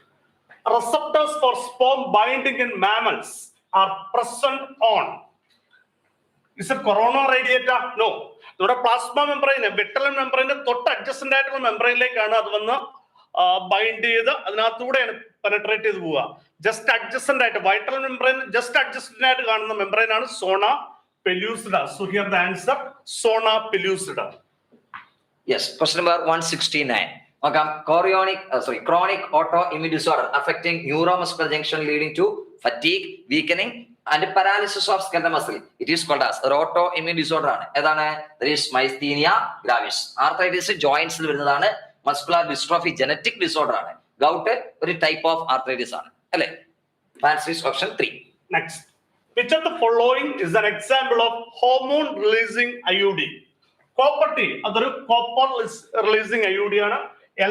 Receptors for sperm binding in mammals are present on. Is it corona radiata? No. നമ്മുടെ പ്ലാസ്മ മെംബ്രെയിൻ, വിട്രൽ മെംബ്രെയിന്റെ തൊട്ട് adjacent ആയിട്ടുള്ള മെംബ്രെയിനിലേക്കാണ് അത് വന്ന് ബൈൻഡ് ചെയ്ത് അതിനകത്തൂടെയാണ് penetrate ചെയ്ത് പോവുക. Just adjacent ആയിട്ട് വൈട്രൽ മെംബ്രെയിൻ ജസ്റ്റ് അഡ്ജസ്റ്റന്റ് ആയിട്ട് കാണുന്ന മെംബ്രെയിൻ ആണ് സോണ പെലൂസിഡ. So here the answer, സോണ പെലൂസിഡ. Yes, question number 169. നോക്കാം. chronic autoimmune disorder affecting neuromuscular junction leading to fatigue, weakening and paralysis of skeletal muscle. It is called as autoimmune disorder ആണ്. ഏതാണ്? There is myasthenia gravis. Arthritis ജോയിന്റ്സിൽ വരുന്നതാണ്. Muscular dystrophy genetic disorder ആണ്. Gout ഒരു type of arthritis ആണ് അല്ലേ. Answer is option 3. Next, which of the following is an example of hormone releasing IUD? Copper T അതൊരു copper releasing IUD ആണ്.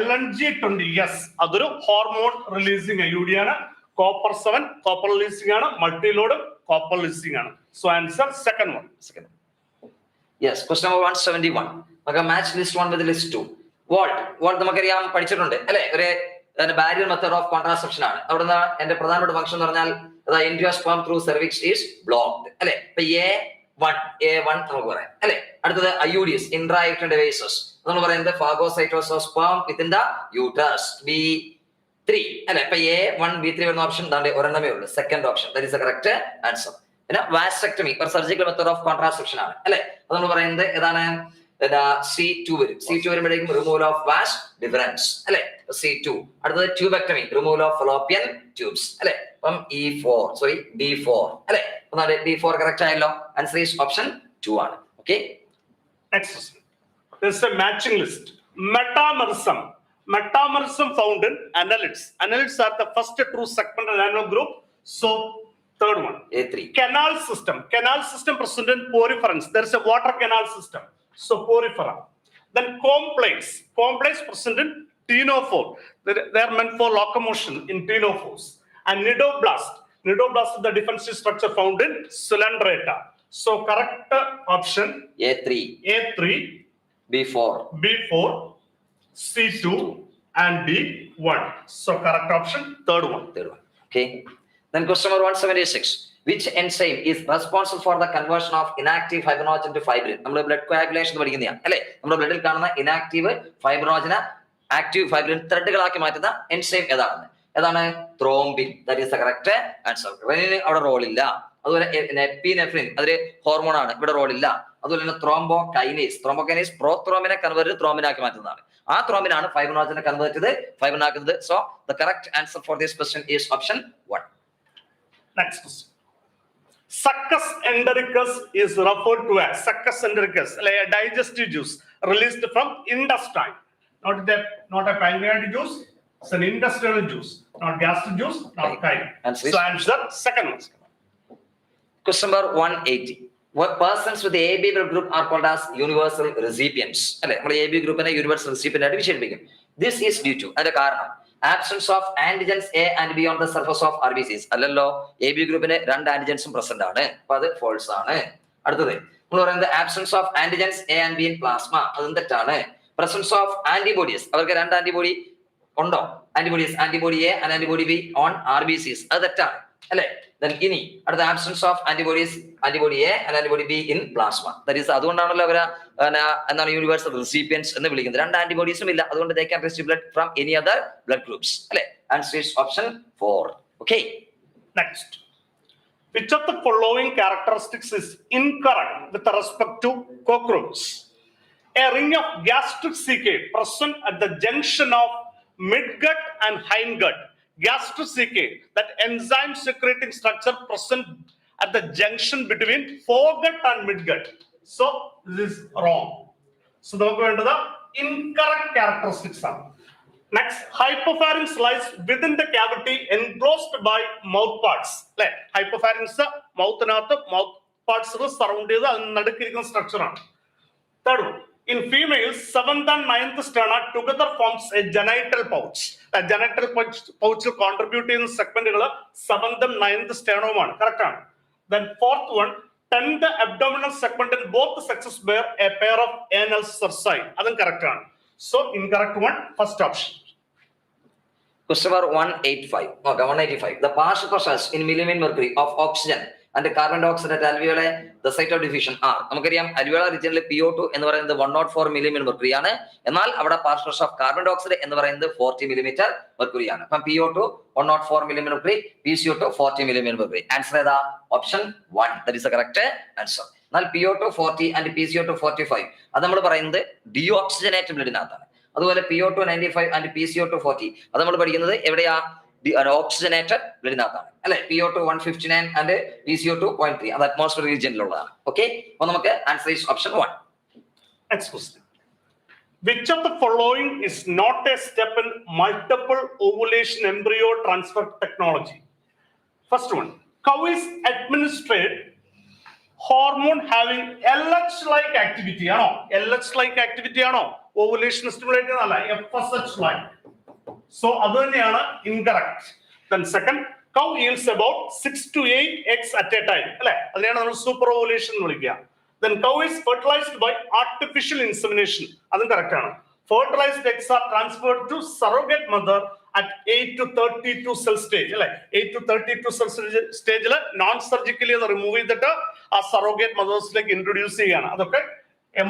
LNG20, yes, അതൊരു hormone releasing IUD ആണ്. Copper 7 copper releasing ആണ്. Multiload copper releasing ആണ്. So answer second one. Yes, question number 171. നമുക്ക് match list 1 with list 2. Volt നമുക്കറിയാം, പഠിച്ചിട്ടുണ്ട് അല്ലെ. ഒരു ബാരിയർ മെത്തേഡ് ഓഫ് കോൺട്രാസെപ്ഷൻ ആണ്. അവിടുന്ന് എന്റെ പ്രധാനപ്പെട്ട ഫംഗ്ഷൻ എന്ന് പറഞ്ഞാൽ endosperm through cervix is blocked അല്ലെ. ഇപ്പൊ A1 നമുക്ക് പറയാം അല്ലെ. അടുത്തത് IUDs ഇൻട്രായൂട്രൈൻ ഡിവൈസസ് നമ്മൾ പറയുന്നത് phagocytosed of sperm within the uterus. B3 അല്ലെ. ഇപ്പൊ A1 B3 വരുന്ന ഓപ്ഷൻ താണ്ടെ ഒരെണ്ണമേ ഉള്ളൂ, second option. That is the correct answer. പിന്നെ വാസ്റ്റക്ടമി ഒരു സർജിക്കൽ മെത്തേഡ് ഓഫ് കോൺട്രാസെപ്ഷൻ ആണ് അല്ലെ. അത് നമ്മൾ പറയുന്നത് ഏതാണ്? C2 വരും. C2 വരുമ്പോഴേക്കും റിമൂവൽ ഓഫ് വാസ് ഡിഫറൻസ് അല്ലെ. C2. അടുത്തത് tubectomy removal of Fallopian tubes അല്ലെ. അപ്പം D4 അല്ലെ. D4 കറക്റ്റ് ആയല്ലോ. ആൻസർ ഈസ് ഓപ്ഷൻ 2 ആണ്. Okay. Next, there's a matching list. Metamerism found in annelids. Annelids are the first true segmental nano group. So third one, A3. Canal system present in poriferans. There is a water canal system. So porifera. Then complex present in ctenophore. They are meant for locomotion in ctenophores. And nidoblast is the defensive structure found in Coelenterata. So correct option A3, B4, C2 and D1. So correct option third one. Okay. Then question number 176. Which enzyme is responsible for the conversion of inactive fibrinogen to fibrin? നമ്മൾ blood coagulation പഠിക്കുന്നതാണ് അല്ലെ. നമ്മുടെ ബ്ലഡിൽ കാണുന്ന inactive ഫൈബ്രിനോജനെ active fibrin ത്രെഡുകളാക്കി മാറ്റുന്ന enzyme ഏതാണ്? Thrombin. That is the correct answer. റെനിന് അവിടെ റോളില്ല. അതുപോലെ എപ്പിനെഫ്രിൻ അതൊരു ഹോർമോൺ ആണ്, ഇവിടെ റോളില്ല. അതുപോലെ തന്നെ ത്രോംബോകൈനേസ് പ്രോത്രോമിനെ കൺവേർട്ട് ത്രോംബിനാക്കി മാറ്റുന്നതാണ്. ആ ത്രോംബിനാണ് ഫൈബ്രിനോജനെ കൺവേർട്ട് ചെയ്ത് ഫൈബ്രിനാക്കുന്നത്. So the correct answer for this question is option 1. Next question. Succus entericus is referred to as a digestive juice released from intestine. not a pancreatic juice. It's an intestinal juice, not gastric juice, not chyme. So answer second one. Question number 180. What persons with the AB group are called as universal recipients? അല്ലെ, നമ്മൾ AB ഗ്രൂപ്പിനെ universal recipient ആയിട്ട് വിശേഷിപ്പിക്കും. This is due to അതിന്റെ കാരണം absence of antigens A and B on the surface of RBCs. അല്ലല്ലോ, AB ഗ്രൂപ്പിന് 2 ആന്റിജൻസും present ആണ്, അപ്പൊ അത് ഫോൾസ് ആണ്. അടുത്തത് നമ്മൾ പറയുന്നത് absence of antigens A and B in plasma, അതും തെറ്റാണ്. Presence of antibodies, അവർക്ക് 2 ആന്റിബോഡി ഉണ്ടോ? Antibody A and antibody B on RBCs, അത് തെറ്റാണ് അല്ലെ. Then ഇനി അടുത്ത absence of antibody A and antibody B in plasma. That is, അതുകൊണ്ടാണല്ലോ അവര് എന്താണ് യൂണിവേഴ്സൽ റെസിപ്പിയൻസ് എന്ന് വിളിക്കുന്നത്. 2 ആന്റിബോഡീസും ഇല്ല, അതുകൊണ്ട് they can receive blood from any other blood groups അല്ലെ. Answer is option 4. Okay. Next. Which of the following characteristics is incorrect with respect to cockroach? A ring of gastric caecae present at the junction of midgut and hindgut. Gastric caecae, that enzyme secreting structure present at the junction between foregut and midgut. So this is wrong. So we go into the incorrect characteristics. Next, hypopharynx lies within the cavity enclosed by mouth parts. Hypopharynx mouth parts surrounded the structure. Third one, in females, 7th and 9th sterna together forms a genital pouch. A genital pouch contribute in segment 7th and 9th sternum. Correct. Then 4th one, 10th abdominal segment in both sexes bear a pair of anal cerci. That's correct. So incorrect one, first option. Question number 185. Okay, 185. The partial process in millimeter mercury of oxygen and the carbon dioxide at alveoli, the site of diffusion are. നമുക്കറിയാം alveolar region PO2 എന്ന് പറയുന്നത് 104 millimeter mercury ആണ്. എന്നാൽ അവിടെ partial pressure of carbon dioxide എന്ന് പറയുന്നത് 40 millimeter mercury ആണ്. അപ്പം PO2 104 millimeter mercury, PCO2 40 millimeter mercury. Answer ഏതാ? Option 1. That is the correct answer. എന്നാൽ PO2 40 and PCO2 45 അത് നമ്മൾ പറയുന്നത് deoxygenated bloodനകത്താണ്. അതുപോലെ PO2 95 and PCO2 40 അത് നമ്മൾ പഠിക്കുന്നത് എവിടെയാ? ഓക്സിജനേറ്റഡ് ബ്ലഡിനകത്താണ് അല്ലെ. PO2 159 and PCO2 0.3 അത് അറ്റ്മോസ്ഫിയർ റീജിയനിലുള്ളതാണ്. ഓക്കെ, അപ്പൊ നമുക്ക് answer is option 1. Next question. Which of the following is not a step in multiple ovulation embryo transfer technology? First one, cow is administered hormone having LH-like activity ആണോ? LH-like activity ആണോ? Ovulation stimulated അല്ല, FSH-like. So അത് തന്നെയാണ് incorrect. Then second, cow yields about 6 to 8 eggs at a time അല്ലെ, അതിനെയാണ് നമ്മൾ super ovulation എന്ന് വിളിക്കുക. Then cow is fertilized by artificial insemination, അതും correct ആണ്. Fertilized eggs are transferred to surrogate mother at 8 to 32 cell stage അല്ലെ. 8 to 32 cell സ്റ്റേജിൽ non surgically അത് റിമൂവ് ചെയ്തിട്ട് ആ സറോഗേറ്റ് മദേഴ്സിലേക്ക് ഇൻട്രൊഡ്യൂസ് ചെയ്യാണ്. അതൊക്കെ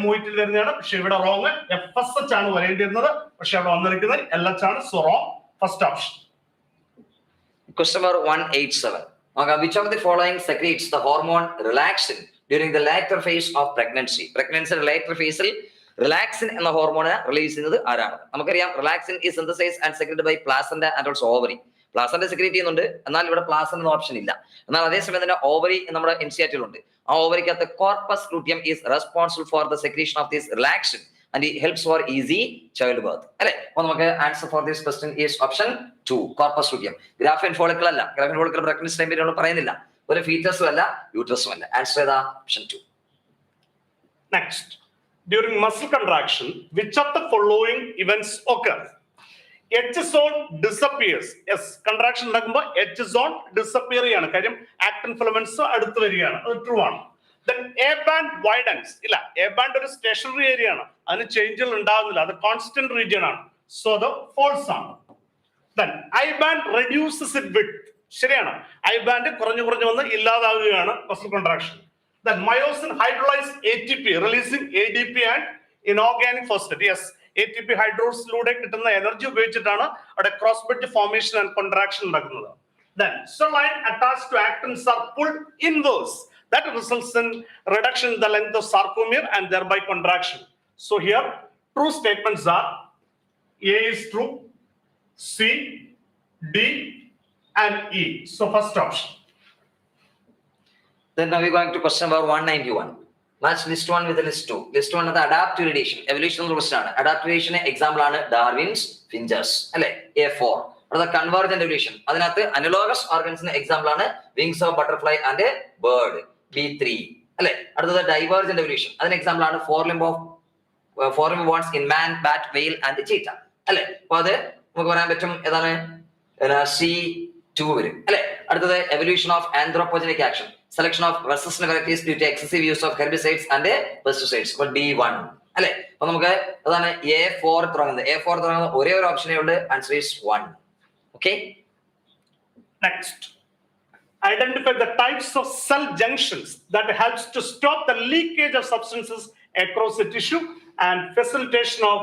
MOIT വരുന്നതാണ്, പക്ഷെ ഇവിടെ റോങ്. FSH ആണ് വരേണ്ടിയിരുന്നത്, പക്ഷെ അവിടെ വന്നിരിക്കുന്നത് LH ആണ്. So wrong, first option. Question number 187. Okay, which of the following secretes the hormone relaxin during the later phase of pregnancy? Pregnancy later phase ൽ relaxin എന്ന ഹോർമോണ് റിലീസ് ചെയ്യുന്നത് ആരാണ്? നമുക്കറിയാം relaxin is synthesized and secreted by placenta and also ovary. Placenta secrete ചെയ്യുന്നുണ്ട്, എന്നാൽ ഇവിടെ placenta option ഇല്ല. എന്നാൽ അതേസമയം തന്നെ ഓവറി നമ്മുടെ എൻസിആർടിയിലുണ്ട്. ആ ഓവറിക്കകത്ത് corpus luteum is responsible for the secretion of this relaxin and it helps for easy child birth അല്ലെ. അപ്പൊ നമുക്ക് answer for this question is option 2, corpus luteum. Graafian follicle അല്ല, ഗ്രാഫിൻ ഫോളിക്കിൾ പ്രഗ്നൻസി ടൈമിൽ നമ്മൾ പറയുന്നില്ല. ഒരു ഫീറ്റസും അല്ല, യൂട്രസും അല്ല. ആൻസർ ഏതാ? Option 2. Next, during muscle contraction, which of the following events occur? H zone disappears. Yes, contraction നടക്കുമ്പോൾ H zone disappear ചെയ്യാണ്, കാര്യം actin filaments അടുത്ത് വരികയാണ്. അത് ട്രൂ ആണ്. Then A band widens. ഇല്ല, A band ഒരു സ്റ്റേഷനറി ഏരിയ ആണ്, അതിന് ചേഞ്ചുകൾ ഉണ്ടാകുന്നില്ല, അത് കോൺസ്റ്റന്റ് റീജിയൻ ആണ്. സോ അത് ഫോൾസ് ആണ്. Then I band reduces its width. ശരിയാണ്, I band കുറഞ്ഞു വന്ന് ഇല്ലാതാവുകയാണ് muscle contraction. Then myosin hydrolyzes ATP, releasing ADP and inorganic phosphate. Yes, ATP ഹൈഡ്രോസിലൂടെ കിട്ടുന്ന എനർജി ഉപയോഗിച്ചിട്ടാണ് അവിടെ cross bridge formation and contraction നടക്കുന്നത്. Then cell line attached to actins are pulled inwards. That results in reduction in the length of sarcomere and thereby contraction. So here true statements are A is true, C, D and E. So first option. Then now we're going to question number 191. Match list 1 with list 2. List 1 is adaptive radiation. Evolution question ആണ്. Adaptive radiation example ആണ് Darwin's fingers. അല്ലേ? A4. അടുത്ത convergent evolution. അതിനകത്ത് analogous organs example ആണ് wings of butterfly and bird. B3. അല്ലേ? അടുത്തത് divergent evolution. അതിന് example ആണ് four limb bones in man, bat, whale and cheetah. അല്ലേ? അപ്പോൾ അത് നമുക്ക് പറയാൻ പറ്റും ഏതാണ്? C2 വരും. അല്ലേ? അടുത്തത് evolution of anthropogenic action. Selection of resistant varieties due to excessive use of herbicides and pesticides. അപ്പോൾ D1. അല്ലേ? അപ്പോൾ നമുക്ക് അതാണ് A4 തുടങ്ങുന്നത്. A4 തുടങ്ങുന്നത് ഒരേ ഒരു ഓപ്ഷനേ ഉള്ളൂ. Answer is 1. Okay? Next. Identify the types of cell junctions that helps to stop the leakage of substances across the tissue and facilitation of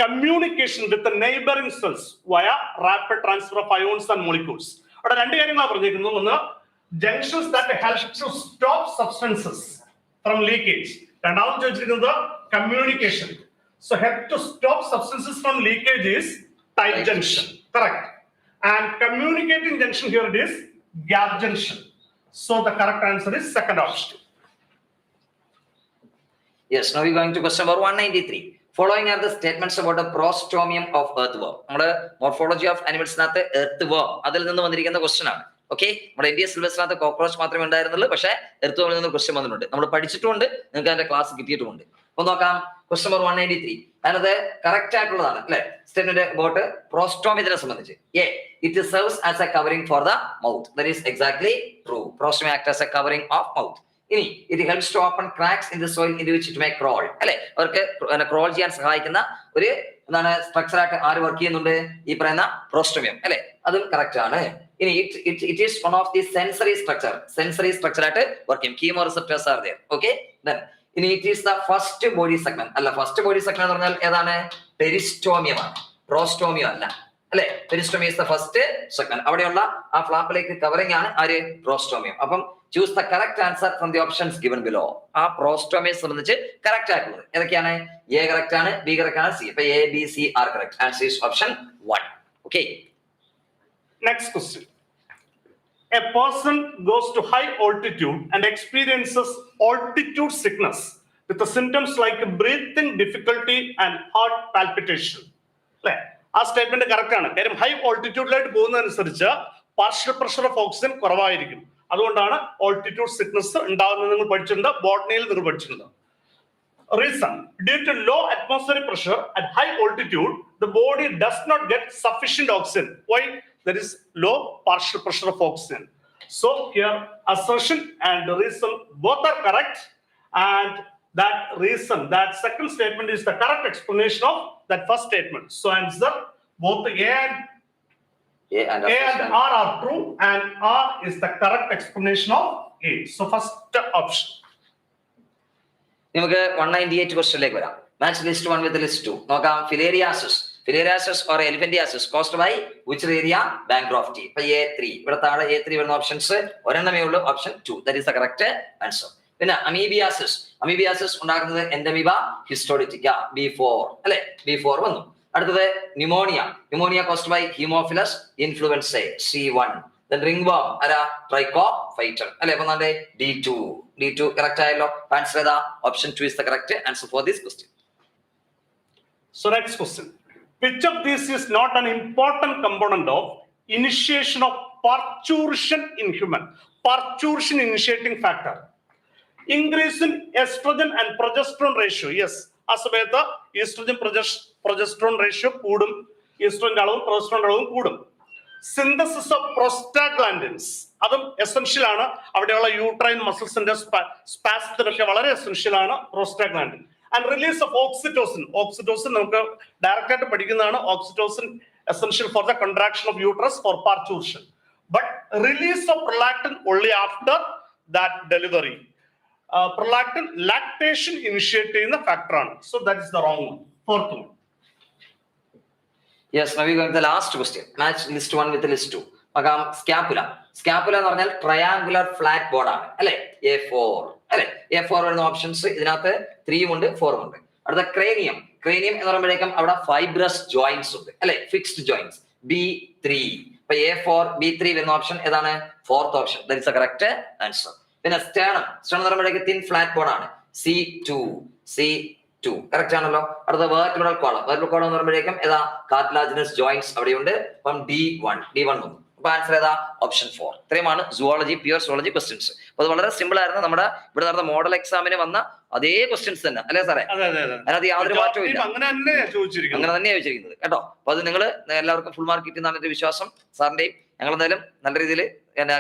communication with the neighboring cells via rapid transfer of ions and molecules. അവിടെ രണ്ട് കാര്യങ്ങളാണ് പറഞ്ഞിരിക്കുന്നത്. ഒന്ന് junctions that help to stop substances from leakage. രണ്ടാമത് ചോദിച്ചിരിക്കുന്നത് communication. So help to stop substances from leakage is tight junction. Correct. And communicating junction here it is gap junction. So the correct answer is second option. Yes, now we're going to question number 193. Following are the statements about the prostomium of earthworm. നമ്മുടെ morphology of ആനിമൽസിനകത്ത് earthworm അതിൽ നിന്ന് വന്നിരിക്കുന്ന question ആണ്. Okay, നമ്മുടെ India സിലബസിനകത്ത് cockroach മാത്രമേ ഉണ്ടായിരുന്നുള്ളൂ, പക്ഷേ earthwormൽ നിന്ന് ക്വസ്റ്റൻ വന്നിട്ടുണ്ട്. നമ്മൾ പഠിച്ചിട്ടുമുണ്ട്, നിങ്ങൾക്ക് അതിന്റെ ക്ലാസ് കിട്ടിയിട്ടുമുണ്ട്. അപ്പൊ നോക്കാം ക്വസ്റ്റൻ നമ്പർ 193. അതിനകത്ത് കറക്റ്റ് ആയിട്ടുള്ളതാണ് അല്ലെ? സ്റ്റേറ്റ്മെന്റ് അബൌട്ട് പ്രോസ്റ്റോമിയത്തിനെ സംബന്ധിച്ച്. It serves as a covering for the mouth. That is exactly true. Prostomia acts as a covering of mouth. ഇനി it helps to open cracks in the soil into which it may crawl. അല്ലെ? അവർക്ക് crawl ചെയ്യാൻ സഹായിക്കുന്ന ഒരു എന്താണ് structure ആയിട്ട് ആര് work ചെയ്യുന്നുണ്ട്? ഈ പറയുന്ന പ്രോസ്റ്റോമിയം അല്ലെ? അതും കറക്റ്റ് ആണ്. ഇനി it is one of the sensory structure ആയിട്ട് വർക്ക് ചെയ്യും. Chemoreceptors are there. Okay, then ഇനി it is the first body segment. അല്ല, ഫസ്റ്റ് ബോഡി സെഗ്മെന്റ് എന്ന് പറഞ്ഞാൽ ഏതാണ്? പെരിസ്റ്റോമിയം ആണ്, പ്രോസ്റ്റോമിയം അല്ല. അല്ലെ? പെരിസ്റ്റോമിയം is the first segment. അവിടെയുള്ള ആ ഫ്ലാപ്പിലേക്ക് കവറിംഗ് ആണ് ആര്? പ്രോസ്റ്റോമിയം. അപ്പം choose the correct answer from the options given below. ആ പ്രോസ്റ്റോമിയം സംബന്ധിച്ച് കറക്റ്റ് ആയിട്ടുള്ളത് ഏതൊക്കെയാണ്? A കറക്റ്റ് ആണ്, B കറക്റ്റ് ആണ്, C. അപ്പൊ A, B, C are correct. Answer is option 1. Okay. Next question. A person goes to high altitude and experiences altitude sickness with the symptoms like breathing difficulty and heart palpitation. ആ statement correct ആണ്. കാര്യം high ഓൾട്ടിറ്റ്യൂഡിലായിട്ട് പോകുന്നതനുസരിച്ച് partial pressure of oxygen കുറവായിരിക്കും. അതുകൊണ്ടാണ് altitude sickness ഉണ്ടാകുന്നത്. നിങ്ങൾ പഠിച്ചിട്ടുണ്ട്, ബോട്ടണിയിൽ നിങ്ങൾ പഠിച്ചിട്ടുണ്ട്. Reason: due to low atmospheric pressure at high altitude, the body does not get sufficient oxygen. Why? There is low partial pressure of oxygen. So here assertion and the reason both are correct, and that reason, that second statement is the correct explanation of that first statement. So answer both A and R are true, and R is the correct explanation of A. So first option. നമുക്ക് 198 ക്വസ്റ്റ്യനിലേക്ക് വരാം. Match list 1 with list 2. നോക്കാം. Filariasis or elephantiasis caused by Wuchereria? Bancrofti. ഇപ്പൊ A3 ഇവിടെ താഴെ A3 വരുന്ന options ഒരെണ്ണമേ ഉള്ളൂ, option 2. That is the correct answer. പിന്നെ അമീബിയാസിസ് ഉണ്ടാക്കുന്നത് എൻഡമീബ ഹിസ്റ്റോളിറ്റിക്ക, B4 അല്ലെ? B4 വന്നു. അടുത്തത് pneumonia caused by Haemophilus influenzae, C1. Then ringworm ara trichophyton അല്ലെ? അപ്പൊ നമ്മുടെ D2 കറക്റ്റ് ആയല്ലോ. ആൻസർ ഏതാ? Option 2 is the correct answer for this question. So next question. Which of these is not an important component of initiation of parturition in human? Parturition initiating factor. Increase in estrogen and progesterone ratio. Yes. ആ സമയത്ത് oestrogen progesterone ratio കൂടും, ഈസ്ട്രോജന്റെ അളവും പ്രൊജസ്ട്രോണിന്റെ അളവും കൂടും. Synthesis of prostaglandins അതും essential ആണ്. അവിടെയുള്ള യൂട്രൈൻ മസിൽസിന്റെ സ്പാസ്റ്റിനൊക്കെ വളരെ എസെൻഷ്യൽ ആണ് prostaglandin. And release of oxytocin നമുക്ക് ഡയറക്റ്റ് ആയിട്ട് പഠിക്കുന്നതാണ്. Oxytocin essential for the contraction of uterus for parturition, but release of prolactin only after that delivery. Prolactin lactation initiate ചെയ്യുന്ന ഫാക്ടറാണ്. So that is the wrong one, fourth one. Yes, now we go to the last question. Match list 1 with list 2. നോക്കാം. Scapula എന്ന് പറഞ്ഞാൽ triangular flat board ആണ് അല്ലെ? A4 അല്ലെ? A4 വരുന്ന options ഇതിനകത്ത് 3 ഉണ്ട്, 4 ഉണ്ട്. അടുത്ത ക്രേനിയം എന്ന് പറയുമ്പോഴേക്കും അവിടെ ഫൈബ്രസ് ജോയിന്റ്സ് ഉണ്ട് അല്ലെ? Fixed joints, B3. ഇപ്പൊ A4 B3 വരുന്ന ഓപ്ഷൻ ഏതാണ്? Fourth option. That is the correct answer. പിന്നെ സ്റ്റേണം എന്ന് പറയുമ്പോഴേക്കും തിൻ ഫ്ലാറ്റ് ബോർഡ് ആണ്, C2 കറക്റ്റ് ആണല്ലോ. അടുത്ത വെർട്ടിബ്രൽ കോളം എന്ന് പറയുമ്പോഴേക്കും ഏതാ കാർട്ടിലാജിനസ് ജോയിന്റ്സ് അവിടെയുണ്ട്. അപ്പം D1 വന്നു. അപ്പൊ ആൻസർ ഏതാ ഓപ്ഷൻ 4. ഇത്രയുമാണ് സുവോളജി, പ്യുവർ സുവോളജി ക്വസ്റ്റ്യൻസ്. അപ്പൊ അത് വളരെ സിമ്പിൾ ആയിരുന്നു. നമ്മുടെ ഇവിടെ നടന്ന മോഡൽ എക്സാമിന് വന്ന അതേ ക്വസ്റ്റ്യൻസ് തന്നെ അല്ലേ സാറേ? അതിനകത്ത് യാതൊരു മാറ്റവും ഇല്ല, അങ്ങനെ തന്നെയാണ് ചോദിച്ചിരിക്കുന്നത് കേട്ടോ. അപ്പൊ അത് നിങ്ങൾ എല്ലാവർക്കും ഫുൾ മാർക്ക് കിട്ടുന്നതാണ് എന്റെ വിശ്വാസം. സാറിന്റെയും ഞങ്ങൾ എന്തായാലും നല്ല രീതിയിൽ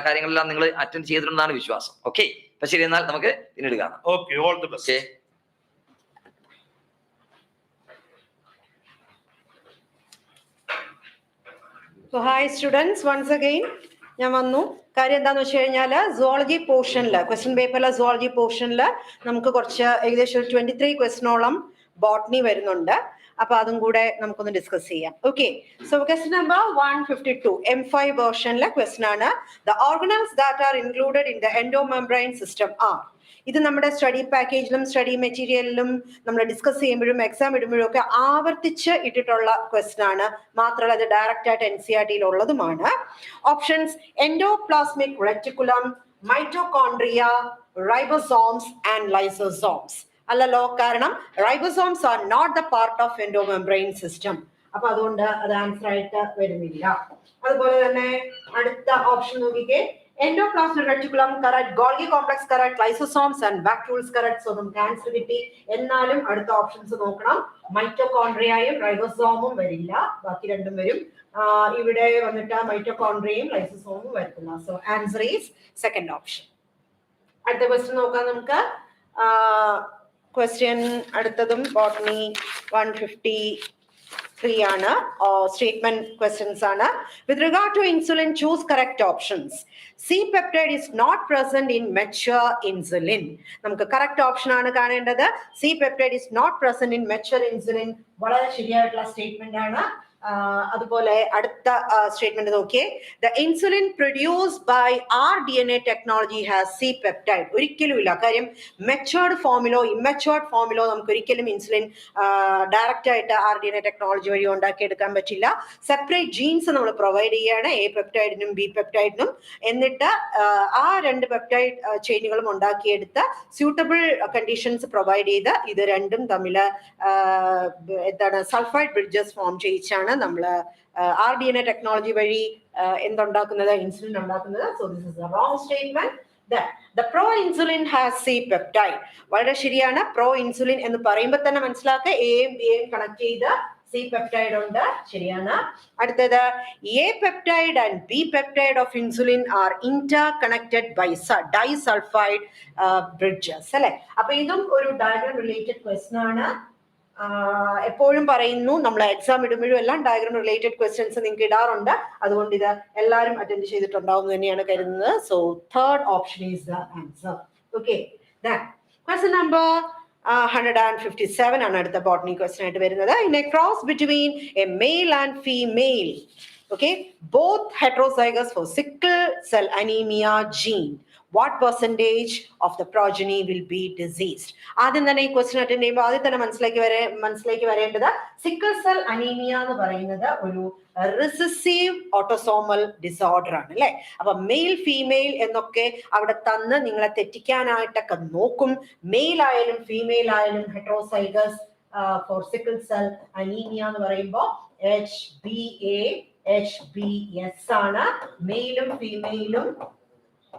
കാര്യങ്ങളെല്ലാം നിങ്ങൾ അറ്റൻഡ് ചെയ്തിട്ടുണ്ടെന്നാണ് വിശ്വാസം. ഓക്കെ, അപ്പൊ ശരി, എന്നാൽ നമുക്ക് പിന്നീട് കാണാം. Okay, all the best. So hi students, once again ഞാൻ വന്നു. കാര്യം എന്താന്ന് വെച്ച് കഴിഞ്ഞാല് സുവോളജി പോർഷനില് ക്വസ്റ്റ്യൻ പേപ്പറിലെ സുവോളജി പോർഷനില് നമുക്ക് കുറച്ച് ഏകദേശം ഒരു 23 ക്വസ്റ്റ്യനോളം ബോട്ടണി വരുന്നുണ്ട്. അപ്പൊ അതും കൂടെ നമുക്കൊന്ന് ഡിസ്കസ് ചെയ്യാം. Okay, so question number 152 M5 വേർഷനിലെ ക്വസ്റ്റ്യൻ ആണ്. The organelles that are included in the endomembrane system are. ഇത് നമ്മുടെ സ്റ്റഡി പാക്കേജിലും സ്റ്റഡി മെറ്റീരിയലിലും നമ്മൾ ഡിസ്കസ് ചെയ്യുമ്പോഴും എക്സാം ഇടുമ്പോഴും ഒക്കെ ആവർത്തിച്ച് ഇട്ടിട്ടുള്ള ക്വസ്റ്റ്യൻ ആണ്. മാത്രമല്ല ഇത് ഡയറക്റ്റ് ആയിട്ട് NCERT ഉള്ളതുമാണ്. Options endoplasmic reticulum, mitochondria, ribosomes and lysosomes. അല്ലല്ലോ, കാരണം ribosomes are not the part of endomembrane system. അപ്പൊ അതുകൊണ്ട് അത് ആൻസർ ആയിട്ട് വരുന്നില്ല. അതുപോലെ തന്നെ അടുത്ത ഓപ്ഷൻ നോക്കിക്കേ, endoplasmic reticulum correct, Golgi complex correct, lysosomes and vacuoles correct. So നമുക്ക് ആൻസർ കിട്ടി. എന്നാലും അടുത്ത ഓപ്ഷൻസ് നോക്കണം. മൈറ്റോകോൺഡ്രിയയും റൈബോസോമും വരില്ല, ബാക്കി രണ്ടും വരും. ഇവിടെ വന്നിട്ട് മൈറ്റോകോൺഡ്രിയയും ലൈസോസോമും വരത്തില്ല. So answer is second option. അടുത്ത ക്വസ്റ്റ്യൻ നോക്കാം നമുക്ക്. ക്വസ്റ്റ്യൻ അടുത്തതും ബോട്ടണി 153 ആണ്. സ്റ്റേറ്റ്മെന്റ് ക്വസ്റ്റ്യൻസ് ആണ്. With regard to insulin, choose correct options. C-peptide is not present in mature insulin. നമുക്ക് കറക്റ്റ് ഓപ്ഷൻ ആണ് കാണേണ്ടത്. C-peptide is not present in mature insulin. വളരെ ശരിയായിട്ടുള്ള സ്റ്റേറ്റ്മെന്റ് ആണ്. അതുപോലെ അടുത്ത സ്റ്റേറ്റ്മെന്റ് നോക്കിയേ, the insulin produced by rDNA technology has C-peptide. ഒരിക്കലും ഇല്ല. കാര്യം മെച്ചുവേർഡ് ഫോമിലോ ഇമ്മച്ചുവേർഡ് ഫോമിലോ നമുക്ക് ഒരിക്കലും ഇൻസുലിൻ ഡയറക്റ്റ് ആയിട്ട് rDNA ടെക്നോളജി വഴി ഉണ്ടാക്കിയെടുക്കാൻ പറ്റില്ല. സെപ്പറേറ്റ് ജീൻസ് നമ്മൾ പ്രൊവൈഡ് ചെയ്യാണ്, A പെപ്റ്റൈഡിനും B പെപ്റ്റൈഡിനും. എന്നിട്ട് ആ രണ്ട് പെപ്റ്റൈഡ് ചെയിനുകളും ഉണ്ടാക്കിയെടുത്ത് സ്യൂട്ടബിൾ കണ്ടീഷൻസ് പ്രൊവൈഡ് ചെയ്ത് ഇത് രണ്ടും തമ്മിൽ എന്താണ് സൾഫൈഡ് ബ്രിഡ്ജസ് ഫോം ചെയ്യിച്ചാണ് നമ്മൾ rDNA ടെക്നോളജി വഴി എന്തുണ്ടാക്കുന്നത്, ഇൻസുലിൻ ഉണ്ടാക്കുന്നത്. So this is A wrong statement. The pro-insulin has C-peptide. വളരെ ശരിയാണ്. പ്രോ ഇൻസുലിൻ എന്ന് പറയുമ്പോൾ തന്നെ മനസ്സിലാക്കുക എയും ബിയും കണക്ട് ചെയ്ത് C-peptide ഉണ്ട്. ശരിയാണ്. അടുത്തത് A peptide and B peptide of insulin are interconnected by disulfide bridges. അല്ലെ? അപ്പൊ ഇതും ഒരു ഡയഗ്രം റിലേറ്റഡ് ക്വസ്റ്റ്യൻ ആണ്. എപ്പോഴും പറയുന്നു നമ്മൾ എക്സാം ഇടുമ്പോഴും എല്ലാം ഡയഗ്രം റിലേറ്റഡ് ക്വസ്റ്റ്യൻസ് നിങ്ങൾക്ക് ഇടാറുണ്ട്. അതുകൊണ്ട് ഇത് എല്ലാവരും അറ്റൻഡ് ചെയ്തിട്ടുണ്ടാവും തന്നെയാണ് കരുതുന്നത്. So third option is the answer. Okay, question number 157 ആണ് അടുത്ത ബോട്ടണി ക്വസ്റ്റ്യൻ ആയിട്ട് വരുന്നത്. In A cross between A male and female, okay, both heterozygous for sickle cell anemia gene, what percentage of the progeny will be diseased? ആദ്യം തന്നെ ഈ question attend ചെയ്യുമ്പോൾ ആദ്യം തന്നെ മനസ്സിലേക്ക് വരേണ്ടത് സിക്കിൾ സെൽ അനീമിയ എന്ന് പറയുന്നത് ഒരു റിസസീവ് ഓട്ടോസോമൽ ഡിസോർഡർ ആണ് അല്ലെ. അപ്പൊ മെയിൽ ഫീമെയിൽ എന്നൊക്കെ അവിടെ തന്ന് നിങ്ങളെ തെറ്റിക്കാനായിട്ടൊക്കെ നോക്കും. മെയിൽ ആയാലും ഫീമെയിൽ ആയാലും heterozygous for sickle cell anaemia എന്ന് പറയുമ്പോൾ HbS ആണ്. മെയിലും ഫീമെയിലും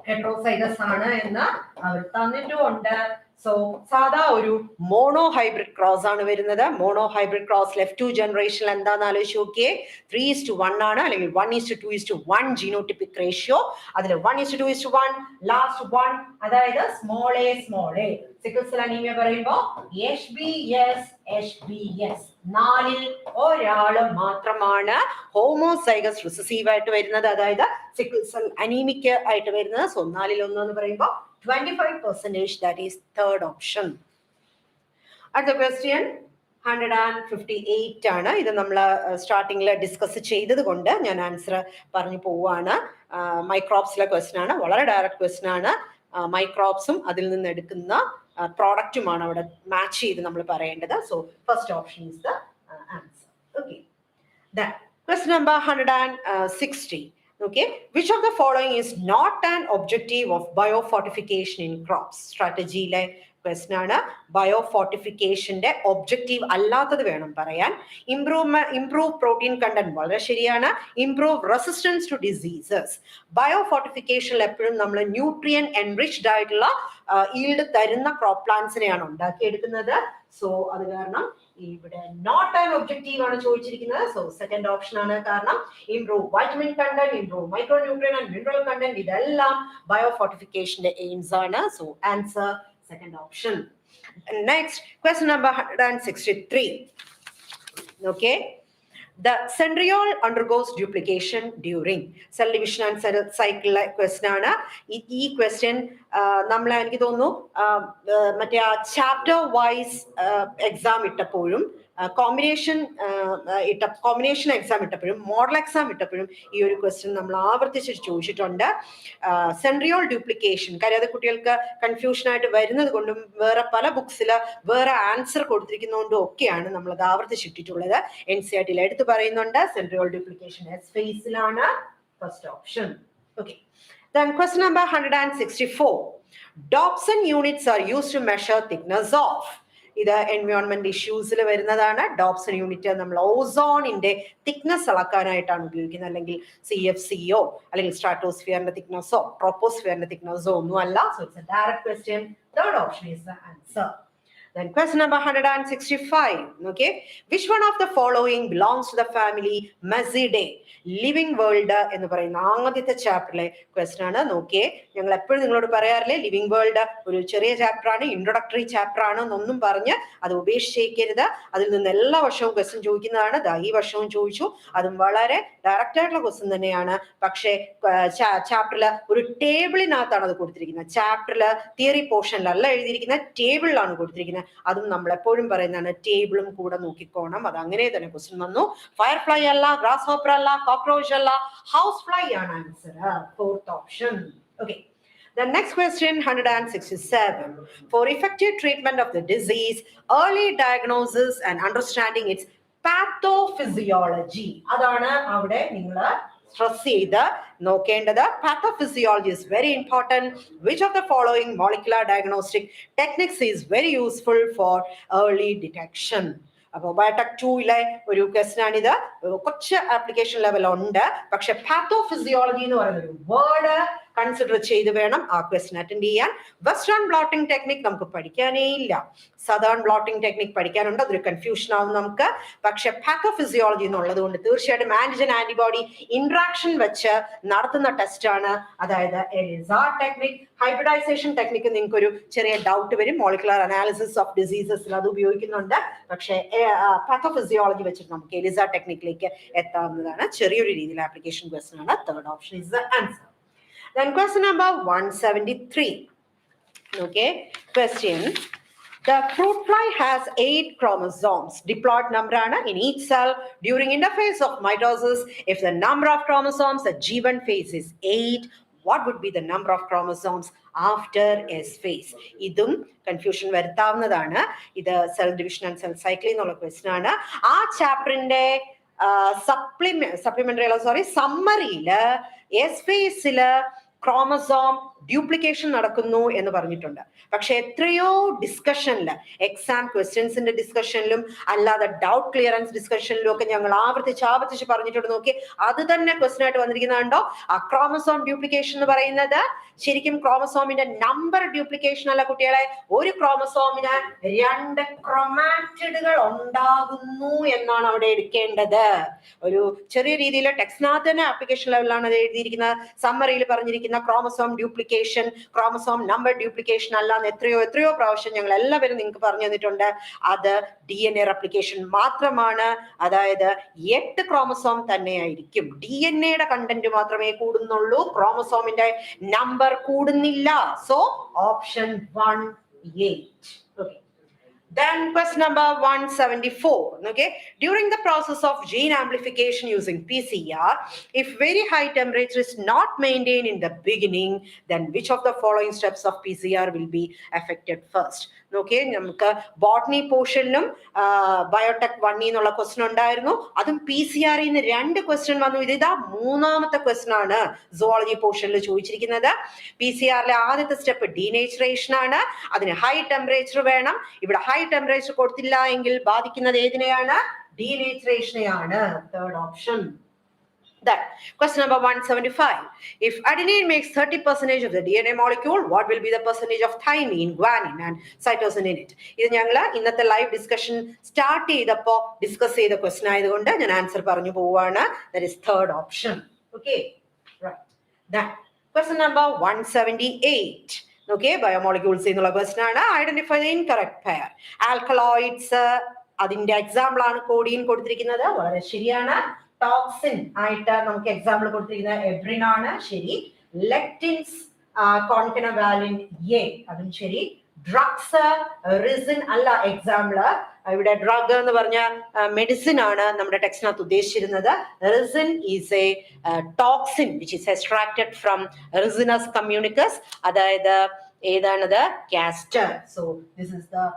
ഹെട്രോസൈഗസ് ആണ് എന്ന് അവർ തന്നിട്ടുമുണ്ട്. സോ സാധാ ഒരു മോണോ ഹൈബ്രിഡ് ക്രോസ് ആണ് വരുന്നത്. Monohybrid cross left to generation എന്താന്ന് ആലോചിച്ച് നോക്കിയേ, 3:1 ആണ്, അല്ലെങ്കിൽ 1:2:1 ജീനോട്ടിപ്പിക് റേഷ്യോ. അതിൽ 1:2:1 ലാസ്റ്റ് 1, അതായത് small A. Sickle cell anaemia പറയുമ്പോൾ HbS 4-ൽ ഒരാള് മാത്രമാണ് ഹോമോസൈഗസ് റിസസീവ് ആയിട്ട് വരുന്നത്, അതായത് സിക്കിൾ സെൽ അനീമിക് ആയിട്ട് വരുന്നത്. സോ 4-ൽ 1 എന്ന് പറയുമ്പോൾ 25%. That is third option. അടുത്ത ക്വസ്റ്റ്യൻ 158 ആണ്. ഇത് നമ്മൾ സ്റ്റാർട്ടിങ്ങിൽ ഡിസ്കസ് ചെയ്തത് കൊണ്ട് ഞാൻ ആൻസർ പറഞ്ഞു പോവാണ്. മൈക്രോബ്സിലെ ക്വസ്റ്റ്യൻ ആണ്, വളരെ ഡയറക്റ്റ് ക്വസ്റ്റ്യൻ ആണ്. മൈക്രോബ്സും അതിൽ നിന്ന് എടുക്കുന്ന പ്രോഡക്റ്റുമാണ് അവിടെ മാച്ച് ചെയ്ത് നമ്മൾ പറയേണ്ടത്. So first option is the answer. Okay, question number 160. Okay, which of the following is not an objective of biofortification in crops? Strategy le question ആണ്. ബയോ ഫോർട്ടിഫിക്കേഷന്റെ ഒബ്ജക്റ്റീവ് അല്ലാത്തത് വേണം പറയാൻ. ഇംപ്രൂവ് പ്രോട്ടീൻ കണ്ടന്റ് വളരെ ശരിയാണ്. Improve resistance to diseases. Bio ഫോർട്ടിഫിക്കേഷനിൽ എപ്പോഴും നമ്മൾ ന്യൂട്രിയൻ എൻറിച്ച്ഡ് ആയിട്ടുള്ള ഈൽഡ് തരുന്ന ക്രോപ്പ് പ്ലാന്റ്സിനെയാണ് ഉണ്ടാക്കിയെടുക്കുന്നത്. സോ അത് കാരണം ഇവിടെ നോട്ട് ആൻ ഒബ്ജക്റ്റീവ് ആണ് ചോദിച്ചിരിക്കുന്നത്. സോ സെക്കൻഡ് ഓപ്ഷൻ ആണ്. കാരണം improve vitamin content, improve micro nutrient and mineral content, ഇതെല്ലാം ബയോ ഫോർട്ടിഫിക്കേഷന്റെ എയിംസ് ആണ്. So answer second option. Next question number 163. Okay. The centriole undergoes duplication during cell division and cell cycle question ആണ്. ഈ question നമ്മളെ എനിക്ക് തോന്നുന്നു മറ്റേ chapter wise exam ഇട്ടപ്പോഴും combination exam ഇട്ടപ്പോഴും മോഡൽ എക്സാം ഇട്ടപ്പോഴും ഈ ഒരു ക്വസ്റ്റ്യൻ നമ്മൾ ആവർത്തിച്ച് ചോദിച്ചിട്ടുണ്ട്. സെൻട്രിയോൾ ഡ്യൂപ്ലിക്കേഷൻ കാര്യം അത് കുട്ടികൾക്ക് കൺഫ്യൂഷൻ ആയിട്ട് വരുന്നത് കൊണ്ടും വേറെ പല ബുക്സിൽ വേറെ ആൻസർ കൊടുത്തിരിക്കുന്നതുകൊണ്ടും ഒക്കെയാണ് നമ്മൾ അത് ആവർത്തിച്ചിട്ടുള്ളത്. NCERT എടുത്ത് പറയുന്നുണ്ട് സെൻട്രിയോൾ ഡ്യൂപ്ലിക്കേഷൻ എസ് ഫേസിലാണ്. First option. Okay. Then question number 164. Dobson units are used to measure thickness of. ഇത് എൻവയോൺമെന്റ് ഇഷ്യൂസിൽ വരുന്നതാണ്. ഡോപ്സൺ യൂണിറ്റ് നമ്മൾ ഓസോണിന്റെ തിക്നെസ് അളക്കാനായിട്ടാണ് ഉപയോഗിക്കുന്നത്. അല്ലെങ്കിൽ CFCO അല്ലെങ്കിൽ സ്ട്രാറ്റോസ്ഫിയറിന്റെ തിക്നെസ്സോ ട്രോപ്പോസ്ഫിയറിന്റെ തിക്നെസ്സോ ഒന്നും അല്ല. So it's A direct question. Third option is the answer. Then question number 165. Okay, which one of the following belongs to the family Mezzidae? Living world എന്ന് പറയുന്ന ആദ്യത്തെ ചാപ്റ്ററിലെ ക്വസ്റ്റൻ ആണ്. നോക്കിയേ, ഞങ്ങൾ എപ്പോഴും നിങ്ങളോട് പറയാറില്ലേ ലിവിംഗ് വേൾഡ് ഒരു ചെറിയ ചാപ്റ്റർ ആണ്, ഇൻട്രൊഡക്ടറി ചാപ്റ്റർ ആണ് എന്നൊന്നും പറഞ്ഞ് അത് ഉപേക്ഷിക്കരുത്. അതിൽ നിന്ന് എല്ലാ വർഷവും ക്വസ്റ്റൻ ചോദിക്കുന്നതാണ്. ഈ വർഷവും ചോദിച്ചു. അതും വളരെ ഡയറക്റ്റ് ആയിട്ടുള്ള ക്വസ്റ്റൻ തന്നെയാണ്. പക്ഷേ ചാപ്റ്ററിൽ ഒരു ടേബിളിനകത്താണ് അത് കൊടുത്തിരിക്കുന്നത്. ചാപ്റ്ററിൽ തിയറി പോർഷനിലല്ല എഴുതിയിരിക്കുന്ന, ടേബിളിലാണ് കൊടുത്തിരിക്കുന്നത്. അതും നമ്മൾ എപ്പോഴും പറയുന്നതാണ്, ടേബിളും കൂടെ നോക്കിക്കോണം. അത് അങ്ങനെ തന്നെ ക്വസ്റ്റൻ വന്നു. ഫയർഫ്ലൈ അല്ല, ഗ്രാസ് ഹോപ്പർ അല്ല, കോക്രോച്ച് അല്ല, ഹൗസ് ഫ്ലൈ ആണ് answer. Fourth option. Okay. The next question 167. For effective treatment of the disease, early diagnosis and understanding its pathophysiology. അതാണ് അവിടെ നിങ്ങൾ സ്ട്രെസ് ചെയ്ത് നോക്കേണ്ടത്. Pathophysiology is very important. Which of the following molecular diagnostic techniques is very useful for early detection? അപ്പോൾ biotech 2-ലെ ഒരു question ആണിത്. കുറച്ച് application level ഉണ്ട്. പക്ഷെ പാത്തോഫിസിയോളജി എന്ന് പറയുന്ന ഒരു വേർഡ് കൺസിഡർ ചെയ്ത് വേണം ആ ക്വസ്റ്റൻ അറ്റൻഡ് ചെയ്യാൻ. വെസ്റ്റേൺ ബ്ലോട്ടിംഗ് ടെക്നിക് നമുക്ക് പഠിക്കാനേ ഇല്ല. സദേൺ ബ്ലോട്ടിംഗ് ടെക്നിക് പഠിക്കാനുണ്ട്. അതൊരു കൺഫ്യൂഷൻ ആവും നമുക്ക്. പക്ഷെ പാത്തോഫിസിയോളജി എന്നുള്ളത് കൊണ്ട് തീർച്ചയായിട്ടും ആന്റിജൻ ആന്റിബോഡി ഇന്ററാക്ഷൻ വെച്ച് നടത്തുന്ന ടെസ്റ്റ് ആണ്. അതായത് എലിസാർ ടെക്നിക്, ഹൈബ്രിഡൈസേഷൻ ടെക്നിക്ക് നിങ്ങൾക്ക് ഒരു ചെറിയ ഡൗട്ട് വരും. മോളിക്കുലർ അനാലിസിസ് ഓഫ് ഡിസീസസിൽ അത് ഉപയോഗിക്കുന്നുണ്ട്. പക്ഷേ പാത്തോഫിസിയോളജി വെച്ചിട്ട് നമുക്ക് എലിസാർ ടെക്നിക്കിലേക്ക് എത്താവുന്നതാണ്. ചെറിയൊരു രീതിയിൽ ആപ്ലിക്കേഷൻ ക്വസ്റ്റൻ ആണ്. Third option is the answer. Then question number 173. Okay, question. The fruit fly has 8 chromosomes. Diploid number ആണ് in each cell. During interphase of mitosis, if the number of chromosomes at G1 phase is 8, what would be the number of chromosomes after S phase? ഇതും confusion വരുത്താവുന്നതാണ്. ഇത് cell division and cell cycle എന്നുള്ള question ആണ്. ആ ചാപ്റ്ററിന്റെ സമ്മറിയില് S ഫേസില് chromosome duplication നടക്കുന്നു എന്ന് പറഞ്ഞിട്ടുണ്ട്. പക്ഷെ എത്രയോ ഡിസ്കഷനിൽ, എക്സാം ക്വസ്റ്റ്യൻസിന്റെ ഡിസ്കഷനിലും അല്ലാതെ ഡൗട്ട് ക്ലിയറൻസ് ഡിസ്കഷനിലും ഒക്കെ ഞങ്ങൾ ആവർത്തിച്ച് പറഞ്ഞിട്ടുണ്ട്. നോക്കി, അത് തന്നെ ക്വസ്റ്റൻ ആയിട്ട് വന്നിരിക്കുന്നുണ്ടോ? ആ ക്രോമസോം ഡ്യൂപ്ലിക്കേഷൻ എന്ന് പറയുന്നത് ശരിക്കും ക്രോമസോമിന്റെ നമ്പർ ഡ്യൂപ്ലിക്കേഷൻ അല്ല കുട്ടികളെ. ഒരു ക്രോമസോമിന് 2 ക്രോമാറ്റിഡുകൾ ഉണ്ടാകുന്നു എന്നാണ് അവിടെ എടുക്കേണ്ടത്. ഒരു ചെറിയ രീതിയിൽ ടെക്സ്റ്റിനകത്ത് തന്നെ ആപ്ലിക്കേഷൻ ലെവലിലാണ് അത് എഴുതിയിരിക്കുന്നത്. സമ്മറിയിൽ പറഞ്ഞിരിക്കുന്ന chromosome duplication, chromosome number duplication അല്ലാന്ന് എത്രയോ പ്രാവശ്യം ഞങ്ങൾ എല്ലാവരും നിങ്ങൾക്ക് പറഞ്ഞു തന്നിട്ടുണ്ട്. അത് DNA റെപ്ലിക്കേഷൻ മാത്രമാണ്. അതായത് 8 ക്രോമസോം തന്നെയായിരിക്കും. DNA-യുടെ കണ്ടന്റ് മാത്രമേ കൂടുന്നുള്ളൂ, ക്രോമസോമിന്റെ നമ്പർ കൂടുന്നില്ല. So option 1 8. Okay. Then question number 174. Okay, during the process of gene amplification using PCR, if very high temperature is not maintained in the beginning, then which of the following steps of PCR will be affected first? നോക്കിയേ, നമുക്ക് botany പോർഷനിലും biotech 1 എന്നുള്ള question ഉണ്ടായിരുന്നു. അതും PCR ന്ന് 2 question വന്നു. ഇതാ 3ാമത്തെ question ആണ് zoology പോർഷനിൽ ചോദിച്ചിരിക്കുന്നത്. PCR ആദ്യത്തെ സ്റ്റെപ്പ് ഡീനേച്ചറേഷൻ ആണ്. അതിന് ഹൈ ടെമ്പറേച്ചർ വേണം. ഇവിടെ ഹൈ ടെമ്പറേച്ചർ കൊടുത്തില്ല എങ്കിൽ ബാധിക്കുന്നത് ഏതിനെയാണ്? ഡീനേച്ചറേഷനെയാണ്. Third option. That question number 175. If adenine makes 30% of the DNA molecule, what will be the percentage of thymine, guanine and cytosine in it? ഇത് ഞങ്ങൾ ഇന്നത്തെ ലൈവ് ഡിസ്കഷൻ സ്റ്റാർട്ട് ചെയ്തപ്പോ ഡിസ്കസ് ചെയ്ത ക്വസ്റ്റൻ ആയതുകൊണ്ട് ഞാൻ ആൻസർ പറഞ്ഞു പോവാണ്. That is third option. Okay, right. That question number 178. Okay, biomolecules എന്നുള്ള ക്വസ്റ്റൻ ആണ്. Identify the incorrect pair. Alkaloids അതിന്റെ എക്സാമ്പിൾ ആണ് കോഡിൻ കൊടുത്തിരിക്കുന്നത്. വളരെ ശരിയാണ്. ടോക്സിൻ ആയിട്ട് നമുക്ക് എക്സാമ്പിൾ കൊടുത്തിരിക്കുന്നത് എബ്രിൻ ആണ്. ശരി. ലെക്റ്റിൻസ് കോൺകനവാലിൻ എ, അതും ശരി. ഡ്രഗ്സ് റിസിൻ അല്ല എക്സാമ്പിൾ. ഇവിടെ ഡ്രഗ് എന്ന് പറഞ്ഞ മെഡിസിൻ ആണ് നമ്മുടെ ടെക്സ്റ്റിനകത്ത് ഉദ്ദേശിച്ചിരുന്നത്. Ricin is a toxin which is extracted from ricinus communis. അതായത് ഏതാണത്? Castor. So this is the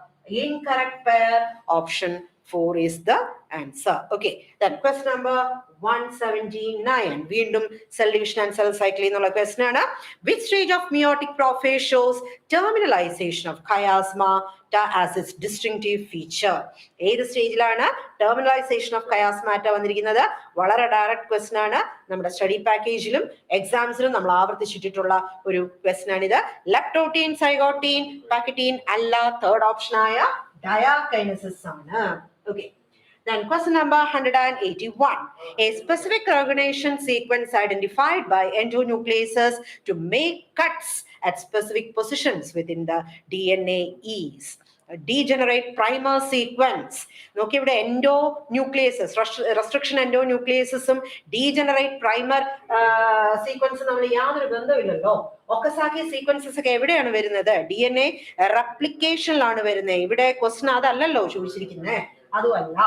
incorrect pair. Option 4 is the answer. Okay, then question number 179. വീണ്ടും cell division and cell cycle എന്നുള്ള question ആണ്. Which stage of meiotic prophase shows terminalization of chiasma as its distinctive feature? ഏത് സ്റ്റേജിലാണ് terminalization of chiasmata വന്നിരിക്കുന്നത്? വളരെ direct question ആണ്. നമ്മുടെ study പാക്കേജിലും എക്സാംസിലും നമ്മൾ ആവർത്തിച്ചിട്ടുള്ള ഒരു ക്വസ്റ്റൻ ആണിത്. ലെപ്റ്റോട്ടീൻ, സൈഗോട്ടീൻ, പാക്കറ്റീൻ അല്ല. തേർഡ് ഓപ്ഷൻ ആയ ഡയാകൈനസിസ് ആണ്. Okay. Then question number 181. A specific reorganization sequence identified by endonucleases to make cuts at specific positions within the DNA is degenerate primer sequence. നോക്കി, ഇവിടെ എൻഡോ ന്യൂക്ലിയസസ്, റെസ്ട്രിക്ഷൻ എൻഡോ ന്യൂക്ലിയസസും degenerate primer സീക്വൻസും നമ്മൾ യാതൊരു ബന്ധമില്ലല്ലോ. ഒക്കസാക്കി sequences ഒക്കെ എവിടെയാണ് വരുന്നത്? DNA റെപ്ലിക്കേഷനിലാണ് വരുന്നത്. ഇവിടെ ക്വസ്റ്റൻ അതല്ലല്ലോ ചോദിച്ചിരിക്കുന്നത്. അതുമല്ല,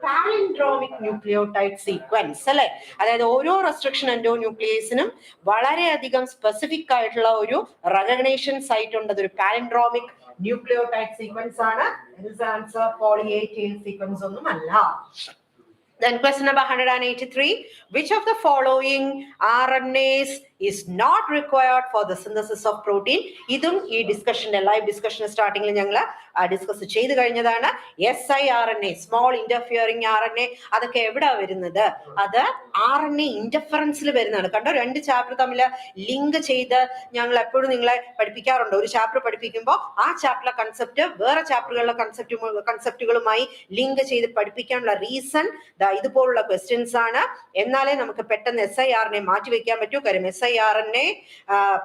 പാലിൻഡ്രോമിക് ന്യൂക്ലിയോടൈഡ് സീക്വൻസ് അല്ലെ. അതായത് ഓരോ റെസ്ട്രിക്ഷൻ എൻഡോ ന്യൂക്ലിയസിനും വളരെയധികം സ്പെസിഫിക് ആയിട്ടുള്ള ഒരു റെക്കഗ്നേഷൻ സൈറ്റ് ഉണ്ട്. അതൊരു പാലിൻഡ്രോമിക് ന്യൂക്ലിയോടൈഡ് സീക്വൻസ് ആണ്. Answer poly A chain sequence ഒന്നും അല്ല. Then question number 183. Which of the following RNAs is not required for the synthesis of protein? ഇതും ഈ ഡിസ്കഷന്റെ ലൈവ് ഡിസ്കഷൻ സ്റ്റാർട്ടിംഗിൽ ഞങ്ങൾ ഡിസ്കസ് ചെയ്ത് കഴിഞ്ഞതാണ്. siRNA, സ്മോൾ ഇന്റർഫിയറിംഗ് RNA, അതൊക്കെ എവിടെ വരുന്നത്? അത് RNA ഇന്റർഫറൻസിൽ വരുന്നതാണ്. കണ്ടോ, 2 ചാപ്റ്റർ തമ്മിൽ ലിങ്ക് ചെയ്ത് ഞങ്ങൾ എപ്പോഴും നിങ്ങളെ പഠിപ്പിക്കാറുണ്ട്. ഒരു ചാപ്റ്റർ പഠിപ്പിക്കുമ്പോൾ ആ ചാപ്റ്ററിലെ കൺസെപ്റ്റ് വേറെ ചാപ്റ്ററുകളിലെ കൺസെപ്റ്റുകളുമായി ലിങ്ക് ചെയ്ത് പഠിപ്പിക്കാനുള്ള റീസൺ ഇതുപോലുള്ള ക്വസ്റ്റ്യൻസ് ആണ്. എന്നാലേ നമുക്ക് പെട്ടെന്ന് siRNA മാറ്റി വെക്കാൻ പറ്റൂ. കാര്യം siRNA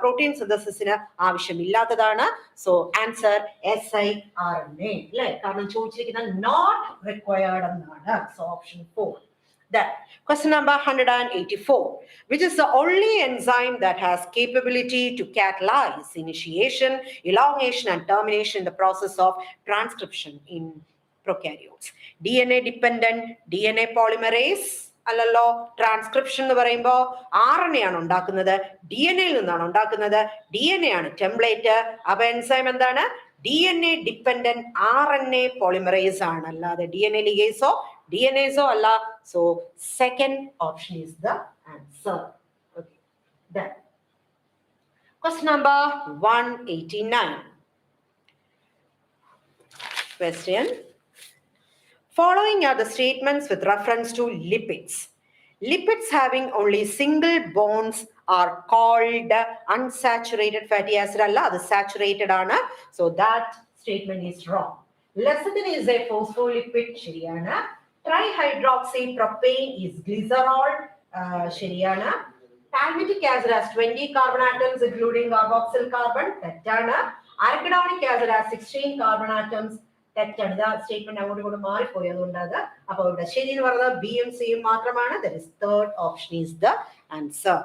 പ്രോട്ടീൻ സിന്തസിസിന് ആവശ്യമില്ലാത്തതാണ്. സോ ആൻസർ siRNA അല്ലേ? കാരണം ചോദിച്ചിരിക്കുന്നത് നോട്ട് റിക്വയർഡ് എന്നാണ്. So option 4. Then question number 184. Which is the only enzyme that has capability to catalyze initiation, elongation and termination in the process of transcription in prokaryotes? DNA dependent DNA polymerase അല്ലല്ലോ. Transcription എന്ന് പറയുമ്പോൾ RNA ആണ് ഉണ്ടാക്കുന്നത്, DNA നിന്നാണ് ഉണ്ടാക്കുന്നത്. DNA ആണ് template. അപ്പൊ enzyme എന്താണ്? DNA ഡിപ്പെൻഡന്റ് RNA പോളിമറേസ് ആണ്, അല്ലാതെ DNA ലിഗേസോ DNAസോ അല്ല. So second option is the answer. Okay, then question number 189. Question. Following are the statements with reference to lipids. Lipids having only single bonds are called unsaturated fatty acid. Allah, the saturated ana. So that statement is wrong. Lecithin is a phospholipid. Shiriyana. Trihydroxypropane is glycerol. Shiriyana. Palmitic acid has 20 carbon atoms including carboxyl carbon. Tettana. Arachidonic acid has 16 carbon atoms. തെറ്റാണ്. ഇതാ statement അങ്ങോട്ട് ഇങ്ങോട്ട് മാറിപ്പോയി. അതുകൊണ്ട് അത് അപ്പൊ ഇവിടെ ശരി എന്ന് പറയുന്നത് B യും C യും മാത്രമാണ്. That is third option is the answer.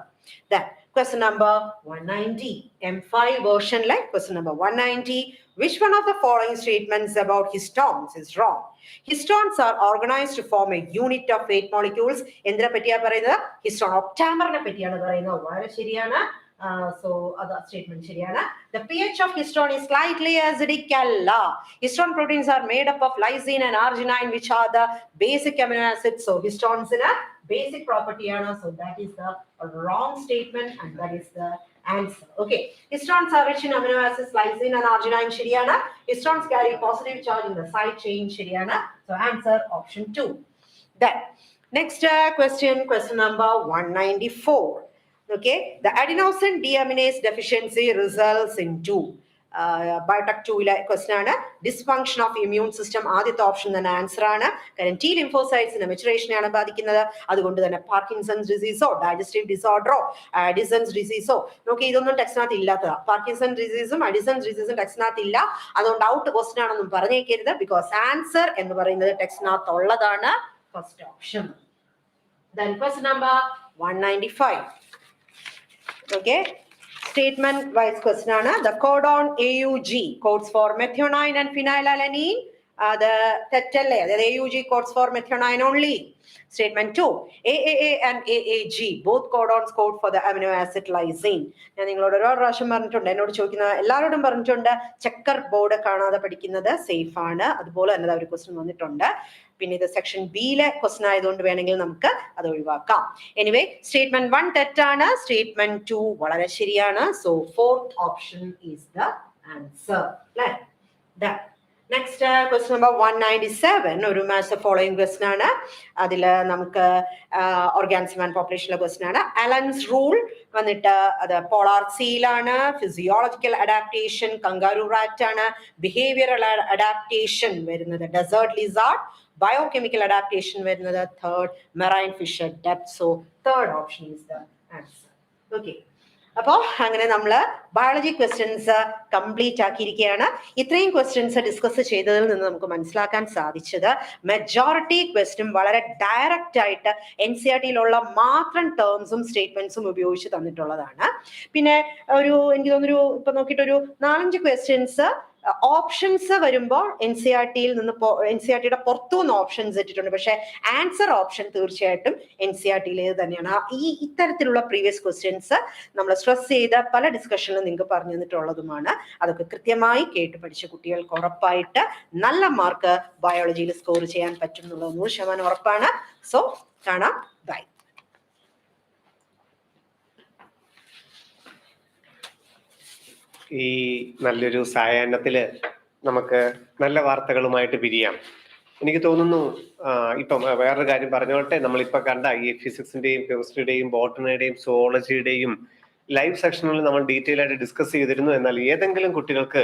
Then question number 190. M5 version like question number 190. Which one of the following statements about histones is wrong? Histones are organized to form a unit of 8 molecules. എന്തിനെ പറ്റിയാ പറയുന്നത്? Histone ഒക്ടാമറിനെ പറ്റിയാണ് പറയുന്നത്. വളരെ ശരിയാണ്. So other statement ശരിയാണ്. The pH of histone is slightly acidic അല്ല. Histone proteins are made up of lysine and arginine, which are the basic amino acids. So histones in a basic property ആണ്. So that is the wrong statement and that is the answer. Okay. Histones are rich in amino acids, lysine and arginine ശരിയാണ്. Histones carry positive charge in the side chain ശരിയാണ്. So answer option 2. Then next question number 194. Okay, the adenosine deaminase deficiency results into biotech 2 question ആണ്. Dysfunction of immune system ആദ്യത്തെ option തന്നെ answer ആണ്. കാരണം T ലിംഫോസൈറ്റ്സിന്റെ മെച്ചുറേഷനെയാണ് ബാധിക്കുന്നത്. അതുകൊണ്ട് തന്നെ Parkinson's ഡിസീസോ digestive ഡിസോർഡറോ Addison's ഡിസീസോ നോക്കി ഇതൊന്നും ടെക്സ്റ്റിനകത്ത് ഇല്ലാത്തതാണ്. പാർക്കിൻസൺ ഡിസീസും അഡിസൺസ് ഡിസീസും ടെക്സ്റ്റിനകത്ത് ഇല്ല. അതുകൊണ്ട് ഔട്ട് ക്വസ്റ്റൻ ആണെന്നും പറഞ്ഞേക്കരുത്. ബിക്കോസ് ആൻസർ എന്ന് പറയുന്നത് ടെക്സ്റ്റിനകത്ത് ഉള്ളതാണ്. First option. Then question number 195. Okay, statement wise question ആണ്. The codon AUG codes for methionine and phenylalanine. The തെറ്റല്ലേ? അതായത് AUG codes for methionine only. Statement 2. AAA and AAG both codons code for the amino acid lysine. ഞാൻ നിങ്ങളോട് ഒരു പ്രാവശ്യം പറഞ്ഞിട്ടുണ്ട്, എന്നോട് ചോദിക്കുന്ന എല്ലാവരോടും പറഞ്ഞിട്ടുണ്ട്, ചെക്കർ ബോർഡ് കാണാതെ പഠിക്കുന്നത് സേഫ് ആണ്. അതുപോലെ തന്നെ ഒരു ക്വസ്റ്റ്യൻ വന്നിട്ടുണ്ട്. പിന്നെ ഇത് സെക്ഷൻ ബിയിലെ ക്വസ്റ്റ്യൻ ആയതുകൊണ്ട് വേണമെങ്കിൽ നമുക്ക് അത് ഒഴിവാക്കാം. എനിവേ സ്റ്റേറ്റ്മെന്റ് 1 തെറ്റാണ്. സ്റ്റേറ്റ്മെന്റ് 2 വളരെ ശരിയാണ്. So fourth option is the answer. Next question number 197 ഒരു മാച്ച് ഫോളോയിങ് ക്വസ്റ്റ്യൻ ആണ്. അതിൽ നമുക്ക് ഓർഗാനിസം ആൻഡ് പോപ്പുലേഷനിലെ ക്വസ്റ്റ്യൻ ആണ്. അലൻസ് റൂൾ വന്നിട്ട് അത് പോളാർ സീലാണ്. ഫിസിയോളജിക്കൽ അഡാപ്റ്റേഷൻ കങ്കാരു റാറ്റ് ആണ്. ബിഹേവിയറൽ അഡാപ്റ്റേഷൻ വരുന്നത് ഡെസേർട്ട് ലിസാർഡ്. ബയോകെമിക്കൽ അഡാപ്റ്റേഷൻ വരുന്നത് third marine fisher depth. So third option is the answer. Okay, അപ്പോൾ അങ്ങനെ നമ്മൾ ബയോളജി ക്വസ്റ്റ്യൻസ് കംപ്ലീറ്റ് ആക്കിയിരിക്കുകയാണ്. ഇത്രയും ക്വസ്റ്റ്യൻസ് ഡിസ്കസ് ചെയ്തതിൽ നിന്ന് നമുക്ക് മനസ്സിലാക്കാൻ സാധിച്ചത് മെജോറിറ്റി ക്വസ്റ്റ്യൻ വളരെ ഡയറക്റ്റ് ആയിട്ട് NCERT-യിലുള്ള മാത്രം ടേംസും സ്റ്റേറ്റ്മെന്റ്സും ഉപയോഗിച്ച് തന്നിട്ടുള്ളതാണ്. പിന്നെ എനിക്ക് തോന്നുന്നു ഇപ്പൊ നോക്കിയിട്ടൊരു 4-5 ക്വസ്റ്റ്യൻസ് ഓപ്ഷൻസ് വരുമ്പോൾ NCERT-യുടെ പുറത്തുനിന്ന് ഓപ്ഷൻസ് ഇട്ടിട്ടുണ്ട്. പക്ഷെ ആൻസർ ഓപ്ഷൻ തീർച്ചയായിട്ടും NCERT-യിലേത് തന്നെയാണ്. ഇത്തരത്തിലുള്ള പ്രീവിയസ് ക്വസ്റ്റ്യൻസ് നമ്മൾ സ്ട്രെസ് ചെയ്ത പല ഡിസ്കഷനിലും നിങ്ങൾക്ക് പറഞ്ഞു തന്നിട്ടുള്ളതുമാണ്. അതൊക്കെ കൃത്യമായി കേട്ട് പഠിച്ച കുട്ടികൾക്ക് ഉറപ്പായിട്ട് നല്ല മാർക്ക് ബയോളജിയിൽ സ്കോർ ചെയ്യാൻ പറ്റും എന്നുള്ളത് 100% ഉറപ്പാണ്. സോ കാണാം. ബൈ. ഈ നല്ലൊരു സായാഹ്നത്തില് നമുക്ക് നല്ല വാർത്തകളുമായിട്ട് പിരിയാം. എനിക്ക് തോന്നുന്നു ഇപ്പം വേറൊരു കാര്യം പറഞ്ഞോട്ടെ. നമ്മളിപ്പോ കണ്ട ഈ ഫിസിക്സിന്റെയും കെമിസ്ട്രിയുടെയും ബോട്ടണിയുടെയും സുവോളജിയുടെയും ലൈവ് സെക്ഷനിൽ നമ്മൾ ഡീറ്റെയിൽ ആയിട്ട് ഡിസ്കസ് ചെയ്തിരുന്നു. എന്നാൽ ഏതെങ്കിലും കുട്ടികൾക്ക്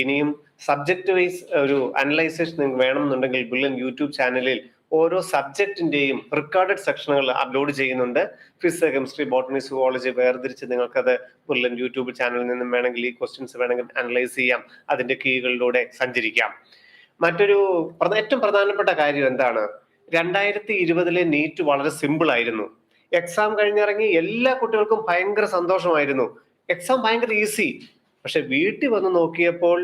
ഇനിയും സബ്ജക്ട് വൈസ് ഒരു അനലൈസേഷൻ നിങ്ങൾക്ക് വേണമെന്നുണ്ടെങ്കിൽ ബുള്ളൻ യൂട്യൂബ് ചാനലിൽ ഓരോ സബ്ജക്റ്റിന്റെയും റെക്കോർഡഡ് സെക്ഷനുകൾ അപ്ലോഡ് ചെയ്യുന്നുണ്ട്. ഫിസിക്സ് കെമിസ്ട്രി ബോട്ടണി സുവോളജി വേർതിരിച്ച് നിങ്ങൾക്കത് ബുള്ളൻ യൂട്യൂബ് ചാനലിൽ നിന്നും വേണമെങ്കിൽ ഈ ക്വസ്റ്റ്യൻസ് വേണമെങ്കിൽ അനലൈസ് ചെയ്യാം. അതിന്റെ കീകളിലൂടെ സഞ്ചരിക്കാം. മറ്റൊരു ഏറ്റവും പ്രധാനപ്പെട്ട കാര്യം എന്താണ്? 2020 നീറ്റ് വളരെ സിമ്പിൾ ആയിരുന്നു. എക്സാം കഴിഞ്ഞിറങ്ങി എല്ലാ കുട്ടികൾക്കും ഭയങ്കര സന്തോഷമായിരുന്നു. എക്സാം ഭയങ്കര ഈസി. പക്ഷെ വീട്ടിൽ വന്ന് നോക്കിയപ്പോൾ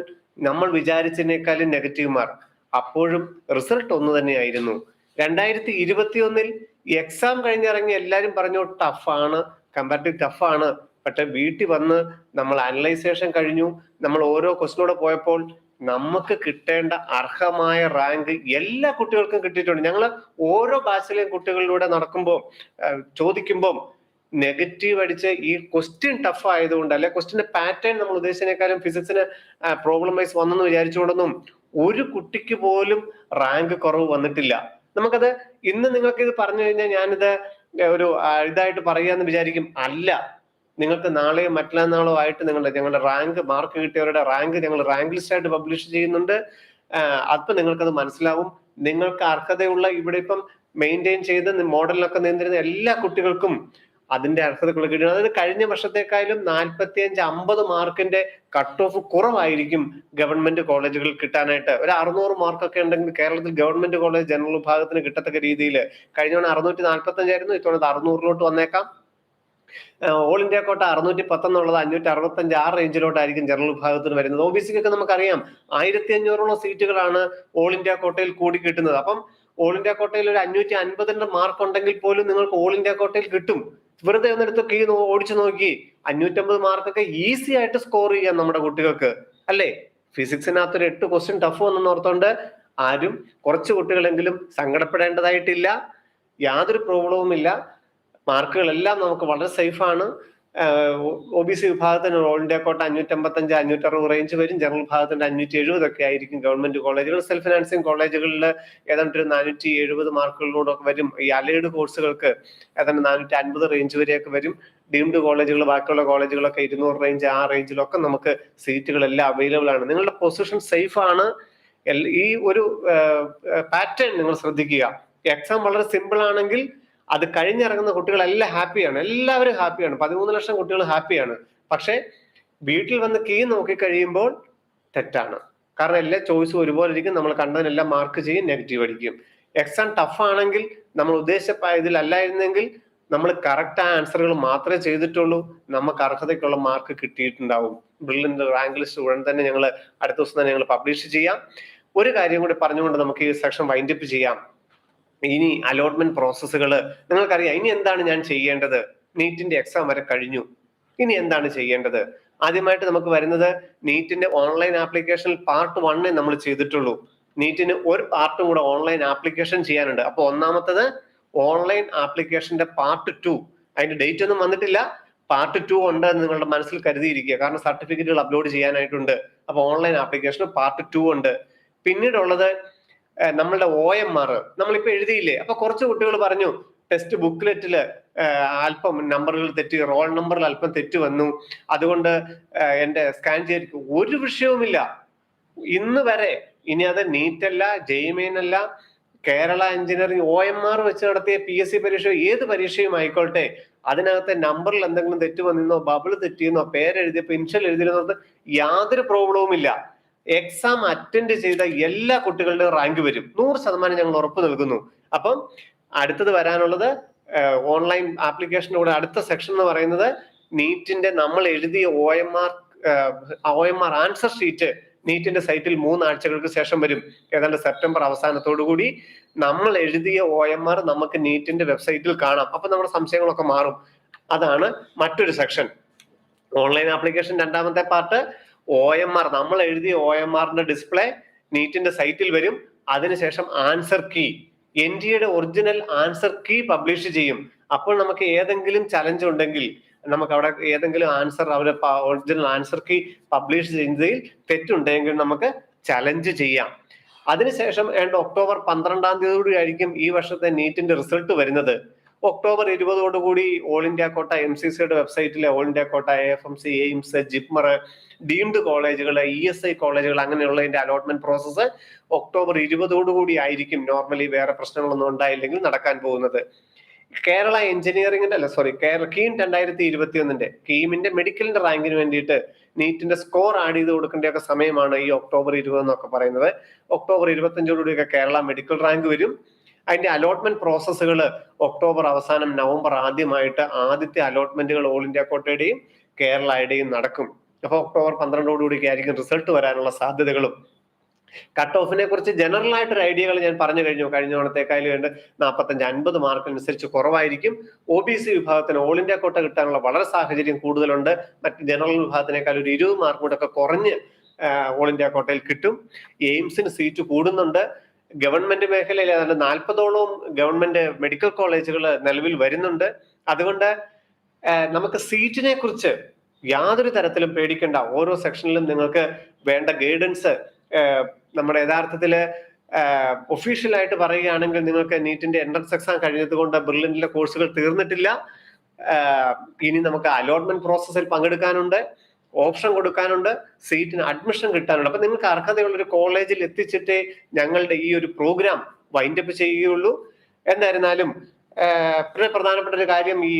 നമ്മൾ വിചാരിച്ചതിനേക്കാളും നെഗറ്റീവ് മാർക്ക്. അപ്പോഴും റിസൾട്ട് ഒന്ന് തന്നെയായിരുന്നു. 2021 എക്സാം കഴിഞ്ഞിറങ്ങി എല്ലാവരും പറഞ്ഞു ടഫാണ്, കമ്പാരിറ്റീവ് ടഫാണ്. പക്ഷെ വീട്ടിൽ വന്ന് നമ്മൾ അനലൈസേഷൻ കഴിഞ്ഞു. നമ്മൾ ഓരോ ക്വസ്റ്റിനൂടെ പോയപ്പോൾ നമുക്ക് കിട്ടേണ്ട അർഹമായ റാങ്ക് എല്ലാ കുട്ടികൾക്കും കിട്ടിയിട്ടുണ്ട്. ഞങ്ങൾ ഓരോ ബാച്ചിലെയും കുട്ടികളിലൂടെ നടക്കുമ്പോൾ ചോദിക്കുമ്പോൾ നെഗറ്റീവ് അടിച്ച് ഈ ക്വസ്റ്റ്യൻ ടഫ് ആയതുകൊണ്ട് അല്ലെ ക്വസ്റ്റ്യന്റെ പാറ്റേൺ നമ്മൾ ഉദ്ദേശിച്ചതിനേക്കാളും ഫിസിക്സിന് പ്രോബ്ലം വൈസ് വന്നെന്ന് വിചാരിച്ചുകൊണ്ടൊന്നും ഒരു കുട്ടിക്ക് പോലും റാങ്ക് കുറവ് വന്നിട്ടില്ല. നമുക്കത് ഇന്ന് നിങ്ങൾക്ക് ഇത് പറഞ്ഞു കഴിഞ്ഞാൽ ഞാനിത് ഒരു ഇതായിട്ട് പറയാന്ന് വിചാരിക്കും. അല്ല, നിങ്ങൾക്ക് നാളെയോ മറ്റന്നാളോ ആയിട്ട് ഞങ്ങളുടെ റാങ്ക് മാർക്ക് കിട്ടിയവരുടെ റാങ്ക് ഞങ്ങൾ റാങ്ക് ലിസ്റ്റ് ആയിട്ട് പബ്ലിഷ് ചെയ്യുന്നുണ്ട്. അപ്പൊ നിങ്ങൾക്കത് മനസ്സിലാവും. നിങ്ങൾക്ക് അർഹതയുള്ള ഇവിടെ ഇപ്പം മെയിൻറ്റെയിൻ ചെയ്ത് മോഡലിനൊക്കെ നിന്നിരുന്ന എല്ലാ കുട്ടികൾക്കും അതിന്റെ അർഹതകൾ കിട്ടുന്നത്. അതായത് കഴിഞ്ഞ വർഷത്തെക്കാളും 45-50 മാർക്കിന്റെ കട്ട് ഓഫ് കുറവായിരിക്കും ഗവൺമെന്റ് കോളേജുകൾ കിട്ടാനായിട്ട്. ഒരു 600 മാർക്കൊക്കെ ഉണ്ടെങ്കിൽ കേരളത്തിൽ ഗവൺമെന്റ് കോളേജ് ജനറൽ വിഭാഗത്തിന് കിട്ടത്തക്ക രീതിയിൽ കഴിഞ്ഞ 645 ആയിരുന്നു. ഇത്തവണ 600-ലോട്ട് വന്നേക്കാം. ഓൾ ഇന്ത്യ കോട്ട 610 എന്നുള്ളത് 565 ആ റേഞ്ചിലോട്ടായിരിക്കും ജനറൽ വിഭാഗത്തിന് വരുന്നത്. OBC-ക്കൊക്കെ നമുക്കറിയാം 1500-ഓളം സീറ്റുകളാണ് ഓൾ ഇന്ത്യ കോട്ടയിൽ കൂടി കിട്ടുന്നത്. അപ്പം ഓൾ ഇന്ത്യ കോട്ടയിൽ ഒരു 550-ന്റെ മാർക്ക് ഉണ്ടെങ്കിൽ പോലും നിങ്ങൾക്ക് ഓൾ ഇന്ത്യ കോട്ടയിൽ കിട്ടും. വെറുതെ ഒന്നെടുത്ത് കീ ഓടിച്ചു നോക്കി 550 മാർക്കൊക്കെ ഈസി ആയിട്ട് സ്കോർ ചെയ്യാം നമ്മുടെ കുട്ടികൾക്ക് അല്ലേ? ഫിസിക്സിനകത്ത് ഒരു 8 ക്വസ്റ്റ്യൻ ടഫ് വന്നെന്ന് ഓർത്തോണ്ട് ആരും, കുറച്ച് കുട്ടികളെങ്കിലും സങ്കടപ്പെടേണ്ടതായിട്ടില്ല. യാതൊരു പ്രോബ്ലവും ഇല്ല. മാർക്കുകളെല്ലാം നമുക്ക് വളരെ സേഫ് ആണ്. OBC വിഭാഗത്തിന് ഓൾ ഇന്ത്യ കോട്ട 555, 560 റേഞ്ച് വരും. ജനറൽ വിഭാഗത്തിന്റെ 570 ഒക്കെ ആയിരിക്കും. ഗവൺമെന്റ് കോളേജുകൾ, സെൽഫ് ഫിനാൻസിങ് കോളേജുകളിൽ ഏതാണ്ട് ഒരു 470 മാർക്കുകളിലൂടെ വരും. ഈ അലൈഡ് കോഴ്സുകൾക്ക് ഏതാണ്ട് 450 റേഞ്ച് വരെയൊക്കെ വരും. ഡീംഡ് കോളേജുകൾ, ബാക്കിയുള്ള കോളേജുകളൊക്കെ 200 റേഞ്ച്, ആ റേഞ്ചിലൊക്കെ നമുക്ക് സീറ്റുകളെല്ലാം അവൈലബിൾ ആണ്. നിങ്ങളുടെ പൊസിഷൻ സേഫ് ആണ്. ഈ ഒരു പാറ്റേൺ നിങ്ങൾ ശ്രദ്ധിക്കുക. എക്സാം വളരെ സിമ്പിൾ ആണെങ്കിൽ അത് കഴിഞ്ഞിറങ്ങുന്ന കുട്ടികളെല്ലാം ഹാപ്പിയാണ്, എല്ലാവരും ഹാപ്പിയാണ്. 13 ലക്ഷം കുട്ടികൾ ഹാപ്പിയാണ്. പക്ഷെ വീട്ടിൽ വന്ന് കീ നോക്കി കഴിയുമ്പോൾ തെറ്റാണ്. കാരണം എല്ലാ ചോയ്സും ഒരുപോലെ ഇരിക്കും. നമ്മൾ കണ്ടതിനെല്ലാം മാർക്ക് ചെയ്യും, നെഗറ്റീവ് അടിക്കും. എക്സാം ടഫ് ആണെങ്കിൽ നമ്മൾ ഉദ്ദേശിച്ച ഇതിലല്ലായിരുന്നെങ്കിൽ നമ്മൾ കറക്റ്റ് ആൻസറുകൾ മാത്രമേ ചെയ്തിട്ടുള്ളൂ, നമുക്ക് അർഹതയ്ക്കുള്ള മാർക്ക് കിട്ടിയിട്ടുണ്ടാവും. ബ്രില്യന്റ് റാങ്ക് ലിസ്റ്റ് ഉടൻ തന്നെ ഞങ്ങൾ അടുത്ത ദിവസം തന്നെ ഞങ്ങൾ പബ്ലിഷ് ചെയ്യാം. ഒരു കാര്യം കൂടി പറഞ്ഞുകൊണ്ട് നമുക്ക് ഈ സെക്ഷൻ വൈൻഡപ്പ് ചെയ്യാം. ഇനി അലോട്ട്മെന്റ് പ്രോസസ്സുകൾ നിങ്ങൾക്കറിയാം. ഇനി എന്താണ് ഞാൻ ചെയ്യേണ്ടത്? നീറ്റിന്റെ എക്സാം വരെ കഴിഞ്ഞു, ഇനി എന്താണ് ചെയ്യേണ്ടത്? ആദ്യമായിട്ട് നമുക്ക് വരുന്നത് നീറ്റിന്റെ ഓൺലൈൻ ആപ്ലിക്കേഷനിൽ പാർട്ട് 1 നമ്മൾ ചെയ്തിട്ടുള്ളൂ. നീറ്റിന് ഒരു പാർട്ടും കൂടെ ഓൺലൈൻ ആപ്ലിക്കേഷൻ ചെയ്യാനുണ്ട്. അപ്പൊ ഒന്നാമത്തത് ഓൺലൈൻ ആപ്ലിക്കേഷന്റെ പാർട്ട് 2. അതിന്റെ ഡേറ്റ് ഒന്നും വന്നിട്ടില്ല. പാർട്ട് 2 ഉണ്ട് എന്ന് നിങ്ങളുടെ മനസ്സിൽ കരുതിയിരിക്കുക. കാരണം സർട്ടിഫിക്കറ്റുകൾ അപ്ലോഡ് ചെയ്യാനായിട്ടുണ്ട്. അപ്പൊ ഓൺലൈൻ ആപ്ലിക്കേഷൻ പാർട്ട് 2 ഉണ്ട്. പിന്നീടുള്ളത് നമ്മളുടെ OMR നമ്മളിപ്പോ എഴുതിയില്ലേ. അപ്പൊ കുറച്ച് കുട്ടികൾ പറഞ്ഞു ടെക്സ്റ്റ് ബുക്ക്ലെറ്റില് അല്പം നമ്പറുകൾ തെറ്റി, റോൾ നമ്പറിൽ അല്പം തെറ്റ് വന്നു, അതുകൊണ്ട് എന്റെ സ്കാൻ ചെയ്തിരിക്കും. ഒരു വിഷയവുമില്ല ഇന്ന് വരെ. ഇനി അത് നീറ്റ് അല്ല, JEE Main അല്ല, കേരള എഞ്ചിനീയറിംഗ് OMR വെച്ച് നടത്തിയ PSC പരീക്ഷ, ഏത് പരീക്ഷയും ആയിക്കോട്ടെ, അതിനകത്തെ നമ്പറിൽ എന്തെങ്കിലും തെറ്റ് വന്നിരുന്നോ, ബബിൾ തെറ്റിയെന്നോ, പേരെഴുതിയപ്പോ ഇൻഷ്യൽ എഴുതിയിരുന്നോ, യാതൊരു പ്രോബ്ലവും ഇല്ല. എക്സാം അറ്റൻഡ് ചെയ്ത എല്ലാ കുട്ടികളുടെയും റാങ്ക് വരും. 100% ഞങ്ങൾ ഉറപ്പ് നൽകുന്നു. അപ്പം അടുത്തത് വരാനുള്ളത് ഓൺലൈൻ ആപ്ലിക്കേഷനോട് അടുത്ത സെക്ഷൻ എന്ന് പറയുന്നത് നീറ്റിന്റെ നമ്മൾ എഴുതിയ OMR ആൻസർ ഷീറ്റ് നീറ്റിന്റെ സൈറ്റിൽ 3 ആഴ്ചകൾക്ക് ശേഷം വരും. ഏതാണ്ട് സെപ്റ്റംബർ അവസാനത്തോടു കൂടി നമ്മൾ എഴുതിയ OMR നമുക്ക് നീറ്റിന്റെ വെബ്സൈറ്റിൽ കാണാം. അപ്പൊ നമ്മുടെ സംശയങ്ങളൊക്കെ മാറും. അതാണ് മറ്റൊരു സെക്ഷൻ. ഓൺലൈൻ ആപ്ലിക്കേഷൻ രണ്ടാമത്തെ പാർട്ട്. OMR നമ്മൾ എഴുതിയ OMRന്റെ ഡിസ്പ്ലേ നീറ്റിന്റെ സൈറ്റിൽ വരും. അതിനുശേഷം ആൻസർ കീ, NDAയുടെ ഒറിജിനൽ ആൻസർ കീ പബ്ലിഷ് ചെയ്യും. അപ്പോൾ നമുക്ക് ഏതെങ്കിലും ചലഞ്ച് ഉണ്ടെങ്കിൽ നമുക്ക് അവിടെ ഏതെങ്കിലും ആൻസർ അവരുടെ ഒറിജിനൽ ആൻസർ കീ പബ്ലിഷ് ചെയ്യുന്നതിൽ തെറ്റുണ്ടെങ്കിൽ നമുക്ക് ചലഞ്ച് ചെയ്യാം. അതിനുശേഷം ഒക്ടോബർ 12-ാം തീയതി ആയിരിക്കും ഈ വർഷത്തെ നീറ്റിന്റെ റിസൾട്ട് വരുന്നത്. ഒക്ടോബർ 20 ഓൾ ഇന്ത്യ കോട്ട MCCയുടെ വെബ്സൈറ്റിലെ all India quota AIIMS, AIIMS, JIPMER, deemed കോളേജുകൾ, ESI കോളേജുകൾ അങ്ങനെയുള്ളതിന്റെ അലോട്ട്മെന്റ് പ്രോസസ്സ് ഒക്ടോബർ 20 ആയിരിക്കും. നോർമലി വേറെ പ്രശ്നങ്ങളൊന്നും ഉണ്ടായില്ലെങ്കിൽ നടക്കാൻ പോകുന്നത്. കേരള എഞ്ചിനീയറിംഗിന്റെ കീം 2021 കീമിന്റെ മെഡിക്കലിന്റെ റാങ്കിന് വേണ്ടിയിട്ട് നീറ്റിന്റെ സ്കോർ ആഡ് ചെയ്ത് കൊടുക്കേണ്ടൊക്കെ സമയമാണ് ഈ ഒക്ടോബർ 20 എന്നൊക്കെ പറയുന്നത്. ഒക്ടോബർ 25 കേരള മെഡിക്കൽ റാങ്ക് വരും. അതിന്റെ അലോട്ട്മെന്റ് പ്രോസസ്സുകൾ ഒക്ടോബർ അവസാനം നവംബർ ആദ്യമായിട്ട് ആദ്യത്തെ അലോട്ട്മെന്റുകൾ ഓൾ ഇന്ത്യ കോട്ടയുടെയും കേരളയുടെയും നടക്കും. അപ്പൊ ഒക്ടോബർ 12 ആയിരിക്കും റിസൾട്ട് വരാനുള്ള സാധ്യതകളും. കട്ട് ഓഫിനെ കുറിച്ച് ജനറൽ ആയിട്ടൊരു ഐഡിയകൾ ഞാൻ പറഞ്ഞു കഴിഞ്ഞു. കഴിഞ്ഞ തവണത്തേക്കാളും 45-50 മാർക്കനുസരിച്ച് കുറവായിരിക്കും. OBC വിഭാഗത്തിന് ഓൾ ഇന്ത്യ കോട്ട കിട്ടാനുള്ള വളരെ സാഹചര്യം കൂടുതലുണ്ട്. മറ്റ് ജനറൽ വിഭാഗത്തിനേക്കാൾ ഒരു 20 മാർക്ക് കൂടെ ഒക്കെ കുറഞ്ഞ് ഓൾ ഇന്ത്യ കോട്ടയിൽ കിട്ടും. എയിംസിന് സീറ്റ് കൂടുന്നുണ്ട്. ഗവൺമെന്റ് മേഖലയിൽ ഏതാണ്ട് 40ഓളം ഗവൺമെന്റ് മെഡിക്കൽ കോളേജുകൾ നിലവിൽ വരുന്നുണ്ട്. അതുകൊണ്ട് നമുക്ക് സീറ്റിനെ കുറിച്ച് യാതൊരു തരത്തിലും പേടിക്കേണ്ട. ഓരോ സെക്ഷനിലും നിങ്ങൾക്ക് വേണ്ട ഗൈഡൻസ് നമ്മുടെ യഥാർത്ഥത്തില് ഒഫീഷ്യലായിട്ട് പറയുകയാണെങ്കിൽ നിങ്ങൾക്ക് നീറ്റിന്റെ എൻട്രൻസ് എക്സാം കഴിഞ്ഞത് കൊണ്ട് ബ്രില്യന്റിലെ കോഴ്സുകൾ തീർന്നിട്ടില്ല. ഇനി നമുക്ക് അലോട്ട്മെന്റ് പ്രോസസ്സിൽ പങ്കെടുക്കാനുണ്ട്, ഓപ്ഷൻ കൊടുക്കാനുണ്ട്, സീറ്റിന് അഡ്മിഷൻ കിട്ടാനുണ്ട്. അപ്പൊ നിങ്ങൾക്ക് അർഹതയുള്ള ഒരു കോളേജിൽ എത്തിച്ചിട്ടേ ഞങ്ങളുടെ ഈ ഒരു പ്രോഗ്രാം വൈൻഡപ്പ് ചെയ്യുകയുള്ളൂ. എന്തായിരുന്നാലും പിന്നെ പ്രധാനപ്പെട്ട ഒരു കാര്യം, ഈ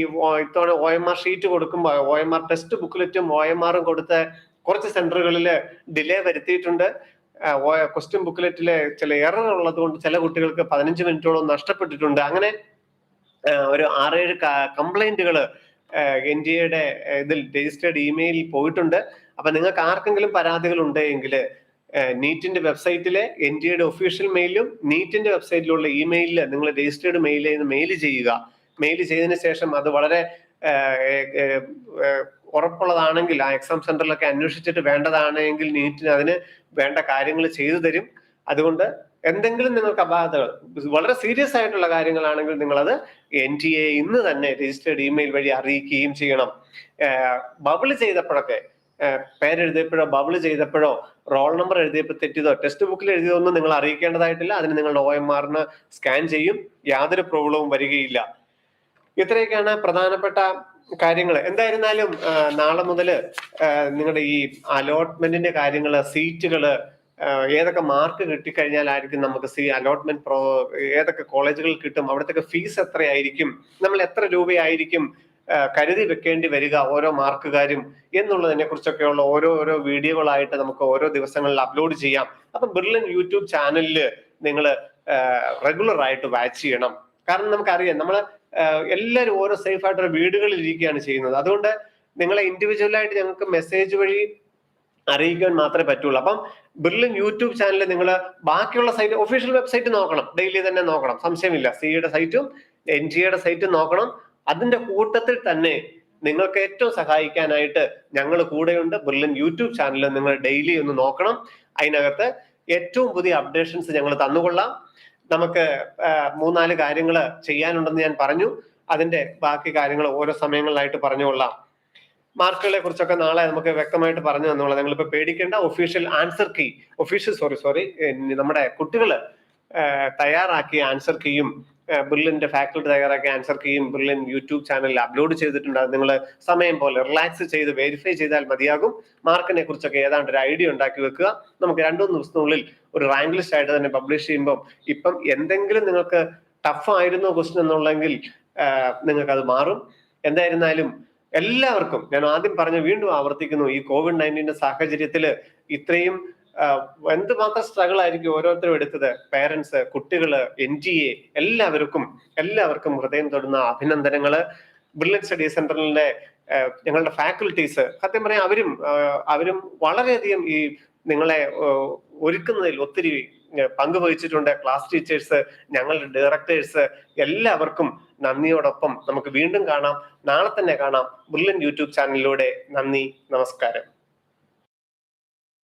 ഇത്തവണ OMR ഷീറ്റ് കൊടുക്കുമ്പോൾ OMR ടെക്സ്റ്റ് ബുക്ക്ലെറ്റും OMRഉം കൊടുത്ത കുറച്ച് സെന്ററുകളിൽ ഡിലേ വരുത്തിയിട്ടുണ്ട്. ക്വസ്റ്റ്യൻ ബുക്ക്ലെറ്റിലെ ചില എറർ ഉള്ളത് കൊണ്ട് ചില കുട്ടികൾക്ക് 15 മിനിറ്റോളം നഷ്ടപ്പെട്ടിട്ടുണ്ട്. അങ്ങനെ ഒരു 6-7 കംപ്ലൈന്റുകൾ NDAയുടെ ഇതിൽ രജിസ്റ്റേർഡ് ഇമെയിലിൽ പോയിട്ടുണ്ട്. അപ്പൊ നിങ്ങൾക്ക് ആർക്കെങ്കിലും പരാതികൾ ഉണ്ടെങ്കിൽ നീറ്റിന്റെ വെബ്സൈറ്റിലെ NDAയുടെ ഒഫീഷ്യൽ മെയിലും നീറ്റിന്റെ വെബ്സൈറ്റിലുള്ള ഇമെയിലിൽ നിങ്ങൾ രജിസ്റ്റേർഡ് മെയിൽ ചെയ്യുക. മെയിൽ ചെയ്തതിനു ശേഷം അത് വളരെ ഉറപ്പുള്ളതാണെങ്കിൽ ആ എക്സാം സെന്ററിലൊക്കെ അന്വേഷിച്ചിട്ട് വേണ്ടതാണെങ്കിൽ നീറ്റിന് അതിന് വേണ്ട കാര്യങ്ങൾ ചെയ്തു തരും. അതുകൊണ്ട് എന്തെങ്കിലും നിങ്ങൾക്ക് അപാകതകൾ വളരെ സീരിയസ് ആയിട്ടുള്ള കാര്യങ്ങളാണെങ്കിൽ നിങ്ങളത് NTA ഇന്ന് തന്നെ രജിസ്റ്റേർഡ് ഇമെയിൽ വഴി അറിയിക്കുകയും ചെയ്യണം. ബബിൾ ചെയ്തപ്പോഴൊക്കെ പേരെഴുതിയപ്പോഴോ ബബിൾ ചെയ്തപ്പോഴോ റോൾ നമ്പർ എഴുതിയപ്പോൾ തെറ്റിയതോ ടെക്സ്റ്റ് ബുക്കിൽ എഴുതിയതൊന്നും നിങ്ങൾ അറിയിക്കേണ്ടതായിട്ടില്ല. അതിന് നിങ്ങളുടെ OMRന് സ്കാൻ ചെയ്യും, യാതൊരു പ്രോബ്ലവും വരികയില്ല. ഇത്രയൊക്കെയാണ് പ്രധാനപ്പെട്ട കാര്യങ്ങൾ. എന്തായിരുന്നാലും നാളെ മുതൽ നിങ്ങളുടെ ഈ അലോട്ട്മെന്റിന്റെ കാര്യങ്ങള്, സീറ്റുകള്, ഏതൊക്കെ മാർക്ക് കിട്ടിക്കഴിഞ്ഞാലായിരിക്കും നമുക്ക് അലോട്ട്മെന്റ് ഏതൊക്കെ കോളേജുകളിൽ കിട്ടും, അവിടത്തെ ഫീസ് എത്രയായിരിക്കും, നമ്മൾ എത്ര രൂപയായിരിക്കും കരുതി വെക്കേണ്ടി വരിക ഓരോ മാർക്കുകാരും എന്നുള്ളതിനെ കുറിച്ചൊക്കെയുള്ള ഓരോ വീഡിയോകളായിട്ട് നമുക്ക് ഓരോ ദിവസങ്ങളിൽ അപ്ലോഡ് ചെയ്യാം. അപ്പൊ ബ്രില്യൻ യൂട്യൂബ് ചാനലിൽ നിങ്ങൾ റെഗുലർ ആയിട്ട് വാച്ച് ചെയ്യണം. കാരണം നമുക്കറിയാം നമ്മള് എല്ലാവരും ഓരോ സേഫ് ആയിട്ടുള്ള വീടുകളിൽ ഇരിക്കുകയാണ് ചെയ്യുന്നത്. അതുകൊണ്ട് നിങ്ങളെ ഇൻഡിവിജ്വലായിട്ട് ഞങ്ങൾക്ക് മെസ്സേജ് വഴി അറിയിക്കാൻ മാത്രമേ പറ്റുള്ളൂ. അപ്പം ബ്രില്യൻ യൂട്യൂബ് ചാനലിൽ നിങ്ങൾ ബാക്കിയുള്ള സൈറ്റ് ഒഫീഷ്യൽ വെബ്സൈറ്റ് നോക്കണം, ഡെയിലി തന്നെ നോക്കണം, സംശയമില്ല. സിയുടെ സൈറ്റും NTA സൈറ്റും നോക്കണം. അതിന്റെ കൂട്ടത്തിൽ തന്നെ നിങ്ങൾക്ക് ഏറ്റവും സഹായിക്കാനായിട്ട് ഞങ്ങൾ കൂടെയുണ്ട്. ബ്രില്യൻ യൂട്യൂബ് ചാനൽ നിങ്ങൾ ഡെയിലി ഒന്ന് നോക്കണം. അതിനകത്ത് ഏറ്റവും പുതിയ അപ്ഡേഷൻസ് ഞങ്ങൾ തന്നുകൊള്ളാം. നമുക്ക് 3-4 കാര്യങ്ങൾ ചെയ്യാനുണ്ടെന്ന് ഞാൻ പറഞ്ഞു. അതിന്റെ ബാക്കി കാര്യങ്ങൾ ഓരോ സമയങ്ങളിലായിട്ട് പറഞ്ഞുകൊള്ളാം. മാർക്കുകളെ കുറിച്ചൊക്കെ നാളെ നമുക്ക് വ്യക്തമായിട്ട് പറഞ്ഞു തന്നോളാം. നിങ്ങളിപ്പോ പേടിക്കേണ്ട. നമ്മുടെ കുട്ടികൾ തയ്യാറാക്കിയ ആൻസർ കീയും ബ്രില്യന്റെ ഫാക്കൽറ്റി തയ്യാറാക്കിയ ആൻസർ കീയും ബ്രില്യൻ യൂട്യൂബ് ചാനലിൽ അപ്ലോഡ് ചെയ്തിട്ടുണ്ട്. അത് നിങ്ങൾ സമയം പോലെ റിലാക്സ് ചെയ്ത് വെരിഫൈ ചെയ്താൽ മതിയാകും. മാർക്കിനെ കുറിച്ചൊക്കെ ഏതാണ്ട് ഒരു ഐഡിയ ഉണ്ടാക്കി വെക്കുക. നമുക്ക് 2-3 ദിവസത്തിനുള്ളിൽ ഒരു റാങ്ക് ലിസ്റ്റ് ആയിട്ട് തന്നെ പബ്ലിഷ് ചെയ്യുമ്പോൾ ഇപ്പം എന്തെങ്കിലും നിങ്ങൾക്ക് ടഫ് ആയിരുന്നു ക്വസ്റ്റ്യൻ എന്നുള്ളെങ്കിൽ നിങ്ങൾക്ക് അത് മാറും. എന്തായിരുന്നാലും എല്ലാവർക്കും ഞാൻ ആദ്യം വീണ്ടും ആവർത്തിക്കുന്നു, ഈ COVID-19 സാഹചര്യത്തിൽ ഇത്രയും എന്തുമാത്രം സ്ട്രഗിൾ ആയിരിക്കും ഓരോരുത്തരും എടുത്തത്. പേരൻസ്, കുട്ടികള്, NTA എല്ലാവർക്കും ഹൃദയം തൊടുന്ന അഭിനന്ദനങ്ങള്. ബ്രില്യൻ സ്റ്റഡി സെന്ററിലെ ഞങ്ങളുടെ ഫാക്കൽറ്റീസ് സത്യം പറയാം അവരും വളരെയധികം ഈ നിങ്ങളെ ഒരുക്കുന്നതിൽ ഒത്തിരി പങ്കുവഹിച്ചിട്ടുണ്ട്. ക്ലാസ് ടീച്ചേഴ്സ്, ഞങ്ങളുടെ ഡയറക്ടേഴ്സ്, എല്ലാവർക്കും നന്ദിയോടൊപ്പം നമുക്ക് വീണ്ടും കാണാം. നാളെ തന്നെ കാണാം ബ്രില്യൻ യൂട്യൂബ് ചാനലിലൂടെ. നന്ദി, നമസ്കാരം.